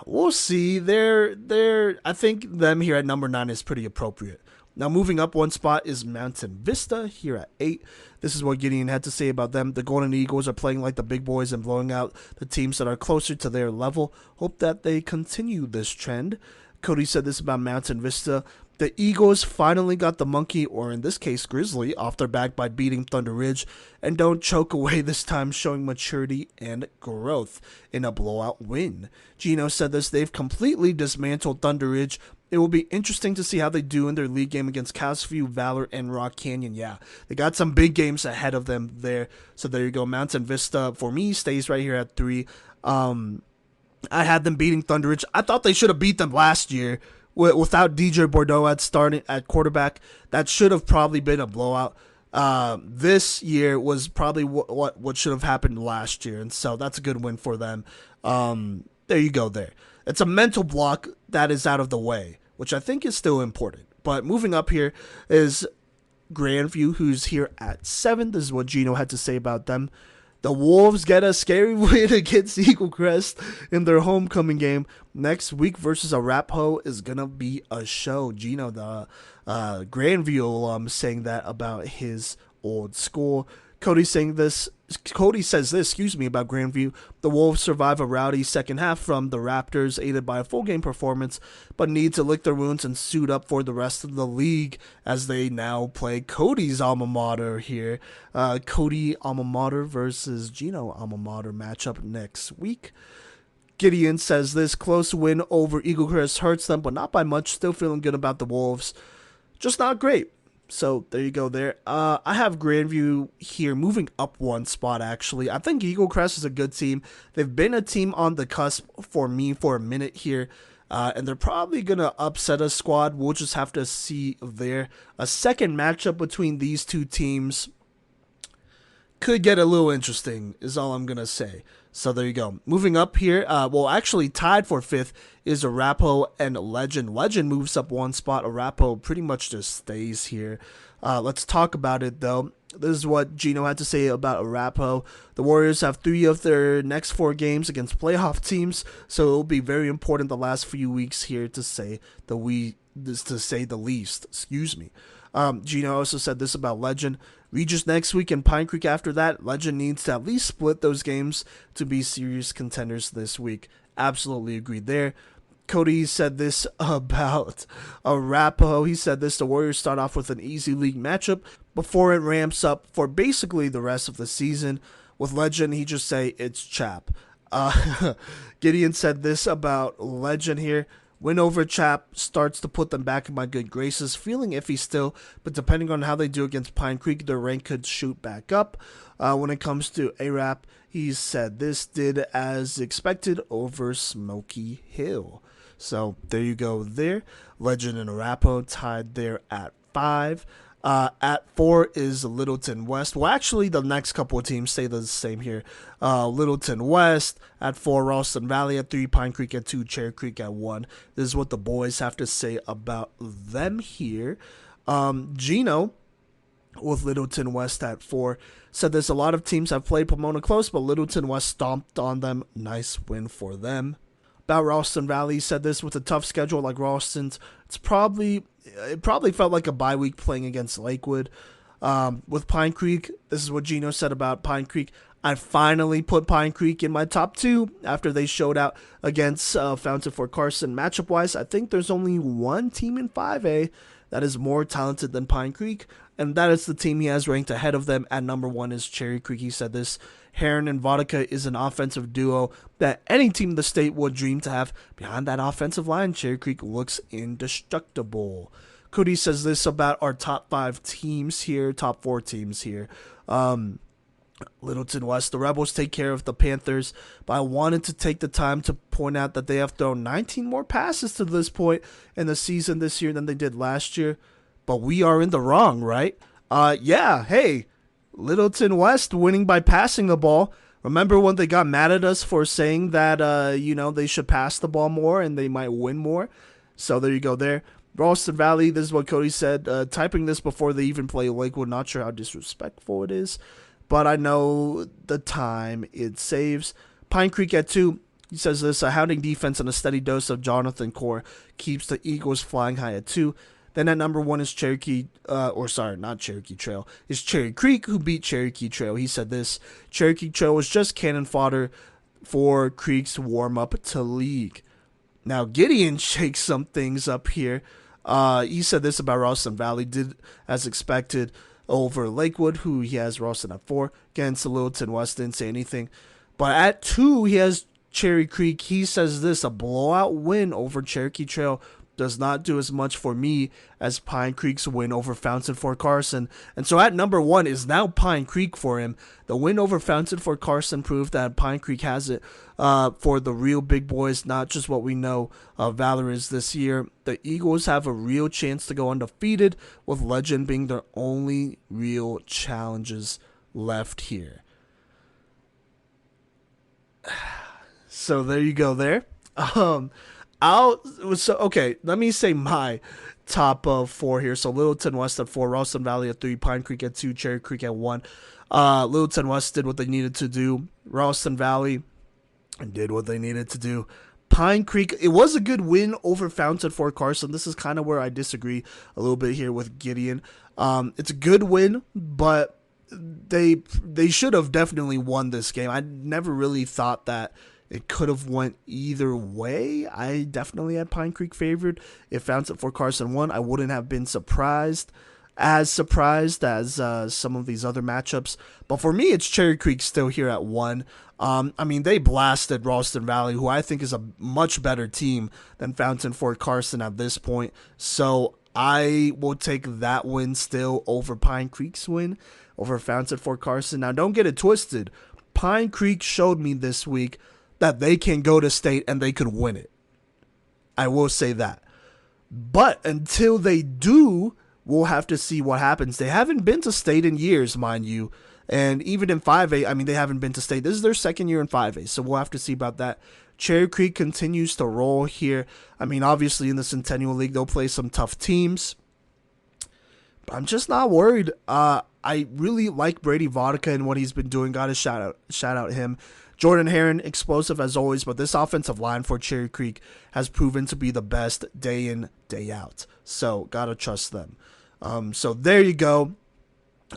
We'll see. I think them here at number 9 is pretty appropriate. Now, moving up 1 spot is Mountain Vista here at 8. This is what Gideon had to say about them. The Golden Eagles are playing like the big boys and blowing out the teams that are closer to their level. Hope that they continue this trend. Cody said this about Mountain Vista. The Eagles finally got the monkey, or in this case, Grizzly, off their back by beating Thunder Ridge, and don't choke away this time, showing maturity and growth in a blowout win. Gino said this, they've completely dismantled Thunder Ridge. It will be interesting to see how they do in their league game against Castlefield, Valor, and Rock Canyon. Yeah, they got some big games ahead of them there. So there you go. Mountain Vista, for me, stays right here at 3. I had them beating Thunder Ridge. I thought they should have beat them last year. Without DJ Bordeaux at quarterback, that should have probably been a blowout. This year was probably what should have happened last year, and so that's a good win for them. There you go there. It's a mental block that is out of the way, which I think is still important. But moving up here is Grandview, who's here at 7. This is what Gino had to say about them. The Wolves get a scary win against Eagle Crest in their homecoming game next week versus Arapahoe is going to be a show. Gino, the Grandview alum, saying that about his old school. Cody says this, about Grandview. The Wolves survive a rowdy second half from the Raptors, aided by a full game performance, but need to lick their wounds and suit up for the rest of the league as they now play Cody's alma mater here. Cody alma mater versus Gino alma mater matchup next week. Gideon says this, close win over Eagle Crest hurts them, but not by much. Still feeling good about the Wolves. Just not great. So there you go there. I have Grandview here moving up 1 spot, actually. I think Eagle Crest is a good team. They've been a team on the cusp for me for a minute here. And they're probably going to upset a squad. We'll just have to see there. A second matchup between these two teams. could get a little interesting is all I'm going to say. So there you go. Moving up here, actually tied for 5th is Arapaho and Legend. Legend moves up 1 spot. Arapaho pretty much just stays here. Let's talk about it, though. This is what Gino had to say about Arapaho. The Warriors have 3 of their next 4 games against playoff teams, so it will be very important the last few weeks here to say the least. Excuse me. Gino also said this about Legend. Regis next week and Pine Creek after that. Legend needs to at least split those games to be serious contenders this week. Absolutely agreed there. Cody said this about Arapaho. He said this: the Warriors start off with an easy league matchup before it ramps up for basically the rest of the season. With Legend, he just say it's Chap. Gideon said this about Legend here: win over Chap starts to put them back in my good graces. Feeling iffy still, but depending on how they do against Pine Creek, their rank could shoot back up. When it comes to ARAP, he said this did as expected over Smoky Hill. So there you go there. Legend and Arapaho tied there at 5. At 4 is Littleton West. Well, actually, the next couple of teams stay the same here. Littleton West at 4, Ralston Valley at 3, Pine Creek at 2, Cherry Creek at 1. This is what the boys have to say about them here. Gino, with Littleton West at 4, said there's a lot of teams have played Pomona close, but Littleton West stomped on them. Nice win for them. About Ralston Valley, he said this: with a tough schedule like Ralston's, it probably felt like a bye week playing against Lakewood. With Pine Creek, this is what Gino said about Pine Creek: I finally put Pine Creek in my top 2 after they showed out against Fountain Fort Carson. Matchup wise, I think there's only one team in 5A that is more talented than Pine Creek, and that is the team he has ranked ahead of them. At number 1 is Cherry Creek. He said this: Heron and Vodka is an offensive duo that any team in the state would dream to have. Behind that offensive line, Cherry Creek looks indestructible. Cody says this about our top 5 teams here, top 4 teams here. Littleton West, the Rebels take care of the Panthers, but I wanted to take the time to point out that they have thrown 19 more passes to this point in the season this year than they did last year. But we are in the wrong, right? Yeah, hey, Littleton West winning by passing the ball. Remember when they got mad at us for saying that, they should pass the ball more and they might win more? So there you go there. Ralston Valley, this is what Cody said, typing this before they even play Lakewood. Not sure how disrespectful it is, but I know the time it saves. Pine Creek at 2, he says this: a hounding defense and a steady dose of Jonathan Core keeps the Eagles flying high at 2. Then at number 1 is not Cherokee Trail, is Cherry Creek, who beat Cherokee Trail. He said this: Cherokee Trail was just cannon fodder for Creek's warm-up to league. Now, Gideon shakes some things up here. He said this about Ralston Valley: did as expected over Lakewood, who he has Ralston at 4. Against Littleton West, didn't say anything. But at 2, he has Cherry Creek. He says this: a blowout win over Cherokee Trail does not do as much for me as Pine Creek's win over Fountain Fort Carson. And so at number 1 is now Pine Creek for him. The win over Fountain Fort Carson proved that Pine Creek has it for the real big boys, not just what we know Valor is this year. The Eagles have a real chance to go undefeated, with Legend being their only real challenges left here. So there you go there. Let me say my top 4 here. So Littleton West at 4, Ralston Valley at 3, Pine Creek at 2, Cherry Creek at 1. Littleton West did what they needed to do. Ralston Valley did what they needed to do. Pine Creek, it was a good win over Fountain Fort Carson. This is kind of where I disagree a little bit here with Gideon. It's a good win, but they should have definitely won this game. I never really thought that it could have went either way. I definitely had Pine Creek favored. If Fountain Fort Carson won, I wouldn't have been surprised as some of these other matchups. But for me, it's Cherry Creek still here at 1. They blasted Ralston Valley, who I think is a much better team than Fountain Fort Carson at this point. So I will take that win still over Pine Creek's win over Fountain Fort Carson. Now, don't get it twisted. Pine Creek showed me this week that they can go to state and they could win it. I will say that. But until they do, we'll have to see what happens. They haven't been to state in years, mind you. And even in 5A, I mean, they haven't been to state. This is their second year in 5A, so we'll have to see about that. Cherry Creek continues to roll here. I mean, obviously in the Centennial League, they'll play some tough teams. But I'm just not worried. I really like Brady Vodka and what he's been doing. Got to shout out him. Jordan Heron, explosive as always, but this offensive line for Cherry Creek has proven to be the best day in, day out. So, gotta trust them. So there you go.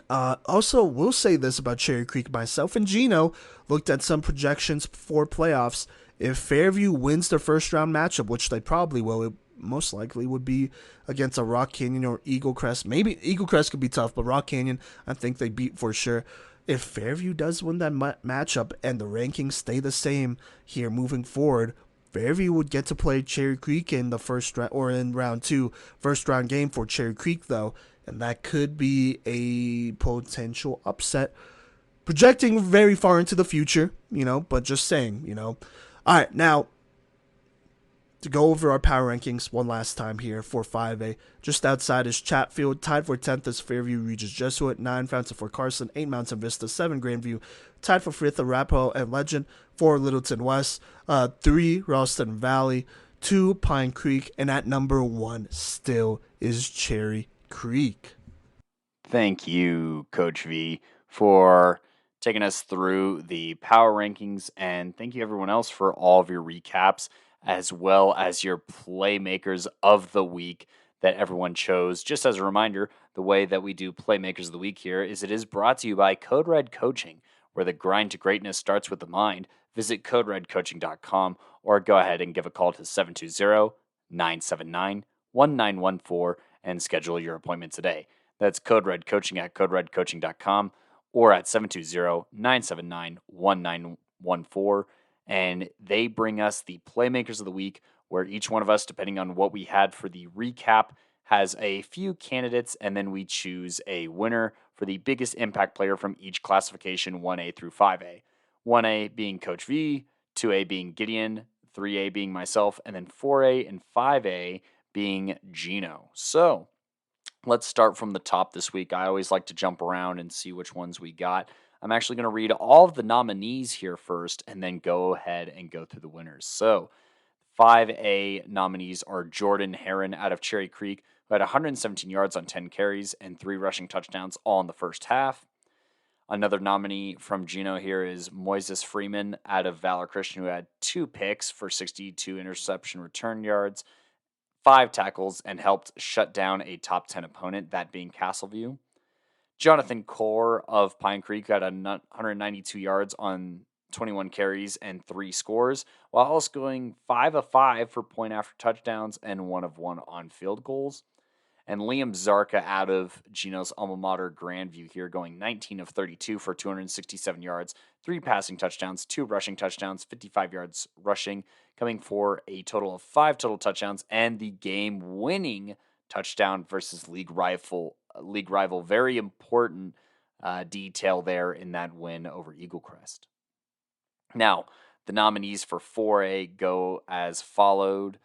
Also, we'll say this about Cherry Creek. Myself and Gino looked at some projections for playoffs. If Fairview wins their first round matchup, which they probably will, it most likely would be against a Rock Canyon or Eagle Crest. Maybe Eagle Crest could be tough, but Rock Canyon, I think they beat for sure. If Fairview does win that matchup and the rankings stay the same here moving forward, Fairview would get to play Cherry Creek in the first round, or in round 2, first round game for Cherry Creek though, and that could be a potential upset. Projecting very far into the future, but just saying, All right, now to go over our power rankings one last time here for 5A. Just outside is Chatfield. Tied for 10th is Fairview Regis Jesuit. 9 Fountain for Carson. 8 Mountain Vista. 7 Grandview. Tied for 5th Arapahoe and Legend. 4 Littleton West. 3 Ralston Valley. 2 Pine Creek. And at number 1 still is Cherry Creek. Thank you, Coach V, for taking us through the power rankings. And thank you, everyone else, for all of your recaps, as well as your Playmakers of the Week that everyone chose. Just as a reminder, the way that we do Playmakers of the Week here is it is brought to you by Code Red Coaching, where the grind to greatness starts with the mind. Visit CodeRedCoaching.com or go ahead and give a call to 720-979-1914 and schedule your appointment today. That's Code Red Coaching at CodeRedCoaching.com or at 720-979-1914. And they bring us the Playmakers of the Week, where each one of us, depending on what we had for the recap, has a few candidates, and then we choose a winner for the biggest impact player from each classification, 1A through 5A. 1A being Coach V, 2A being Gideon, 3A being myself, and then 4A and 5A being Gino. So let's start from the top this week. I always like to jump around and see which ones we got. I'm actually going to read all of the nominees here first and then go ahead and go through the winners. So 5A nominees are Jordan Heron out of Cherry Creek, who had 117 yards on 10 carries and 3 rushing touchdowns all in the first half. Another nominee from Gino here is Moises Freeman out of Valor Christian, who had 2 picks for 62 interception return yards, 5 tackles, and helped shut down a top 10 opponent, that being Castleview. Jonathan Core of Pine Creek got 192 yards on 21 carries and 3 scores, while also going 5 of 5 for point after touchdowns and 1 of 1 on field goals. And Liam Zarka out of Gino's alma mater, Grandview, here going 19 of 32 for 267 yards, 3 passing touchdowns, 2 rushing touchdowns, 55 yards rushing, coming for a total of 5 total touchdowns and the game-winning touchdown versus league rival. Very important detail there in that win over Eagle Crest. Now, the nominees for 4A go as followed.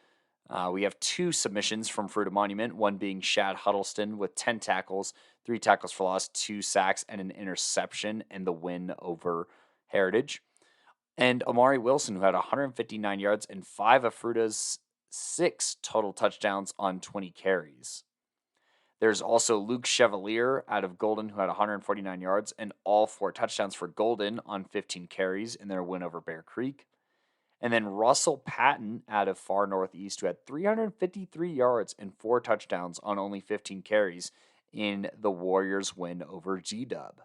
We have 2 submissions from Fruita Monument, one being Shad Huddleston with 10 tackles, 3 tackles for loss, 2 sacks, and an interception in the win over Heritage. And Amari Wilson, who had 159 yards and 5 of Fruita's 6 total touchdowns on 20 carries. There's also Luke Chevalier out of Golden, who had 149 yards and all 4 touchdowns for Golden on 15 carries in their win over Bear Creek. And then Russell Patton out of Far Northeast, who had 353 yards and 4 touchdowns on only 15 carries in the Warriors' win over G-Dub.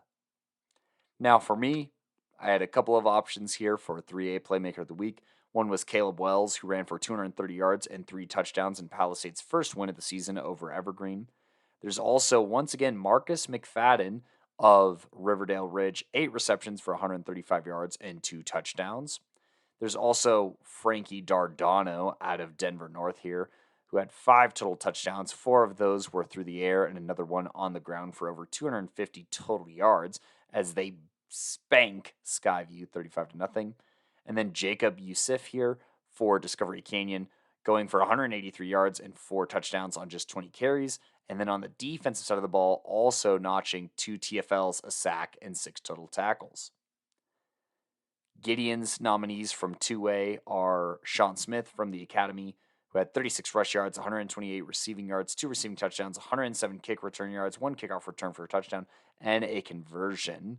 Now, for me, I had a couple of options here for 3A Playmaker of the Week. One was Caleb Wells, who ran for 230 yards and 3 touchdowns in Palisades' first win of the season over Evergreen. There's also, once again, Marcus McFadden of Riverdale Ridge, 8 receptions for 135 yards and 2 touchdowns. There's also Frankie Dardano out of Denver North here, who had 5 total touchdowns. 4 of those were through the air and another one on the ground for over 250 total yards as they spank Skyview 35-0. And then Jacob Yusuf here for Discovery Canyon, going for 183 yards and 4 touchdowns on just 20 carries, And then on the defensive side of the ball, also notching 2 TFLs, a sack, and 6 total tackles. Gideon's nominees from 2A are Sean Smith from the Academy, who had 36 rush yards, 128 receiving yards, 2 receiving touchdowns, 107 kick return yards, 1 kickoff return for a touchdown, and a conversion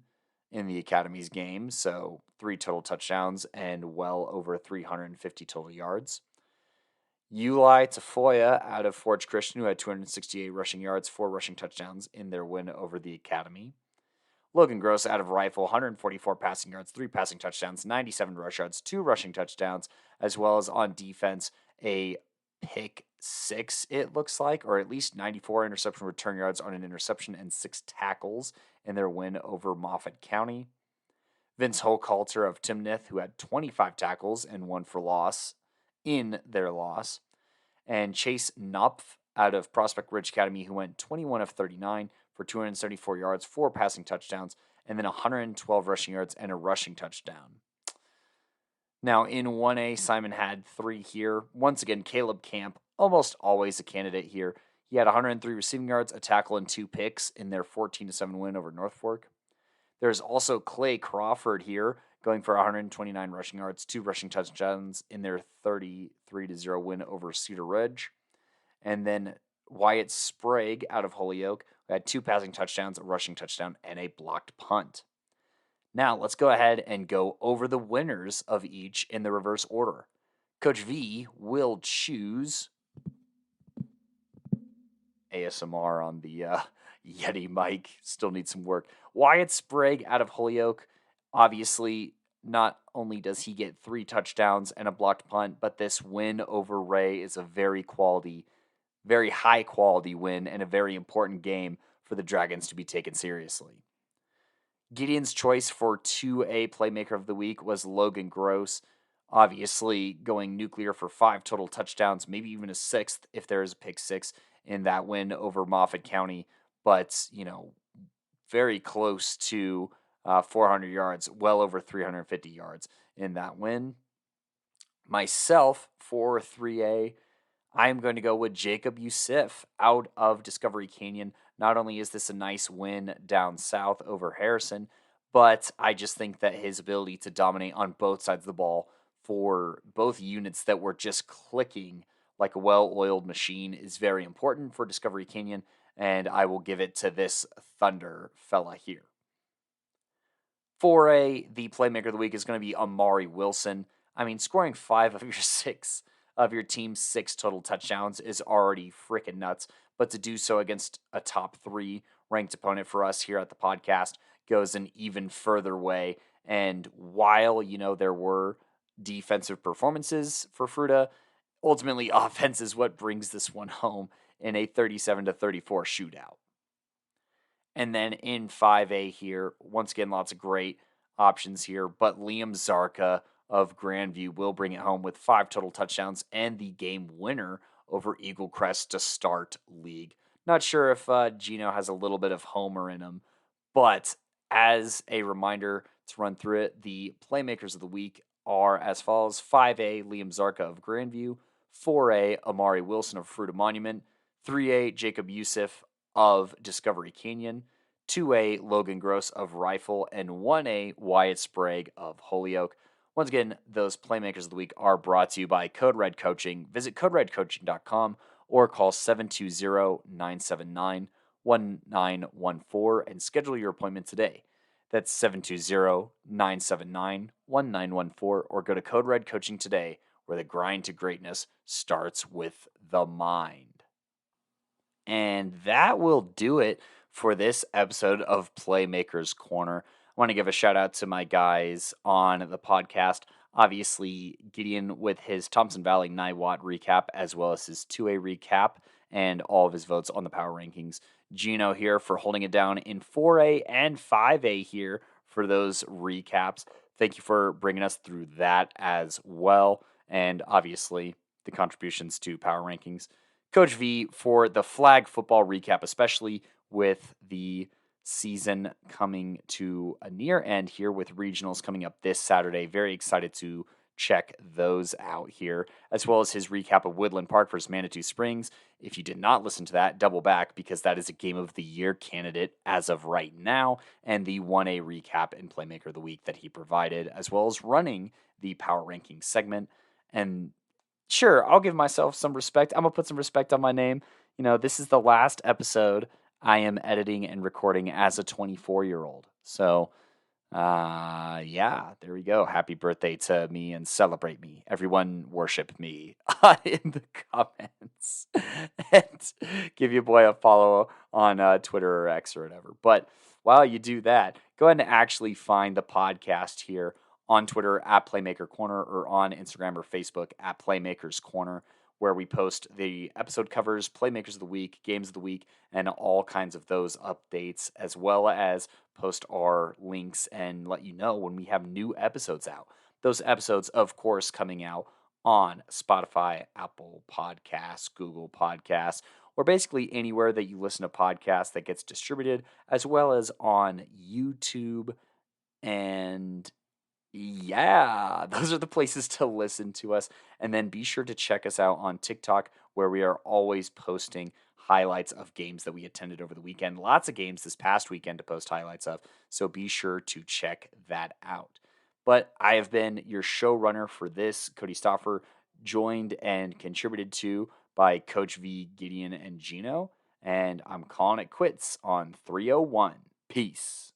in the Academy's game. So 3 total touchdowns and well over 350 total yards. Uli Tafoya out of Forge Christian, who had 268 rushing yards, 4 rushing touchdowns in their win over the Academy. Logan Gross out of Rifle, 144 passing yards, 3 passing touchdowns, 97 rush yards, 2 rushing touchdowns, as well as on defense, a pick 6, it looks like, or at least 94 interception return yards on an interception and 6 tackles in their win over Moffat County. Vince Holkalter of Timnath, who had 25 tackles and 1 for loss in their loss. And Chase Knopf out of Prospect Ridge Academy, who went 21 of 39 for 274 yards, 4 passing touchdowns, and then 112 rushing yards and a rushing touchdown. Now, in 1A, Simon had 3 here. Once again, Caleb Camp, almost always a candidate here. He had 103 receiving yards, a tackle, and 2 picks in their 14-7 win over North Fork. There's also Clay Crawford here, going for 129 rushing yards, 2 rushing touchdowns in their 33-0 win over Cedar Ridge. And then Wyatt Sprague out of Holyoke, who had 2 passing touchdowns, a rushing touchdown, and a blocked punt. Now, let's go ahead and go over the winners of each in the reverse order. Coach V will choose ASMR on the Yeti mic. Still needs some work. Wyatt Sprague out of Holyoke. Obviously, not only does he get 3 touchdowns and a blocked punt, but this win over Ray is a very high quality win and a very important game for the Dragons to be taken seriously. Gideon's choice for 2A Playmaker of the Week was Logan Gross, obviously going nuclear for 5 total touchdowns, maybe even a 6th if there is a pick 6 in that win over Moffat County, but, very close to 400 yards, well over 350 yards in that win. Myself, for 3A, I'm going to go with Jacob Yusuf out of Discovery Canyon. Not only is this a nice win down south over Harrison, but I just think that his ability to dominate on both sides of the ball for both units that were just clicking like a well-oiled machine is very important for Discovery Canyon, and I will give it to this Thunder fella here. 4A, the Playmaker of the Week is going to be Amari Wilson. I mean, scoring 5 of your team's 6 total touchdowns is already freaking nuts, but to do so against a top 3 ranked opponent for us here at the podcast goes an even further way. And while, there were defensive performances for Fruta, ultimately offense is what brings this one home in a 37-34 shootout. And then in 5A here, once again, lots of great options here, but Liam Zarka of Grandview will bring it home with 5 total touchdowns and the game winner over Eagle Crest to start league. Not sure if Gino has a little bit of homer in him, but as a reminder to run through it, the Playmakers of the Week are as follows: 5A, Liam Zarka of Grandview; 4A, Amari Wilson of Fruita Monument; 3A, Jacob Yusuf of Discovery Canyon; 2A, Logan Gross of Rifle; and 1A, Wyatt Sprague of Holyoke. Once again, those Playmakers of the Week are brought to you by Code Red Coaching. Visit coderedcoaching.com or call 720-979-1914 and schedule your appointment today. That's 720-979-1914 or go to Code Red Coaching today, where the grind to greatness starts with the mind. And that will do it for this episode of Playmakers Corner. I want to give a shout out to my guys on the podcast. Obviously, Gideon with his Thompson Valley Niwot recap, as well as his 2A recap and all of his votes on the power rankings. Gino here for holding it down in 4A and 5A here for those recaps. Thank you for bringing us through that as well. And obviously, the contributions to power rankings. Coach V for the flag football recap, especially with the season coming to a near end here with regionals coming up this Saturday. Very excited to check those out here, as well as his recap of Woodland Park versus Manitou Springs. If you did not listen to that, double back, because that is a Game of the Year candidate as of right now, and the 1A recap and Playmaker of the Week that he provided, as well as running the Power Ranking segment. And sure, I'll give myself some respect. I'm going to put some respect on my name. This is the last episode I am editing and recording as a 24-year-old. So, yeah, there we go. Happy birthday to me and celebrate me. Everyone worship me in the comments. And give your boy a follow on Twitter or X or whatever. But while you do that, go ahead and actually find the podcast here on Twitter at Playmaker Corner or on Instagram or Facebook at Playmakers Corner, where we post the episode covers, Playmakers of the Week, Games of the Week, and all kinds of those updates, as well as post our links and let you know when we have new episodes out. Those episodes, of course, coming out on Spotify, Apple Podcasts, Google Podcasts, or basically anywhere that you listen to podcasts that gets distributed, as well as on YouTube. And yeah, those are the places to listen to us. And then be sure to check us out on TikTok, where we are always posting highlights of games that we attended over the weekend. Lots of games this past weekend to post highlights of, so be sure to check that out. But I have been your showrunner for this, Cody Stoffer, joined and contributed to by Coach V, Gideon, and Gino. And I'm calling it quits on 301. Peace.